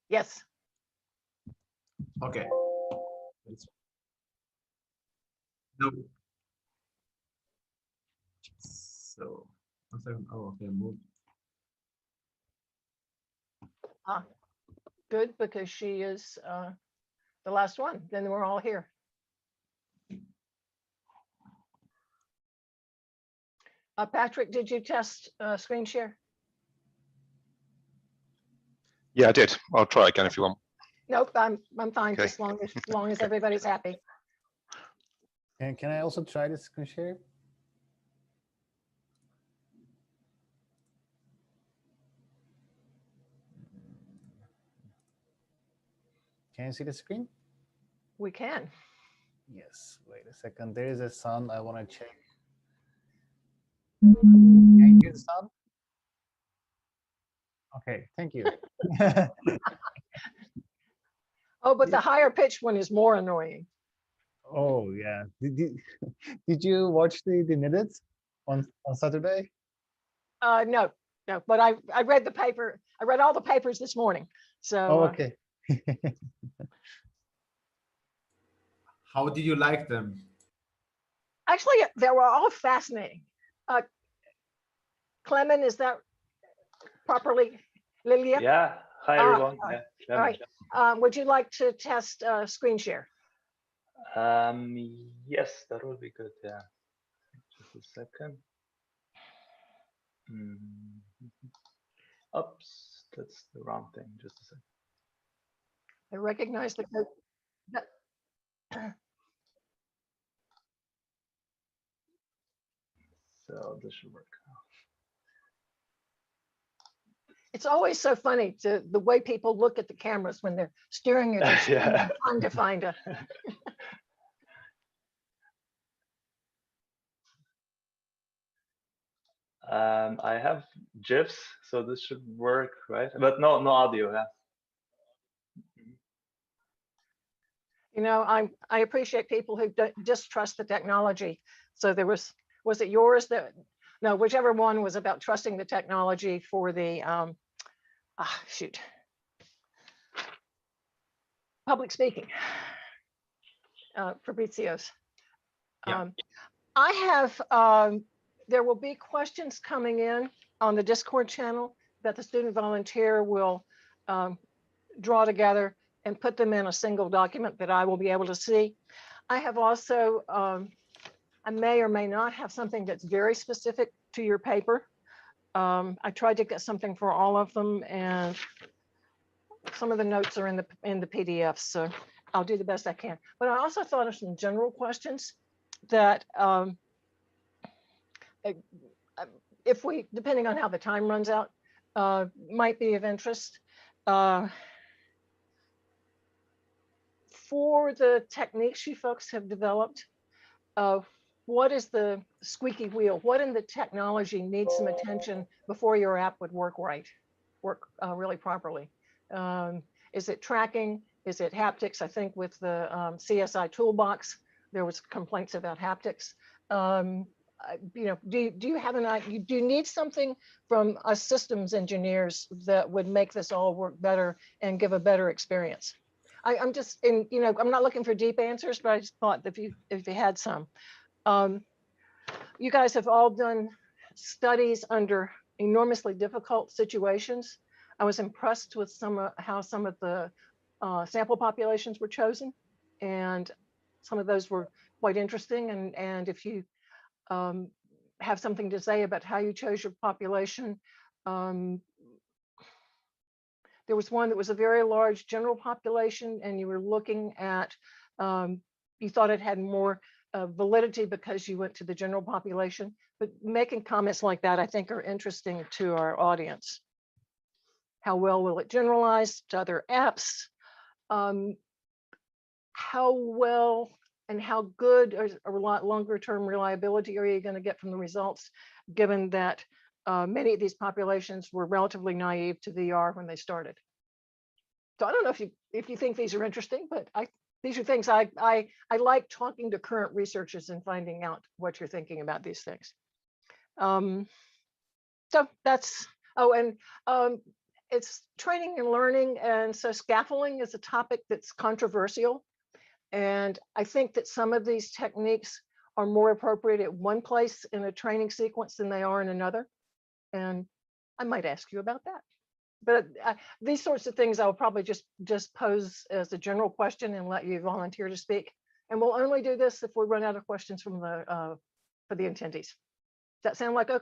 Yes. Okay. No. So 1 second. Oh, okay. Move. Ah, good, because she is the last one. Then we're all here. Patrick, did you test screen share? Yeah, I did. I'll try again if you want. Nope, I'm fine, Okay. as long as everybody's happy. And can I also try the screen share? Can you see the screen? We can. Yes. Wait a second. There is a sound I want to check. Can you hear the sound? Okay. Thank you. Oh, but the higher pitched one is more annoying. Oh yeah. Did you watch the minutes on Saturday? No, but I read the paper. I read all the papers this morning. So Oh, okay. How did you like them? actually, they were all fascinating. Clement, is that properly? Lilia? Yeah. Hi, everyone. All Yeah, right. Would you like to test screen share? Yes, that would be good. Yeah. Just a second. Oops, that's the wrong thing. Just a second. I recognize the code. So this should work. It's always so funny the way people look at the cameras when they're staring at their screen Yeah. and trying to find a. I have GIFs, so this should work, right? But no audio. Yeah. You know, I appreciate people who distrust the technology. So there was it yours that, no, whichever one was about trusting the technology for the, shoot. Public speaking, Fabrizio's. Yeah. I have, there will be questions coming in on the Discord channel that the student volunteer will draw together and put them in a single document that I will be able to see. I have also, I may or may not have something that's very specific to your paper. I tried to get something for all of them, and some of the notes are in the PDF, so I'll do the best I can. But I also thought of some general questions that if we, depending on how the time runs out, might be of interest. For the techniques you folks have developed, what is the squeaky wheel? What in the technology needs some attention before your app would work right, really properly? Is it tracking? Is it haptics? I think with the CSI toolbox, there was complaints about haptics. You know, do you have an idea? Do you need something from us systems engineers that would make this all work better and give a better experience? I'm just in, you know, I'm not looking for deep answers, but I just thought if you had some. You guys have all done studies under enormously difficult situations. I was impressed with how some of the sample populations were chosen, and some of those were quite interesting. And if you have something to say about how you chose your population, there was one that was a very large general population, and you were looking at, you thought it had more validity because you went to the general population. But making comments like that, I think, are interesting to our audience. How well will it generalize to other apps? How well and how good or longer term reliability are you going to get from the results, given that many of these populations were relatively naive to VR when they started? So I don't know if you think these are interesting, but these are things I like talking to current researchers and finding out what you're thinking about these things. So that's, it's training and learning. And so scaffolding is a topic that's controversial. And I think that some of these techniques are more appropriate at one place in a training sequence than they are in another. And I might ask you about that. But these sorts of things I'll probably just pose as a general question and let you volunteer to speak. And we'll only do this if we run out of questions from the for the attendees. Does that sound okay?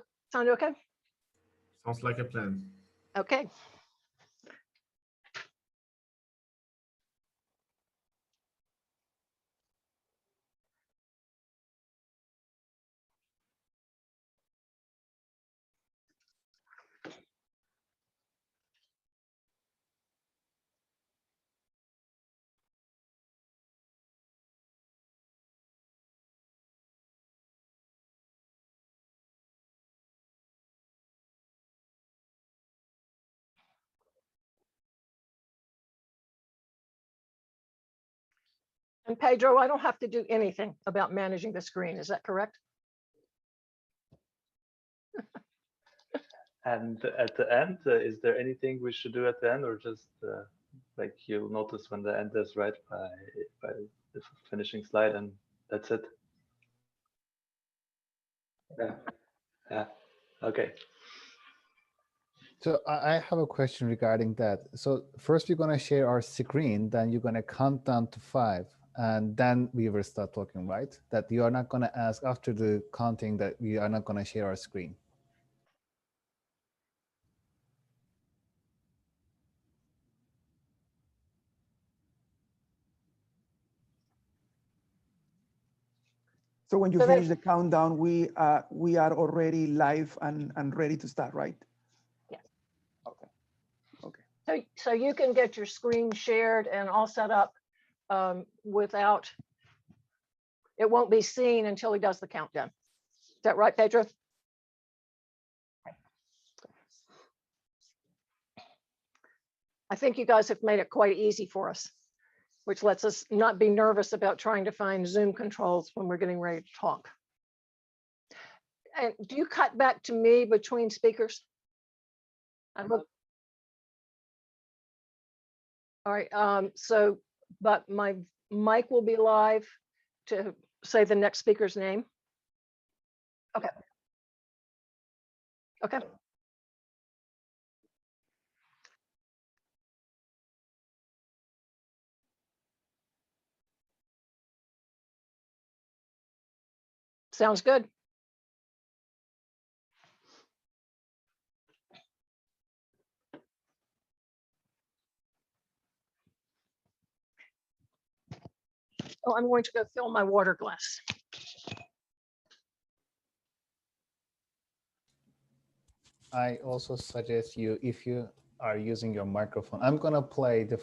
Sounds like a plan. Okay. And Pedro, I don't have to do anything about managing the screen. Is that correct? And at the end, is there anything we should do at the end, or just like you'll notice when the end is right by the finishing slide, and that's it? Yeah. Okay. So I have a question regarding that. So first we're going to share our screen, then you're going to count down to 5, and then we will start talking, right? That you are not going to ask after the counting that we are not going to share our screen. So when you finish the countdown, we are already live and ready to start, right? Yes. Okay. Okay. So you can get your screen shared and all set up without, it won't be seen until he does the countdown. Is that right, Pedro? I think you guys have made it quite easy for us, which lets us not be nervous about trying to find Zoom controls when we're getting ready to talk. And do you cut back to me between speakers? All right, so, but my mic will be live to say the next speaker's name. Okay. Okay. Sounds good. Oh, I'm going to go fill my water glass. I also suggest you, if you are using your microphone, I'm going to play the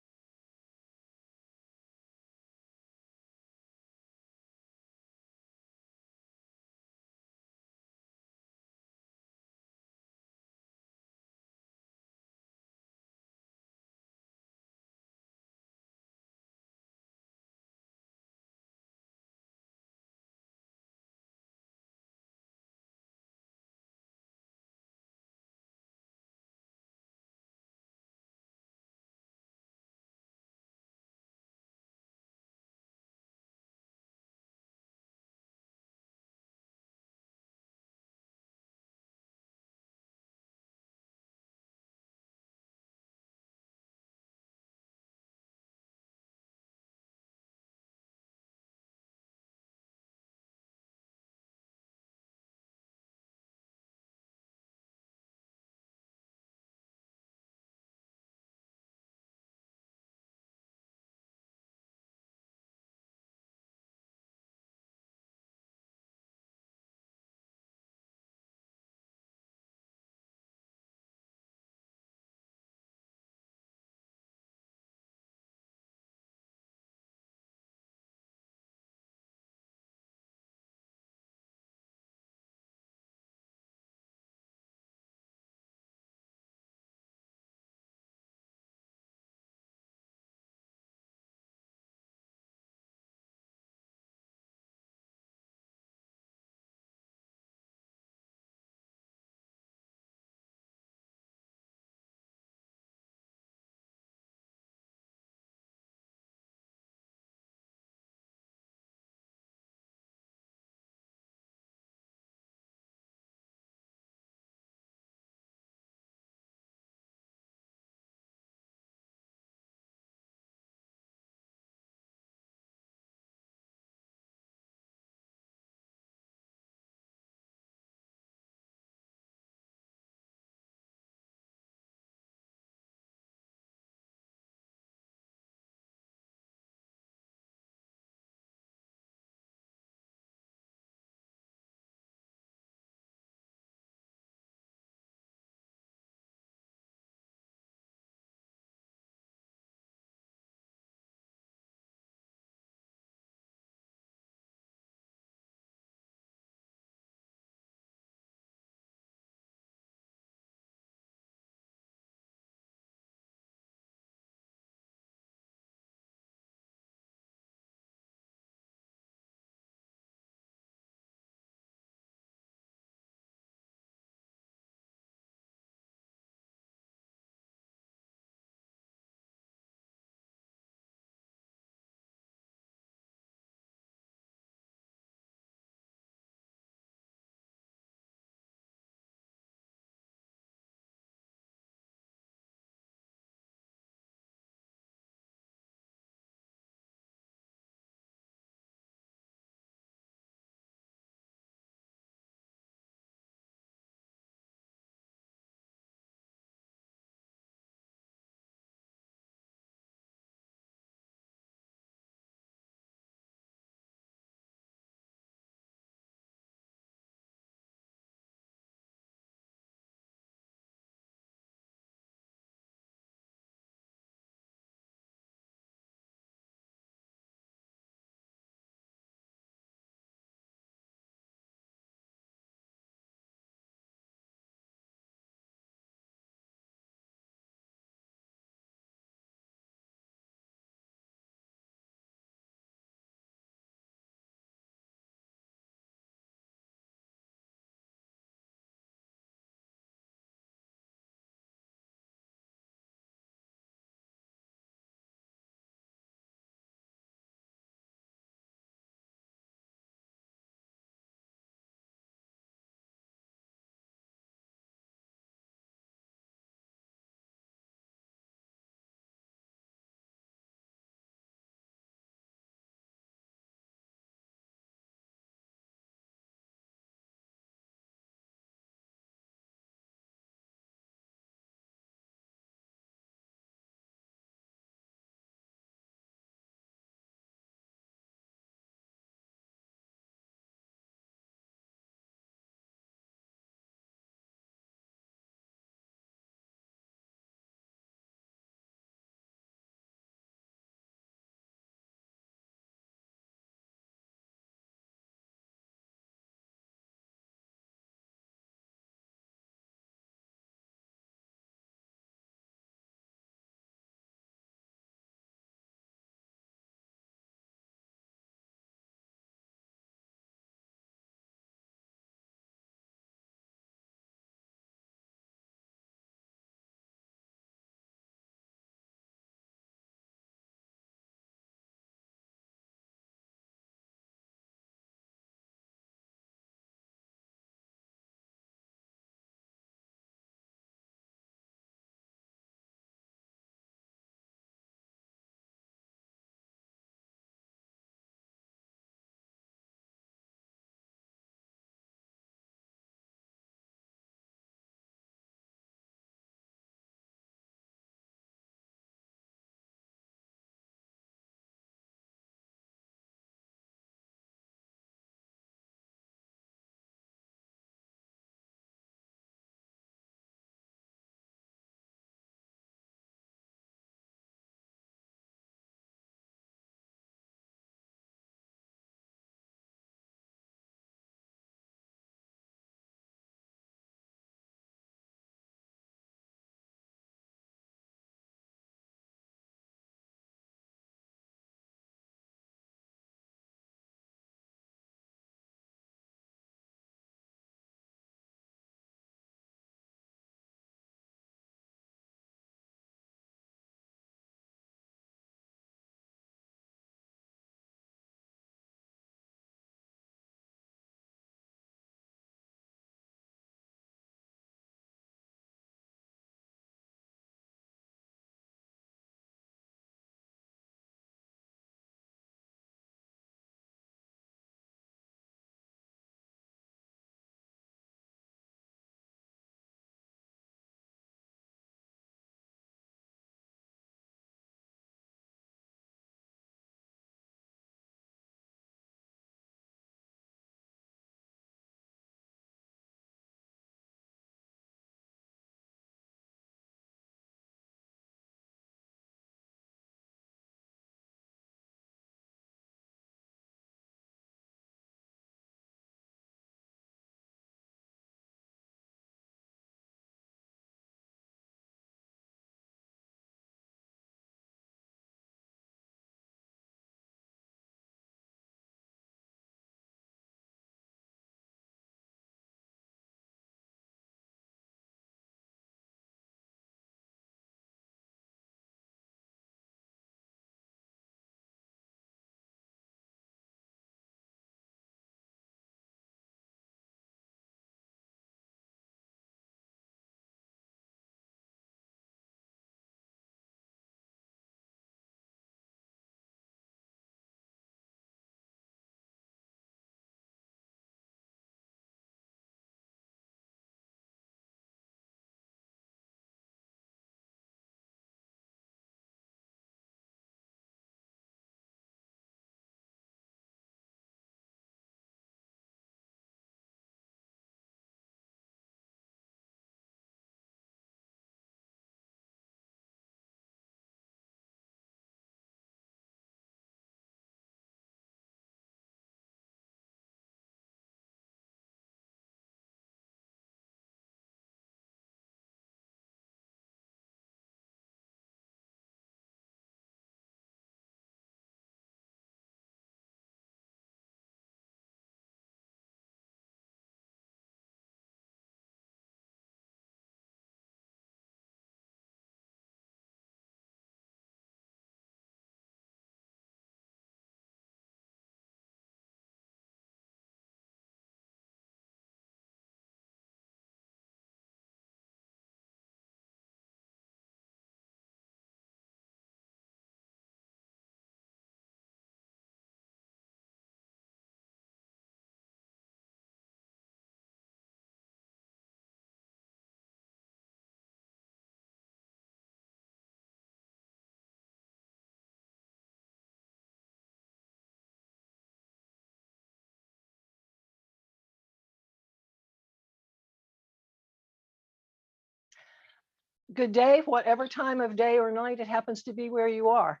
Good day, whatever time of day or night it happens to be where you are.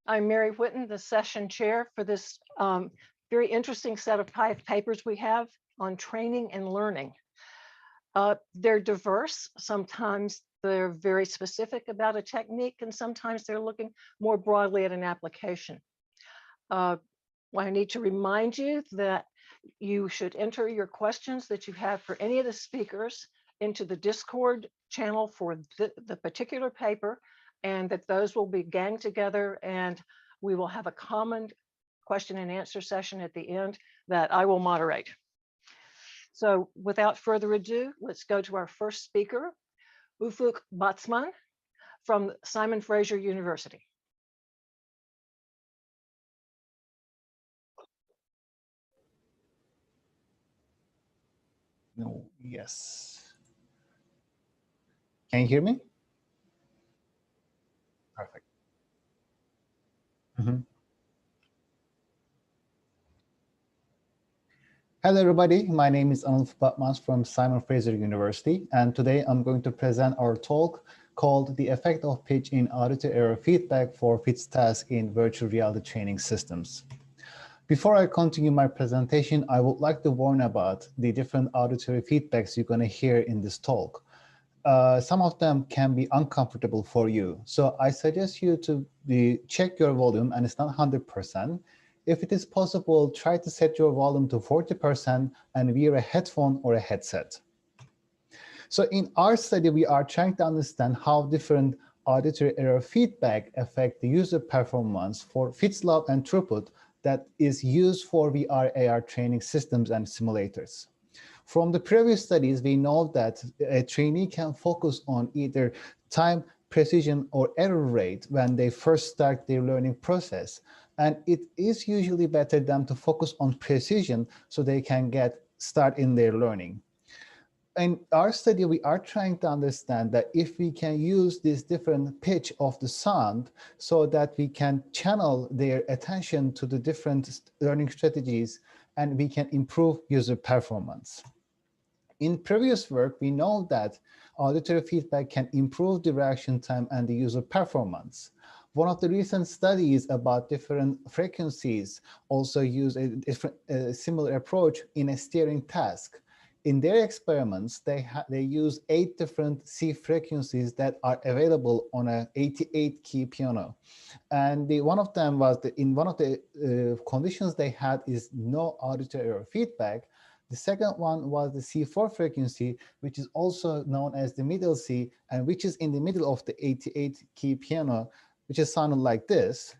I'm Mary Whitten, the session chair for this very interesting set of papers we have on training and learning. They're diverse. Sometimes they're very specific about a technique, and sometimes they're looking more broadly at an application. I need to remind you that you should enter your questions that you have for any of the speakers into the Discord channel for the particular paper, and that those will be ganged together, and we will have a common question and answer session at the end that I will moderate. So without further ado, let's go to our first speaker, Ufuk Batsman from Simon Fraser University. No, yes. Can you hear me? Perfect. Hello, everybody. My name is Anil Batmans from Simon Fraser University, and today I'm going to present our talk called The Effect of Pitch in Auditor Error Feedback for FITS Tasks in Virtual Reality Training Systems. Before I continue my presentation, I would like to warn about the different auditory feedbacks you're going to hear in this talk. Some of them can be uncomfortable for you, so I suggest you to check your volume, and it's not 100%. If it is possible, try to set your volume to 40% and wear a headphone or a headset. So in our study, we are trying to understand how different auditory error feedback affect the user performance for FITS lab and throughput that is used for VR AR training systems and simulators. From the previous studies, we know that a trainee can focus on either time, precision, or error rate when they first start their learning process. And it is usually better than to focus on precision so they can start in their learning. In our study, we are trying to understand that if we can use this different pitch of the sound so that we can channel their attention to the different learning strategies and we can improve user performance. In previous work, we know that auditory feedback can improve the reaction time and the user performance. One of the recent studies about different frequencies also use a similar approach in a steering task. In their experiments, they use 8 different C frequencies that are available on a 88-key piano. And one of them was in one of the conditions they had is no auditory error feedback. The second one was the C4 frequency, which is also known as the middle C, and which is in the middle of the 88-key piano, which is sounded like this.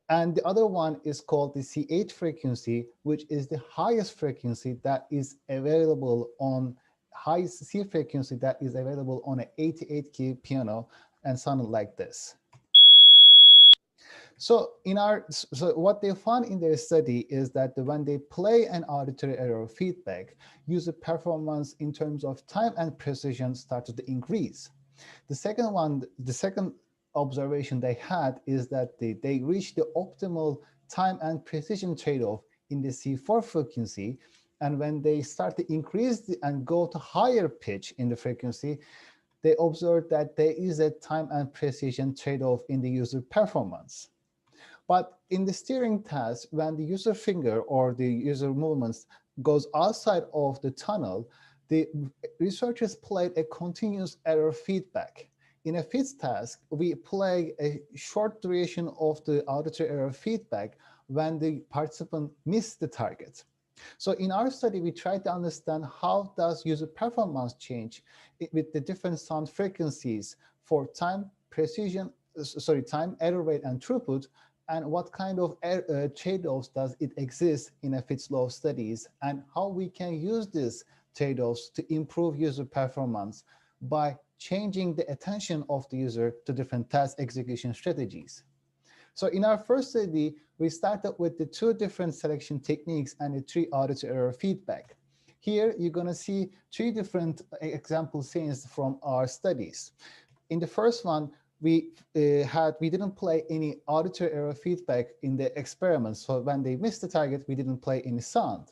And the other one is called the C8 frequency, which is the highest frequency that is available on highest C frequency that is available on an 88-key piano and sounded like this. So what they found in their study is that when they play an auditory error feedback, user performance in terms of time and precision started to increase. The second observation they had is that they reached the optimal time and precision trade-off in the C4 frequency. And when they start to increase and go to higher pitch in the frequency, they observed that there is a time and precision trade-off in the user performance. But in the steering task, when the user finger or the user movements goes outside of the tunnel, the researchers played a continuous error feedback. In a FITS task, we play a short duration of the auditory error feedback when the participant missed the target. So in our study, we tried to understand how does user performance change with the different sound frequencies for time, time, error rate, and throughput, and what kind of trade-offs does it exist in a FITS law studies, and how we can use these trade-offs to improve user performance by changing the attention of the user to different task execution strategies. So in our first study, we started with the 2 different selection techniques and the 3 auditory error feedback. Here, you're going to see 3 different example scenes from our studies. In the first one, we didn't play any auditory error feedback in the experiments. So when they missed the target, we didn't play any sound.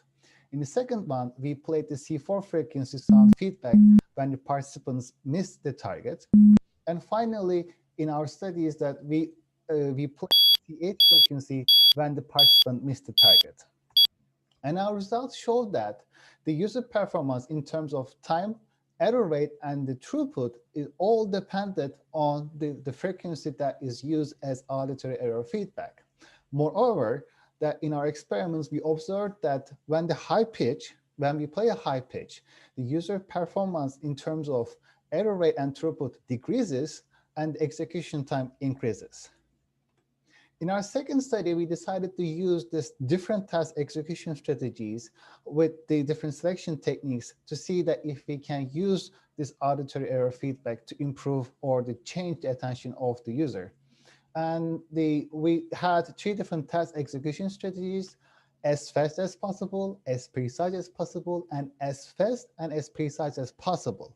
In the second one, we played the C4 frequency sound feedback when the participants miss the target. And finally, in our studies that we play TH frequency when the participant missed the target. And our results showed that the user performance in terms of time, error rate, and the throughput is all dependent on the frequency that is used as auditory error feedback. Moreover, that in our experiments, we observed that when we play a high pitch, the user performance in terms of error rate and throughput decreases and execution time increases. In our second study, we decided to use this different task execution strategies with the different selection techniques to see that if we can use this auditory error feedback to improve or to change the attention of the user. And we had 3 different task execution strategies: as fast as possible, as precise as possible, and as fast and as precise as possible.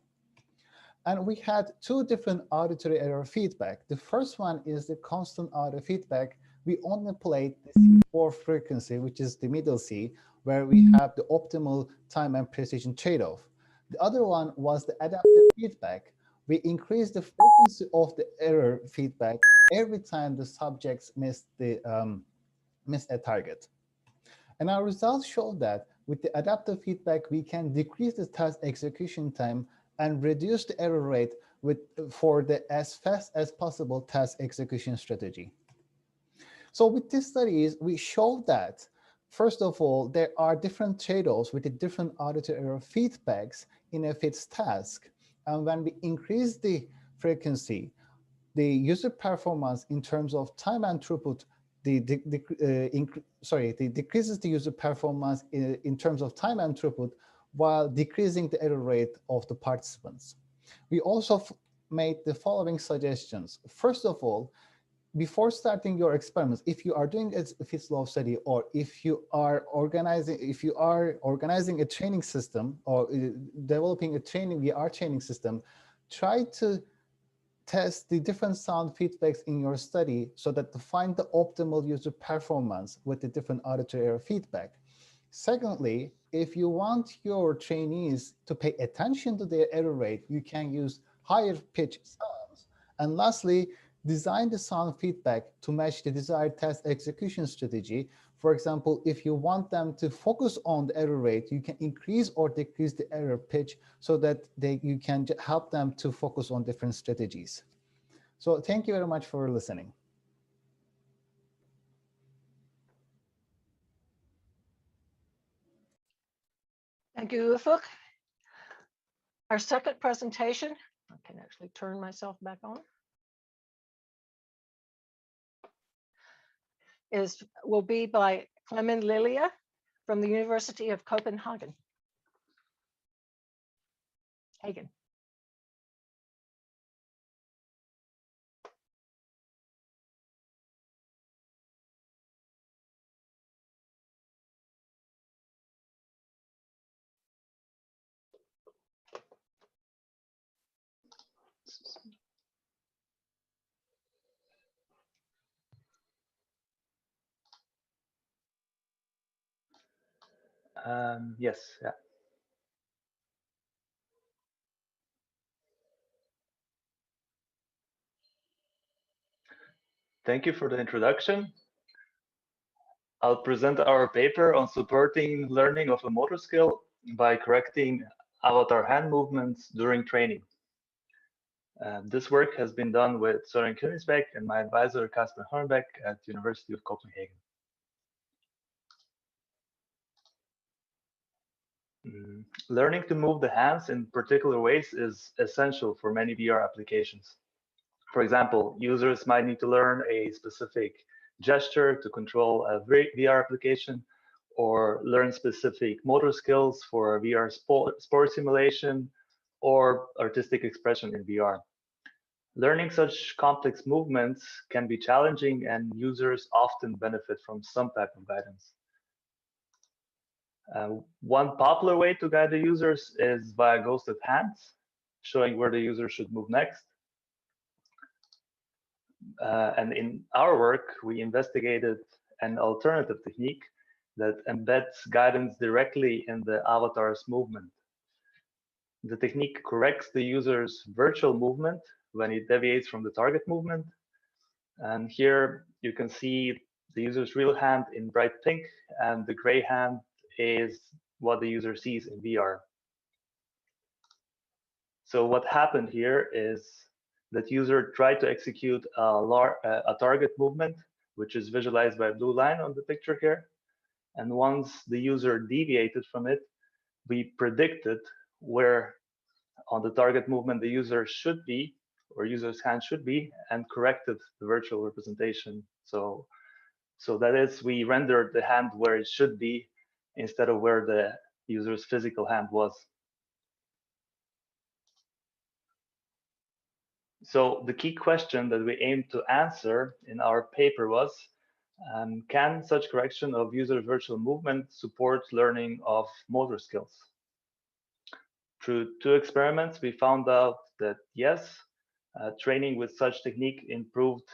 And we had 2 different auditory error feedback. The first one is the constant audio feedback. We only played the C4 frequency, which is the middle C, where we have the optimal time and precision trade-off. The other one was the adaptive feedback. We increased the frequency of the error feedback every time the subjects missed a target. And our results showed that with the adaptive feedback, we can decrease the task execution time and reduce the error rate for the as fast as possible task execution strategy. So with these studies, we showed that, first of all, there are different trade-offs with the different auditory error feedbacks in a fixed task. And when we increase the frequency, the user performance in terms of time and throughput, decreases the user performance in terms of time and throughput, while decreasing the error rate of the participants. We also made the following suggestions. First of all, before starting your experiments, if you are doing a Fitts law study, or if you are organizing a training system or developing a VR training system, try to test the different sound feedbacks in your study so that to find the optimal user performance with the different auditory error feedback. Secondly, if you want your trainees to pay attention to their error rate, you can use higher pitch sounds. And lastly, design the sound feedback to match the desired task execution strategy. For example, if you want them to focus on the error rate, you can increase or decrease the error pitch so that you can help them to focus on different strategies. So thank you very much for listening. Thank you, Ufuk. Our second presentation, I can actually turn myself back on, will be by Clement Lilia from the University of Copenhagen. Hagen. Yes, yeah. Thank you for the introduction. I'll present our paper on supporting learning of a motor skill by correcting avatar hand movements during training. This work has been done with Søren Königsbæk and my advisor, Kasper Hornbeck at University of Copenhagen. Learning to move the hands in particular ways is essential for many VR applications. For example, users might need to learn a specific gesture to control a VR application, or learn specific motor skills for a VR sport simulation or artistic expression in VR. Learning such complex movements can be challenging, and users often benefit from some type of guidance. One popular way to guide the users is via ghosted hands, showing where the user should move next. And in our work, we investigated an alternative technique that embeds guidance directly in the avatar's movement. The technique corrects the user's virtual movement when it deviates from the target movement. And here you can see the user's real hand in bright pink, and the gray hand is what the user sees in VR. So what happened here is that user tried to execute a target movement, which is visualized by a blue line on the picture here. And once the user deviated from it, we predicted where on the target movement the user should be, or user's hand should be, and corrected the virtual representation. So that is, we rendered the hand where it should be instead of where the user's physical hand was. So the key question that we aimed to answer in our paper was, can such correction of user virtual movement support learning of motor skills? Through 2 experiments, we found out that yes, training with such technique improved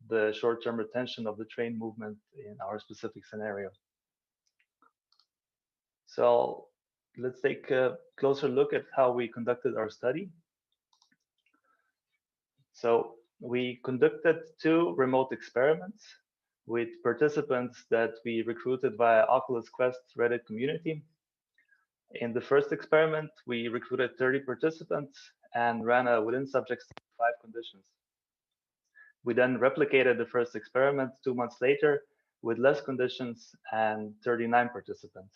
the short-term retention of the trained movement in our specific scenario. So let's take a closer look at how we conducted our study. So we conducted 2 remote experiments with participants that we recruited via Oculus Quest Reddit community. In the first experiment, we recruited 30 participants and ran a within subjects 5 conditions. We then replicated the first experiment 2 months later with less conditions and 39 participants.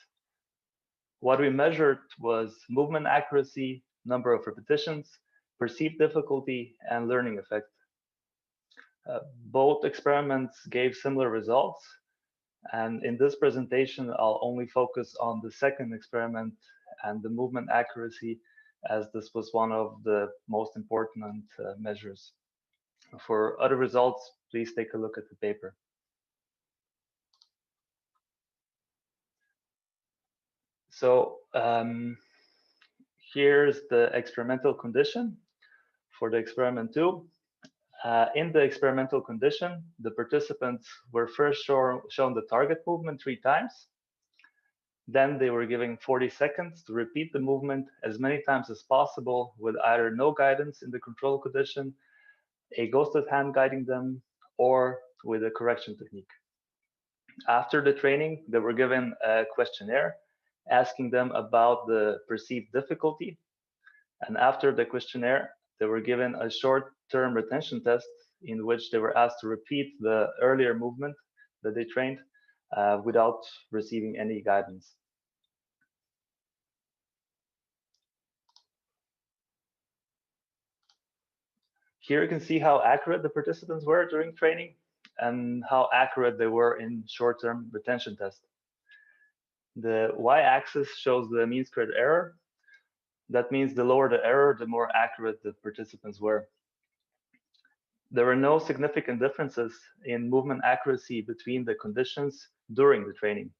What we measured was movement accuracy, number of repetitions, perceived difficulty, and learning effect. Both experiments gave similar results, and in this presentation, I'll only focus on the second experiment and the movement accuracy, as this was one of the most important measures. For other results, please take a look at the paper. So here's the experimental condition for the experiment 2. In the experimental condition, the participants were first shown the target movement 3 times. Then they were given 40 seconds to repeat the movement as many times as possible with either no guidance in the control condition, a ghosted hand guiding them, or with a correction technique. After the training, they were given a questionnaire asking them about the perceived difficulty. And after the questionnaire, they were given a short-term retention test in which they were asked to repeat the earlier movement that they trained without receiving any guidance. Here you can see how accurate the participants were during training and how accurate they were in short-term retention test. The y-axis shows the mean squared error. That means the lower the error, the more accurate the participants were. There were no significant differences in movement accuracy between the conditions during the training.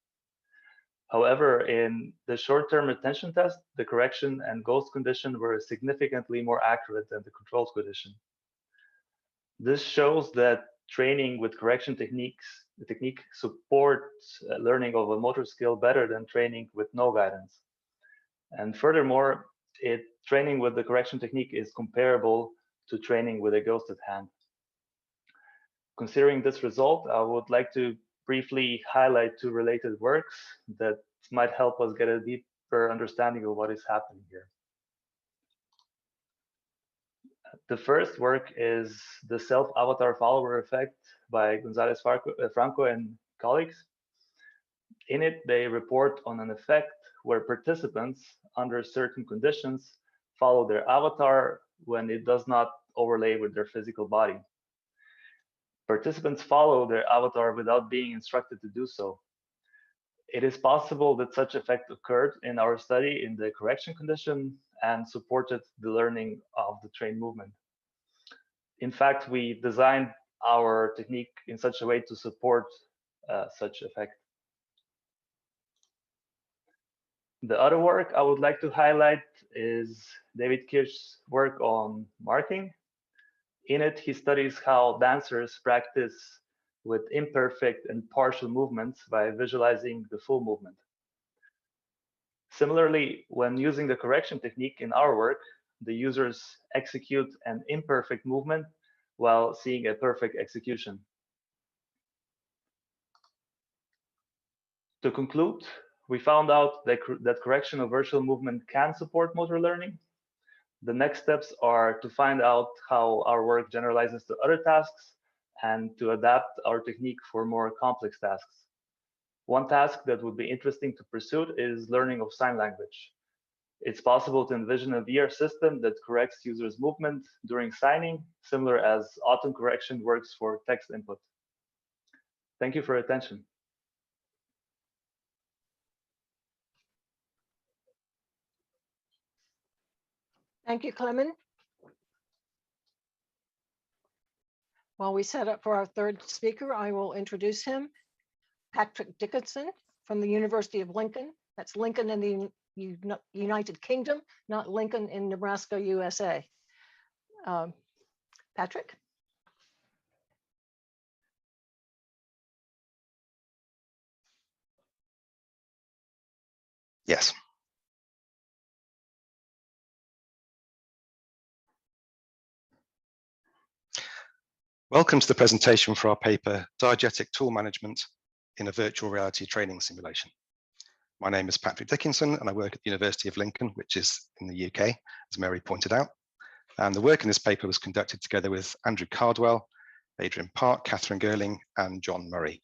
However, in the short-term retention test, the correction and ghost condition were significantly more accurate than the controls condition. This shows that training with correction technique supports learning of a motor skill better than training with no guidance. And furthermore, training with the correction technique is comparable to training with a ghosted hand. Considering this result, I would like to briefly highlight 2 related works that might help us get a deeper understanding of what is happening here. The first work is the self-avatar follower effect by Gonzalez Franco and colleagues. In it, they report on an effect where participants, under certain conditions, follow their avatar when it does not overlay with their physical body. Participants follow their avatar without being instructed to do so. It is possible that such effect occurred in our study in the correction condition and supported the learning of the trained movement. In fact, we designed our technique in such a way to support such effect. The other work I would like to highlight is David Kirsch's work on marking. In it, he studies how dancers practice with imperfect and partial movements by visualizing the full movement. Similarly, when using the correction technique in our work, the users execute an imperfect movement while seeing a perfect execution. To conclude, we found out that correction of virtual movement can support motor learning. The next steps are to find out how our work generalizes to other tasks and to adapt our technique for more complex tasks. One task that would be interesting to pursue is learning of sign language. It's possible to envision a VR system that corrects users' movement during signing, similar as auto correction works for text input. Thank you for your attention. Thank you, Clement. While we set up for our third speaker, I will introduce him, Patrick Dickinson from the University of Lincoln. That's Lincoln in the United Kingdom, not Lincoln in Nebraska, USA. Patrick? Yes. Welcome to the presentation for our paper, Diegetic Tool Management in a Virtual Reality Training Simulation. My name is Patrick Dickinson and I work at the University of Lincoln, which is in the UK, as Mary pointed out. And the work in this paper was conducted together with Andrew Cardwell, Adrian Park, Catherine Gerling, and John Murray.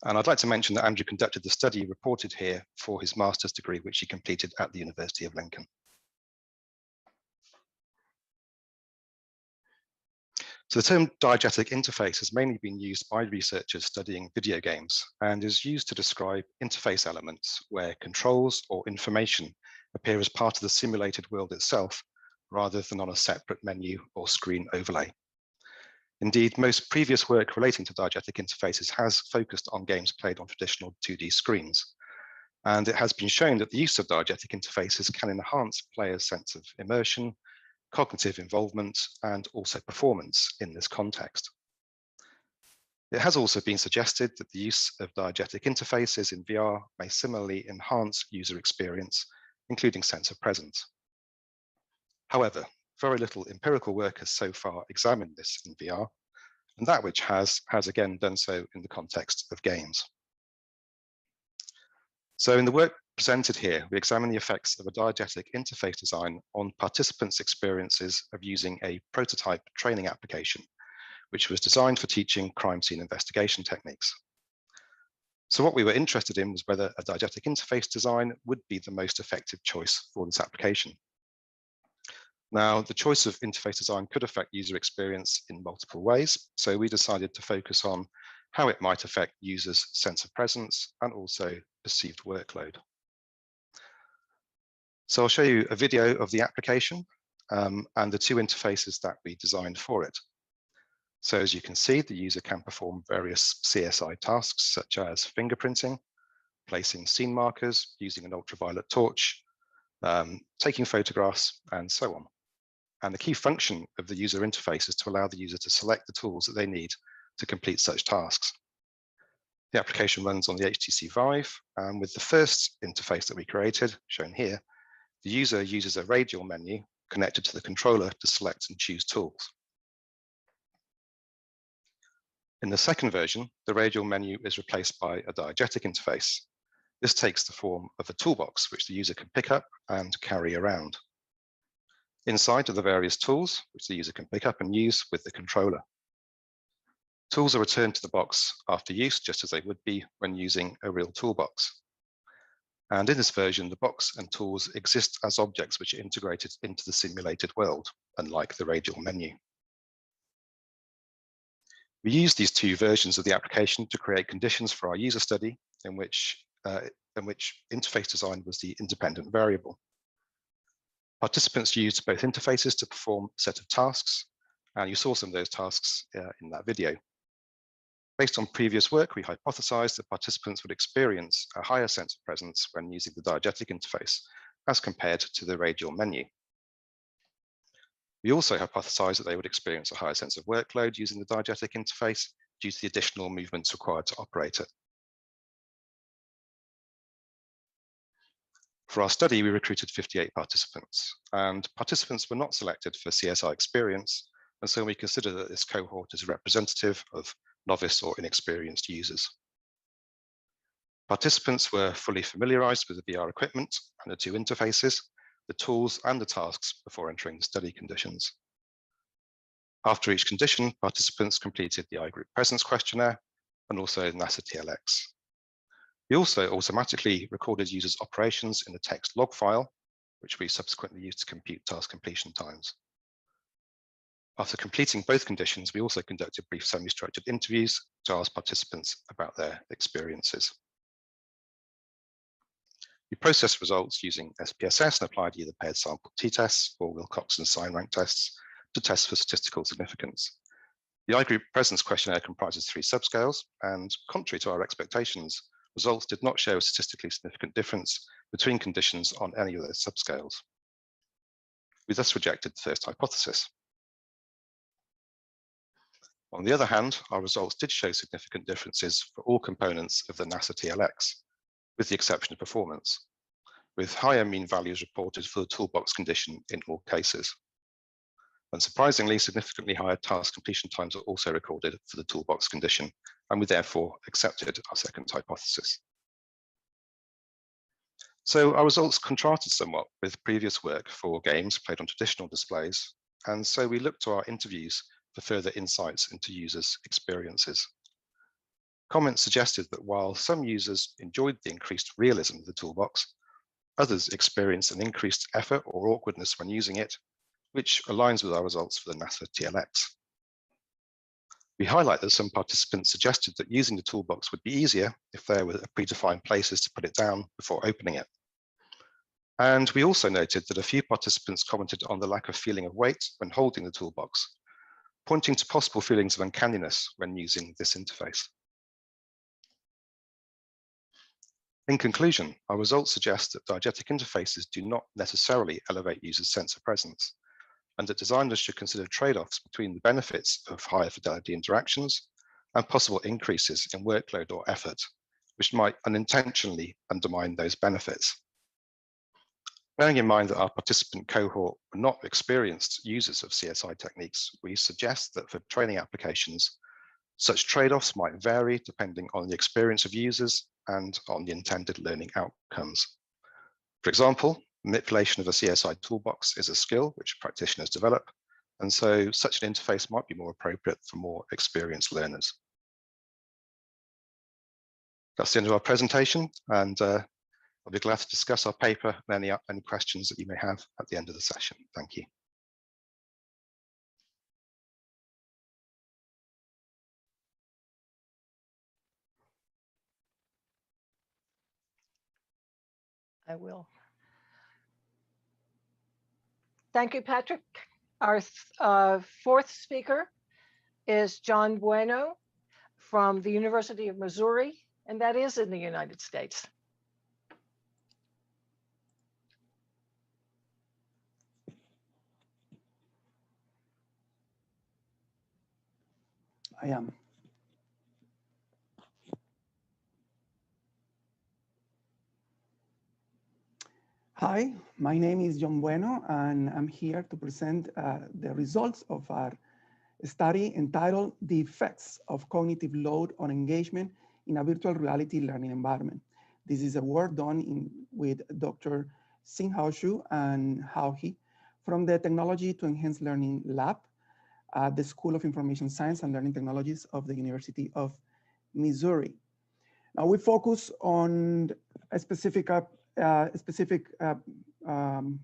And I'd like to mention that Andrew conducted the study reported here for his master's degree, which he completed at the University of Lincoln. So the term diegetic interface has mainly been used by researchers studying video games and is used to describe interface elements where controls or information appear as part of the simulated world itself, rather than on a separate menu or screen overlay. Indeed, most previous work relating to diegetic interfaces has focused on games played on traditional 2D screens. And it has been shown that the use of diegetic interfaces can enhance players' sense of immersion, cognitive involvement, and also performance in this context. It has also been suggested that the use of diegetic interfaces in VR may similarly enhance user experience, including sense of presence. However, very little empirical work has so far examined this in VR, and that which has again done so in the context of games. So in the work presented here, we examine the effects of a diegetic interface design on participants' experiences of using a prototype training application, which was designed for teaching crime scene investigation techniques. So what we were interested in was whether a diegetic interface design would be the most effective choice for this application. Now, the choice of interface design could affect user experience in multiple ways, so we decided to focus on how it might affect users' sense of presence and also perceived workload. So I'll show you a video of the application and the two interfaces that we designed for it. So as you can see, the user can perform various CSI tasks such as fingerprinting, placing scene markers, using an ultraviolet torch, taking photographs, and so on. And the key function of the user interface is to allow the user to select the tools that they need to complete such tasks. The application runs on the HTC Vive, and with the first interface that we created, shown here, the user uses a radial menu connected to the controller to select and choose tools. In the second version, the radial menu is replaced by a diegetic interface. This takes the form of a toolbox, which the user can pick up and carry around. Inside are the various tools, which the user can pick up and use with the controller. Tools are returned to the box after use, just as they would be when using a real toolbox. And in this version, the box and tools exist as objects which are integrated into the simulated world, unlike the radial menu. We used these two versions of the application to create conditions for our user study in which interface design was the independent variable. Participants used both interfaces to perform a set of tasks, and you saw some of those tasks in that video. Based on previous work, we hypothesized that participants would experience a higher sense of presence when using the diegetic interface as compared to the radial menu. We also hypothesized that they would experience a higher sense of workload using the diegetic interface due to the additional movements required to operate it. For our study, we recruited 58 participants, and participants were not selected for CSI experience, and so we consider that this cohort is representative of novice or inexperienced users. Participants were fully familiarized with the VR equipment and the two interfaces, the tools and the tasks before entering the study conditions. After each condition, participants completed the iGroup presence questionnaire and also NASA TLX. We also automatically recorded users' operations in the text log file, which we subsequently used to compute task completion times. After completing both conditions, we also conducted brief semi-structured interviews to ask participants about their experiences. We processed results using SPSS and applied either paired sample t-tests or Wilcoxon sign rank tests to test for statistical significance. The iGroup presence questionnaire comprises 3 subscales, and contrary to our expectations, results did not show a statistically significant difference between conditions on any of those subscales. We thus rejected the first hypothesis. On the other hand, our results did show significant differences for all components of the NASA TLX, with the exception of performance, with higher mean values reported for the toolbox condition in all cases. Unsurprisingly, significantly higher task completion times are also recorded for the toolbox condition, and we therefore accepted our second hypothesis. So our results contrasted somewhat with previous work for games played on traditional displays, and so we looked to our interviews for further insights into users' experiences. Comments suggested that while some users enjoyed the increased realism of the toolbox, others experienced an increased effort or awkwardness when using it, which aligns with our results for the NASA TLX. We highlight that some participants suggested that using the toolbox would be easier if there were predefined places to put it down before opening it. And we also noted that a few participants commented on the lack of feeling of weight when holding the toolbox, pointing to possible feelings of uncanniness when using this interface. In conclusion, our results suggest that diegetic interfaces do not necessarily elevate users' sense of presence, and that designers should consider trade-offs between the benefits of higher fidelity interactions and possible increases in workload or effort, which might unintentionally undermine those benefits. Bearing in mind that our participant cohort were not experienced users of CSI techniques, we suggest that for training applications, such trade-offs might vary depending on the experience of users and on the intended learning outcomes. For example, manipulation of a CSI toolbox is a skill which practitioners develop, and so such an interface might be more appropriate for more experienced learners. That's the end of our presentation, and I'll be glad to discuss our paper and any questions that you may have at the end of the session. Thank you. I will. Thank you, Patrick. Our fourth speaker is John Bueno from the University of Missouri, and that is in the United States. I am. Hi, my name is John Bueno, and I'm here to present the results of our study entitled The Effects of Cognitive Load on Engagement in a Virtual Reality Learning Environment. This is a work done with Dr. Xinghao Xu and Hao He from the Technology to Enhance Learning Lab at the School of Information Science and Learning Technologies of the University of Missouri. Now we focus on a specific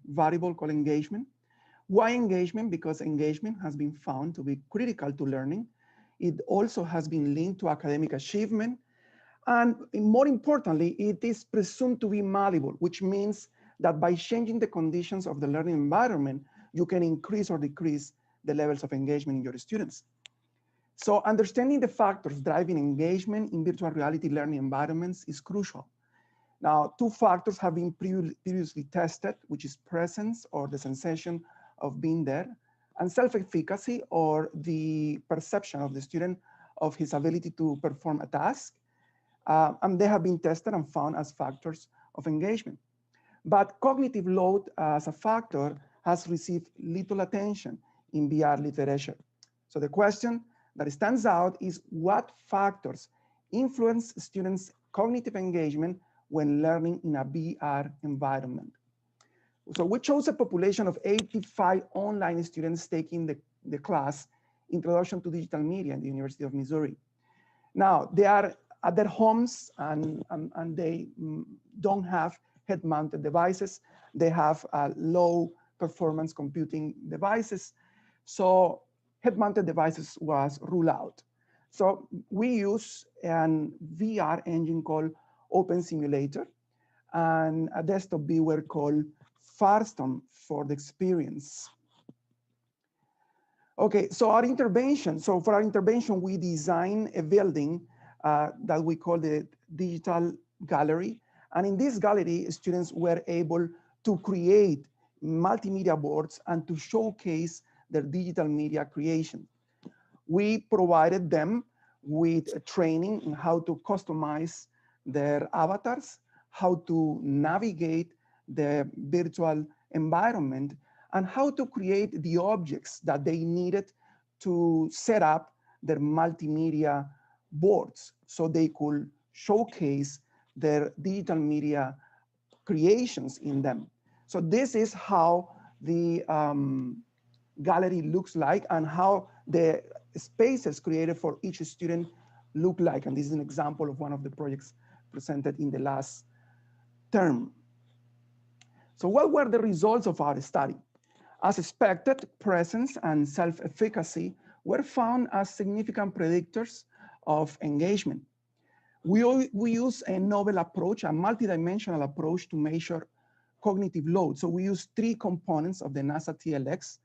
variable called engagement. Why engagement? Because engagement has been found to be critical to learning. It also has been linked to academic achievement. And more importantly, it is presumed to be malleable, which means that by changing the conditions of the learning environment, you can increase or decrease the levels of engagement in your students. So understanding the factors driving engagement in virtual reality learning environments is crucial. Now, 2 factors have been previously tested, which is presence or the sensation of being there, and self-efficacy or the perception of the student of his ability to perform a task. And they have been tested and found as factors of engagement. But cognitive load as a factor has received little attention in VR literature. So the question that stands out is what factors influence students' cognitive engagement when learning in a VR environment. So we chose a population of 85 online students taking the class Introduction to Digital Media at the University of Missouri. Now, they are at their homes and they don't have head-mounted devices. They have low performance computing devices. So head-mounted devices was ruled out. So we use an VR engine called Open Simulator and a desktop viewer called Firestorm for the experience. Okay, so our intervention. So for our intervention, we design a building that we call the digital gallery. And in this gallery, students were able to create multimedia boards and to showcase their digital media creation. We provided them with training in how to customize their avatars, how to navigate the virtual environment, and how to create the objects that they needed to set up their multimedia boards so they could showcase their digital media creations in them. So this is how the gallery looks like and how the spaces created for each student look like. And this is an example of one of the projects presented in the last term. So what were the results of our study? As expected, presence and self-efficacy were found as significant predictors of engagement. We use a novel approach, a multidimensional approach to measure cognitive load. So we use 3 components of the NASA TLX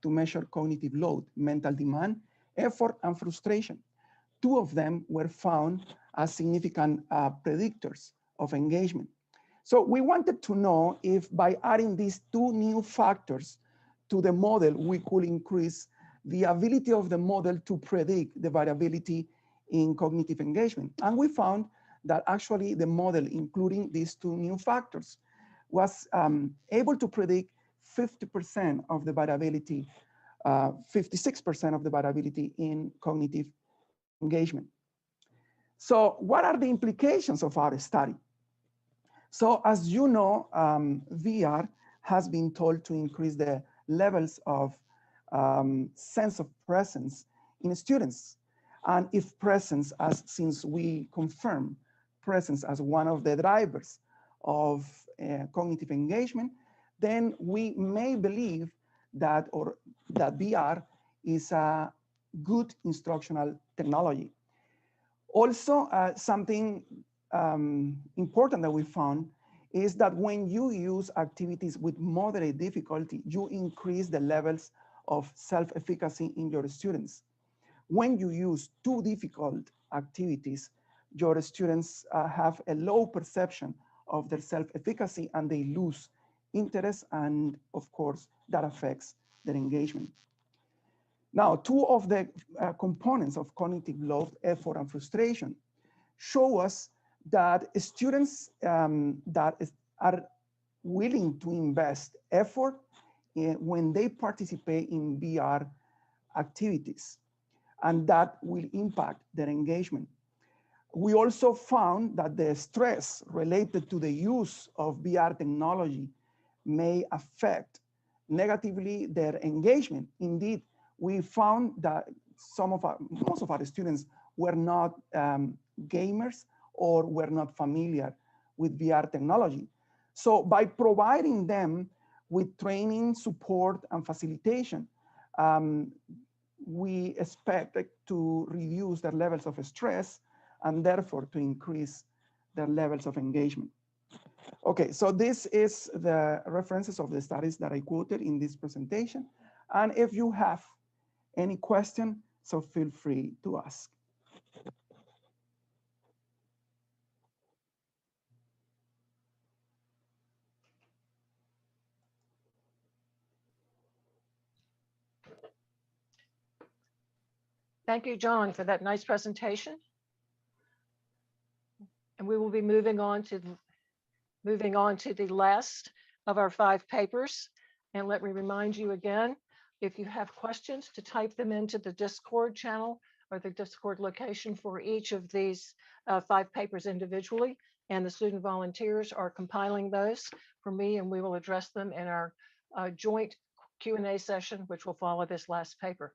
to measure cognitive load: mental demand, effort, and frustration. 2 of them were found as significant predictors of engagement. So we wanted to know if by adding these 2 new factors to the model, we could increase the ability of the model to predict the variability in cognitive engagement. And we found that actually the model, including these 2 new factors, was able to predict 50% of the variability, 56% of the variability in cognitive engagement. So what are the implications of our study? So as you know, VR has been told to increase the levels of sense of presence in students. And if presence, since we confirm presence as one of the drivers of cognitive engagement, then we may believe that VR is a good instructional technology. Also, something important that we found is that when you use activities with moderate difficulty, you increase the levels of self-efficacy in your students. When you use too difficult activities, your students have a low perception of their self-efficacy and they lose interest, and of course, that affects their engagement. Now, 2 of the components of cognitive load, effort and frustration, show us that students that are willing to invest effort when they participate in VR activities, and that will impact their engagement. We also found that the stress related to the use of VR technology may affect negatively their engagement. Indeed, we found that most of our students were not gamers or were not familiar with VR technology. So by providing them with training, support, and facilitation, we expect to reduce their levels of stress and therefore to increase their levels of engagement. Okay, so this is the references of the studies that I quoted in this presentation. And if you have any question, so feel free to ask. Thank you, John, for that nice presentation. And we will be moving on to moving on to the last of our 5 papers. And let me remind you again, if you have questions, to type them into the Discord channel or the Discord location for each of these 5 papers individually. And the student volunteers are compiling those for me, and we will address them in our joint Q&A session, which will follow this last paper.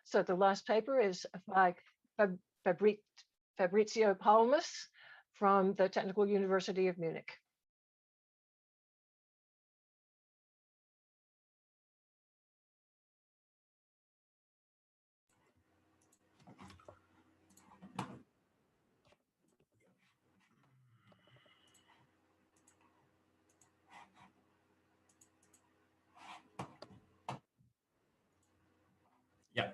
So the last paper is by Fabrizio Palmas from the Technical University of Munich. Yeah.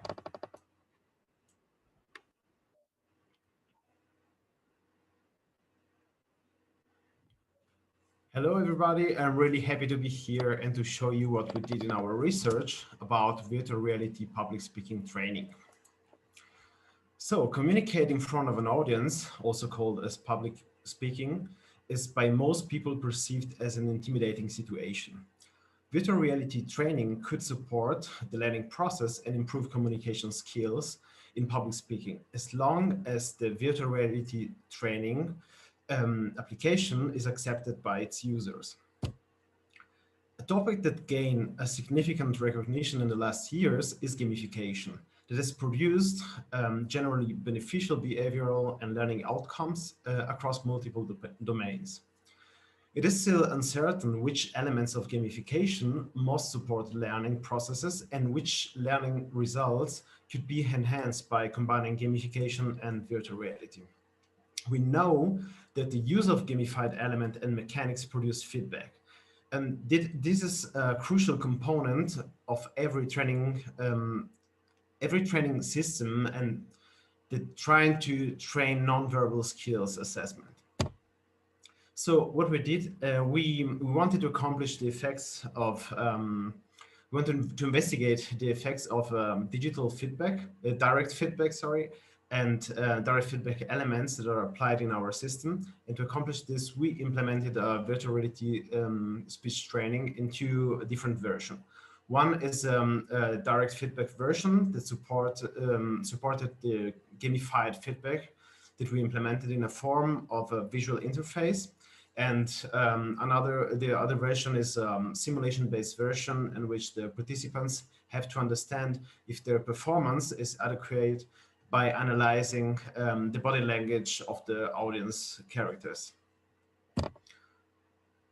Hello, everybody. I'm really happy to be here and to show you what we did in our research about virtual reality public speaking training. So communicating in front of an audience, also called as public speaking, is by most people perceived as an intimidating situation. Virtual reality training could support the learning process and improve communication skills in public speaking, as long as the virtual reality training application is accepted by its users. A topic that gained a significant recognition in the last years is gamification, that has produced generally beneficial behavioral and learning outcomes across multiple domains. It is still uncertain which elements of gamification most support learning processes and which learning results could be enhanced by combining gamification and virtual reality. We know that the use of gamified element and mechanics produce feedback. And this is a crucial component of every training system and trying to train nonverbal skills assessment. So what we did, we wanted to accomplish the effects of, we wanted to investigate the effects of digital feedback, direct feedback, sorry, and direct feedback elements that are applied in our system. And to accomplish this, we implemented a virtual reality speech training into different versions. One is a direct feedback version that supported the gamified feedback that we implemented in a form of a visual interface. And the other version is a simulation-based version in which the participants have to understand if their performance is adequate by analyzing the body language of the audience characters.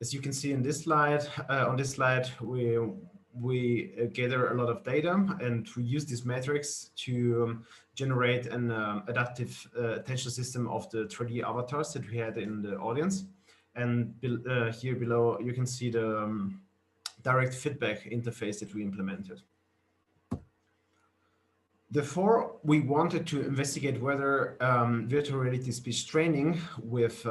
As you can see in this slide, on this slide, we gather a lot of data and we use these metrics to generate an adaptive attention system of the 3D avatars that we had in the audience. And here below, you can see the direct feedback interface that we implemented. Therefore, we wanted to investigate whether virtual reality speech training with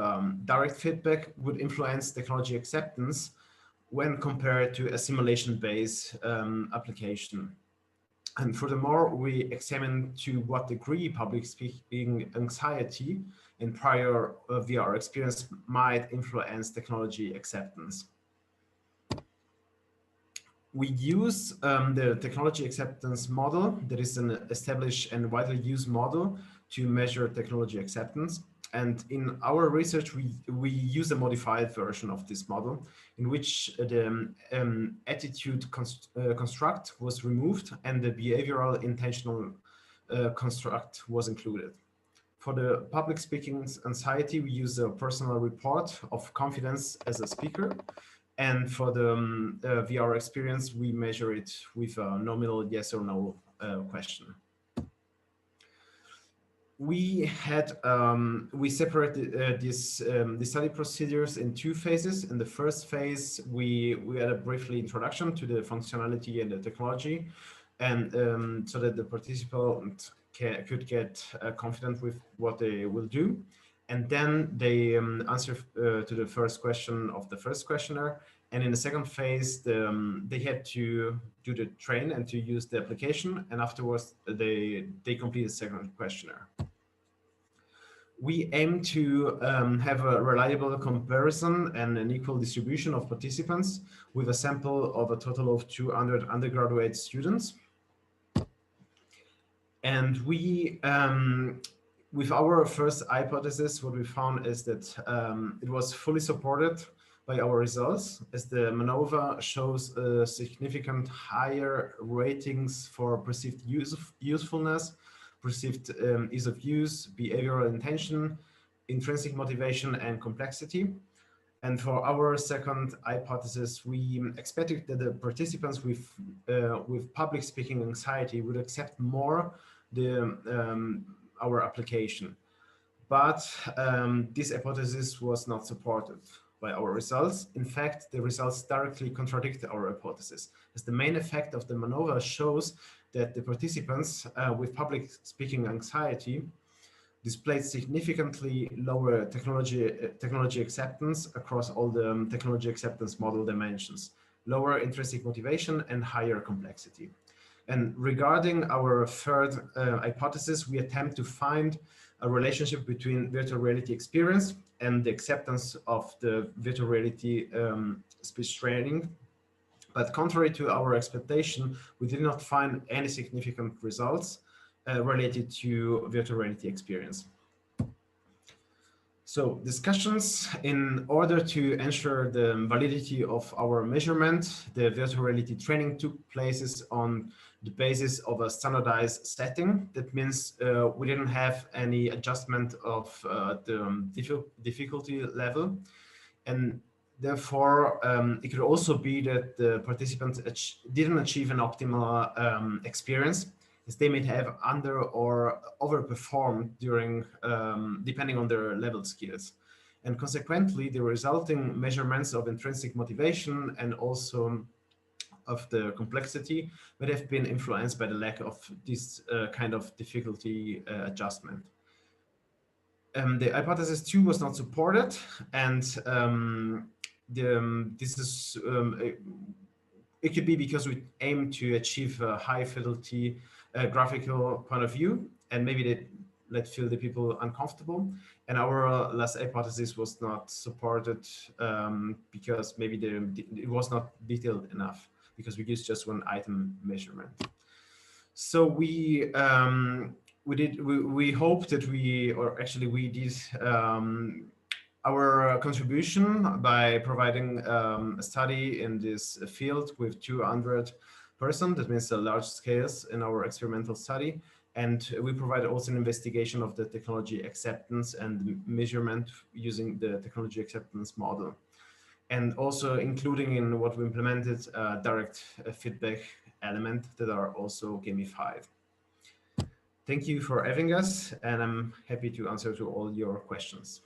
direct feedback would influence technology acceptance when compared to a simulation-based application. And furthermore, we examined to what degree public speaking anxiety in prior VR experience might influence technology acceptance. We use the technology acceptance model that is an established and widely used model to measure technology acceptance. And in our research, we use a modified version of this model in which the attitude construct was removed and the behavioral intentional construct was included. For the public speaking anxiety, we use a personal report of confidence as a speaker. And for the VR experience, we measure it with a nominal yes or no question. We had we separated the study procedures in 2 phases. In the first phase, we had a briefly introduction to the functionality and the technology, and so that the participant could get confident with what they will do. And then they answer to the first question of the first questionnaire. And in the second phase, they had to do the train and to use the application. And afterwards, they complete the second questionnaire. we aim to have a reliable comparison and an equal distribution of participants with a sample of a total of 200 undergraduate students. And we, with our first hypothesis, what we found is that it was fully supported by our results, as the MANOVA shows significant higher ratings for perceived usefulness, perceived ease of use, behavioral intention, intrinsic motivation, and complexity. And for our second hypothesis, we expected that the participants with public speaking anxiety would accept more our application. But this hypothesis was not supported by our results. In fact, the results directly contradict our hypothesis, as the main effect of the MANOVA shows that the participants with public speaking anxiety displayed significantly lower technology acceptance across all the technology acceptance model dimensions, lower intrinsic motivation, and higher complexity. And regarding our third hypothesis, we attempt to find a relationship between virtual reality experience and the acceptance of the virtual reality speech training. But contrary to our expectation, we did not find any significant results related to virtual reality experience. So discussions in order to ensure the validity of our measurement, the virtual reality training took places on the basis of a standardized setting. That means we didn't have any adjustment of the difficulty level. And therefore, it could also be that the participants didn't achieve an optimal experience, as they may have under or overperformed during, depending on their level skills. And consequently, the resulting measurements of intrinsic motivation and also of the complexity would have been influenced by the lack of this kind of difficulty adjustment. The hypothesis 2 was not supported, and this is it could be because we aim to achieve a high fidelity graphical point of view, and maybe that feel the people uncomfortable. And our last hypothesis was not supported because maybe it was not detailed enough, because we used just one item measurement. So we hope that we did our contribution by providing a study in this field with 200 persons. That means a large scales in our experimental study. And we provide also an investigation of the technology acceptance and measurement using the technology acceptance model. And also including in what we implemented direct feedback element that are also gamified. Thank you for having us, and I'm happy to answer to all your questions.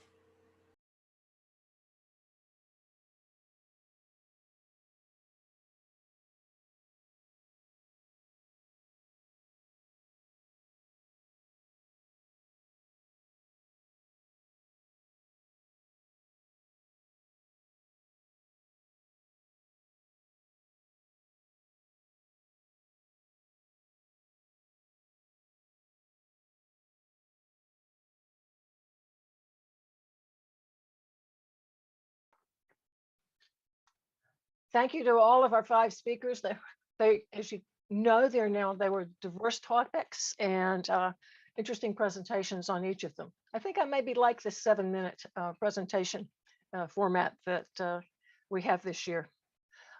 Thank you to all of our 5 speakers. They, as you know, they were diverse topics and interesting presentations on each of them. I think I maybe like this 7-minute presentation format that we have this year.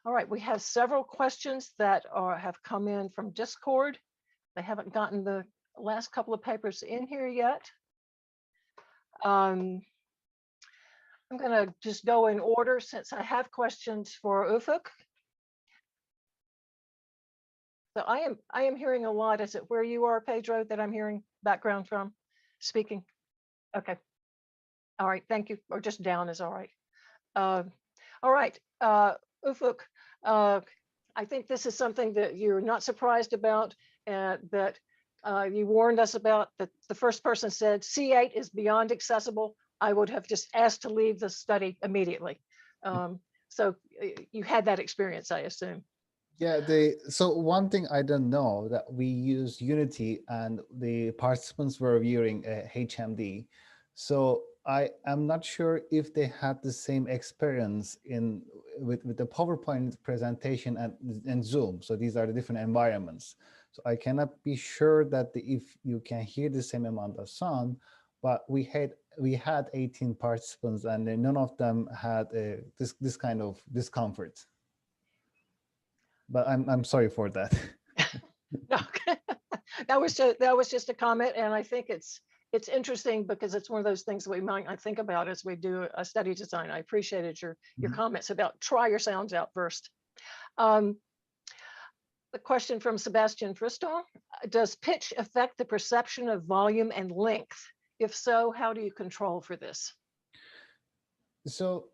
All right, we have several questions that have come in from Discord. They haven't gotten the last couple of papers in here yet. I'm going to just go in order since I have questions for Ufuk. So I am hearing a lot. Is it where you are, Pedro, that I'm hearing background from speaking? Okay. All right. Thank you. Or just down is all right. All right. Ufuk, I think this is something that you're not surprised about, that you warned us about. That the first person said C8 is beyond accessible. I would have just asked to leave the study immediately. So you had that experience, I assume. Yeah, so one thing I don't know, that we use Unity and the participants were viewing HMD. So I am not sure if they had the same experience with the PowerPoint presentation and Zoom. So these are the different environments. So I cannot be sure that if you can hear the same amount of sound, but we had 18 participants and none of them had this kind of discomfort. But I'm sorry for that. No, that was just a comment, and I think it's interesting because it's one of those things we might not think about as we do a study design. I appreciated your comments about try your sounds out first. The question from Sebastian Friston: does pitch affect the perception of volume and length? If so, how do you control for this? So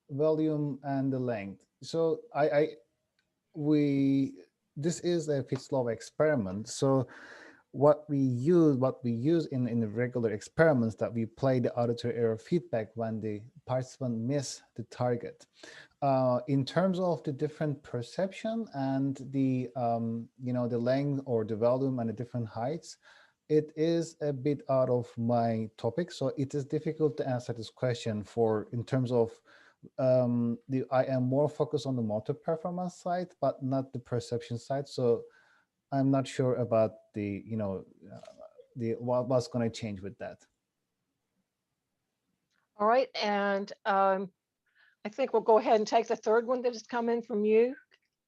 volume and the length. So this is a pitch law experiment. So what we use in the regular experiments, that we play the auditory error feedback when the participant miss the target. In terms of the different perception and the the length or the volume and the different heights, it is a bit out of my topic, so it is difficult to answer this question in terms of I am more focused on the motor performance side, but not the perception side. So I'm not sure about what's going to change with that. All right, and I think we'll go ahead and take the third one that has come in from you.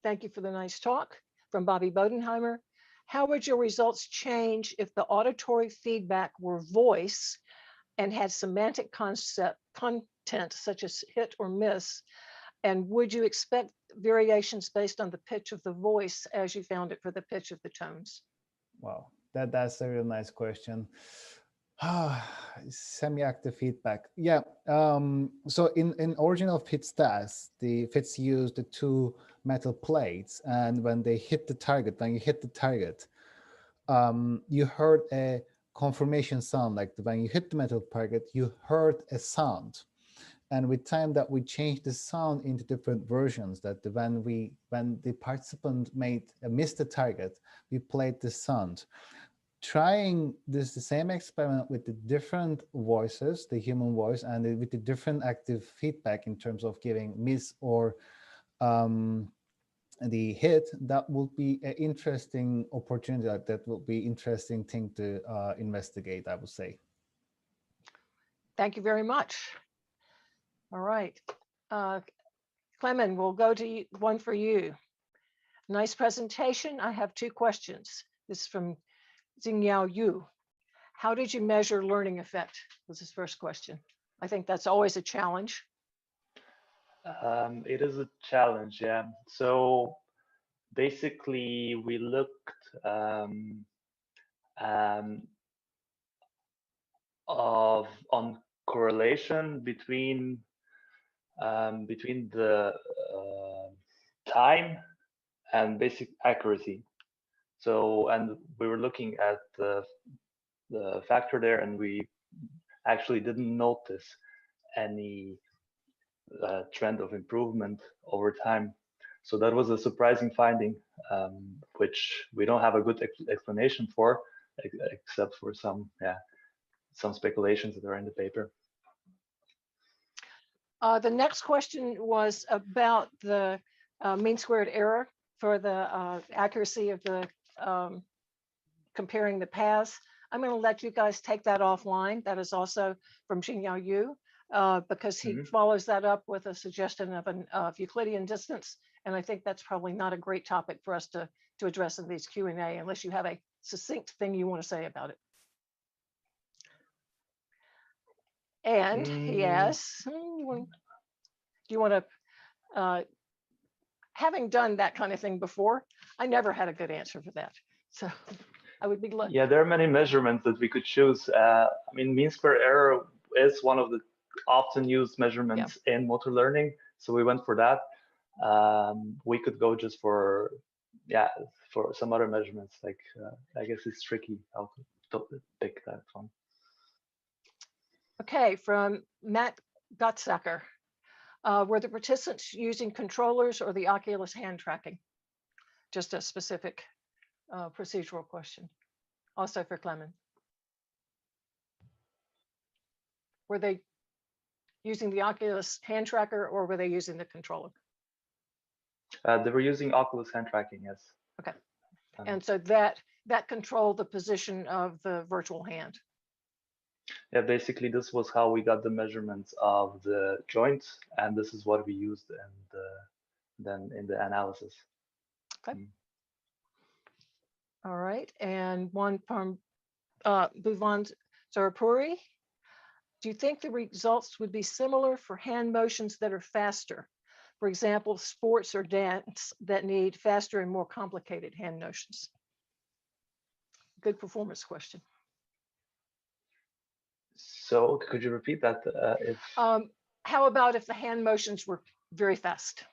Thank you for the nice talk, from Bobby Bodenheimer. How would your results change if the auditory feedback were voice and had semantic content such as hit or miss? And would you expect variations based on the pitch of the voice as you found it for the pitch of the tones? Wow, that's a real nice question. Semi-active feedback. Yeah. So in original FITS tasks, the FITS used the two metal plates, and when you hit the target, you heard a confirmation sound. Like when you hit the metal target, you heard a sound. And with time that we changed the sound into different versions, that when the participant missed the target, we played the sound. Trying the same experiment with the different voices, the human voice, and with the different active feedback in terms of giving miss or the hit, that will be an interesting opportunity. That will be interesting thing to investigate, I would say. Thank you very much. All right. Clement, we'll go to you, one for you. Nice presentation. I have two questions. This is from Xingyao Yu. How did you measure learning effect? Was his first question. I think that's always a challenge. It is a challenge, yeah. So basically, we looked on correlation between the time and basic accuracy. So, and we were looking at the factor there, and we actually didn't notice any trend of improvement over time. So that was a surprising finding, which we don't have a good explanation for, except for some speculations that are in the paper. The next question was about the mean squared error for the accuracy of the comparing the paths. I'm going to let you guys take that offline. That is also from Xingyao Yu, because he follows that up with a suggestion of an Euclidean distance. And I think that's probably not a great topic for us to address in these Q&A, unless you have a succinct thing you want to say about it. And he asks, do you want to, having done that kind of thing before, I never had a good answer for that. So I would be lucky. Yeah, there are many measurements that we could choose. I mean, mean square error is one of the often used measurements in motor learning. So we went for that. We could go just for some other measurements. Like, I guess it's tricky how to pick that one. Okay, from Matt Gottsacker. Were the participants using controllers or the Oculus hand tracking? Just a specific procedural question. Also for Clement. Were they using the Oculus hand tracker or were they using the controller? They were using Oculus hand tracking, yes. Okay. And so that controlled the position of the virtual hand. Yeah, basically this was how we got the measurements of the joints, and this is what we used then in the analysis. Okay. All right, and one from Bhuvan Sarapuri. Do you think the results would be similar for hand motions that are faster? For example, sports or dance that need faster and more complicated hand motions? Good performance question. So could you repeat that? How about if the hand motions were very fast?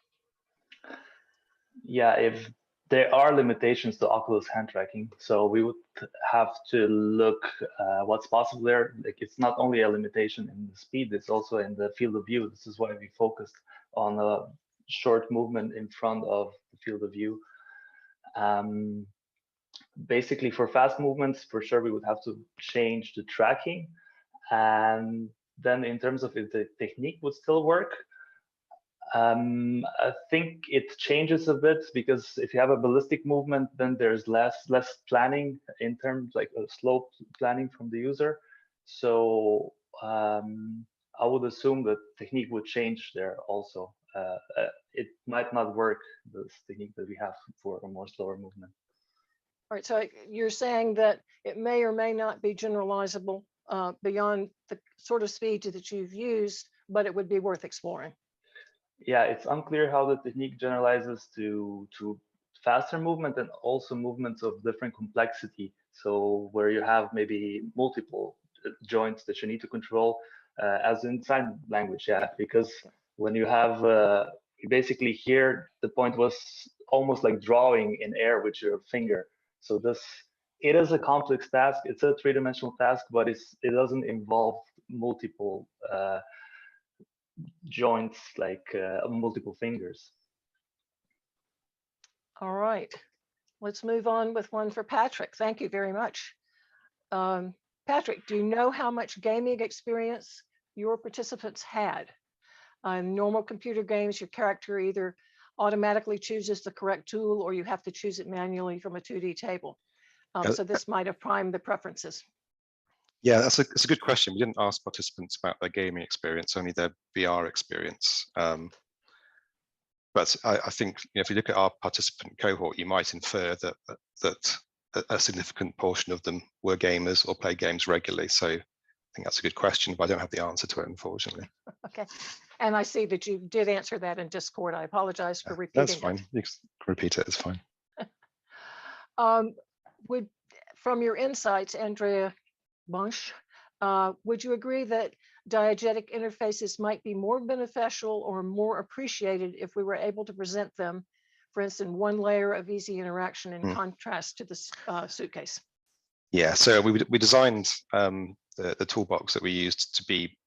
Yeah, if there are limitations to Oculus hand tracking, so we would have to look what's possible there. Like, it's not only a limitation in the speed, it's also in the field of view. This is why we focused on a short movement in front of the field of view. Basically, for fast movements, for sure, we would have to change the tracking. And then in terms of if the technique would still work, I think it changes a bit, because if you have a ballistic movement, then there's less planning in terms like a slope planning from the user. So I would assume that technique would change there also. It might not work, this technique that we have for a more slower movement. All right, so you're saying that it may or may not be generalizable beyond the sort of speed that you've used, but it would be worth exploring. Yeah, it's unclear how the technique generalizes to faster movement and also movements of different complexity. So where you have maybe multiple joints that you need to control, as in sign language, yeah, because when you have, basically here, the point was almost like drawing in air with your finger. So it is a complex task. It's a three-dimensional task, but it doesn't involve multiple joints like multiple fingers. All right, let's move on with one for Patrick. Thank you very much. Patrick, do you know how much gaming experience your participants had? In normal computer games, your character either automatically chooses the correct tool or you have to choose it manually from a 2D table. So this might have primed the preferences. Yeah, that's a good question. We didn't ask participants about their gaming experience, only their VR experience. But I think, if you look at our participant cohort, you might infer that a significant portion of them were gamers or play games regularly. So I think that's a good question, but I don't have the answer to it, unfortunately. Okay, and I see that you did answer that in Discord. I apologize for repeating. That's fine. You can repeat it. It's fine. From your insights, Andrea Bunch, would you agree that diegetic interfaces might be more beneficial or more appreciated if we were able to present them, for instance, one layer of easy interaction in contrast to the suitcase? Yeah, so we designed the toolbox that we used to be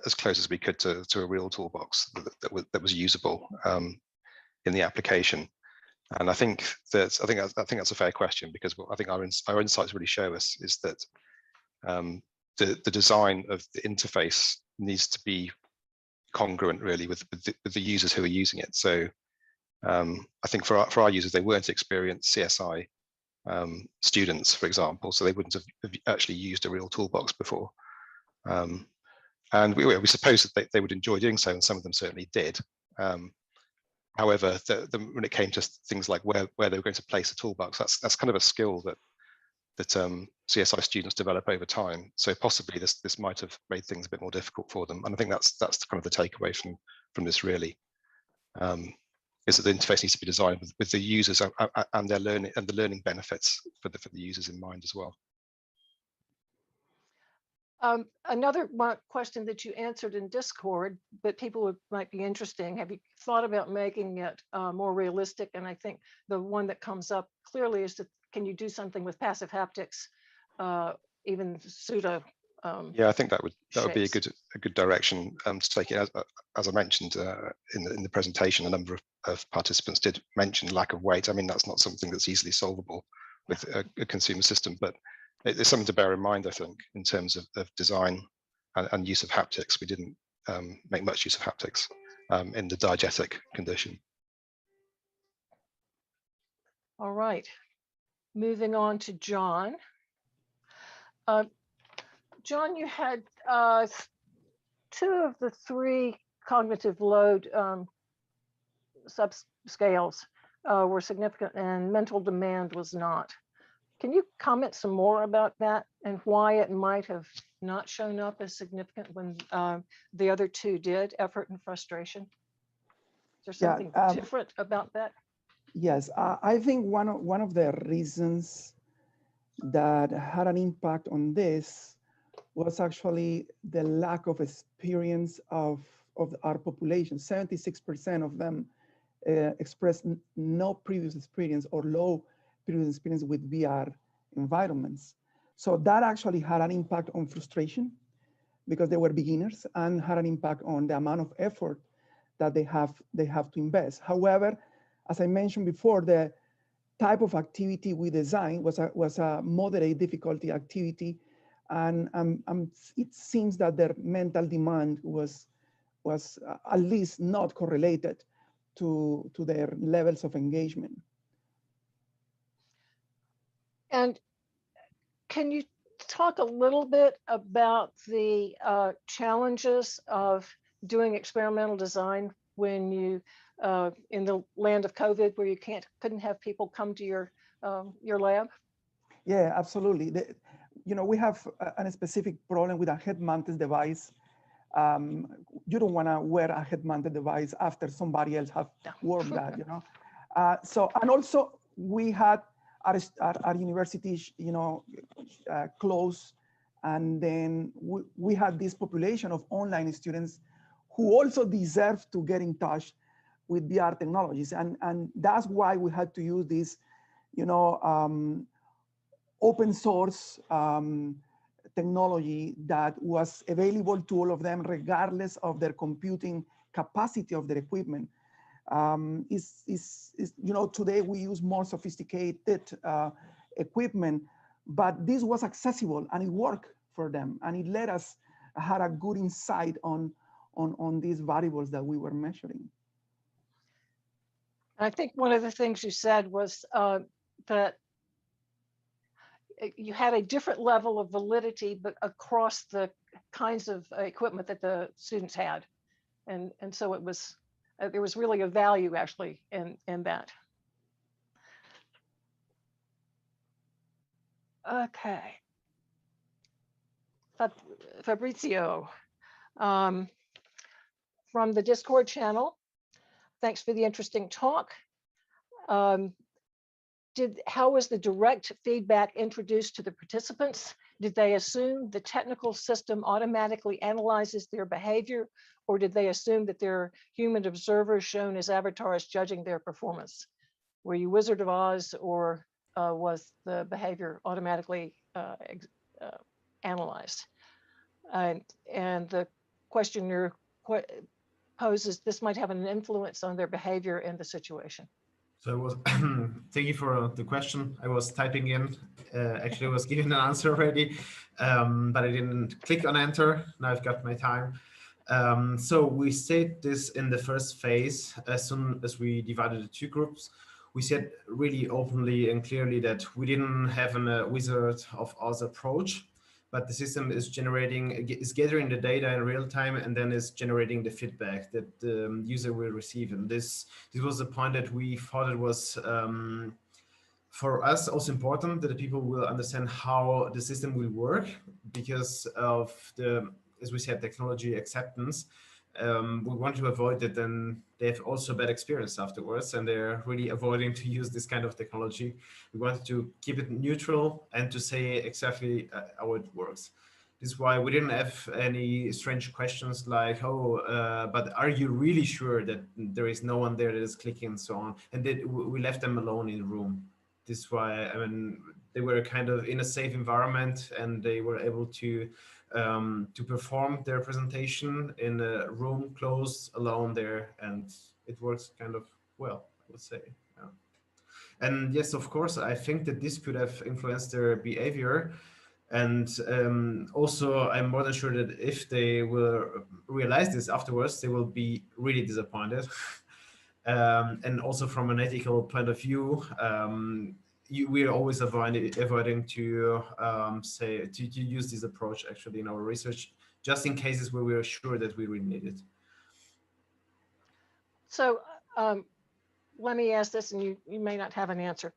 as close as we could to a real toolbox that was usable in the application. And I think that's a fair question, because I think our insights really show us is that the design of the interface needs to be congruent really with the users who are using it. So I think for our users, they weren't experienced CSI students, for example, so they wouldn't have actually used a real toolbox before. And we suppose that they would enjoy doing so, and some of them certainly did. However, when it came to things like where they were going to place a toolbox, that's kind of a skill that CSI students develop over time. So possibly this might have made things a bit more difficult for them. And I think that's kind of the takeaway from this really, is that the interface needs to be designed with the users and their learning and the learning benefits for the users in mind as well. Another question that you answered in Discord, but people might be interesting. Have you thought about making it more realistic? And I think the one that comes up clearly is can you do something with passive haptics, even pseudo? Yeah, I think that would be a good direction to take it. As I mentioned in the presentation, a number of participants did mention lack of weight. I mean, that's not something that's easily solvable with a consumer system, but it's something to bear in mind, I think, in terms of design and use of haptics. We didn't make much use of haptics in the diegetic condition. All right, moving on to John. John, you had 2 of the 3 cognitive load subscales were significant and mental demand was not. Can you comment some more about that and why it might have not shown up as significant when the other 2 did, effort and frustration? Is there something different about that? Yes, I think one of the reasons that had an impact on this was actually the lack of experience of our population. 76% of them expressed no previous experience or low previous experience with VR environments. So that actually had an impact on frustration because they were beginners, and had an impact on the amount of effort that they have to invest. However, as I mentioned before, the type of activity we designed was a moderate difficulty activity, and it seems that their mental demand was at least not correlated to their levels of engagement. And can you talk a little bit about the challenges of doing experimental design when you in the land of COVID, where you couldn't have people come to your lab? Yeah, absolutely. We have a specific problem with a head-mounted device. You don't want to wear a head-mounted device after somebody else have worn that, So, and also we had our universities, closed, and then we had this population of online students who also deserve to get in touch with VR technologies, and that's why we had to use this, open source technology that was available to all of them, regardless of their computing capacity of their equipment. Today we use more sophisticated equipment, but this was accessible and it worked for them, and it let us had a good insight on these variables that we were measuring. I think one of the things you said was that you had a different level of validity, but across the kinds of equipment that the students had, and so it was there was really a value actually in that. Okay, Fabrizio from the Discord channel. Thanks for the interesting talk. How was the direct feedback introduced to the participants? Did they assume the technical system automatically analyzes their behavior, or did they assume that there are human observers shown as avatars judging their performance? Were you Wizard of Oz, or was the behavior automatically analyzed? And the questioner poses this might have an influence on their behavior in the situation. So I was, thank you for the question. I was typing in, actually I was giving an answer already, but I didn't click on enter. Now I've got my time. So we said this in the first phase, as soon as we divided the 2 groups, we said really openly and clearly that we didn't have a Wizard of Oz approach, but the system is gathering the data in real time, and then is generating the feedback that the user will receive. And this was the point that we thought it was for us also important, that the people will understand how the system will work, because of the, as we said, technology acceptance. We want to avoid that then they have also bad experience afterwards, and they're really avoiding to use this kind of technology. We wanted to keep it neutral and to say exactly how it works. This is why we didn't have any strange questions like, but are you really sure that there is no one there that is clicking and so on? And that we left them alone in the room. This is why, they were kind of in a safe environment, and they were able to perform their presentation in a room closed alone there, and it works kind of well, I would say. And yes, of course, I think that this could have influenced their behavior. And also, I'm more than sure that if they will realize this afterwards, they will be really disappointed. And also from an ethical point of view, we are always avoiding to to use this approach actually in our research, just in cases where we are sure that we really need it. So let me ask this, and you may not have an answer.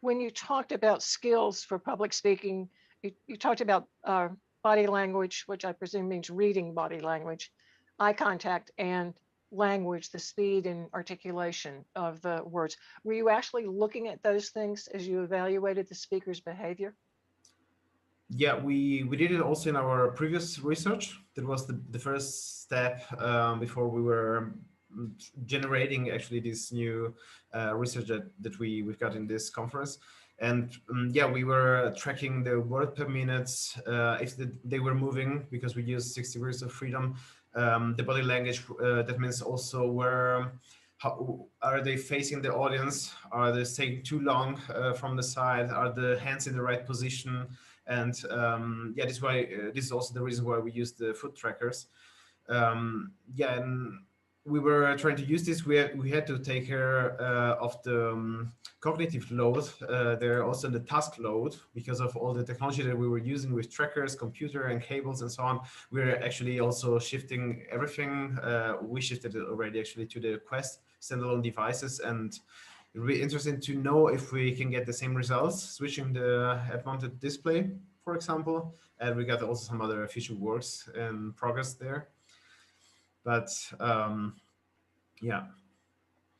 When you talked about skills for public speaking, you talked about body language, which I presume means reading body language, eye contact, and language, the speed and articulation of the words. Were you actually looking at those things as you evaluated the speaker's behavior? Yeah, we did it also in our previous research. That was the first step before we were generating actually this new research that we've got in this conference. And yeah, we were tracking the word per minute, if they were moving, because we use 6 degrees of freedom. The body language, that means also where, how are they facing the audience? Are they staying too long from the side? Are the hands in the right position? And yeah, this is also the reason why we use the foot trackers. Yeah, and we were trying to use this. We had to take care of the cognitive load. There also the task load, because of all the technology that we were using with trackers, computer and cables and so on. We're actually also shifting everything. We shifted it already actually to the Quest standalone devices, and it will be interesting to know if we can get the same results switching the head-mounted display, for example. And we got also some other future works in progress there. But yeah.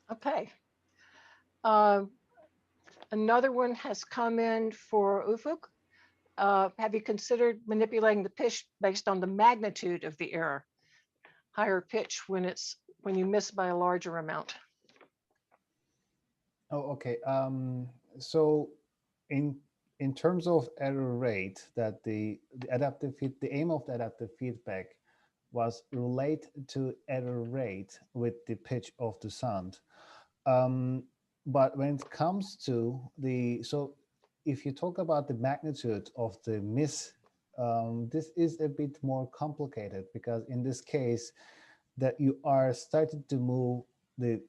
Okay. Another one has come in for Ufuk. Have you considered manipulating the pitch based on the magnitude of the error? Higher pitch when you miss by a larger amount. Oh, okay. So in terms of error rate, that the aim of the adaptive feedback was relate to error rate with the pitch of the sound. But when it comes to so if you talk about the magnitude of the miss, this is a bit more complicated, because in this case that you are starting to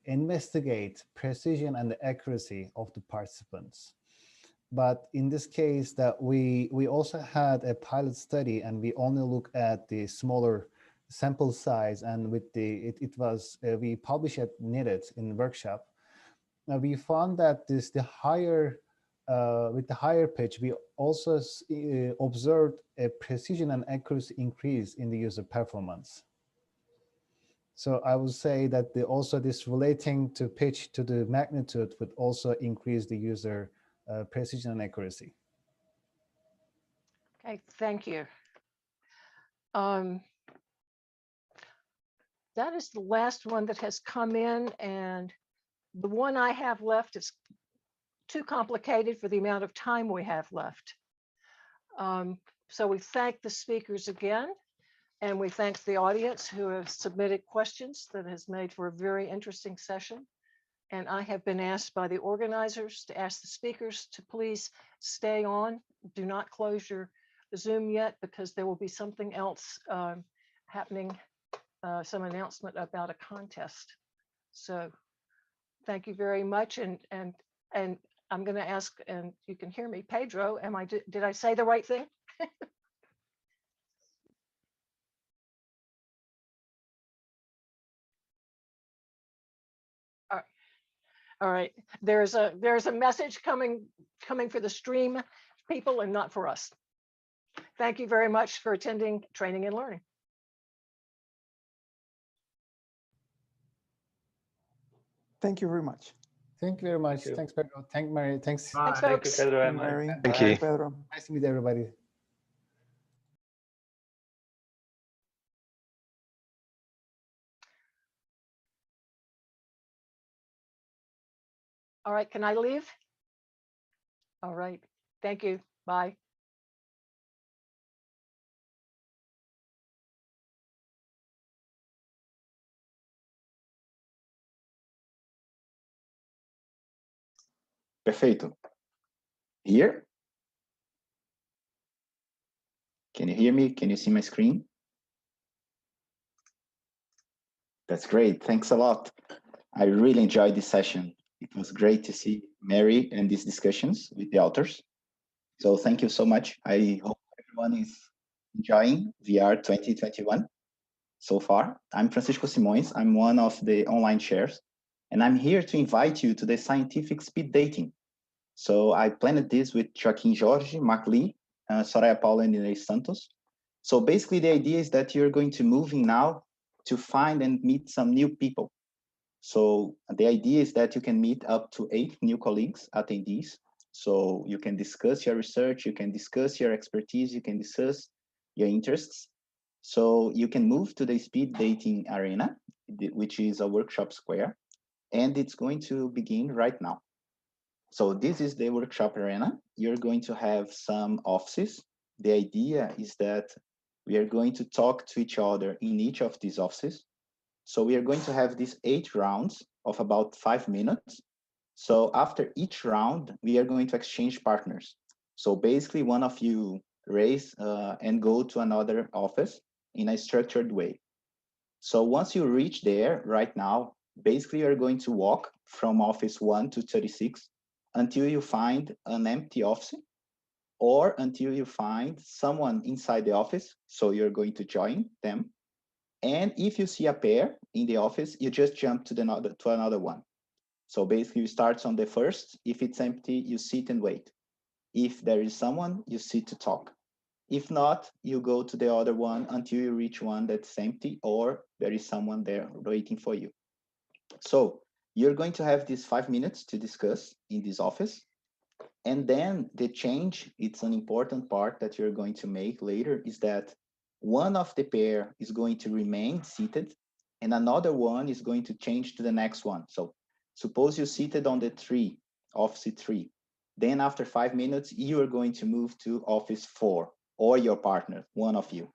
investigate precision and the accuracy of the participants. But in this case that we also had a pilot study, and we only look at the smaller sample size, and with we published it needed in workshop. We found that with the higher pitch, we also observed a precision and accuracy increase in the user performance. So I would say that also this relating to pitch to the magnitude would also increase the user precision and accuracy. Okay, thank you. That is the last one that has come in, and the one I have left is too complicated for the amount of time we have left. So we thank the speakers again, and we thank the audience who have submitted questions that has made for a very interesting session. And I have been asked by the organizers to ask the speakers to please stay on. Do not close your Zoom yet, because there will be something else happening, some announcement about a contest. So thank you very much. And I'm going to ask, and you can hear me, Pedro, did I say the right thing? All right. There's a message coming for the stream people and not for us. Thank you very much for attending Training and Learning. Thank you very much. Thank you very much. Thanks, Pedro. Thank Mary. Thanks. Thanks, folks. Thank you, Pedro. Mary. Thank you. Pedro. Nice to meet everybody. All right, can I leave? All right, thank you, bye. Perfeito. Here? Can you hear me? Can you see my screen? That's great. Thanks a lot. I really enjoyed this session. It was great to see Mary and these discussions with the authors. So thank you so much. I hope everyone is enjoying VR 2021 so far. I'm Francisco Simões. I'm one of the online chairs, and I'm here to invite you to the scientific speed dating. So I planned this with Joaquim Jorge, Mark Lee, Soraya Paula, and Inês Santos. So basically the idea is that you're going to move in now to find and meet some new people. So the idea is that you can meet up to 8 new colleagues, attendees. So you can discuss your research, you can discuss your expertise, you can discuss your interests. So you can move to the speed dating arena, which is a workshop square, and it's going to begin right now. So this is the workshop arena. You're going to have some offices. The idea is that we are going to talk to each other in each of these offices. So we are going to have these 8 rounds of about 5 minutes. So after each round, we are going to exchange partners. So basically one of you raise and go to another office in a structured way. So once you reach there right now, basically you're going to walk from office 1 to 36 until you find an empty office or until you find someone inside the office. So you're going to join them. And if you see a pair in the office, you just jump to another one. So basically you start on the first. If it's empty, you sit and wait. If there is someone, you sit to talk. If not, you go to the other one until you reach one that's empty or there is someone there waiting for you. So you're going to have these 5 minutes to discuss in this office. And then the change, it's an important part that you're going to make later, is that one of the pair is going to remain seated and another one is going to change to the next one. So suppose you're seated on the 3, office 3. Then after 5 minutes, you are going to move to office 4 or your partner, one of you.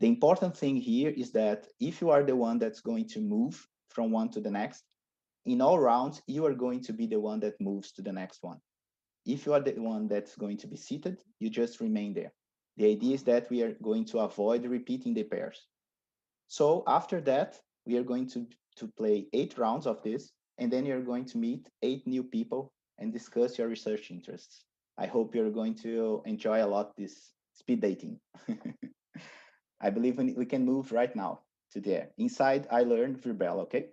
The important thing here is that if you are the one that's going to move from one to the next, in all rounds, you are going to be the one that moves to the next one. If you are the one that's going to be seated, you just remain there. The idea is that we are going to avoid repeating the pairs. So after that, we are going to play 8 rounds of this, and then you're going to meet 8 new people and discuss your research interests. I hope you're going to enjoy a lot this speed dating. I believe we can move right now to there. Inside, I learned Verbal, okay?